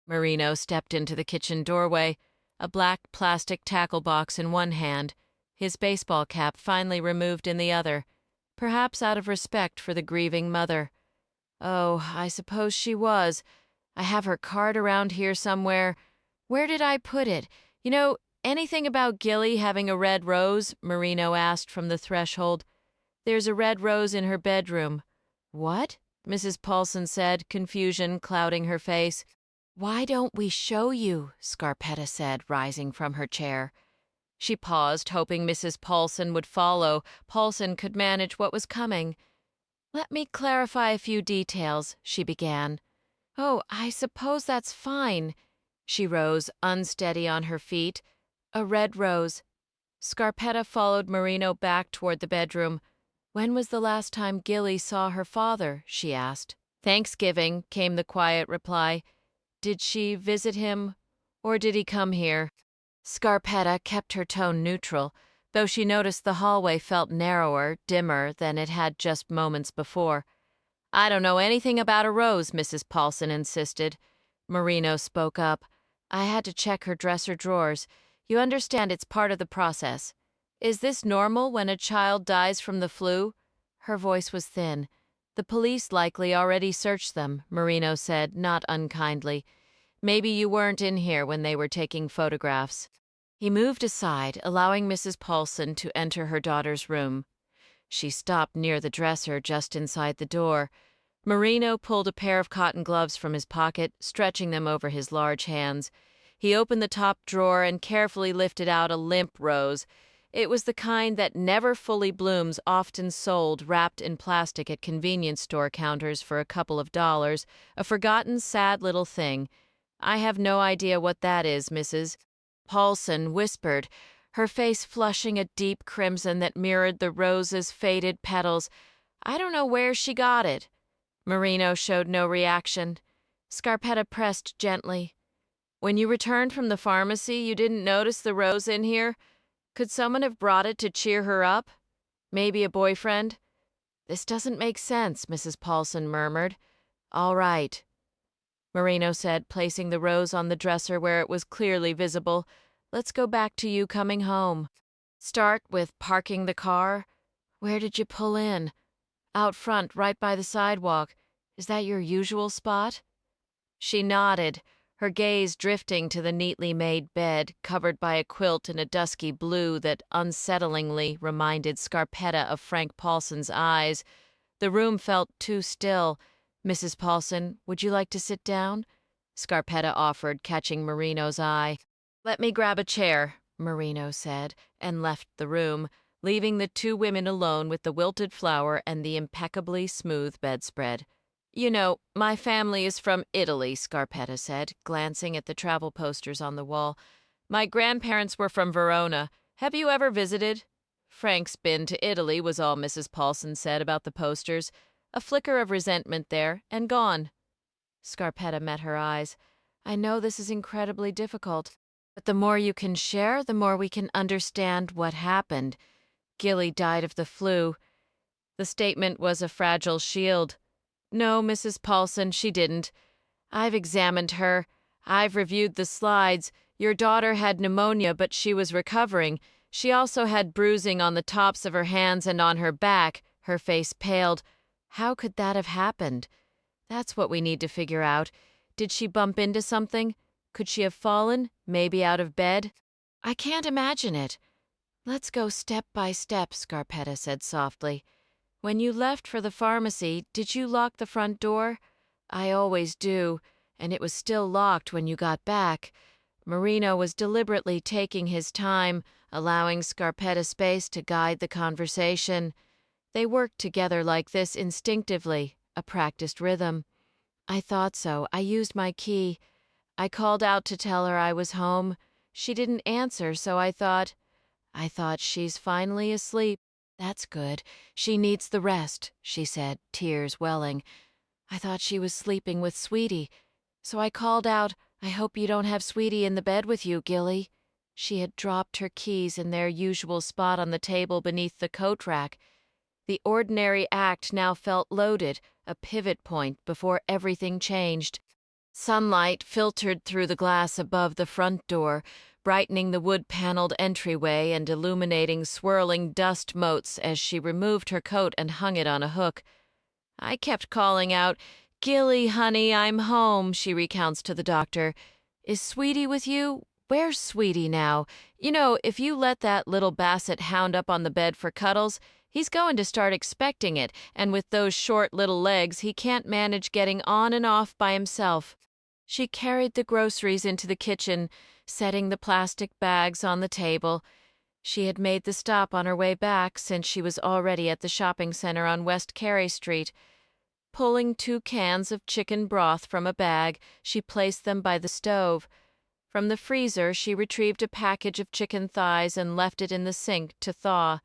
Marino stepped into the kitchen doorway, a black plastic tackle box in one hand, his baseball cap finally removed in the other, perhaps out of respect for the grieving mother. Oh, I suppose she was. I have her card around here somewhere. Where did I put it? You know, anything about Gilly having a red rose? Marino asked from the threshold. There's a red rose in her bedroom. What? Mrs. Paulson said, confusion clouding her face. Why don't we show you? Scarpetta said, rising from her chair. She paused, hoping Mrs. Paulson would follow. Paulson could manage what was coming. Let me clarify a few details, she began. Oh, I suppose that's fine. She rose, unsteady on her feet. A red rose. Scarpetta followed Marino back toward the bedroom. When was the last time Gilly saw her father? She asked. Thanksgiving, came the quiet reply. Did she visit him, or did he come here? Scarpetta kept her tone neutral, though she noticed the hallway felt narrower, dimmer than it had just moments before. I don't know anything about a rose, Mrs. Paulson insisted. Marino spoke up. I had to check her dresser drawers. You understand it's part of the process. Is this normal when a child dies from the flu? Her voice was thin. The police likely already searched them, Marino said, not unkindly. Maybe you weren't in here when they were taking photographs. He moved aside, allowing Mrs. Paulson to enter her daughter's room. She stopped near the dresser just inside the door. Marino pulled a pair of cotton gloves from his pocket, stretching them over his large hands. He opened the top drawer and carefully lifted out a limp rose. It was the kind that never fully blooms, often sold wrapped in plastic at convenience store counters for a couple of dollars, a forgotten, sad little thing. I have no idea what that is, Mrs. Paulson whispered, her face flushing a deep crimson that mirrored the rose's faded petals. I don't know where she got it. Marino showed no reaction. Scarpetta pressed gently. When you returned from the pharmacy, you didn't notice the rose in here? Could someone have brought it to cheer her up? Maybe a boyfriend? This doesn't make sense, Mrs. Paulson murmured. All right, Marino said, placing the rose on the dresser where it was clearly visible. Let's go back to you coming home. Start with parking the car. Where did you pull in? Out front, right by the sidewalk. Is that your usual spot? She nodded, her gaze drifting to the neatly made bed, covered by a quilt in a dusky blue that unsettlingly reminded Scarpetta of Frank Paulson's eyes. The room felt too still. Mrs. Paulson, would you like to sit down? Scarpetta offered, catching Marino's eye. Let me grab a chair, Marino said, and left the room, leaving the two women alone with the wilted flower and the impeccably smooth bedspread. You know, my family is from Italy, Scarpetta said, glancing at the travel posters on the wall. My grandparents were from Verona. Have you ever visited? Frank's been to Italy, was all Mrs. Paulson said about the posters. A flicker of resentment there, and gone. Scarpetta met her eyes. I know this is incredibly difficult, but the more you can share, the more we can understand what happened. Gilly died of the flu. The statement was a fragile shield. No, Mrs. Paulson, she didn't. I've examined her. I've reviewed the slides. Your daughter had pneumonia, but she was recovering. She also had bruising on the tops of her hands and on her back. Her face paled. How could that have happened? That's what we need to figure out. Did she bump into something? Could she have fallen, maybe out of bed? I can't imagine it. Let's go step by step, Scarpetta said softly. When you left for the pharmacy, did you lock the front door? I always do, and it was still locked when you got back. Marino was deliberately taking his time, allowing Scarpetta space to guide the conversation. They worked together like this instinctively, a practiced rhythm. I thought so. I used my key. I called out to tell her I was home. She didn't answer, so I thought she's finally asleep. That's good. She needs the rest, she said, tears welling. I thought she was sleeping with Sweetie. So I called out, I hope you don't have Sweetie in the bed with you, Gilly. She had dropped her keys in their usual spot on the table beneath the coat rack. The ordinary act now felt loaded, a pivot point before everything changed. Sunlight filtered through the glass above the front door, brightening the wood-paneled entryway and illuminating swirling dust motes as she removed her coat and hung it on a hook. I kept calling out, "Gilly, honey, I'm home," she recounts to the doctor. "Is Sweetie with you? Where's Sweetie now? You know, if you let that little basset hound up on the bed for cuddles, he's going to start expecting it, and with those short little legs, he can't manage getting on and off by himself." She carried the groceries into the kitchen, setting the plastic bags on the table. She had made the stop on her way back since she was already at the shopping center on West Carey Street. Pulling 2 cans of chicken broth from a bag, she placed them by the stove. From the freezer, she retrieved a package of chicken thighs and left it in the sink to thaw.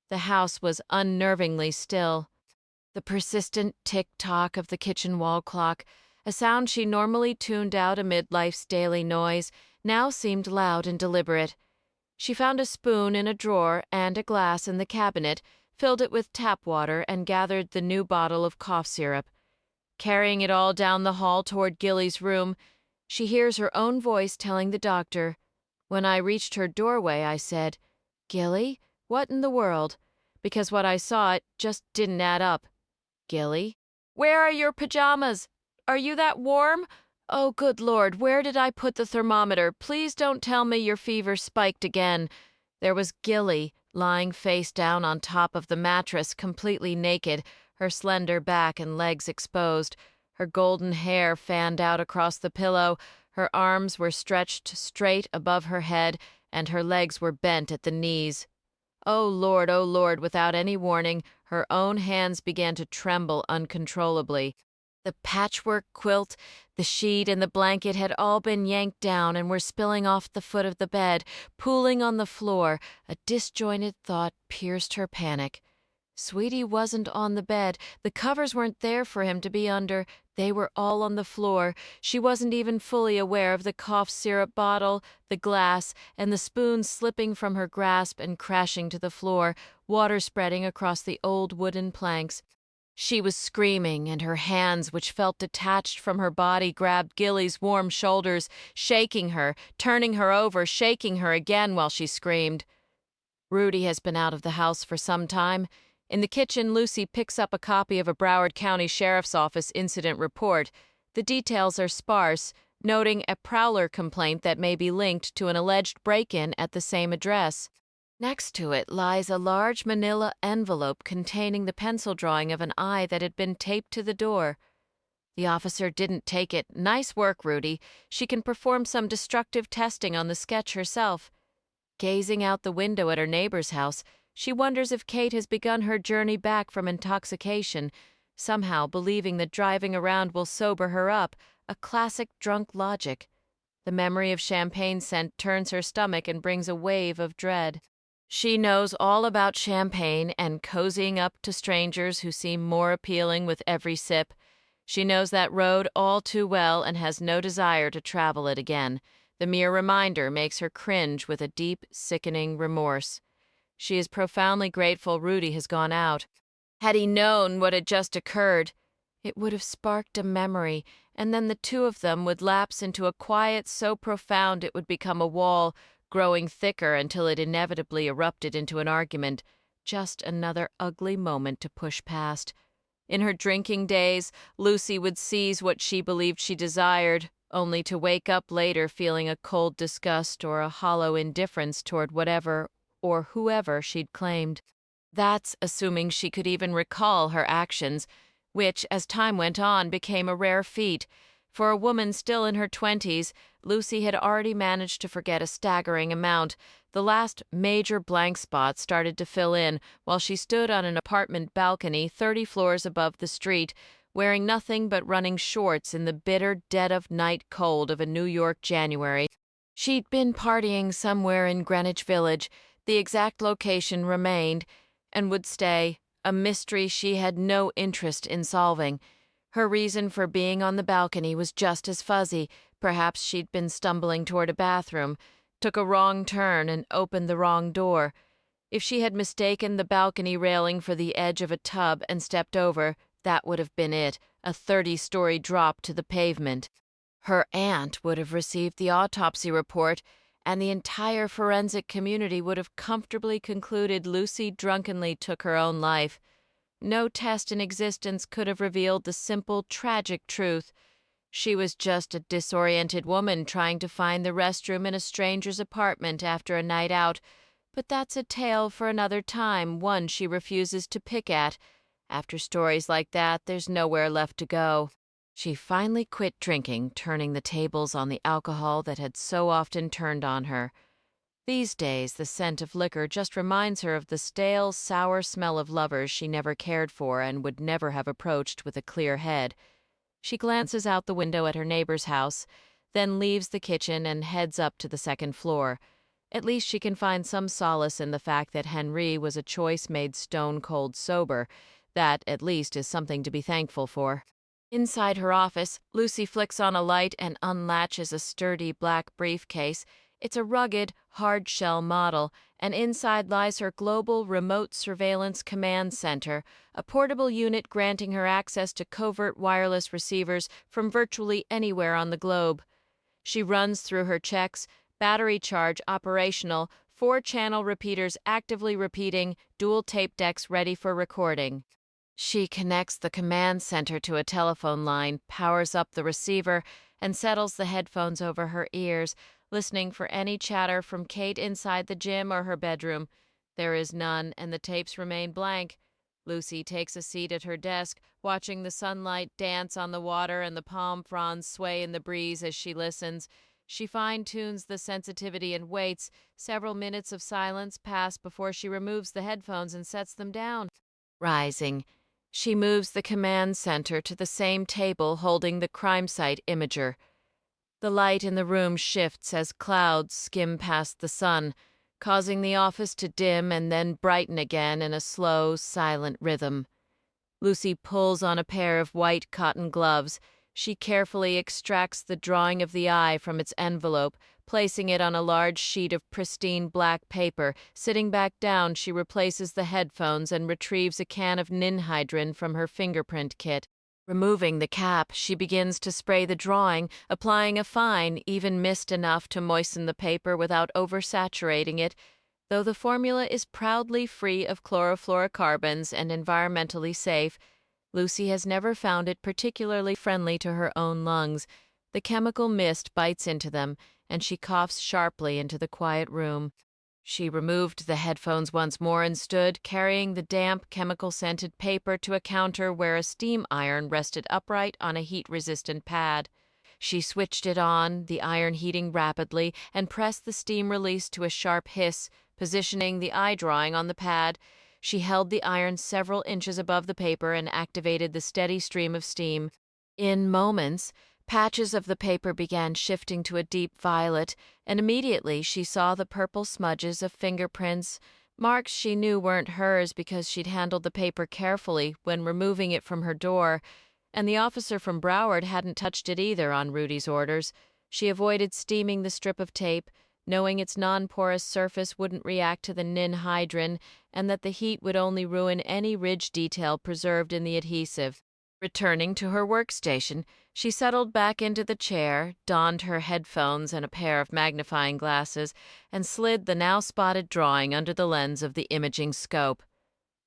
The house was unnervingly still. The persistent tick-tock of the kitchen wall clock, a sound she normally tuned out amid life's daily noise, now seemed loud and deliberate. She found a spoon in a drawer and a glass in the cabinet, filled it with tap water, and gathered the new bottle of cough syrup. Carrying it all down the hall toward Gilly's room, she hears her own voice telling the doctor. When I reached her doorway, I said, "Gilly, what in the world?" Because what I saw, it just didn't add up. "Gilly? Where are your pajamas? Are you that warm? Oh, good Lord, where did I put the thermometer? Please don't tell me your fever spiked again." There was Gilly, lying face down on top of the mattress, completely naked, her slender back and legs exposed. Her golden hair fanned out across the pillow, her arms were stretched straight above her head, and her legs were bent at the knees. Oh, Lord, without any warning, her own hands began to tremble uncontrollably. The patchwork quilt, the sheet, and the blanket had all been yanked down and were spilling off the foot of the bed, pooling on the floor. A disjointed thought pierced her panic. Sweetie wasn't on the bed. The covers weren't there for him to be under. They were all on the floor. She wasn't even fully aware of the cough syrup bottle, the glass, and the spoon slipping from her grasp and crashing to the floor, water spreading across the old wooden planks. She was screaming, and her hands, which felt detached from her body, grabbed Gilly's warm shoulders, shaking her, turning her over, shaking her again while she screamed. Rudy has been out of the house for some time. In the kitchen, Lucy picks up a copy of a Broward County Sheriff's Office incident report. The details are sparse, noting a prowler complaint that may be linked to an alleged break-in at the same address. Next to it lies a large manila envelope containing the pencil drawing of an eye that had been taped to the door. The officer didn't take it. Nice work, Rudy. She can perform some destructive testing on the sketch herself. Gazing out the window at her neighbor's house, she wonders if Kate has begun her journey back from intoxication, somehow believing that driving around will sober her up, a classic drunk logic. The memory of champagne scent turns her stomach and brings a wave of dread. She knows all about champagne and cozying up to strangers who seem more appealing with every sip. She knows that road all too well and has no desire to travel it again. The mere reminder makes her cringe with a deep, sickening remorse. She is profoundly grateful Rudy has gone out. Had he known what had just occurred, it would have sparked a memory, and then the two of them would lapse into a quiet so profound it would become a wall, growing thicker until it inevitably erupted into an argument. Just another ugly moment to push past. In her drinking days, Lucy would seize what she believed she desired, only to wake up later feeling a cold disgust or a hollow indifference toward whatever or whoever she'd claimed. That's assuming she could even recall her actions, which, as time went on, became a rare feat. For a woman still in her 20s, Lucy had already managed to forget a staggering amount. The last major blank spot started to fill in while she stood on an apartment balcony 30 floors above the street, wearing nothing but running shorts in the bitter dead-of-night cold of a New York January. She'd been partying somewhere in Greenwich Village. The exact location remained, and would stay, a mystery she had no interest in solving. Her reason for being on the balcony was just as fuzzy. Perhaps she'd been stumbling toward a bathroom, took a wrong turn, and opened the wrong door. If she had mistaken the balcony railing for the edge of a tub and stepped over, that would have been it, a 30-story drop to the pavement. Her aunt would have received the autopsy report, and the entire forensic community would have comfortably concluded Lucy drunkenly took her own life. No test in existence could have revealed the simple, tragic truth. She was just a disoriented woman trying to find the restroom in a stranger's apartment after a night out. But that's a tale for another time, one she refuses to pick at. After stories like that, there's nowhere left to go. She finally quit drinking, turning the tables on the alcohol that had so often turned on her. These days, the scent of liquor just reminds her of the stale, sour smell of lovers she never cared for and would never have approached with a clear head. She glances out the window at her neighbor's house, then leaves the kitchen and heads up to the second floor. At least she can find some solace in the fact that Henri was a choice made stone-cold sober. That, at least, is something to be thankful for. Inside her office, Lucy flicks on a light and unlatches a sturdy black briefcase. It's a rugged, hard-shell model, and inside lies her global remote surveillance command center, a portable unit granting her access to covert wireless receivers from virtually anywhere on the globe. She runs through her checks, battery charge operational, 4-channel repeaters actively repeating, dual tape decks ready for recording. She connects the command center to a telephone line, powers up the receiver, and settles the headphones over her ears, listening for any chatter from Kate inside the gym or her bedroom. There is none, and the tapes remain blank. Lucy takes a seat at her desk, watching the sunlight dance on the water and the palm fronds sway in the breeze as she listens. She fine-tunes the sensitivity and waits. Several minutes of silence pass before she removes the headphones and sets them down. Rising, she moves the command center to the same table holding the crime site imager. The light in the room shifts as clouds skim past the sun, causing the office to dim and then brighten again in a slow, silent rhythm. Lucy pulls on a pair of white cotton gloves. She carefully extracts the drawing of the eye from its envelope, placing it on a large sheet of pristine black paper. Sitting back down, she replaces the headphones and retrieves a can of ninhydrin from her fingerprint kit. Removing the cap, she begins to spray the drawing, applying a fine, even mist enough to moisten the paper without oversaturating it. Though the formula is proudly free of chlorofluorocarbons and environmentally safe, Lucy has never found it particularly friendly to her own lungs. The chemical mist bites into them, and she coughs sharply into the quiet room. She removed the headphones once more and stood, carrying the damp, chemical-scented paper to a counter where a steam iron rested upright on a heat-resistant pad. She switched it on, the iron heating rapidly, and pressed the steam release to a sharp hiss, positioning the eye drawing on the pad. She held the iron several inches above the paper and activated the steady stream of steam. In moments, patches of the paper began shifting to a deep violet, and immediately she saw the purple smudges of fingerprints, marks she knew weren't hers because she'd handled the paper carefully when removing it from her door, and the officer from Broward hadn't touched it either on Rudy's orders. She avoided steaming the strip of tape, knowing its non-porous surface wouldn't react to the ninhydrin and that the heat would only ruin any ridge detail preserved in the adhesive. Returning to her workstation, she settled back into the chair, donned her headphones and a pair of magnifying glasses, and slid the now spotted drawing under the lens of the imaging scope.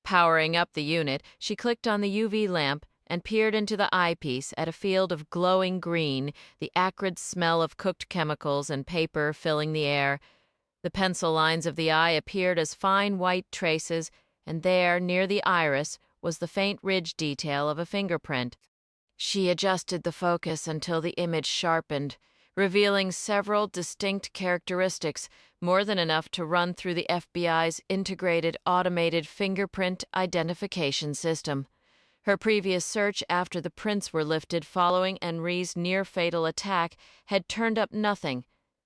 Powering up the unit, she clicked on the UV lamp and peered into the eyepiece at a field of glowing green, the acrid smell of cooked chemicals and paper filling the air. The pencil lines of the eye appeared as fine white traces, and there, near the iris, was the faint ridge detail of a fingerprint. She adjusted the focus until the image sharpened, revealing several distinct characteristics, more than enough to run through the FBI's integrated automated fingerprint identification system. Her previous search after the prints were lifted following Henri's near-fatal attack had turned up nothing.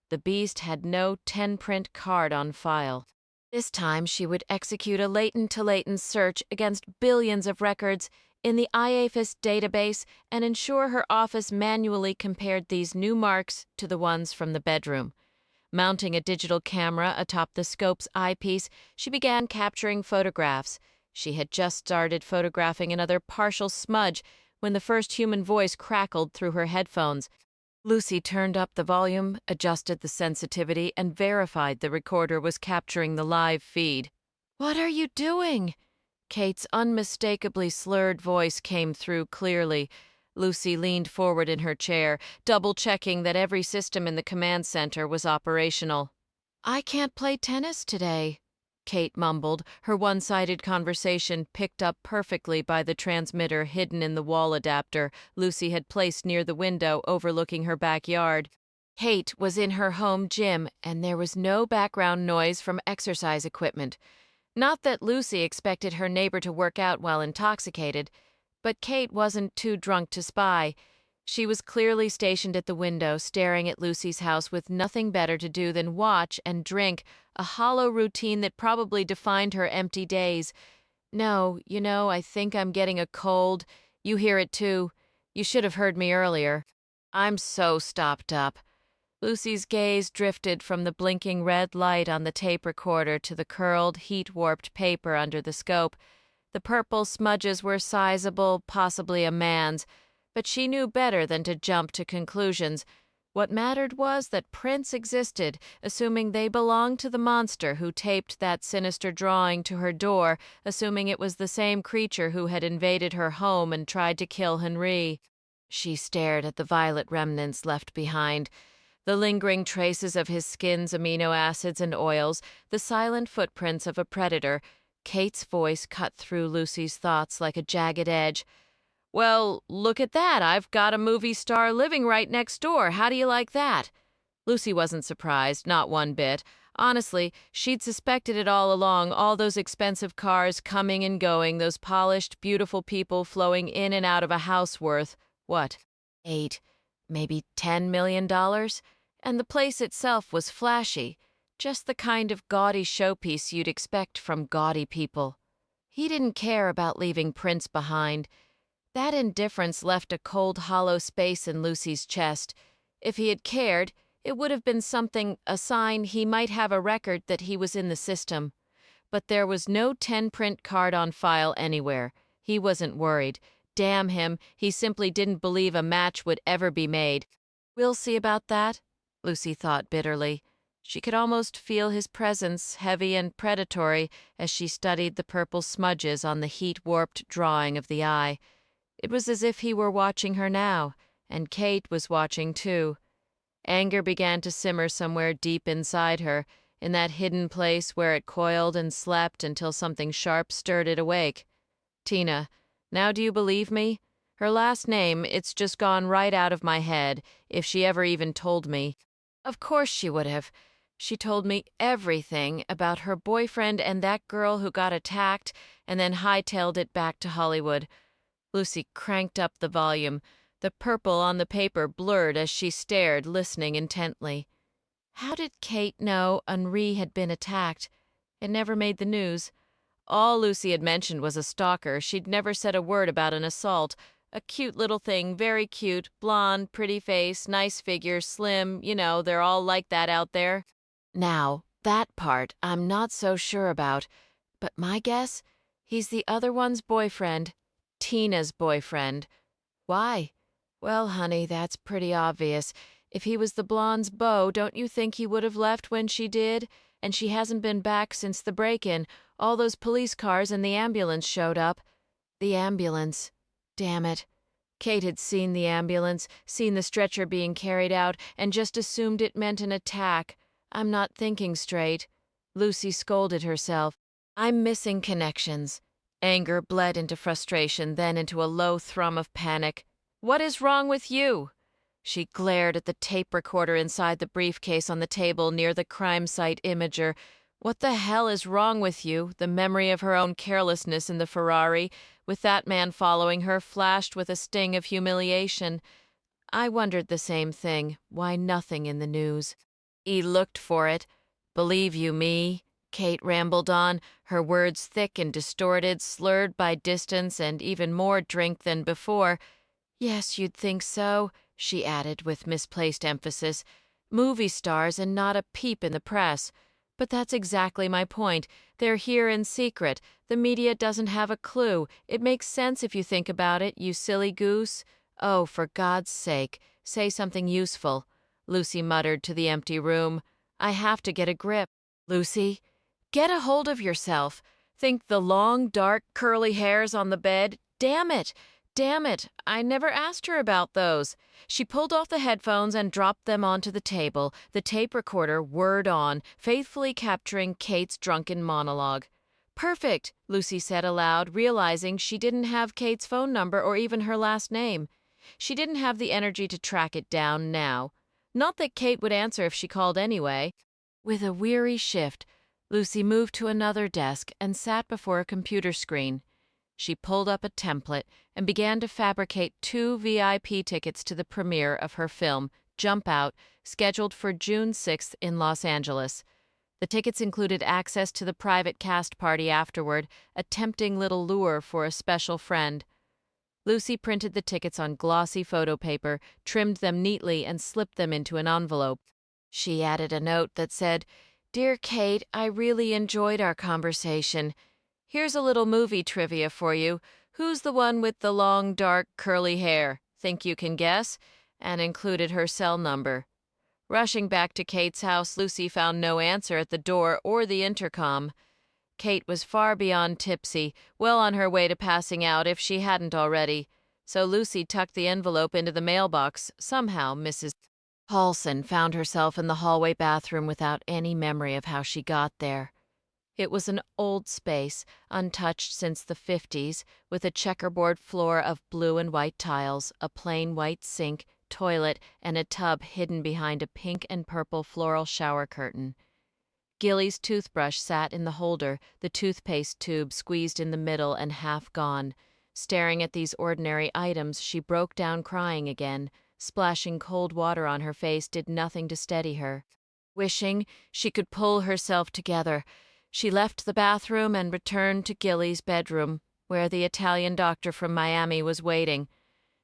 The beast had no 10-print card on file. This time she would execute a latent-to-latent search against billions of records in the IAFIS database and ensure her office manually compared these new marks to the ones from the bedroom. Mounting a digital camera atop the scope's eyepiece, she began capturing photographs. She had just started photographing another partial smudge when the first human voice crackled through her headphones. Lucy turned up the volume, adjusted the sensitivity, and verified the recorder was capturing the live feed. "What are you doing?" Kate's unmistakably slurred voice came through clearly. Lucy leaned forward in her chair, double-checking that every system in the command center was operational. "I can't play tennis today," Kate mumbled, her one-sided conversation picked up perfectly by the transmitter hidden in the wall adapter Lucy had placed near the window overlooking her backyard. Kate was in her home gym, and there was no background noise from exercise equipment. Not that Lucy expected her neighbor to work out while intoxicated, but Kate wasn't too drunk to spy. She was clearly stationed at the window, staring at Lucy's house with nothing better to do than watch and drink, a hollow routine that probably defined her empty days. "No, I think I'm getting a cold. You hear it too. You should have heard me earlier. I'm so stopped up." Lucy's gaze drifted from the blinking red light on the tape recorder to the curled, heat-warped paper under the scope. The purple smudges were sizable, possibly a man's, but she knew better than to jump to conclusions. What mattered was that prints existed, assuming they belonged to the monster who taped that sinister drawing to her door, assuming it was the same creature who had invaded her home and tried to kill Henri. She stared at the violet remnants left behind. The lingering traces of his skin's amino acids and oils, the silent footprints of a predator. Kate's voice cut through Lucy's thoughts like a jagged edge. "Well, look at that. I've got a movie star living right next door. How do you like that?" Lucy wasn't surprised, not one bit. Honestly, she'd suspected it all along, all those expensive cars coming and going, those polished, beautiful people flowing in and out of a house worth, what, 8, maybe $10 million? And the place itself was flashy, just the kind of gaudy showpiece you'd expect from gaudy people. He didn't care about leaving prints behind. That indifference left a cold, hollow space in Lucy's chest. If he had cared, it would have been something, a sign he might have a record that he was in the system. But there was no 10-print card on file anywhere. He wasn't worried. Damn him, he simply didn't believe a match would ever be made. "We'll see about that," Lucy thought bitterly. She could almost feel his presence, heavy and predatory, as she studied the purple smudges on the heat-warped drawing of the eye. It was as if he were watching her now, and Kate was watching too. Anger began to simmer somewhere deep inside her, in that hidden place where it coiled and slept until something sharp stirred it awake. "Tina, now do you believe me? Her last name, it's just gone right out of my head, if she ever even told me." Of course she would have. She told me everything about her boyfriend and that girl who got attacked and then hightailed it back to Hollywood. Lucy cranked up the volume. The purple on the paper blurred as she stared, listening intently. How did Kate know Henri had been attacked? It never made the news. All Lucy had mentioned was a stalker. She'd never said a word about an assault. A cute little thing, very cute, blonde, pretty face, nice figure, slim, they're all like that out there. Now, that part I'm not so sure about, but my guess, he's the other one's boyfriend, Tina's boyfriend. Why? Well, honey, that's pretty obvious. If he was the blonde's beau, don't you think he would have left when she did? And she hasn't been back since the break-in. All those police cars and the ambulance showed up. The ambulance. Damn it. Kate had seen the ambulance, seen the stretcher being carried out, and just assumed it meant an attack. I'm not thinking straight. Lucy scolded herself. I'm missing connections. Anger bled into frustration, then into a low thrum of panic. What is wrong with you? She glared at the tape recorder inside the briefcase on the table near the crime site imager. What the hell is wrong with you? The memory of her own carelessness in the Ferrari, with that man following her, flashed with a sting of humiliation. I wondered the same thing. Why nothing in the news? He looked for it. Believe you me? Kate rambled on, her words thick and distorted, slurred by distance and even more drink than before. Yes, you'd think so, she added with misplaced emphasis. Movie stars and not a peep in the press. But that's exactly my point. They're here in secret. The media doesn't have a clue. It makes sense if you think about it, you silly goose. Oh, for God's sake, say something useful, Lucy muttered to the empty room. I have to get a grip. Lucy, get a hold of yourself. Think the long, dark, curly hairs on the bed? Damn it! Damn it! I never asked her about those. She pulled off the headphones and dropped them onto the table, the tape recorder whirred on, faithfully capturing Kate's drunken monologue. Perfect, Lucy said aloud, realizing she didn't have Kate's phone number or even her last name. She didn't have the energy to track it down now. Not that Kate would answer if she called anyway. With a weary shift, Lucy moved to another desk and sat before a computer screen. She pulled up a template and began to fabricate 2 VIP tickets to the premiere of her film, Jump Out, scheduled for June 6th in Los Angeles. The tickets included access to the private cast party afterward, a tempting little lure for a special friend. Lucy printed the tickets on glossy photo paper, trimmed them neatly, and slipped them into an envelope. She added a note that said, "Dear Kate, I really enjoyed our conversation. Here's a little movie trivia for you. Who's the one with the long, dark, curly hair? Think you can guess?" And included her cell number. Rushing back to Kate's house, Lucy found no answer at the door or the intercom. Kate was far beyond tipsy, well on her way to passing out if she hadn't already. So Lucy tucked the envelope into the mailbox. Somehow, Mrs. Paulson found herself in the hallway bathroom without any memory of how she got there. It was an old space, untouched since the 50s, with a checkerboard floor of blue and white tiles, a plain white sink, toilet, and a tub hidden behind a pink and purple floral shower curtain. Gilly's toothbrush sat in the holder, the toothpaste tube squeezed in the middle and half gone. Staring at these ordinary items, she broke down crying again. Splashing cold water on her face did nothing to steady her. Wishing she could pull herself together, she left the bathroom and returned to Gilly's bedroom, where the Italian doctor from Miami was waiting.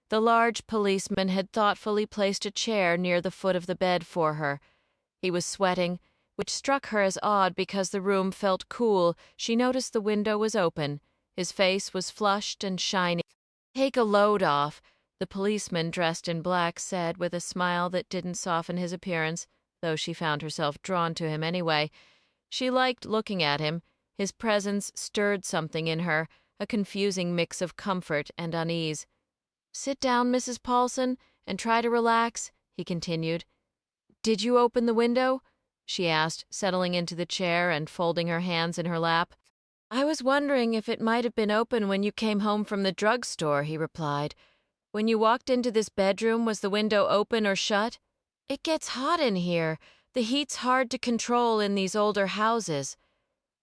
The large policeman had thoughtfully placed a chair near the foot of the bed for her. He was sweating, which struck her as odd because the room felt cool. She noticed the window was open. His face was flushed and shiny. "Take a load off," the policeman dressed in black said with a smile that didn't soften his appearance, though she found herself drawn to him anyway. She liked looking at him. His presence stirred something in her, a confusing mix of comfort and unease. "Sit down, Mrs. Paulson, and try to relax," he continued. "Did you open the window?" she asked, settling into the chair and folding her hands in her lap. "I was wondering if it might have been open when you came home from the drugstore," he replied. "When you walked into this bedroom, was the window open or shut? It gets hot in here. The heat's hard to control in these older houses."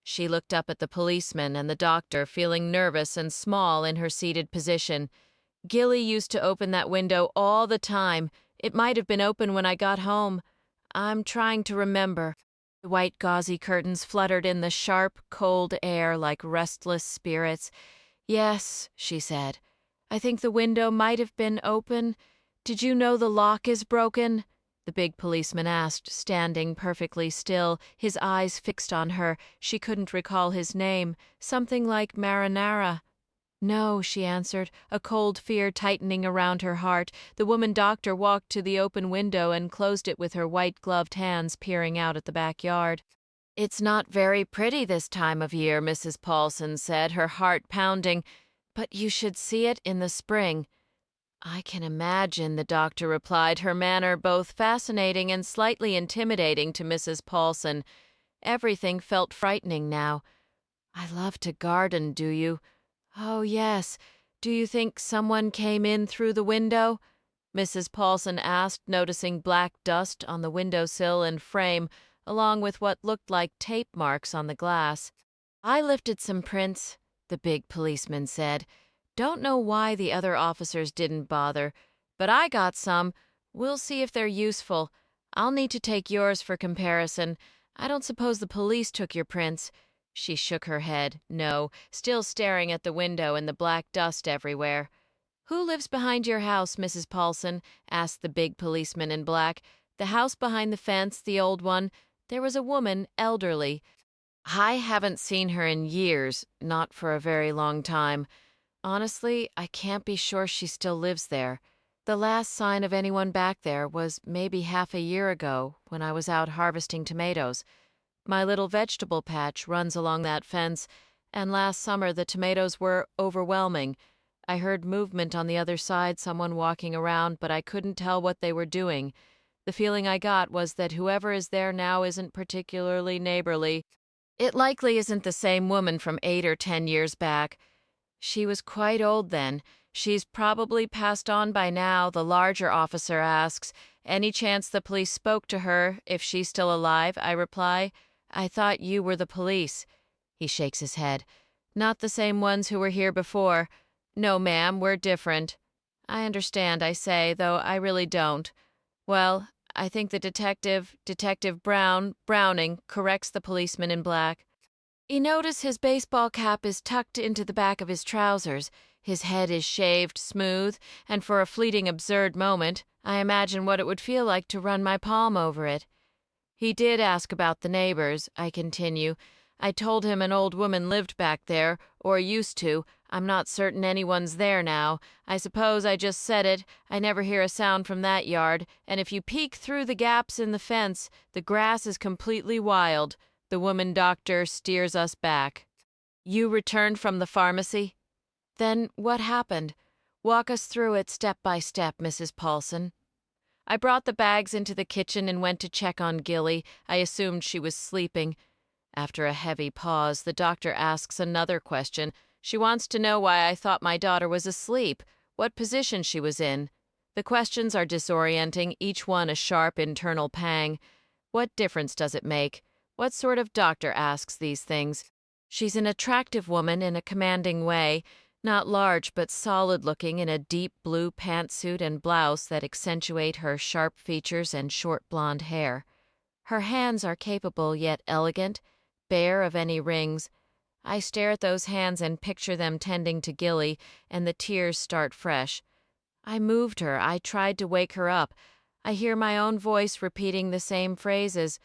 She looked up at the policeman and the doctor, feeling nervous and small in her seated position. "Gilly used to open that window all the time. It might have been open when I got home. I'm trying to remember." The white gauzy curtains fluttered in the sharp, cold air like restless spirits. "Yes," she said. "I think the window might have been open. Did you know the lock is broken?" the big policeman asked, standing perfectly still, his eyes fixed on her. She couldn't recall his name. Something like Marinara. "No," she answered, a cold fear tightening around her heart. The woman doctor walked to the open window and closed it with her white-gloved hands, peering out at the backyard. "It's not very pretty this time of year," Mrs. Paulson said, her heart pounding. "But you should see it in the spring." "I can imagine," the doctor replied, her manner both fascinating and slightly intimidating to Mrs. Paulson. Everything felt frightening now. "I love to garden, do you?" "Oh, yes. Do you think someone came in through the window?" Mrs. Paulson asked, noticing black dust on the windowsill and frame, along with what looked like tape marks on the glass. "I lifted some prints," the big policeman said. "Don't know why the other officers didn't bother, but I got some. We'll see if they're useful. I'll need to take yours for comparison. I don't suppose the police took your prints." She shook her head, no, still staring at the window and the black dust everywhere. "Who lives behind your house, Mrs. Paulson?" asked the big policeman in black. "The house behind the fence, the old one. There was a woman, elderly." "I haven't seen her in years, not for a very long time. Honestly, I can't be sure she still lives there. The last sign of anyone back there was maybe half a year ago, when I was out harvesting tomatoes. My little vegetable patch runs along that fence, And last summer the tomatoes were overwhelming. I heard movement on the other side, someone walking around, but I couldn't tell what they were doing. The feeling I got was that whoever is there now isn't particularly neighborly. It likely isn't the same woman from 8 or 10 years back. She was quite old then. She's probably passed on by now, the larger officer asks. Any chance the police spoke to her, if she's still alive? I reply. I thought you were the police. He shakes his head. Not the same ones who were here before. No, ma'am, we're different. I understand, I say, though I really don't. Well, I think the Detective Browning, corrects the policeman in black. You notice his baseball cap is tucked into the back of his trousers. His head is shaved smooth, and for a fleeting absurd moment, I imagine what it would feel like to run my palm over it. He did ask about the neighbors, I continue. I told him an old woman lived back there, or used to. I'm not certain anyone's there now. I suppose I just said it. I never hear a sound from that yard, and if you peek through the gaps in the fence, the grass is completely wild. The woman doctor steers us back. You returned from the pharmacy? Then what happened? Walk us through it step by step, Mrs. Paulson. I brought the bags into the kitchen and went to check on Gilly. I assumed she was sleeping. After a heavy pause, the doctor asks another question. She wants to know why I thought my daughter was asleep, what position she was in. The questions are disorienting, each one a sharp internal pang. What difference does it make? What sort of doctor asks these things? She's an attractive woman in a commanding way, not large but solid-looking in a deep blue pantsuit and blouse that accentuate her sharp features and short blonde hair. Her hands are capable yet elegant, bare of any rings. I stare at those hands and picture them tending to Gilly, and the tears start fresh. I moved her. I tried to wake her up. I hear my own voice repeating the same phrases.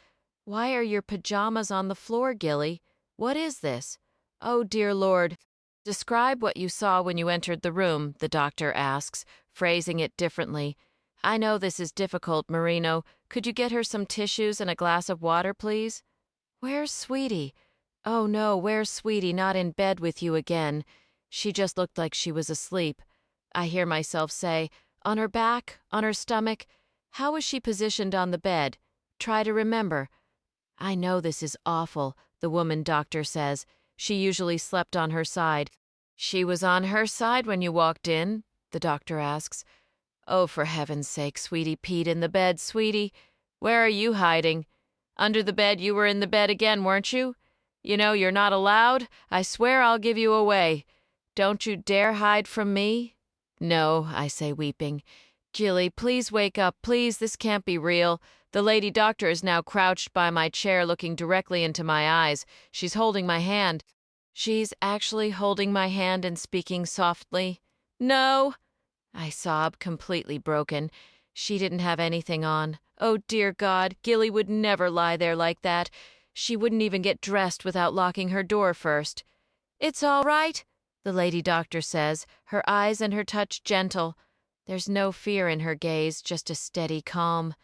Why are your pajamas on the floor, Gilly? What is this? Oh, dear Lord. Describe what you saw when you entered the room, the doctor asks, phrasing it differently. I know this is difficult, Marino. Could you get her some tissues and a glass of water, please? Where's Sweetie? Oh, no, where's Sweetie? Not in bed with you again. She just looked like she was asleep. I hear myself say, on her back, on her stomach. How was she positioned on the bed? Try to remember. I know this is awful, the woman doctor says. She usually slept on her side. She was on her side when you walked in, the doctor asks. Oh, for heaven's sake, Sweetie peed in the bed, Sweetie. Where are you hiding? Under the bed. You were in the bed again, weren't you? You know you're not allowed. I swear I'll give you away. Don't you dare hide from me? No, I say, weeping. Gilly, please wake up, please. This can't be real. The lady doctor is now crouched by my chair looking directly into my eyes. She's holding my hand. She's actually holding my hand and speaking softly. No! I sob, completely broken. She didn't have anything on. Oh, dear God, Gilly would never lie there like that. She wouldn't even get dressed without locking her door first. It's all right, the lady doctor says, her eyes and her touch gentle. There's no fear in her gaze, just a steady calm.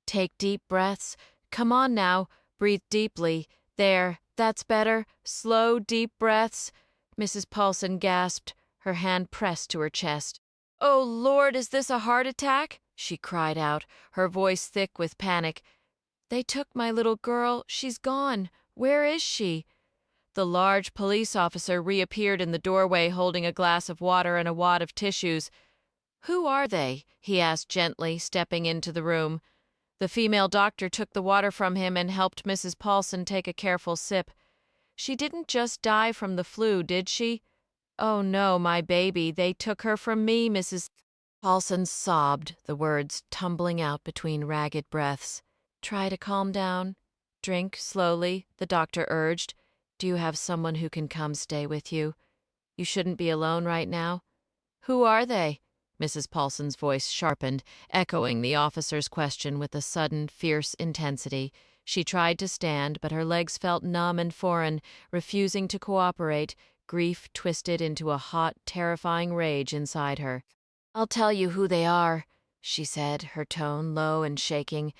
Take deep breaths. Come on now. Breathe deeply. There, that's better. Slow, deep breaths. Mrs. Paulson gasped, her hand pressed to her chest. Oh, Lord, is this a heart attack? She cried out, her voice thick with panic. They took my little girl. She's gone. Where is she? The large police officer reappeared in the doorway holding a glass of water and a wad of tissues. Who are they? He asked gently, stepping into the room. The female doctor took the water from him and helped Mrs. Paulson take a careful sip. She didn't just die from the flu, did she? Oh, no, my baby. They took her from me, Mrs. Paulson sobbed, the words tumbling out between ragged breaths. Try to calm down. Drink slowly, the doctor urged. Do you have someone who can come stay with you? You shouldn't be alone right now. Who are they? Mrs. Paulson's voice sharpened, echoing the officer's question with a sudden, fierce intensity. She tried to stand, but her legs felt numb and foreign, refusing to cooperate, grief twisted into a hot, terrifying rage inside her. I'll tell you who they are, she said, her tone low and shaking.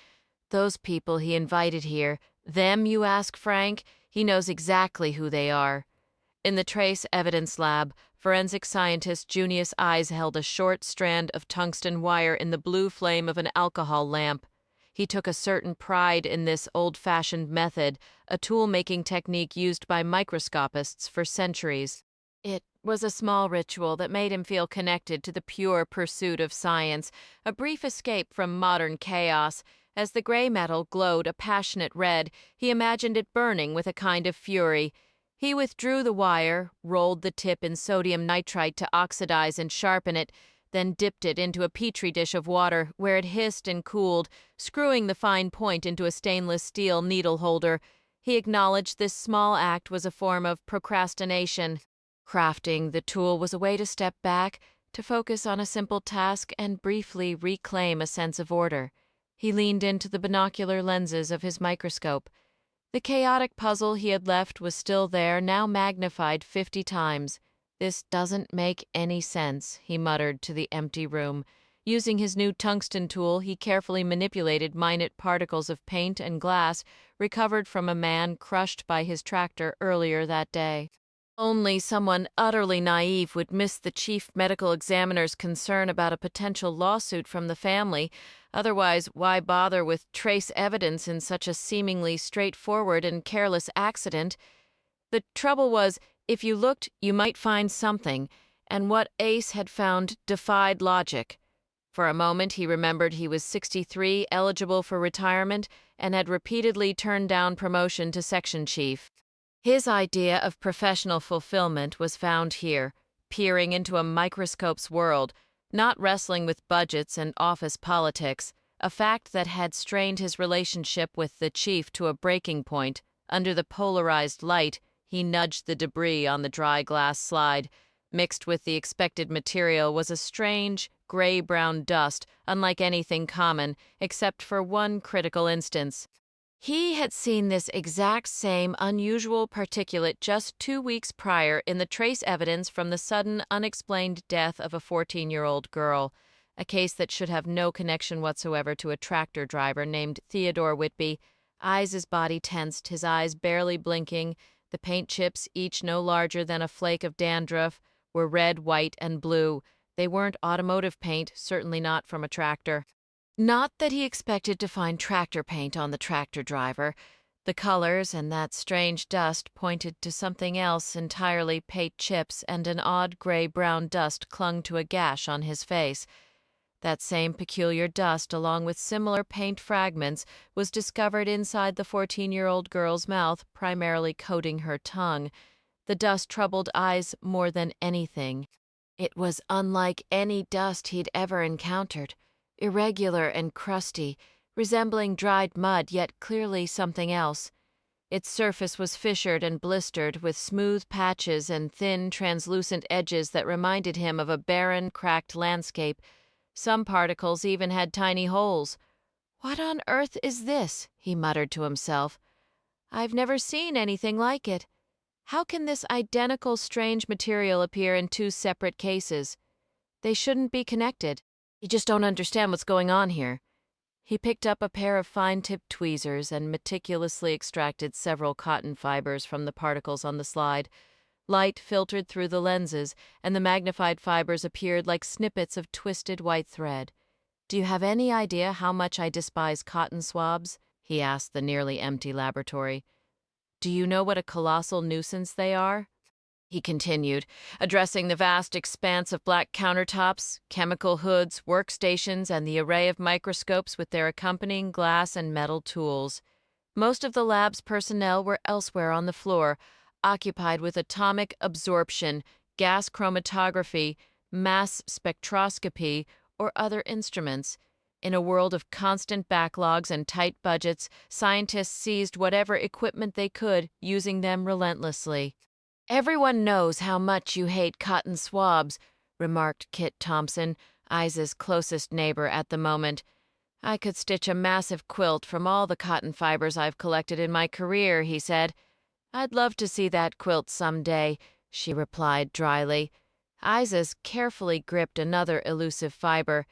Those people he invited here. Them, you ask, Frank? He knows exactly who they are. In the trace evidence lab, forensic scientist Junius Eyes held a short strand of tungsten wire in the blue flame of an alcohol lamp. He took a certain pride in this old-fashioned method, a tool-making technique used by microscopists for centuries. It was a small ritual that made him feel connected to the pure pursuit of science, a brief escape from modern chaos. As the gray metal glowed a passionate red, he imagined it burning with a kind of fury. He withdrew the wire, rolled the tip in sodium nitrite to oxidize and sharpen it, then dipped it into a petri dish of water where it hissed and cooled, screwing the fine point into a stainless steel needle holder. He acknowledged this small act was a form of procrastination. Crafting the tool was a way to step back, to focus on a simple task and briefly reclaim a sense of order. He leaned into the binocular lenses of his microscope. The chaotic puzzle he had left was still there, now magnified 50 times. "This doesn't make any sense," he muttered to the empty room. Using his new tungsten tool, he carefully manipulated minute particles of paint and glass recovered from a man crushed by his tractor earlier that day. Only someone utterly naive would miss the chief medical examiner's concern about a potential lawsuit from the family. Otherwise, why bother with trace evidence in such a seemingly straightforward and careless accident? The trouble was, if you looked, you might find something, and what Ace had found defied logic. For a moment he remembered he was 63, eligible for retirement, and had repeatedly turned down promotion to section chief. His idea of professional fulfillment was found here, peering into a microscope's world, not wrestling with budgets and office politics, a fact that had strained his relationship with the chief to a breaking point. Under the polarized light, he nudged the debris on the dry glass slide. Mixed with the expected material was a strange, gray-brown dust, unlike anything common, except for one critical instance. He had seen this exact same unusual particulate just 2 weeks prior in the trace evidence from the sudden, unexplained death of a 14-year-old girl, a case that should have no connection whatsoever to a tractor driver named Theodore Whitby. Eyes' body tensed, his eyes barely blinking. The paint chips, each no larger than a flake of dandruff, were red, white, and blue. They weren't automotive paint, certainly not from a tractor. Not that he expected to find tractor paint on the tractor driver. The colors and that strange dust pointed to something else entirely. Paint chips and an odd gray-brown dust clung to a gash on his face. That same peculiar dust, along with similar paint fragments, was discovered inside the 14-year-old girl's mouth, primarily coating her tongue. The dust troubled Eyes more than anything. It was unlike any dust he'd ever encountered. Irregular and crusty, resembling dried mud, yet clearly something else. Its surface was fissured and blistered, with smooth patches and thin, translucent edges that reminded him of a barren, cracked landscape. Some particles even had tiny holes. "What on earth is this?" he muttered to himself. "I've never seen anything like it. How can this identical strange material appear in 2 separate cases? They shouldn't be connected. You just don't understand what's going on here." He picked up a pair of fine-tipped tweezers and meticulously extracted several cotton fibers from the particles on the slide. Light filtered through the lenses, and the magnified fibers appeared like snippets of twisted white thread. "Do you have any idea how much I despise cotton swabs?" he asked the nearly empty laboratory. "Do you know what a colossal nuisance they are?" he continued, addressing the vast expanse of black countertops, chemical hoods, workstations, and the array of microscopes with their accompanying glass and metal tools. Most of the lab's personnel were elsewhere on the floor, occupied with atomic absorption, gas chromatography, mass spectroscopy, or other instruments. In a world of constant backlogs and tight budgets, scientists seized whatever equipment they could, using them relentlessly. "Everyone knows how much you hate cotton swabs," remarked Kit Thompson, Eyes' closest neighbor at the moment. "I could stitch a massive quilt from all the cotton fibers I've collected in my career," he said. "I'd love to see that quilt someday," she replied dryly. Eyes carefully gripped another elusive fiber.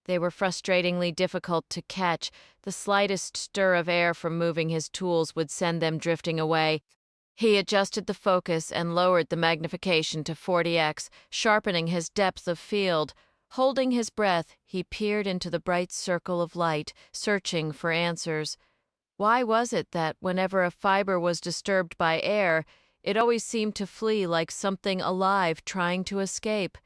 They were frustratingly difficult to catch. The slightest stir of air from moving his tools would send them drifting away. He adjusted the focus and lowered the magnification to 40x, sharpening his depth of field. Holding his breath, he peered into the bright circle of light, searching for answers. Why was it that whenever a fiber was disturbed by air, it always seemed to flee like something alive trying to escape?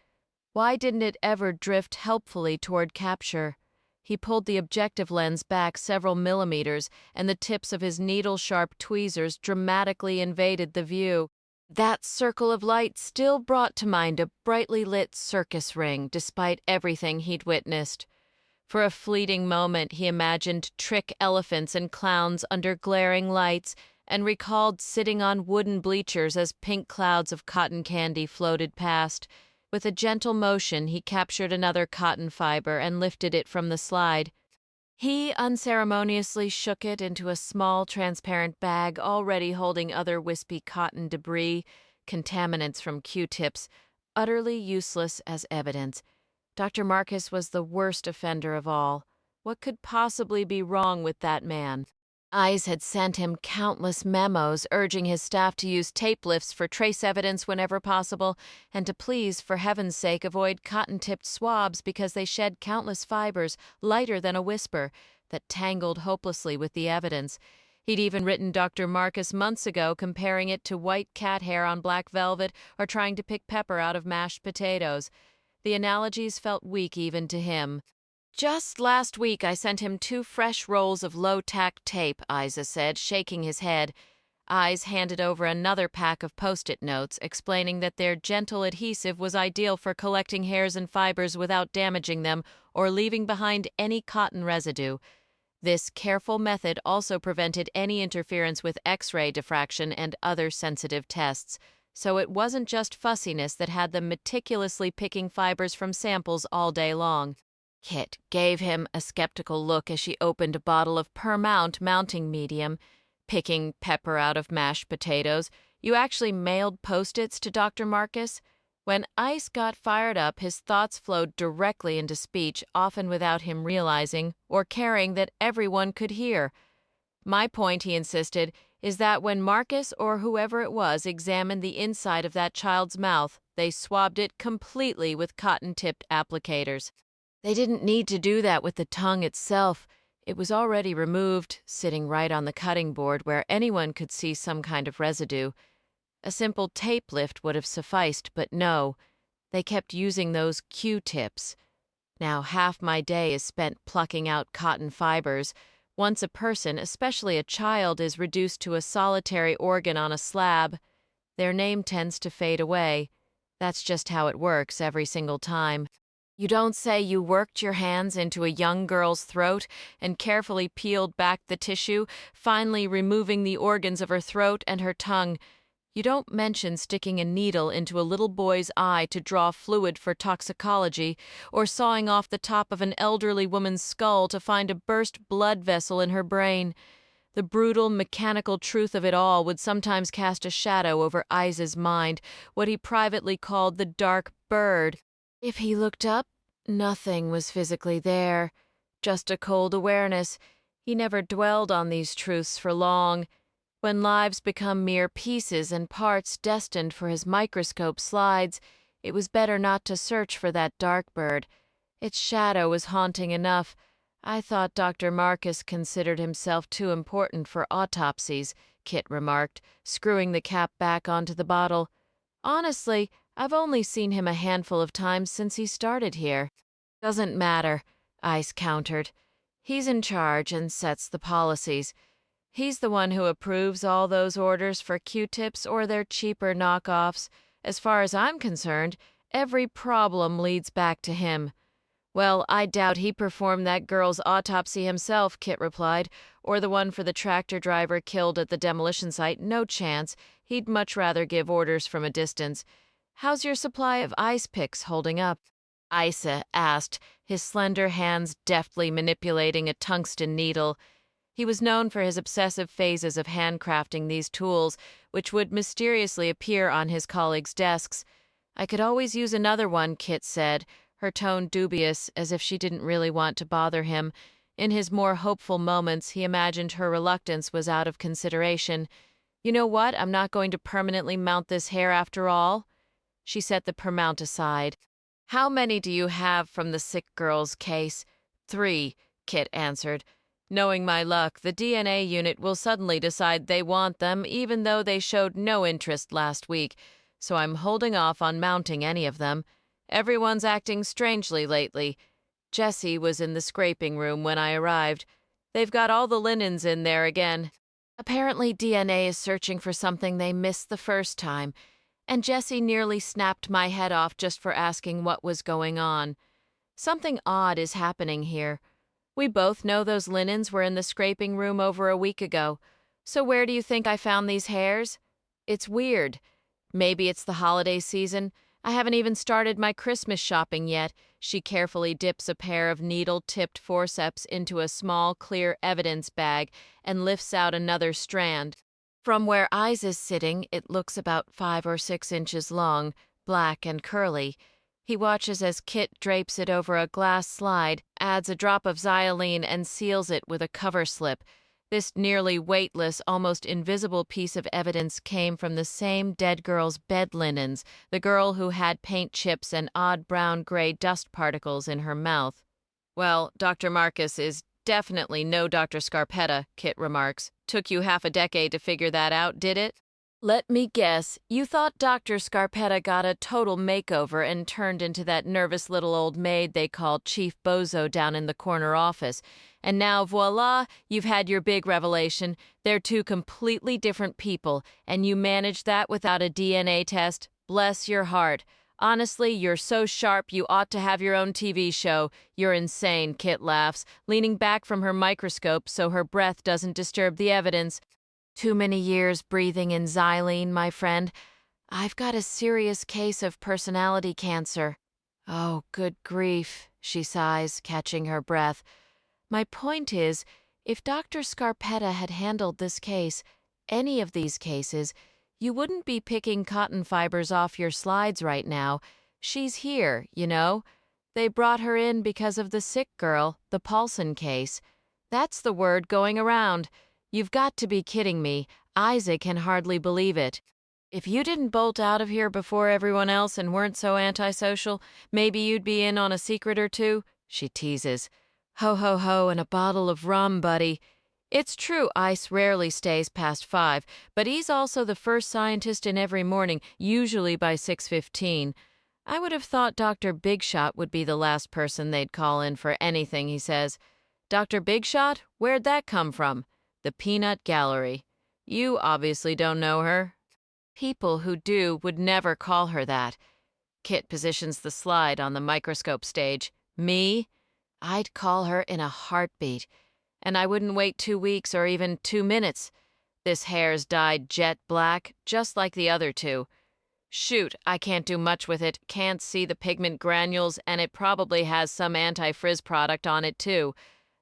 Why didn't it ever drift helpfully toward capture? He pulled the objective lens back several millimeters, and the tips of his needle-sharp tweezers dramatically invaded the view. That circle of light still brought to mind a brightly lit circus ring, despite everything he'd witnessed. For a fleeting moment, he imagined trick elephants and clowns under glaring lights, and recalled sitting on wooden bleachers as pink clouds of cotton candy floated past. With a gentle motion, he captured another cotton fiber and lifted it from the slide. He unceremoniously shook it into a small, transparent bag already holding other wispy cotton debris, contaminants from Q-tips, utterly useless as evidence. Dr. Marcus was the worst offender of all. What could possibly be wrong with that man? Eyes had sent him countless memos urging his staff to use tape lifts for trace evidence whenever possible, and to please, for heaven's sake, avoid cotton-tipped swabs because they shed countless fibers, lighter than a whisper, that tangled hopelessly with the evidence. He'd even written Dr. Marcus months ago comparing it to white cat hair on black velvet or trying to pick pepper out of mashed potatoes. The analogies felt weak even to him. "Just last week I sent him 2 fresh rolls of low-tack tape," Isa said, shaking his head. Eyes handed over another pack of Post-it notes, explaining that their gentle adhesive was ideal for collecting hairs and fibers without damaging them or leaving behind any cotton residue. This careful method also prevented any interference with X-ray diffraction and other sensitive tests, so it wasn't just fussiness that had them meticulously picking fibers from samples all day long. Kit gave him a skeptical look as she opened a bottle of Permount mounting medium. "Picking pepper out of mashed potatoes. You actually mailed Post-its to Dr. Marcus?" When Ice got fired up, his thoughts flowed directly into speech, often without him realizing or caring that everyone could hear. "My point," he insisted, "is that when Marcus or whoever it was examined the inside of that child's mouth, they swabbed it completely with cotton-tipped applicators. They didn't need to do that with the tongue itself. It was already removed, sitting right on the cutting board where anyone could see some kind of residue. A simple tape lift would have sufficed, but no. They kept using those Q-tips. Now half my day is spent plucking out cotton fibers. Once a person, especially a child, is reduced to a solitary organ on a slab, their name tends to fade away. That's just how it works every single time. You don't say you worked your hands into a young girl's throat and carefully peeled back the tissue, finally removing the organs of her throat and her tongue. You don't mention sticking a needle into a little boy's eye to draw fluid for toxicology, or sawing off the top of an elderly woman's skull to find a burst blood vessel in her brain. The brutal, mechanical truth of it all would sometimes cast a shadow over Isa's mind, what he privately called the dark bird. If he looked up, nothing was physically there, just a cold awareness. He never dwelled on these truths for long. When lives become mere pieces and parts destined for his microscope slides, it was better not to search for that dark bird. Its shadow was haunting enough. I thought Dr. Marcus considered himself too important for autopsies, Kit remarked, screwing the cap back onto the bottle. Honestly, I've only seen him a handful of times since he started here. Doesn't matter, Ice countered. He's in charge and sets the policies. He's the one who approves all those orders for Q-tips or their cheaper knockoffs. As far as I'm concerned, every problem leads back to him. Well, I doubt he performed that girl's autopsy himself, Kit replied, or the one for the tractor driver killed at the demolition site. No chance. He'd much rather give orders from a distance. How's your supply of ice picks holding up? Isa asked, his slender hands deftly manipulating a tungsten needle. He was known for his obsessive phases of handcrafting these tools, which would mysteriously appear on his colleagues' desks. "I could always use another one," Kit said, her tone dubious, as if she didn't really want to bother him. In his more hopeful moments, he imagined her reluctance was out of consideration. You know what? I'm not going to permanently mount this hair after all. She set the permount aside. How many do you have from the sick girl's case? 3, Kit answered. Knowing my luck, the DNA unit will suddenly decide they want them even though they showed no interest last week, so I'm holding off on mounting any of them. Everyone's acting strangely lately. Jessie was in the scraping room when I arrived. They've got all the linens in there again. Apparently DNA is searching for something they missed the first time, and Jessie nearly snapped my head off just for asking what was going on. Something odd is happening here. We both know those linens were in the scraping room over a week ago. So where do you think I found these hairs? It's weird. Maybe it's the holiday season. I haven't even started my Christmas shopping yet. She carefully dips a pair of needle-tipped forceps into a small, clear evidence bag and lifts out another strand. From where Eyes is sitting, it looks about 5 or 6 inches long, black and curly. He watches as Kit drapes it over a glass slide, adds a drop of xylene, and seals it with a cover slip. This nearly weightless, almost invisible piece of evidence came from the same dead girl's bed linens, the girl who had paint chips and odd brown-gray dust particles in her mouth. Well, Dr. Marcus is definitely no Dr. Scarpetta, Kit remarks. Took you half a decade to figure that out, did it? Let me guess, you thought Dr. Scarpetta got a total makeover and turned into that nervous little old maid they called Chief Bozo down in the corner office. And now, voila, you've had your big revelation. They're 2 completely different people, and you managed that without a DNA test? Bless your heart. Honestly, you're so sharp you ought to have your own TV show. You're insane, Kit laughs, leaning back from her microscope so her breath doesn't disturb the evidence. Too many years breathing in xylene, my friend. I've got a serious case of personality cancer. Oh, good grief, she sighs, catching her breath. My point is, if Dr. Scarpetta had handled this case, any of these cases, you wouldn't be picking cotton fibers off your slides right now. She's here, you know. They brought her in because of the sick girl, the Paulson case. That's the word going around. You've got to be kidding me. Isaac can hardly believe it. If you didn't bolt out of here before everyone else and weren't so antisocial, maybe you'd be in on a secret or two, she teases. Ho, ho, ho, and a bottle of rum, buddy. It's true Ice rarely stays past 5, but he's also the first scientist in every morning, usually by 6:15. I would have thought Dr. Bigshot would be the last person they'd call in for anything, he says. Dr. Bigshot? Where'd that come from? The Peanut Gallery. You obviously don't know her. People who do would never call her that. Kit positions the slide on the microscope stage. Me? I'd call her in a heartbeat. And I wouldn't wait 2 weeks or even 2 minutes. This hair's dyed jet black, just like the other 2. Shoot, I can't do much with it, can't see the pigment granules, and it probably has some anti-frizz product on it too.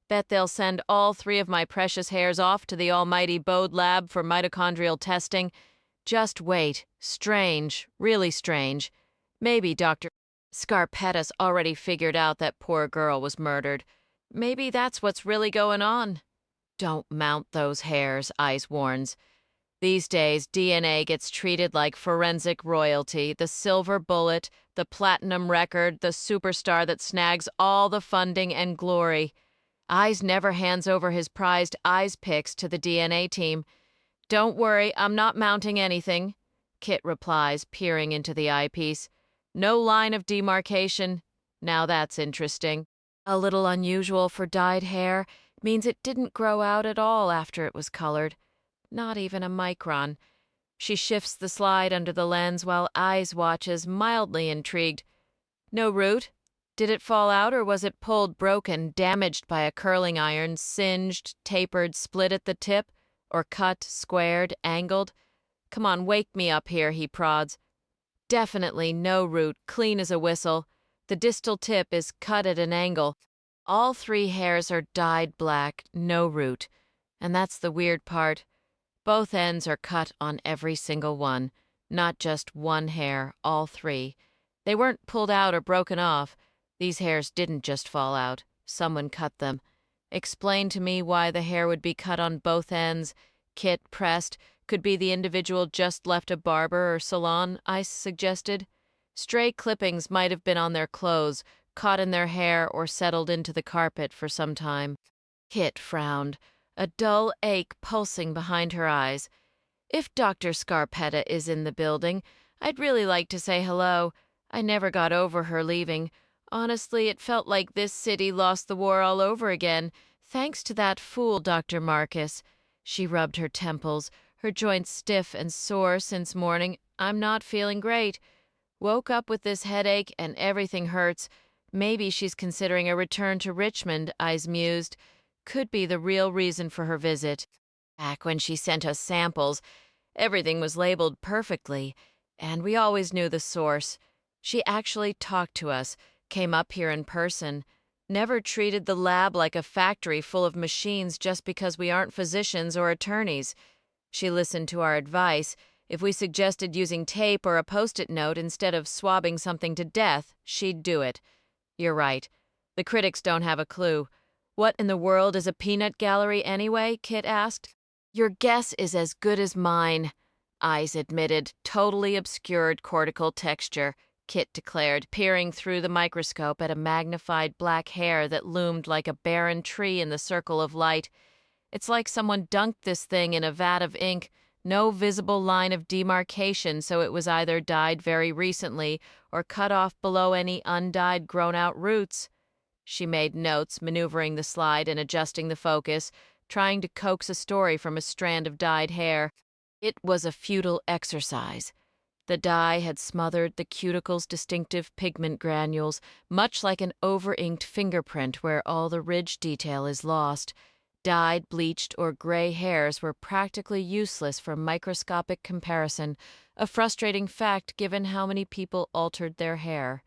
Bet they'll send all 3 of my precious hairs off to the almighty Bode lab for mitochondrial testing. Just wait. Strange, really strange. Maybe Dr. Scarpetta's already figured out that poor girl was murdered. Maybe that's what's really going on. Don't mount those hairs, Ice warns. These days, DNA gets treated like forensic royalty, the silver bullet, the platinum record, the superstar that snags all the funding and glory. Eyes never hands over his prized eyes picks to the DNA team. Don't worry, I'm not mounting anything, Kit replies, peering into the eyepiece. No line of demarcation. Now that's interesting. A little unusual for dyed hair, means it didn't grow out at all after it was colored. Not even a micron. She shifts the slide under the lens while Eyes watches, mildly intrigued. No root? Did it fall out or was it pulled, broken, damaged by a curling iron, singed, tapered, split at the tip? Or cut, squared, angled? Come on, wake me up here, he prods. Definitely no root, clean as a whistle. The distal tip is cut at an angle. All 3 hairs are dyed black, no root. And that's the weird part. Both ends are cut on every single one. Not just one hair, all 3. They weren't pulled out or broken off. These hairs didn't just fall out. Someone cut them. Explain to me why the hair would be cut on both ends, Kit pressed, Could be the individual just left a barber or salon, Ice suggested. Stray clippings might have been on their clothes, caught in their hair, or settled into the carpet for some time. Kit frowned, a dull ache pulsing behind her eyes. If Dr. Scarpetta is in the building, I'd really like to say hello. I never got over her leaving. Honestly, it felt like this city lost the war all over again, thanks to that fool Dr. Marcus. She rubbed her temples, her joints stiff and sore since morning. I'm not feeling great. Woke up with this headache and everything hurts. Maybe she's considering a return to Richmond, Eyes mused. Could be the real reason for her visit. Back when she sent us samples, everything was labeled perfectly, and we always knew the source. She actually talked to us, came up here in person, never treated the lab like a factory full of machines just because we aren't physicians or attorneys. She listened to our advice. If we suggested using tape or a post-it note instead of swabbing something to death, she'd do it. You're right. The critics don't have a clue. What in the world is a peanut gallery anyway? Kit asked. Your guess is as good as mine, Eyes admitted. Totally obscured cortical texture, Kit declared, peering through the microscope at a magnified black hair that loomed like a barren tree in the circle of light. It's like someone dunked this thing in a vat of ink, no visible line of demarcation, so it was either dyed very recently or cut off below any undyed grown-out roots. She made notes, maneuvering the slide and adjusting the focus, trying to coax a story from a strand of dyed hair. It was a futile exercise. The dye had smothered the cuticle's distinctive pigment granules, much like an over-inked fingerprint where all the ridge detail is lost. Dyed, bleached, or gray hairs were practically useless for microscopic comparison, a frustrating fact given how many people altered their hair.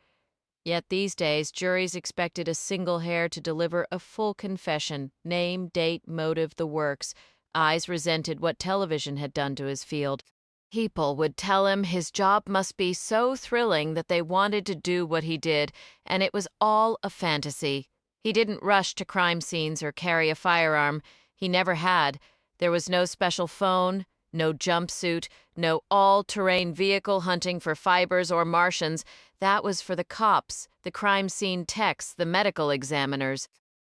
Yet these days, juries expected a single hair to deliver a full confession, name, date, motive, the works. Eyes resented what television had done to his field. People would tell him his job must be so thrilling that they wanted to do what he did, and it was all a fantasy. He didn't rush to crime scenes or carry a firearm. He never had. There was no special phone, no jumpsuit, no all-terrain vehicle hunting for fibers or Martians. That was for the cops, the crime scene techs, the medical examiners.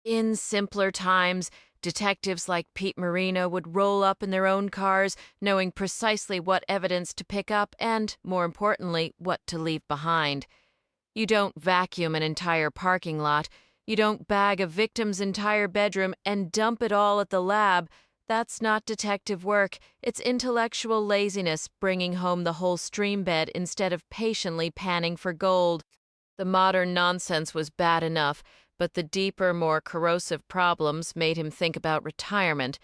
In simpler times, detectives like Pete Marino would roll up in their own cars, knowing precisely what evidence to pick up and, more importantly, what to leave behind. You don't vacuum an entire parking lot. You don't bag a victim's entire bedroom and dump it all at the lab. That's not detective work. It's intellectual laziness, bringing home the whole stream bed instead of patiently panning for gold. The modern nonsense was bad enough, but the deeper, more corrosive problems made him think about retirement.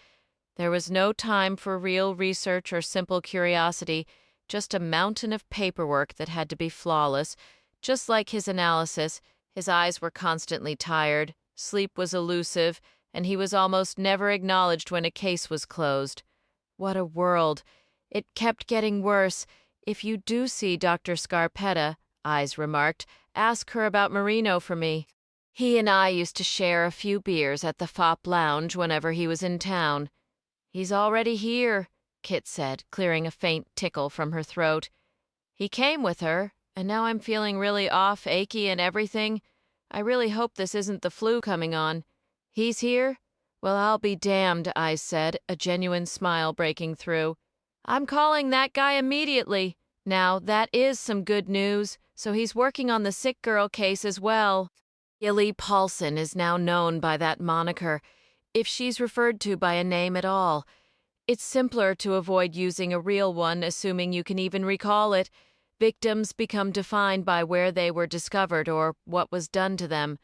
There was no time for real research or simple curiosity, just a mountain of paperwork that had to be flawless. Just like his analysis, his eyes were constantly tired, sleep was elusive, and he was almost never acknowledged when a case was closed. What a world. It kept getting worse. If you do see Dr. Scarpetta, Eyes remarked, ask her about Marino for me. He and I used to share a few beers at the Fop Lounge whenever he was in town. He's already here, Kit said, clearing a faint tickle from her throat. He came with her, and now I'm feeling really off, achy and everything. I really hope this isn't the flu coming on. He's here? Well, I'll be damned, I said, a genuine smile breaking through. I'm calling that guy immediately. Now, that is some good news. So he's working on the sick girl case as well. Gilly Paulson is now known by that moniker, if she's referred to by a name at all. It's simpler to avoid using a real one, assuming you can even recall it. Victims become defined by where they were discovered or what was done to them.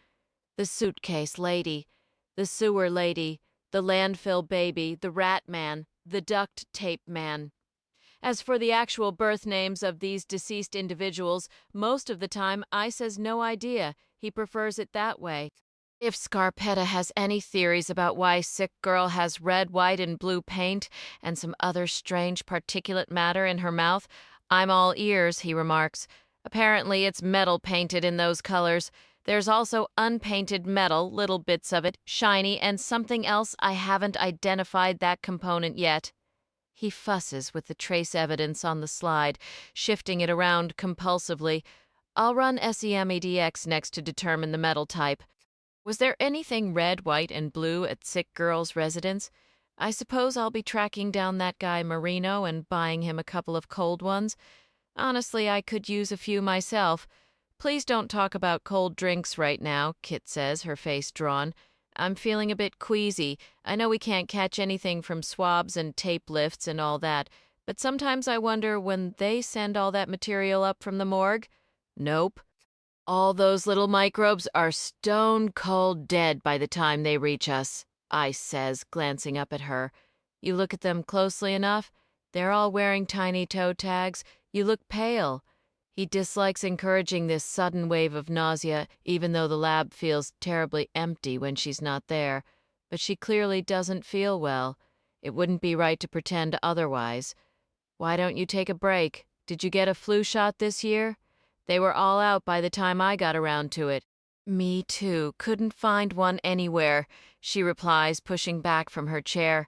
The suitcase lady, the sewer lady, the landfill baby, the rat man, the duct tape man. As for the actual birth names of these deceased individuals, most of the time Ice has no idea. He prefers it that way. If Scarpetta has any theories about why sick girl has red, white, and blue paint and some other strange particulate matter in her mouth, I'm all ears, he remarks. Apparently it's metal painted in those colors. There's also unpainted metal, little bits of it, shiny, and something else I haven't identified that component yet. He fusses with the trace evidence on the slide, shifting it around compulsively. I'll run SEMEDX next to determine the metal type. Was there anything red, white, and blue at sick girl's residence? I suppose I'll be tracking down that guy Marino and buying him a couple of cold ones. Honestly, I could use a few myself. Please don't talk about cold drinks right now, Kit says, her face drawn. I'm feeling a bit queasy. I know we can't catch anything from swabs and tape lifts and all that, but sometimes I wonder when they send all that material up from the morgue. Nope. All those little microbes are stone cold dead by the time they reach us, Ice says, glancing up at her. You look at them closely enough, they're all wearing tiny toe tags. You look pale. He dislikes encouraging this sudden wave of nausea, even though the lab feels terribly empty when she's not there. But she clearly doesn't feel well. It wouldn't be right to pretend otherwise. Why don't you take a break? Did you get a flu shot this year? They were all out by the time I got around to it. Me too. Couldn't find one anywhere, she replies, pushing back from her chair.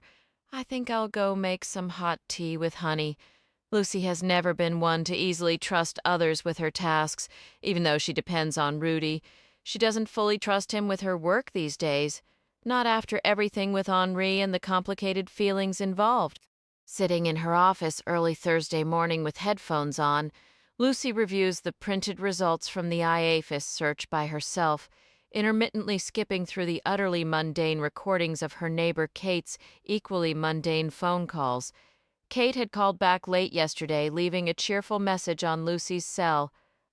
I think I'll go make some hot tea with honey. Lucy has never been one to easily trust others with her tasks, even though she depends on Rudy. She doesn't fully trust him with her work these days. Not after everything with Henri and the complicated feelings involved. Sitting in her office early Thursday morning with headphones on, Lucy reviews the printed results from the IAFIS search by herself, intermittently skipping through the utterly mundane recordings of her neighbor Kate's equally mundane phone calls. Kate had called back late yesterday, leaving a cheerful message on Lucy's cell.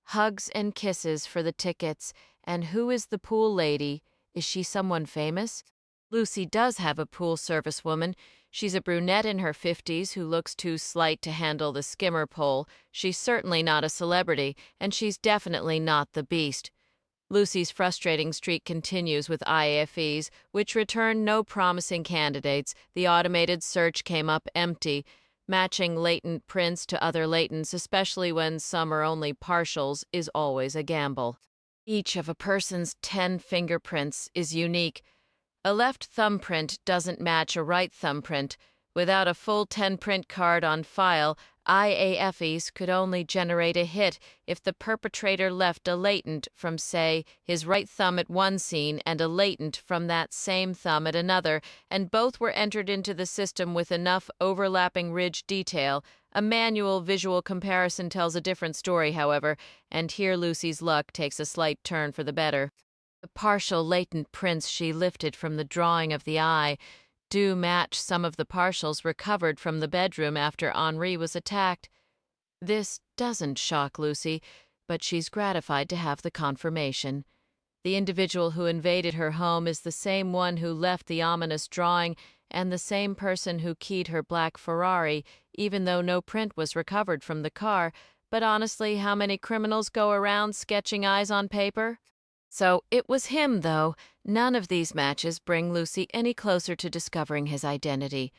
Hugs and kisses for the tickets. And who is the pool lady? Is she someone famous? Lucy does have a pool service woman. She's a brunette in her 50s who looks too slight to handle the skimmer pole. She's certainly not a celebrity, and she's definitely not the beast. Lucy's frustrating streak continues with IFEs, which return no promising candidates. The automated search came up empty. Matching latent prints to other latents, especially when some are only partials, is always a gamble. Each of a person's 10 fingerprints is unique. A left thumbprint doesn't match a right thumbprint. Without a full 10-print card on file, IAFEs could only generate a hit if the perpetrator left a latent from, say, his right thumb at one scene and a latent from that same thumb at another, and both were entered into the system with enough overlapping ridge detail. A manual visual comparison tells a different story, however, and here Lucy's luck takes a slight turn for the better. The partial latent prints she lifted from the drawing of the eye do match some of the partials recovered from the bedroom after Henri was attacked. This doesn't shock Lucy, but she's gratified to have the confirmation. The individual who invaded her home is the same one who left the ominous drawing and the same person who keyed her black Ferrari, even though no print was recovered from the car. But honestly, how many criminals go around sketching eyes on paper? So it was him, though. None of these matches bring Lucy any closer to discovering his identity.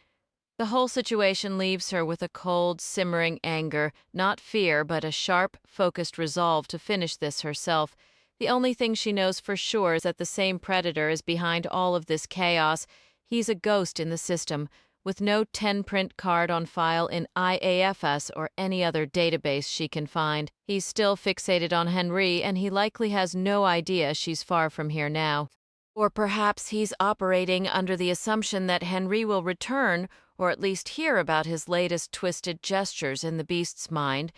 The whole situation leaves her with a cold, simmering anger, not fear, but a sharp, focused resolve to finish this herself. The only thing she knows for sure is that the same predator is behind all of this chaos. He's a ghost in the system, with no 10-print card on file in IAFS or any other database she can find. He's still fixated on Henri, and he likely has no idea she's far from here now. Or perhaps he's operating under the assumption that Henri will return, or at least hear about his latest twisted gestures in the beast's mind.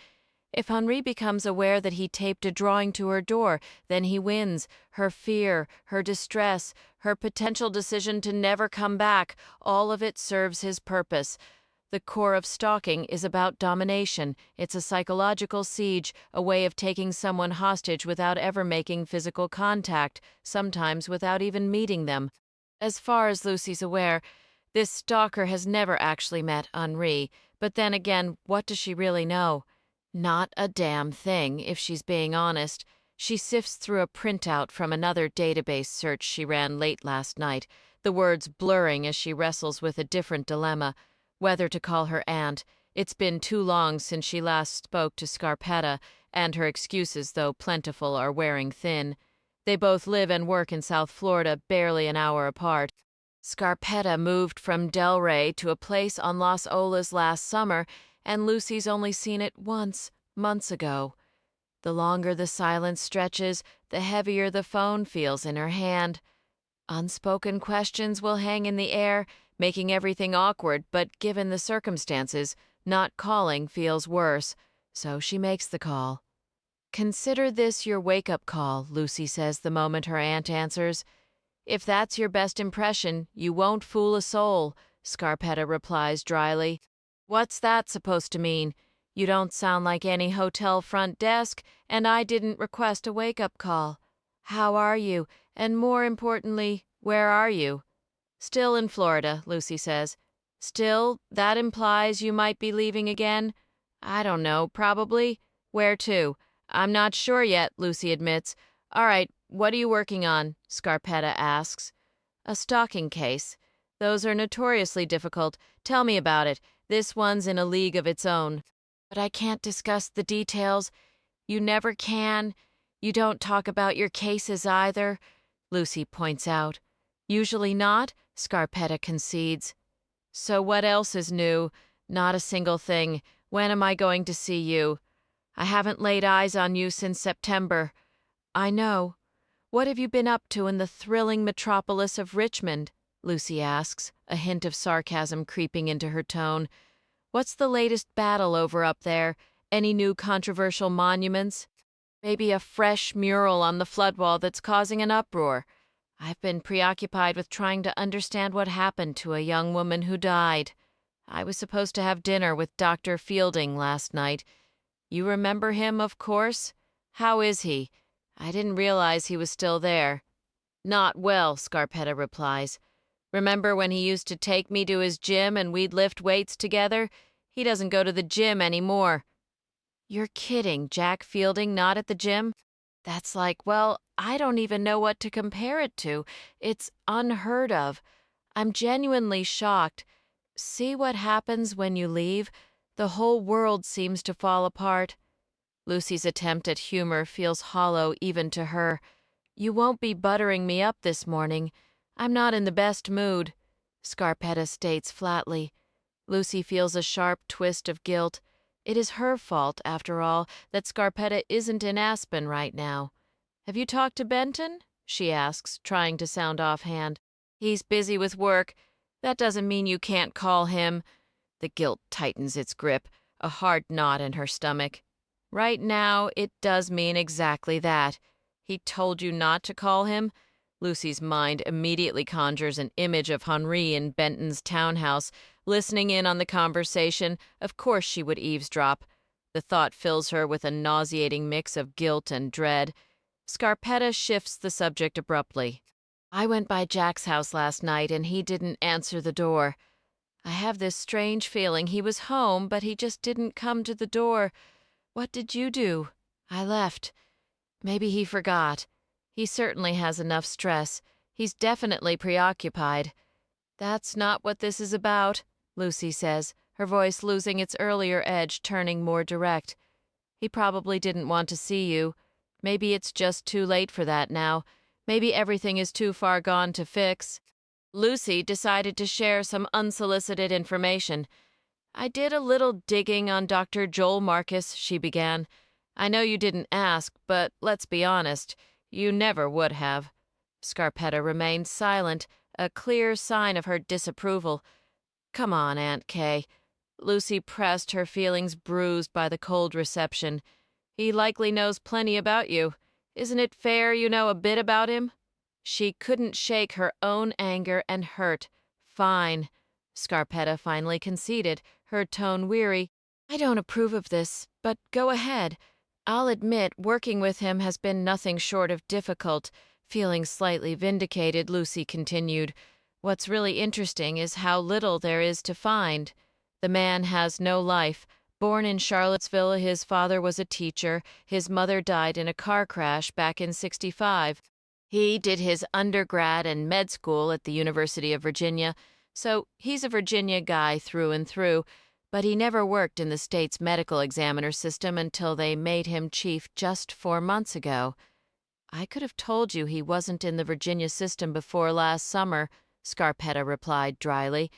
If Henri becomes aware that he taped a drawing to her door, then he wins. Her fear, her distress, her potential decision to never come back, all of it serves his purpose. The core of stalking is about domination. It's a psychological siege, a way of taking someone hostage without ever making physical contact, sometimes without even meeting them. As far as Lucy's aware, this stalker has never actually met Henri, but then again, what does she really know? Not a damn thing, if she's being honest. She sifts through a printout from another database search she ran late last night, the words blurring as she wrestles with a different dilemma, whether to call her aunt. It's been too long since she last spoke to Scarpetta, and her excuses, though plentiful, are wearing thin. They both live and work in South Florida, barely an hour apart. Scarpetta moved from Delray to a place on Las Olas last summer, and Lucy's only seen it once, months ago. The longer the silence stretches, the heavier the phone feels in her hand. Unspoken questions will hang in the air, making everything awkward, but given the circumstances, not calling feels worse, so she makes the call. "Consider this your wake-up call," Lucy says the moment her aunt answers. "If that's your best impression, you won't fool a soul," Scarpetta replies dryly. "What's that supposed to mean? You don't sound like any hotel front desk, and I didn't request a wake-up call. How are you? And more importantly, where are you?" "Still in Florida," Lucy says. "Still? That implies you might be leaving again?" "I don't know, probably. Where to?" "I'm not sure yet," Lucy admits. "All right, what are you working on?" Scarpetta asks. "A stalking case. Those are notoriously difficult. Tell me about it. This one's in a league of its own." "But I can't discuss the details." "You never can. You don't talk about your cases either," Lucy points out. "Usually not," Scarpetta concedes. "So what else is new?" "Not a single thing. When am I going to see you?" "I haven't laid eyes on you since September." "I know. What have you been up to in the thrilling metropolis of Richmond?" Lucy asks, a hint of sarcasm creeping into her tone. "What's the latest battle over up there? Any new controversial monuments? Maybe a fresh mural on the floodwall that's causing an uproar? I've been preoccupied with trying to understand what happened to a young woman who died. I was supposed to have dinner with Dr. Fielding last night. You remember him, of course? How is he? I didn't realize he was still there." "Not well," Scarpetta replies. "Remember when he used to take me to his gym and we'd lift weights together? He doesn't go to the gym anymore." "You're kidding. Jack Fielding not at the gym?" "That's like, well, I don't even know what to compare it to. It's unheard of. I'm genuinely shocked. See what happens when you leave? The whole world seems to fall apart." Lucy's attempt at humor feels hollow even to her. "You won't be buttering me up this morning. I'm not in the best mood," Scarpetta states flatly. Lucy feels a sharp twist of guilt. It is her fault, after all, that Scarpetta isn't in Aspen right now. "Have you talked to Benton?" she asks, trying to sound offhand. "He's busy with work. That doesn't mean you can't call him." The guilt tightens its grip, a hard knot in her stomach. "Right now, it does mean exactly that. He told you not to call him?" Lucy's mind immediately conjures an image of Henri in Benton's townhouse, listening in on the conversation. Of course she would eavesdrop. The thought fills her with a nauseating mix of guilt and dread. Scarpetta shifts the subject abruptly. "I went by Jack's house last night and he didn't answer the door. I have this strange feeling he was home, but he just didn't come to the door. What did you do?" "I left. Maybe he forgot. He certainly has enough stress. He's definitely preoccupied." "That's not what this is about," Lucy says, her voice losing its earlier edge, turning more direct. "He probably didn't want to see you. Maybe it's just too late for that now. Maybe everything is too far gone to fix." Lucy decided to share some unsolicited information. "I did a little digging on Dr. Joel Marcus," she began. "I know you didn't ask, but let's be honest, you never would have." Scarpetta remained silent, a clear sign of her disapproval. "Come on, Aunt Kay." Lucy pressed, her feelings bruised by the cold reception. "He likely knows plenty about you. Isn't it fair you know a bit about him?" She couldn't shake her own anger and hurt. "Fine," Scarpetta finally conceded, her tone weary. "I don't approve of this, but go ahead. I'll admit working with him has been nothing short of difficult." Feeling slightly vindicated, Lucy continued. "What's really interesting is how little there is to find. The man has no life. Born in Charlottesville, his father was a teacher. His mother died in a car crash back in '65. He did his undergrad and med school at the University of Virginia, so he's a Virginia guy through and through, but he never worked in the state's medical examiner system until they made him chief just 4 months ago. I could have told you he wasn't in the Virginia system before last summer," Scarpetta replied dryly.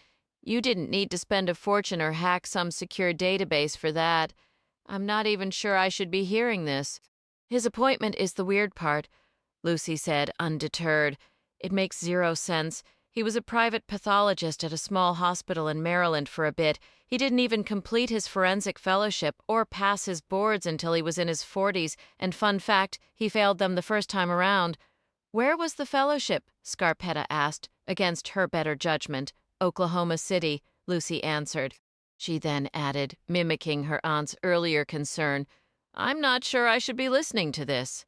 You didn't need to spend a fortune or hack some secure database for that. I'm not even sure I should be hearing this. His appointment is the weird part, Lucy said, undeterred. It makes zero sense. He was a private pathologist at a small hospital in Maryland for a bit. He didn't even complete his forensic fellowship or pass his boards until he was in his 40s, and fun fact, he failed them the first time around. Where was the fellowship? Scarpetta asked, against her better judgment. Oklahoma City, Lucy answered. She then added, mimicking her aunt's earlier concern, I'm not sure I should be listening to this.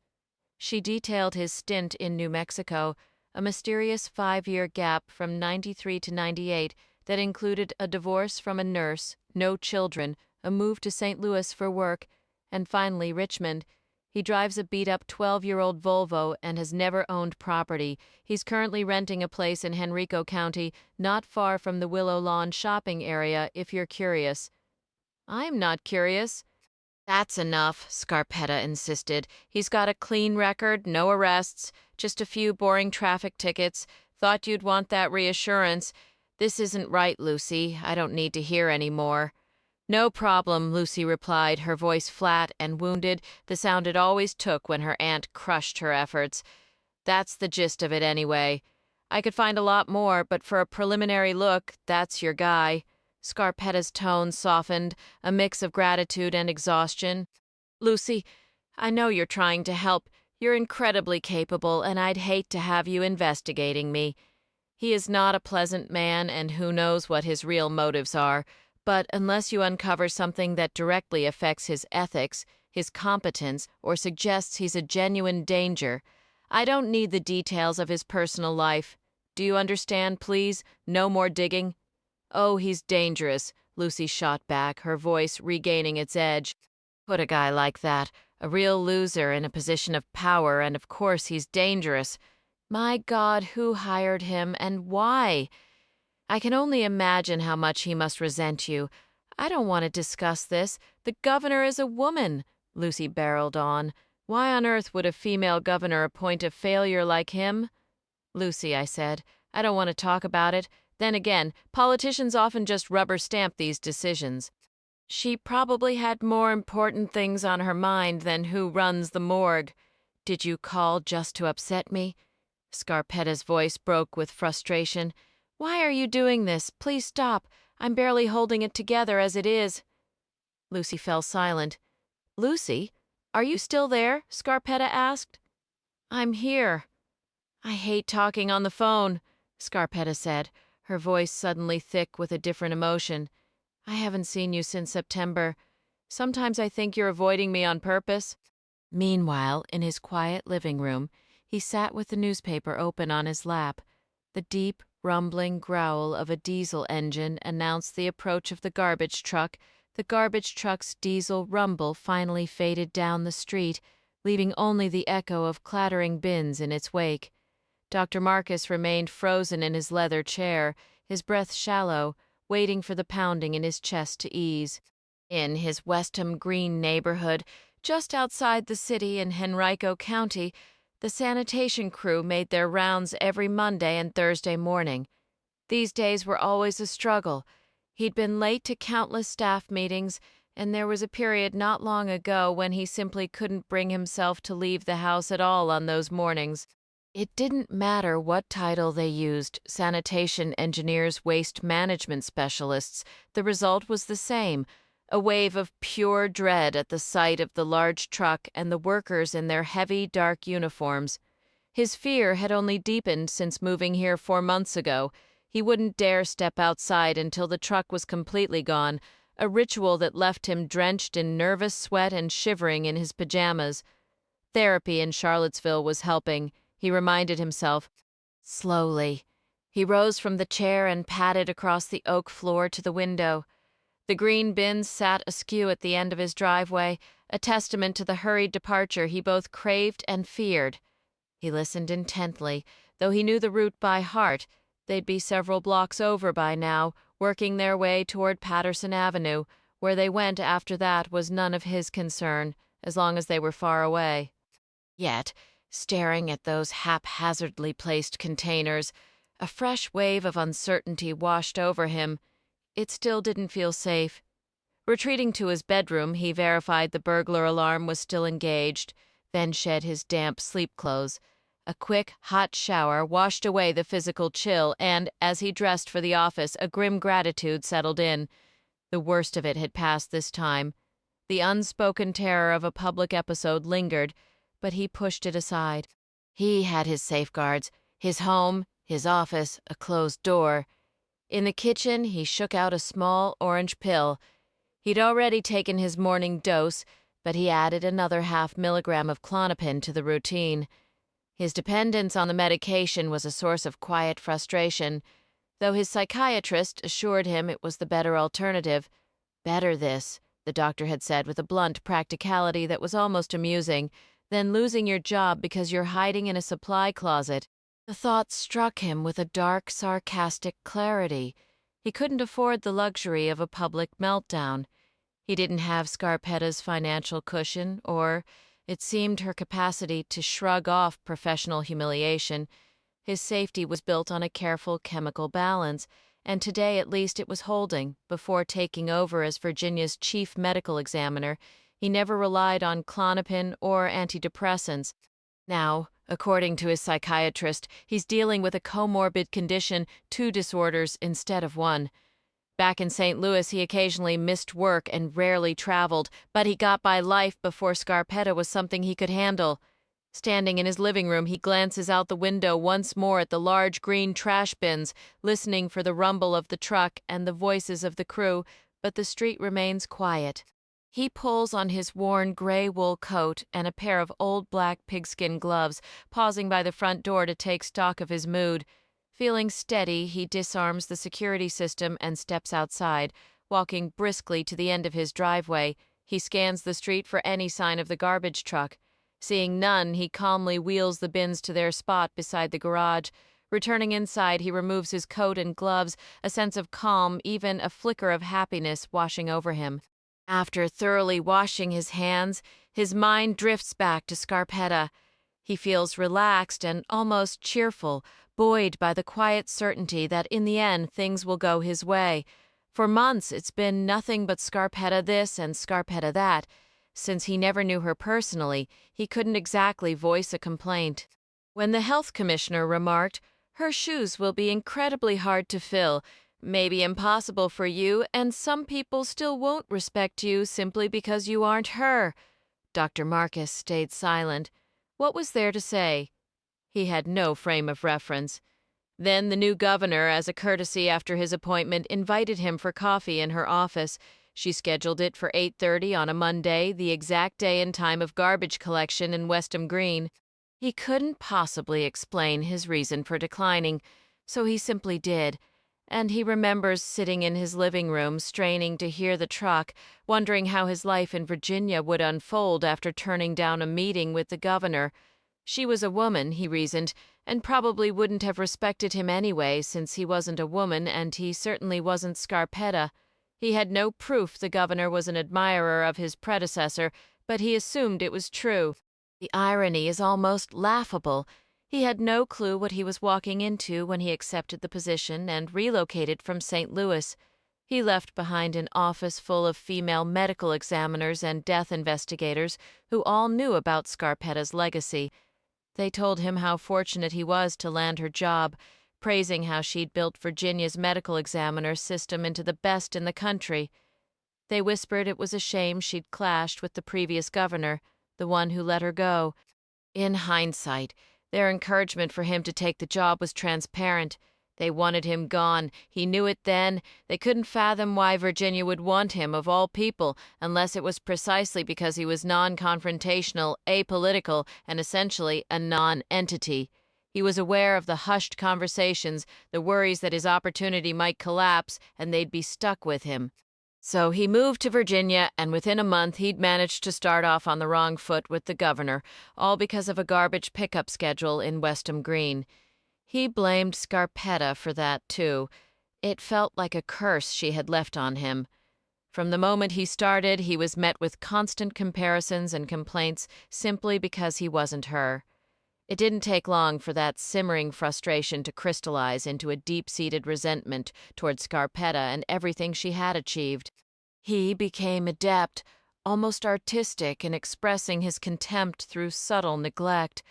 She detailed his stint in New Mexico, a mysterious 5-year gap from 93 to 98 that included a divorce from a nurse, no children, a move to St. Louis for work, and finally Richmond. He drives a beat-up 12-year-old Volvo and has never owned property. He's currently renting a place in Henrico County, not far from the Willow Lawn shopping area, if you're curious. I'm not curious. That's enough, Scarpetta insisted. He's got a clean record, no arrests, just a few boring traffic tickets. Thought you'd want that reassurance. This isn't right, Lucy. I don't need to hear any more. No problem, Lucy replied, her voice flat and wounded, the sound it always took when her aunt crushed her efforts. That's the gist of it anyway. I could find a lot more, but for a preliminary look, that's your guy. Scarpetta's tone softened, a mix of gratitude and exhaustion. Lucy, I know you're trying to help. You're incredibly capable, and I'd hate to have you investigating me. He is not a pleasant man, and who knows what his real motives are, but unless you uncover something that directly affects his ethics, his competence, or suggests he's a genuine danger, I don't need the details of his personal life. Do you understand, please? No more digging. Oh, he's dangerous, Lucy shot back, her voice regaining its edge. Put a guy like that, a real loser in a position of power, and of course he's dangerous. My God, who hired him, and why? I can only imagine how much he must resent you. I don't want to discuss this. The governor is a woman, Lucy barreled on. Why on earth would a female governor appoint a failure like him? Lucy, I said, I don't want to talk about it. Then again, politicians often just rubber stamp these decisions. She probably had more important things on her mind than who runs the morgue. Did you call just to upset me? Scarpetta's voice broke with frustration. Why are you doing this? Please stop. I'm barely holding it together as it is. Lucy fell silent. Lucy, are you still there? Scarpetta asked. I'm here. I hate talking on the phone, Scarpetta said, her voice suddenly thick with a different emotion. I haven't seen you since September. Sometimes I think you're avoiding me on purpose. Meanwhile, in his quiet living room, he sat with the newspaper open on his lap. The deep, rumbling growl of a diesel engine announced the approach of the garbage truck. The garbage truck's diesel rumble finally faded down the street, leaving only the echo of clattering bins in its wake. Dr. Marcus remained frozen in his leather chair, his breath shallow, waiting for the pounding in his chest to ease. In his Westham Green neighborhood, just outside the city in Henrico County, the sanitation crew made their rounds every Monday and Thursday morning. These days were always a struggle. He'd been late to countless staff meetings, and there was a period not long ago when he simply couldn't bring himself to leave the house at all on those mornings. It didn't matter what title they used, sanitation engineers, waste management specialists, the result was the same, a wave of pure dread at the sight of the large truck and the workers in their heavy, dark uniforms. His fear had only deepened since moving here 4 months ago. He wouldn't dare step outside until the truck was completely gone, a ritual that left him drenched in nervous sweat and shivering in his pajamas. Therapy in Charlottesville was helping, he reminded himself. Slowly, he rose from the chair and padded across the oak floor to the window. The green bins sat askew at the end of his driveway, a testament to the hurried departure he both craved and feared. He listened intently, though he knew the route by heart. They'd be several blocks over by now, working their way toward Patterson Avenue. Where they went after that was none of his concern, as long as they were far away. Yet, staring at those haphazardly placed containers, A fresh wave of uncertainty washed over him. It still didn't feel safe. Retreating to his bedroom, he verified the burglar alarm was still engaged, then shed his damp sleep clothes. A quick, hot shower washed away the physical chill, and, as he dressed for the office, a grim gratitude settled in. The worst of it had passed this time. The unspoken terror of a public episode lingered, but he pushed it aside. He had his safeguards, his home, his office, a closed door. In the kitchen, he shook out a small orange pill. He'd already taken his morning dose, but he added another 0.5 milligram of Klonopin to the routine. His dependence on the medication was a source of quiet frustration, though his psychiatrist assured him it was the better alternative. Better this, the doctor had said with a blunt practicality that was almost amusing, than losing your job because you're hiding in a supply closet. The thought struck him with a dark, sarcastic clarity. He couldn't afford the luxury of a public meltdown. He didn't have Scarpetta's financial cushion, or, it seemed, her capacity to shrug off professional humiliation. His safety was built on a careful chemical balance, and today at least it was holding. Before taking over as Virginia's chief medical examiner, he never relied on Klonopin or antidepressants. Now, according to his psychiatrist, he's dealing with a comorbid condition, 2 disorders instead of 1. Back in St. Louis, he occasionally missed work and rarely traveled, but he got by life before Scarpetta was something he could handle. Standing in his living room, he glances out the window once more at the large green trash bins, listening for the rumble of the truck and the voices of the crew, but the street remains quiet. He pulls on his worn gray wool coat and a pair of old black pigskin gloves, pausing by the front door to take stock of his mood. Feeling steady, he disarms the security system and steps outside. Walking briskly to the end of his driveway, he scans the street for any sign of the garbage truck. Seeing none, he calmly wheels the bins to their spot beside the garage. Returning inside, he removes his coat and gloves, a sense of calm, even a flicker of happiness washing over him. After thoroughly washing his hands, his mind drifts back to Scarpetta. He feels relaxed and almost cheerful, buoyed by the quiet certainty that in the end things will go his way. For months it's been nothing but Scarpetta this and Scarpetta that. Since he never knew her personally, he couldn't exactly voice a complaint. When the health commissioner remarked, "Her shoes will be incredibly hard to fill, maybe impossible for you, and some people still won't respect you simply because you aren't her," Dr. Marcus stayed silent. What was there to say? He had no frame of reference. Then the new governor, as a courtesy after his appointment, invited him for coffee in her office. She scheduled it for 8:30 on a Monday, the exact day and time of garbage collection in Westham Green. He couldn't possibly explain his reason for declining, so he simply did. And he remembers sitting in his living room, straining to hear the truck, wondering how his life in Virginia would unfold after turning down a meeting with the governor. She was a woman, he reasoned, and probably wouldn't have respected him anyway, since he wasn't a woman and he certainly wasn't Scarpetta. He had no proof the governor was an admirer of his predecessor, but he assumed it was true. The irony is almost laughable. He had no clue what he was walking into when he accepted the position and relocated from St. Louis. He left behind an office full of female medical examiners and death investigators who all knew about Scarpetta's legacy. They told him how fortunate he was to land her job, praising how she'd built Virginia's medical examiner system into the best in the country. They whispered it was a shame she'd clashed with the previous governor, the one who let her go. In hindsight, their encouragement for him to take the job was transparent. They wanted him gone. He knew it then. They couldn't fathom why Virginia would want him, of all people, unless it was precisely because he was non-confrontational, apolitical, and essentially a non-entity. He was aware of the hushed conversations, the worries that his opportunity might collapse, and they'd be stuck with him. So he moved to Virginia, and within a month he'd managed to start off on the wrong foot with the governor, all because of a garbage pickup schedule in Westham Green. He blamed Scarpetta for that, too. It felt like a curse she had left on him. From the moment he started, he was met with constant comparisons and complaints simply because he wasn't her. It didn't take long for that simmering frustration to crystallize into a deep-seated resentment toward Scarpetta and everything she had achieved. He became adept, almost artistic, in expressing his contempt through subtle neglect.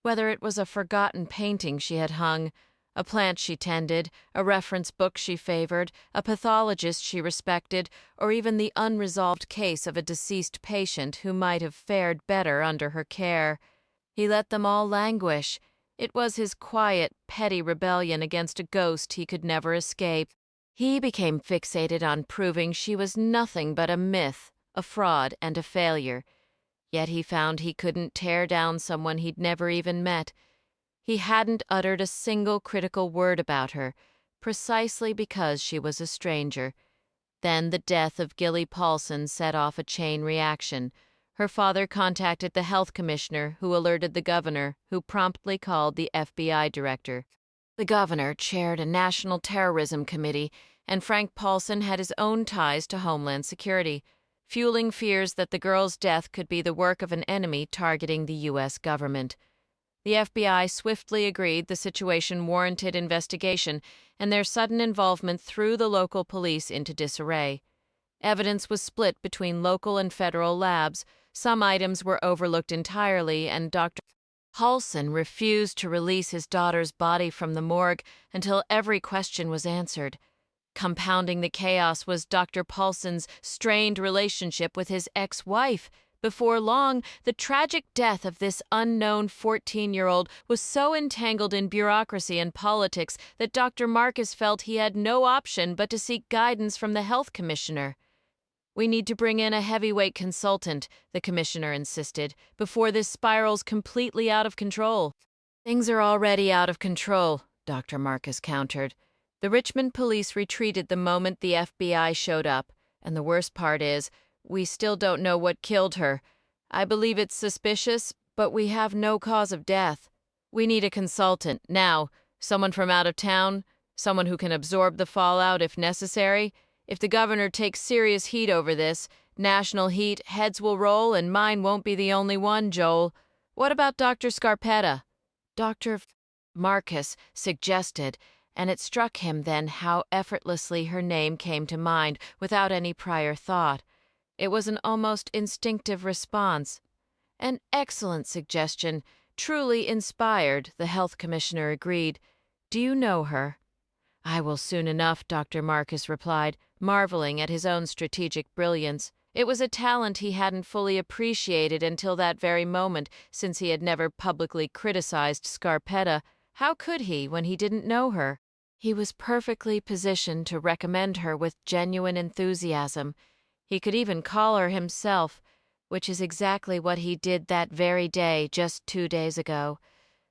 Whether it was a forgotten painting she had hung, a plant she tended, a reference book she favored, a pathologist she respected, or even the unresolved case of a deceased patient who might have fared better under her care. He let them all languish. It was his quiet, petty rebellion against a ghost he could never escape. He became fixated on proving she was nothing but a myth, a fraud, and a failure. Yet he found he couldn't tear down someone he'd never even met. He hadn't uttered a single critical word about her, precisely because she was a stranger. Then the death of Gilly Paulson set off a chain reaction. Her father contacted the health commissioner, who alerted the governor, who promptly called the FBI director. The governor chaired a national terrorism committee, and Frank Paulson had his own ties to Homeland Security, fueling fears that the girl's death could be the work of an enemy targeting the U.S. government. The FBI swiftly agreed the situation warranted investigation, and their sudden involvement threw the local police into disarray. Evidence was split between local and federal labs. Some items were overlooked entirely, and Dr. Paulson refused to release his daughter's body from the morgue until every question was answered. Compounding the chaos was Dr. Paulson's strained relationship with his ex-wife. Before long, the tragic death of this unknown 14-year-old was so entangled in bureaucracy and politics that Dr. Marcus felt he had no option but to seek guidance from the health commissioner. "We need to bring in a heavyweight consultant," the commissioner insisted, "before this spirals completely out of control." "Things are already out of control," Dr. Marcus countered. The Richmond police retreated the moment the FBI showed up, and the worst part is, we still don't know what killed her. I believe it's suspicious, but we have no cause of death. We need a consultant, now, someone from out of town, someone who can absorb the fallout if necessary. If the governor takes serious heat over this, national heat, heads will roll, and mine won't be the only one, Joel. What about Dr. Scarpetta? Dr. Marcus suggested, and it struck him then how effortlessly her name came to mind without any prior thought. It was an almost instinctive response. An excellent suggestion, truly inspired, the health commissioner agreed. Do you know her? I will soon enough, Dr. Marcus replied, marveling at his own strategic brilliance. It was a talent he hadn't fully appreciated until that very moment, since he had never publicly criticized Scarpetta. How could he when he didn't know her? He was perfectly positioned to recommend her with genuine enthusiasm. He could even call her himself, which is exactly what he did that very day, just 2 days ago.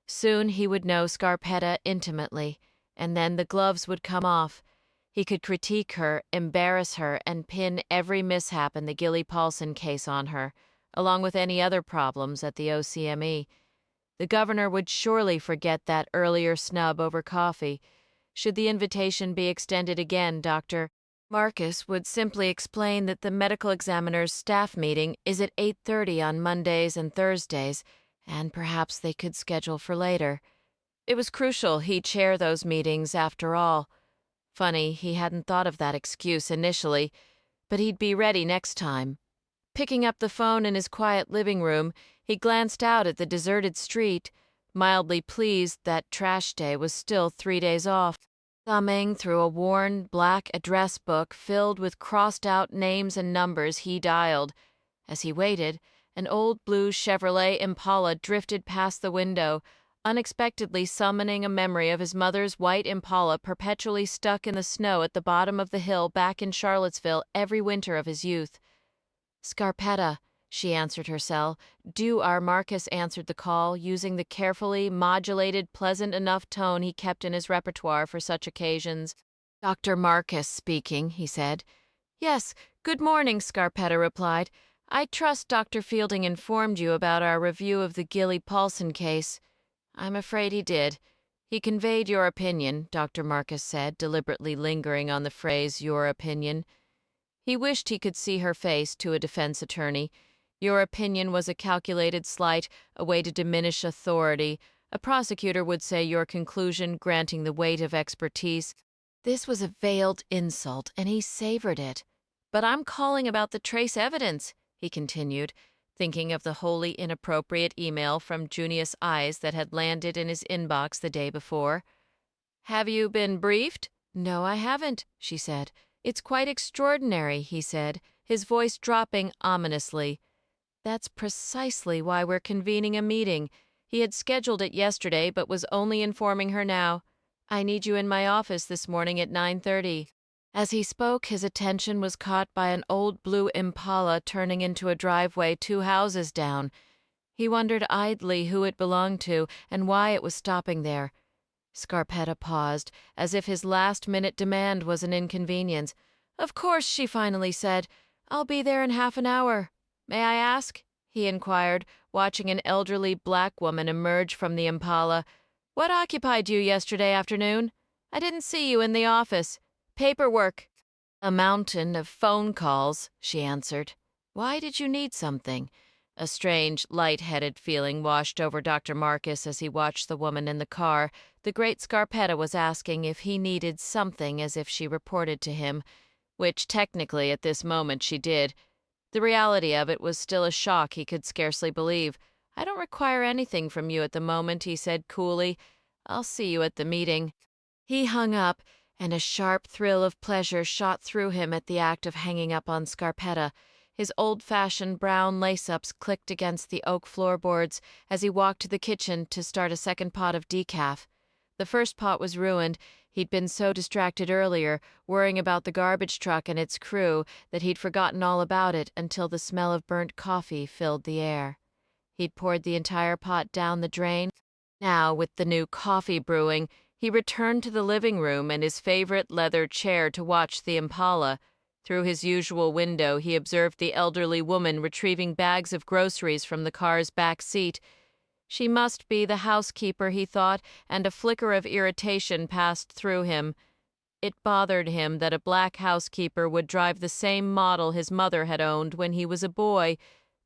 Soon he would know Scarpetta intimately, and then the gloves would come off. He could critique her, embarrass her, and pin every mishap in the Gilly Paulson case on her, along with any other problems at the OCME. The governor would surely forget that earlier snub over coffee. Should the invitation be extended again, Dr. Marcus would simply explain that the medical examiner's staff meeting is at 8:30 on Mondays and Thursdays, and perhaps they could schedule for later. It was crucial he chair those meetings, after all. Funny, he hadn't thought of that excuse initially, but he'd be ready next time. Picking up the phone in his quiet living room, he glanced out at the deserted street, mildly pleased that trash day was still 3 days off. Thumbing through a worn, black address book filled with crossed-out names and numbers, he dialed. As he waited, an old blue Chevrolet Impala drifted past the window, unexpectedly summoning a memory of his mother's white Impala perpetually stuck in the snow at the bottom of the hill back in Charlottesville every winter of his youth. "Scarpetta," she answered her cell. "Do" Marcus answered the call, using the carefully modulated, pleasant enough tone he kept in his repertoire for such occasions. "Dr. Marcus speaking," he said. "Yes, good morning," Scarpetta replied. "I trust Dr. Fielding informed you about our review of the Gilly Paulson case." "I'm afraid he did. He conveyed your opinion," Dr. Marcus said, deliberately lingering on the phrase, your opinion. He wished he could see her face to a defense attorney. Your opinion was a calculated slight, a way to diminish authority. A prosecutor would say your conclusion, granting the weight of expertise. This was a veiled insult, and he savored it. But I'm calling about the trace evidence, he continued, thinking of the wholly inappropriate email from Junius Eyes that had landed in his inbox the day before. Have you been briefed? No, I haven't, she said. It's quite extraordinary, he said, his voice dropping ominously. That's precisely why we're convening a meeting. He had scheduled it yesterday, but was only informing her now. I need you in my office this morning at 9:30. As he spoke, his attention was caught by an old blue Impala turning into a driveway 2 houses down. He wondered idly who it belonged to and why it was stopping there. Scarpetta paused, as if his last-minute demand was an inconvenience. Of course, she finally said. I'll be there in half an hour. May I ask? He inquired, watching an elderly black woman emerge from the Impala. What occupied you yesterday afternoon? I didn't see you in the office. Paperwork. A mountain of phone calls, she answered. Why did you need something? A strange, light-headed feeling washed over Dr. Marcus as he watched the woman in the car. The great Scarpetta was asking if he needed something as if she reported to him, which technically at this moment she did. The reality of it was still a shock he could scarcely believe. I don't require anything from you at the moment, he said coolly. I'll see you at the meeting. He hung up, and a sharp thrill of pleasure shot through him at the act of hanging up on Scarpetta. His old-fashioned brown lace-ups clicked against the oak floorboards as he walked to the kitchen to start a second pot of decaf. The first pot was ruined. He'd been so distracted earlier, worrying about the garbage truck and its crew, that he'd forgotten all about it until the smell of burnt coffee filled the air. He'd poured the entire pot down the drain. Now, with the new coffee brewing, he returned to the living room and his favorite leather chair to watch the Impala. Through his usual window, he observed the elderly woman retrieving bags of groceries from the car's back seat. She must be the housekeeper, he thought, and a flicker of irritation passed through him. It bothered him that a black housekeeper would drive the same model his mother had owned when he was a boy.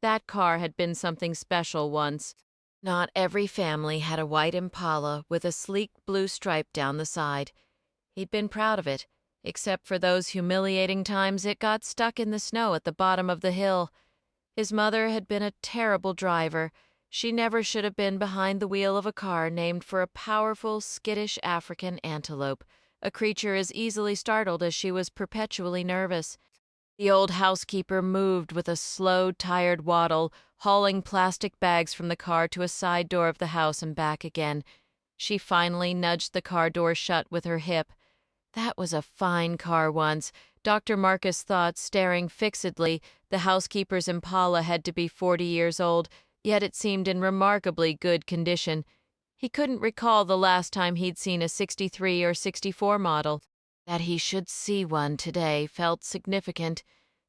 That car had been something special once. Not every family had a white Impala with a sleek blue stripe down the side. He'd been proud of it, except for those humiliating times it got stuck in the snow at the bottom of the hill. His mother had been a terrible driver. She never should have been behind the wheel of a car named for a powerful, skittish African antelope, a creature as easily startled as she was perpetually nervous. The old housekeeper moved with a slow, tired waddle, hauling plastic bags from the car to a side door of the house and back again. She finally nudged the car door shut with her hip. That was a fine car once, Dr. Marcus thought, staring fixedly. The housekeeper's Impala had to be 40 years old, yet it seemed in remarkably good condition. He couldn't recall the last time he'd seen a 63 or 64 model. That he should see one today felt significant,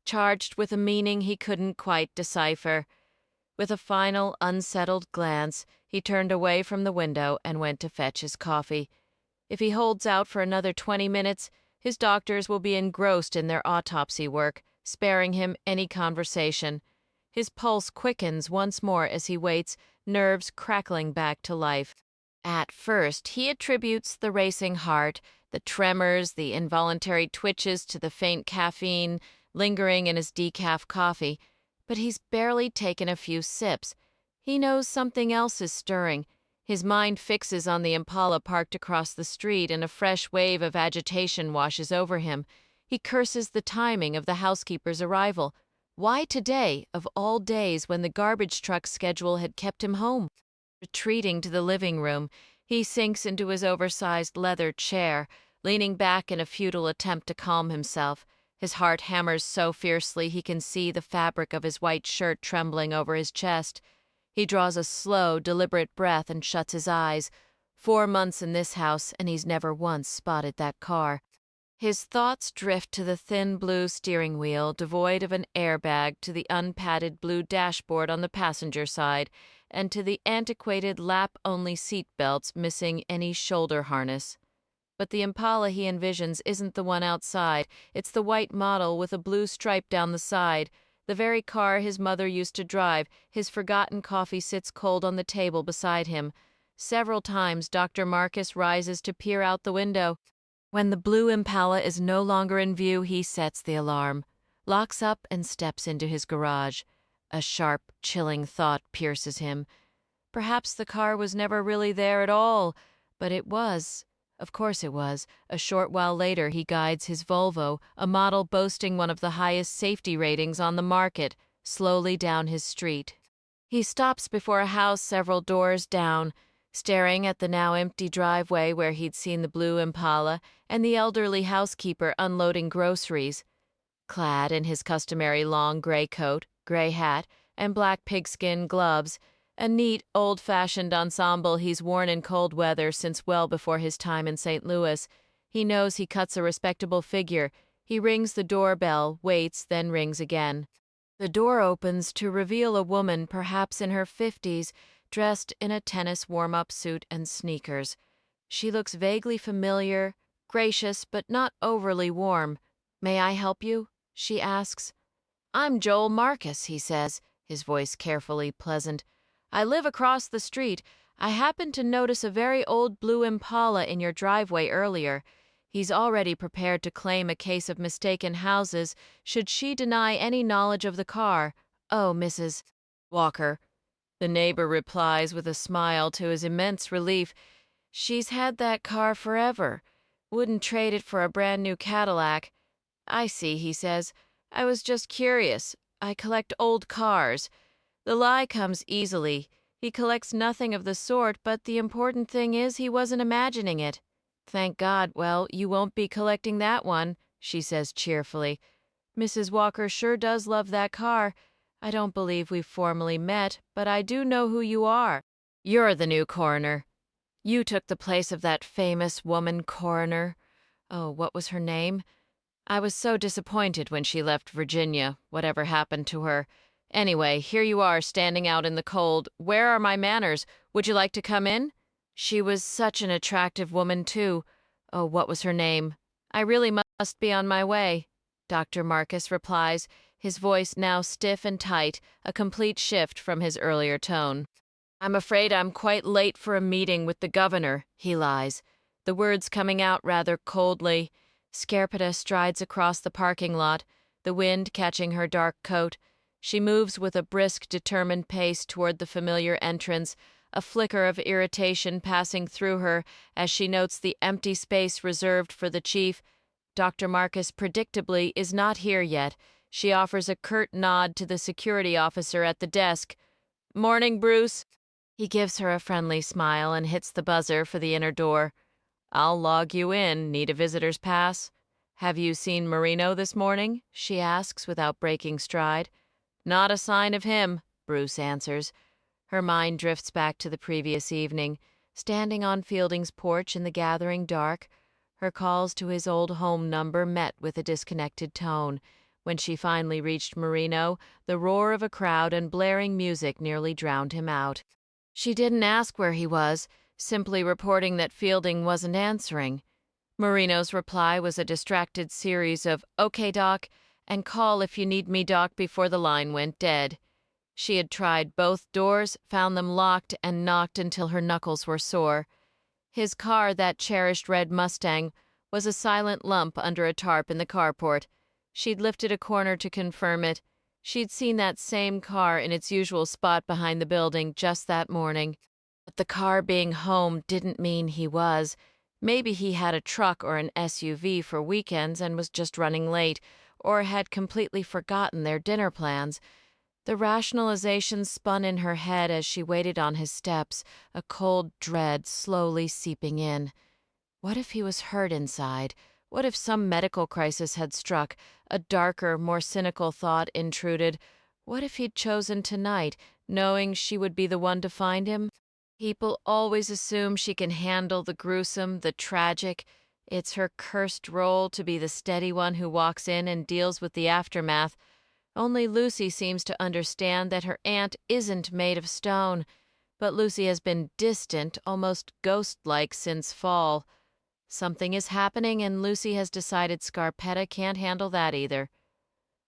charged with a meaning he couldn't quite decipher. With a final, unsettled glance, he turned away from the window and went to fetch his coffee. If he holds out for another 20 minutes, his doctors will be engrossed in their autopsy work, sparing him any conversation. His pulse quickens once more as he waits, nerves crackling back to life. At first, he attributes the racing heart, the tremors, the involuntary twitches to the faint caffeine lingering in his decaf coffee. But he's barely taken a few sips. He knows something else is stirring. His mind fixes on the Impala parked across the street, and a fresh wave of agitation washes over him. He curses the timing of the housekeeper's arrival. Why today, of all days when the garbage truck schedule had kept him home? Retreating to the living room, he sinks into his oversized leather chair, leaning back in a futile attempt to calm himself. His heart hammers so fiercely he can see the fabric of his white shirt trembling over his chest. He draws a slow, deliberate breath and shuts his eyes. 4 months in this house, and he's never once spotted that car. His thoughts drift to the thin blue steering wheel, devoid of an airbag, to the unpadded blue dashboard on the passenger side, and to the antiquated lap-only seat belts missing any shoulder harness. But the Impala he envisions isn't the one outside. It's the white model with a blue stripe down the side. The very car his mother used to drive. His forgotten coffee sits cold on the table beside him. Several times Dr. Marcus rises to peer out the window. When the blue Impala is no longer in view, he sets the alarm, locks up, and steps into his garage. A sharp, chilling thought pierces him. Perhaps the car was never really there at all, but it was. Of course it was. A short while later, he guides his Volvo, a model boasting one of the highest safety ratings on the market, slowly down his street. He stops before a house several doors down, staring at the now empty driveway where he'd seen the blue Impala and the elderly housekeeper unloading groceries. Clad in his customary long gray coat, gray hat, and black pigskin gloves, a neat, old-fashioned ensemble he's worn in cold weather since well before his time in St. Louis, he knows he cuts a respectable figure. He rings the doorbell, waits, then rings again. The door opens to reveal a woman perhaps in her 50s, dressed in a tennis warm-up suit and sneakers. She looks vaguely familiar, gracious but not overly warm. "May I help you?" she asks. "I'm Joel Marcus," he says, his voice carefully pleasant. "I live across the street. I happened to notice a very old blue Impala in your driveway earlier. He's already prepared to claim a case of mistaken houses should she deny any knowledge of the car. Oh, Mrs. Walker." The neighbor replies with a smile to his immense relief. "She's had that car forever. Wouldn't trade it for a brand new Cadillac." "I see," he says. "I was just curious. I collect old cars." The lie comes easily. He collects nothing of the sort, but the important thing is he wasn't imagining it. "Thank God. Well, you won't be collecting that one," she says cheerfully. "Mrs. Walker sure does love that car. I don't believe we've formally met, but I do know who you are. You're the new coroner. You took the place of that famous woman coroner. Oh, what was her name? I was so disappointed when she left Virginia, whatever happened to her. Anyway, here you are standing out in the cold. Where are my manners? Would you like to come in? She was such an attractive woman, too. Oh, what was her name? I really must be on my way," Dr. Marcus replies, his voice now stiff and tight, a complete shift from his earlier tone. "I'm afraid I'm quite late for a meeting with the governor," he lies, the words coming out rather coldly. Scarpetta strides across the parking lot, the wind catching her dark coat. She moves with a brisk, determined pace toward the familiar entrance, a flicker of irritation passing through her as she notes the empty space reserved for the chief. Dr. Marcus, predictably, is not here yet. She offers a curt nod to the security officer at the desk. "Morning, Bruce." He gives her a friendly smile and hits the buzzer for the inner door. "I'll log you in. Need a visitor's pass?" "Have you seen Marino this morning?" she asks without breaking stride. "Not a sign of him," Bruce answers. Her mind drifts back to the previous evening, standing on Fielding's porch in the gathering dark. Her calls to his old home number met with a disconnected tone. When she finally reached Marino, the roar of a crowd and blaring music nearly drowned him out. She didn't ask where he was, simply reporting that Fielding wasn't answering. Marino's reply was a distracted series of "Okay, Doc," and "Call if you need me, Doc," before the line went dead. She had tried both doors, found them locked, and knocked until her knuckles were sore. His car, that cherished red Mustang, was a silent lump under a tarp in the carport. She'd lifted a corner to confirm it. She'd seen that same car in its usual spot behind the building just that morning. But the car being home didn't mean he was. Maybe he had a truck or an SUV for weekends and was just running late, or had completely forgotten their dinner plans. The rationalization spun in her head as she waited on his steps, a cold dread slowly seeping in. What if he was hurt inside? What if some medical crisis had struck? A darker, more cynical thought intruded. What if he'd chosen tonight, knowing she would be the one to find him? People always assume she can handle the gruesome, the tragic. It's her cursed role to be the steady one who walks in and deals with the aftermath. Only Lucy seems to understand that her aunt isn't made of stone. But Lucy has been distant, almost ghost-like since fall. Something is happening, and Lucy has decided Scarpetta can't handle that either.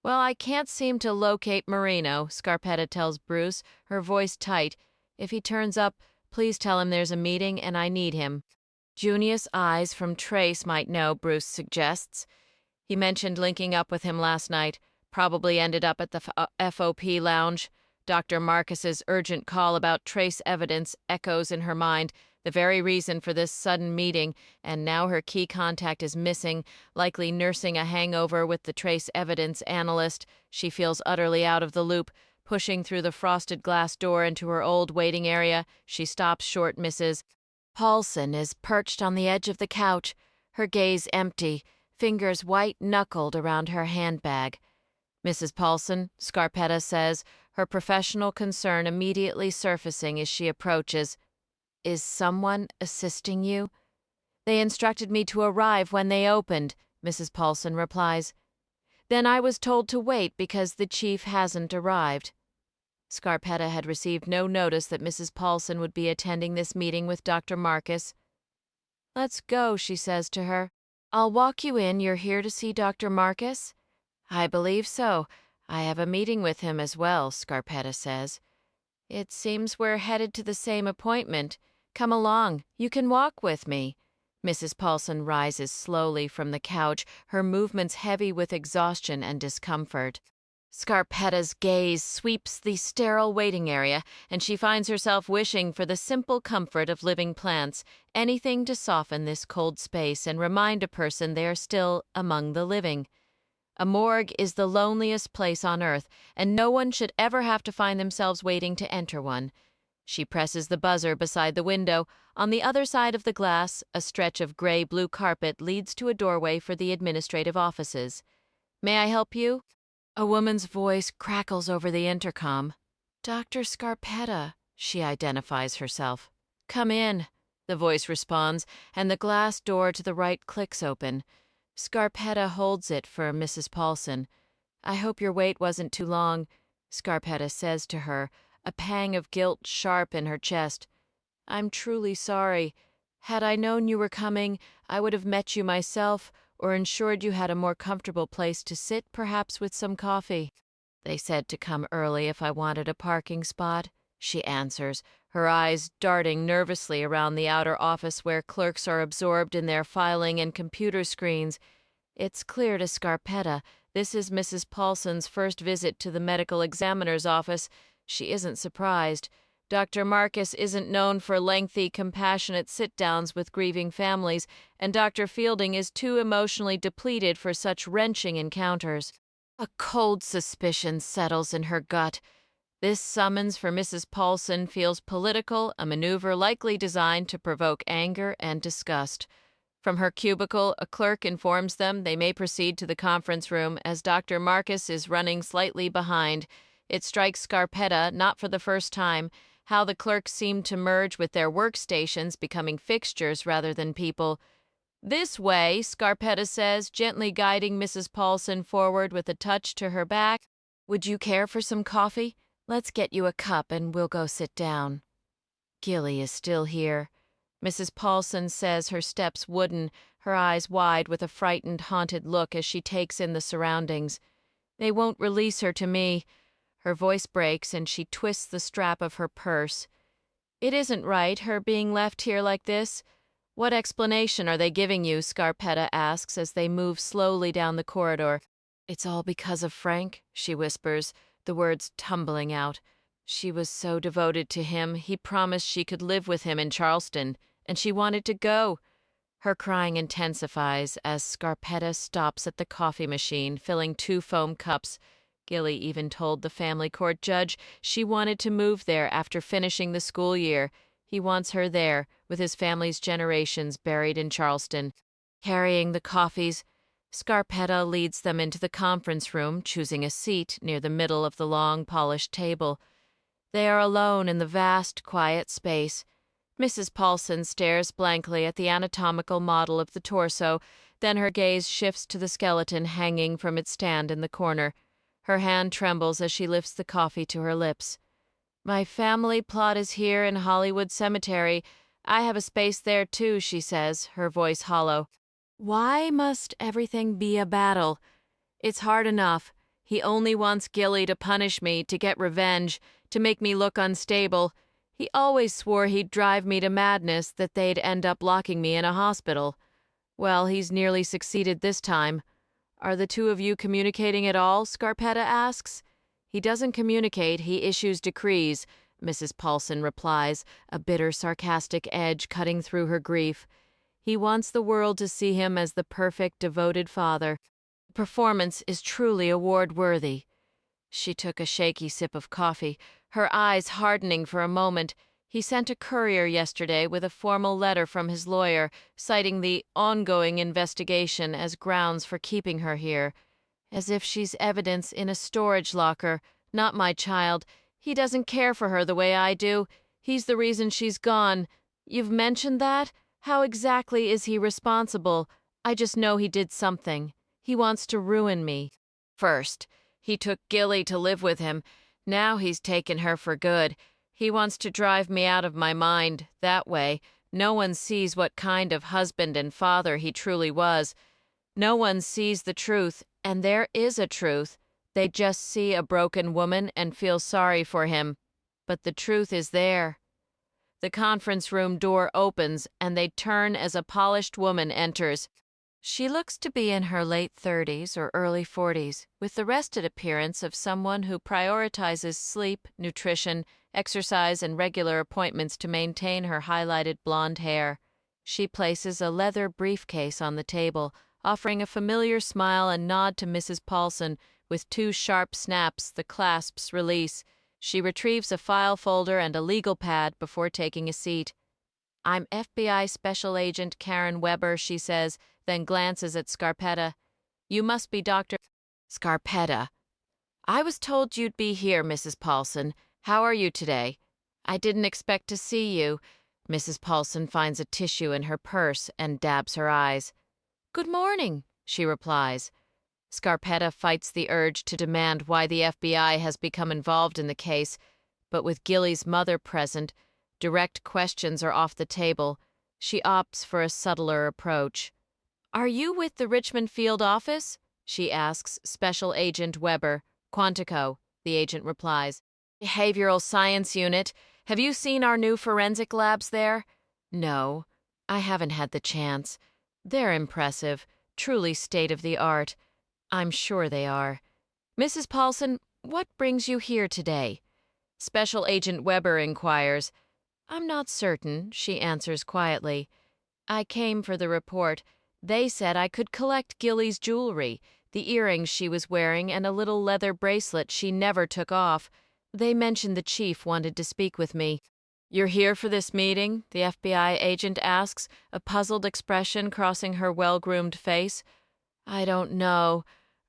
Well, I can't seem to locate Marino, Scarpetta tells Bruce, her voice tight. If he turns up, please tell him there's a meeting and I need him. Junius Eyes from Trace might know, Bruce suggests. He mentioned linking up with him last night. Probably ended up at the FOP lounge. Dr. Marcus's urgent call about trace evidence echoes in her mind, the very reason for this sudden meeting, and now her key contact is missing, likely nursing a hangover with the trace evidence analyst. She feels utterly out of the loop. Pushing through the frosted glass door into her old waiting area, she stops short Mrs. Paulson is perched on the edge of the couch, her gaze empty, fingers white-knuckled around her handbag. Mrs. Paulson, Scarpetta says, her professional concern immediately surfacing as she approaches. Is someone assisting you? They instructed me to arrive when they opened, Mrs. Paulson replies. Then I was told to wait because the chief hasn't arrived. Scarpetta had received no notice that Mrs. Paulson would be attending this meeting with Dr. Marcus. Let's go, she says to her. I'll walk you in. You're here to see Dr. Marcus? I believe so. I have a meeting with him as well, Scarpetta says. It seems we're headed to the same appointment. Come along. You can walk with me. Mrs. Paulson rises slowly from the couch, her movements heavy with exhaustion and discomfort. Scarpetta's gaze sweeps the sterile waiting area, and she finds herself wishing for the simple comfort of living plants, anything to soften this cold space and remind a person they are still among the living. A morgue is the loneliest place on earth, and no one should ever have to find themselves waiting to enter one. She presses the buzzer beside the window. On the other side of the glass, a stretch of gray-blue carpet leads to a doorway for the administrative offices. May I help you? A woman's voice crackles over the intercom. Dr. Scarpetta, she identifies herself. Come in, the voice responds, and the glass door to the right clicks open. Scarpetta holds it for Mrs. Paulson. I hope your wait wasn't too long, Scarpetta says to her, a pang of guilt sharp in her chest. I'm truly sorry. Had I known you were coming, I would have met you myself, or ensured you had a more comfortable place to sit, perhaps with some coffee. They said to come early if I wanted a parking spot, she answers, her eyes darting nervously around the outer office where clerks are absorbed in their filing and computer screens. It's clear to Scarpetta this is Mrs. Paulson's first visit to the medical examiner's office. She isn't surprised. Dr. Marcus isn't known for lengthy, compassionate sit-downs with grieving families, and Dr. Fielding is too emotionally depleted for such wrenching encounters. A cold suspicion settles in her gut. This summons for Mrs. Paulson feels political, a maneuver likely designed to provoke anger and disgust. From her cubicle, a clerk informs them they may proceed to the conference room as Dr. Marcus is running slightly behind. It strikes Scarpetta, not for the first time, how the clerks seem to merge with their workstations, becoming fixtures rather than people. This way, Scarpetta says, gently guiding Mrs. Paulson forward with a touch to her back. Would you care for some coffee? Let's get you a cup and we'll go sit down. Gilly is still here. Mrs. Paulson says, her steps wooden, her eyes wide with a frightened, haunted look as she takes in the surroundings. They won't release her to me. Her voice breaks and she twists the strap of her purse. It isn't right, her being left here like this. What explanation are they giving you? Scarpetta asks as they move slowly down the corridor. It's all because of Frank, she whispers, the words tumbling out. She was so devoted to him. He promised she could live with him in Charleston, and she wanted to go. Her crying intensifies as Scarpetta stops at the coffee machine, filling 2 foam cups. Gilly even told the family court judge she wanted to move there after finishing the school year. He wants her there, with his family's generations buried in Charleston. Carrying the coffees, Scarpetta leads them into the conference room, choosing a seat near the middle of the long, polished table. They are alone in the vast, quiet space. Mrs. Paulson stares blankly at the anatomical model of the torso, then her gaze shifts to the skeleton hanging from its stand in the corner. Her hand trembles as she lifts the coffee to her lips. My family plot is here in Hollywood Cemetery. I have a space there too, she says, her voice hollow. Why must everything be a battle? It's hard enough. He only wants Gilly to punish me, to get revenge, to make me look unstable. He always swore he'd drive me to madness, that they'd end up locking me in a hospital. Well, he's nearly succeeded this time. Are the two of you communicating at all? Scarpetta asks. He doesn't communicate, he issues decrees, Mrs. Paulson replies, a bitter, sarcastic edge cutting through her grief. He wants the world to see him as the perfect, devoted father. The performance is truly award-worthy. She took a shaky sip of coffee, her eyes hardening for a moment. He sent a courier yesterday with a formal letter from his lawyer, citing the ongoing investigation as grounds for keeping her here. As if she's evidence in a storage locker. Not my child. He doesn't care for her the way I do. He's the reason she's gone. You've mentioned that? How exactly is he responsible? I just know he did something. He wants to ruin me. First, he took Gilly to live with him. Now he's taken her for good. He wants to drive me out of my mind. That way, no one sees what kind of husband and father he truly was. No one sees the truth, and there is a truth. They just see a broken woman and feel sorry for him. But the truth is there. The conference room door opens, and they turn as a polished woman enters. She looks to be in her late 30s or early 40s, with the rested appearance of someone who prioritizes sleep, nutrition, exercise, and regular appointments to maintain her highlighted blonde hair. She places a leather briefcase on the table, offering a familiar smile and nod to Mrs. Paulson. With two sharp snaps, the clasps release. She retrieves a file folder and a legal pad before taking a seat. "I'm FBI Special Agent Karen Weber," she says, then glances at Scarpetta. "You must be Dr. Scarpetta. I was told you'd be here, Mrs. Paulson. How are you today? I didn't expect to see you." Mrs. Paulson finds a tissue in her purse and dabs her eyes. "Good morning," she replies. Scarpetta fights the urge to demand why the FBI has become involved in the case, but with Gilly's mother present, direct questions are off the table. She opts for a subtler approach. "Are you with the Richmond field office?" she asks Special Agent Weber. "Quantico," the agent replies. "Behavioral Science Unit. Have you seen our new forensic labs there?" "No, I haven't had the chance. They're impressive, truly state-of-the-art. I'm sure they are. Mrs. Paulson, what brings you here today?" Special Agent Weber inquires. "I'm not certain," she answers quietly. "I came for the report. They said I could collect Gilly's jewelry, the earrings she was wearing and a little leather bracelet she never took off. They mentioned the chief wanted to speak with me." "You're here for this meeting?" the FBI agent asks, a puzzled expression crossing her well-groomed face. "I don't know.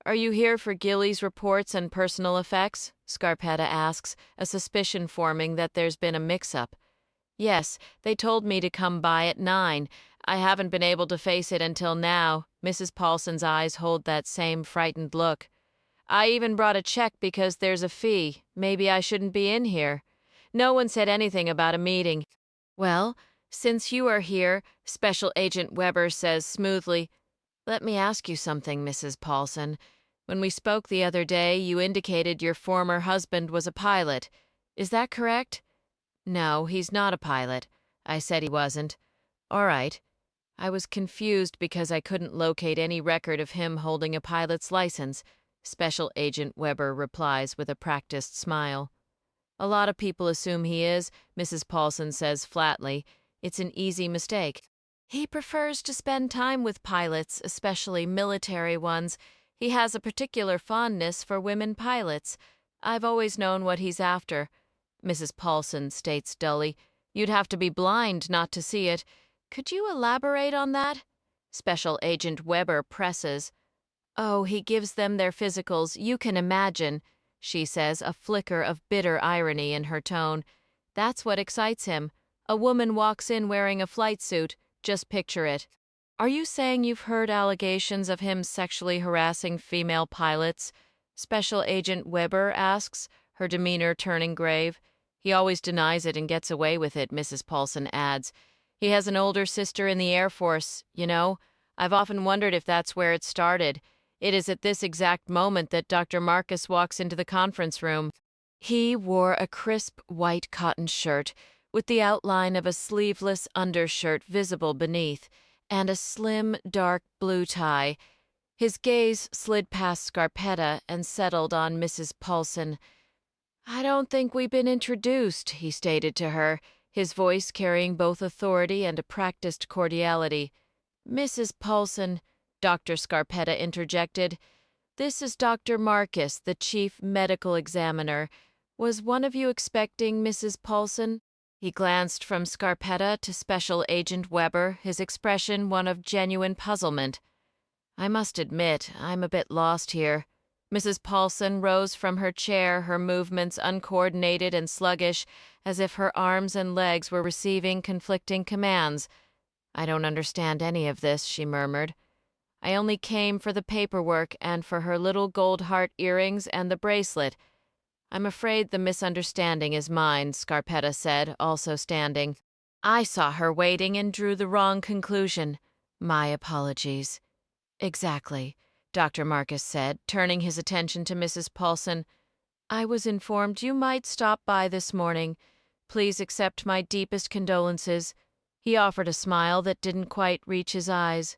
Are you here for Gilly's reports and personal effects?" Scarpetta asks, a suspicion forming that there's been a mix-up. "Yes, they told me to come by at 9. I haven't been able to face it until now." Mrs. Paulson's eyes hold that same frightened look. "I even brought a check because there's a fee. Maybe I shouldn't be in here. No one said anything about a meeting." "Well, since you are here," Special Agent Weber says smoothly, "let me ask you something, Mrs. Paulson. When we spoke the other day, you indicated your former husband was a pilot. Is that correct?" "No, he's not a pilot. I said he wasn't." "All right. I was confused because I couldn't locate any record of him holding a pilot's license," Special Agent Weber replies with a practiced smile. "A lot of people assume he is," Mrs. Paulson says flatly. "It's an easy mistake. He prefers to spend time with pilots, especially military ones. He has a particular fondness for women pilots. I've always known what he's after." Mrs. Paulson states dully, "You'd have to be blind not to see it. Could you elaborate on that?" Special Agent Weber presses. "Oh, he gives them their physicals, you can imagine," she says, a flicker of bitter irony in her tone. "That's what excites him. A woman walks in wearing a flight suit. Just picture it." "Are you saying you've heard allegations of him sexually harassing female pilots?" Special Agent Weber asks, her demeanor turning grave. "He always denies it and gets away with it," Mrs. Paulson adds. "He has an older sister in the Air Force, you know. I've often wondered if that's where it started. It is at this exact moment that Dr. Marcus walks into the conference room. He wore a crisp white cotton shirt with the outline of a sleeveless undershirt visible beneath, and a slim, dark blue tie. His gaze slid past Scarpetta and settled on Mrs. Paulson. "I don't think we've been introduced," he stated to her, his voice carrying both authority and a practiced cordiality. "Mrs. Paulson," Dr. Scarpetta interjected, "this is Dr. Marcus, the chief medical examiner. Was one of you expecting Mrs. Paulson?" He glanced from Scarpetta to Special Agent Weber, his expression one of genuine puzzlement. "I must admit, I'm a bit lost here." Mrs. Paulson rose from her chair, her movements uncoordinated and sluggish, as if her arms and legs were receiving conflicting commands. "I don't understand any of this," she murmured. "I only came for the paperwork and for her little gold heart earrings and the bracelet." "I'm afraid the misunderstanding is mine," Scarpetta said, also standing. "I saw her waiting and drew the wrong conclusion. My apologies." "Exactly," Dr. Marcus said, turning his attention to Mrs. Paulson. "I was informed you might stop by this morning. Please accept my deepest condolences." He offered a smile that didn't quite reach his eyes.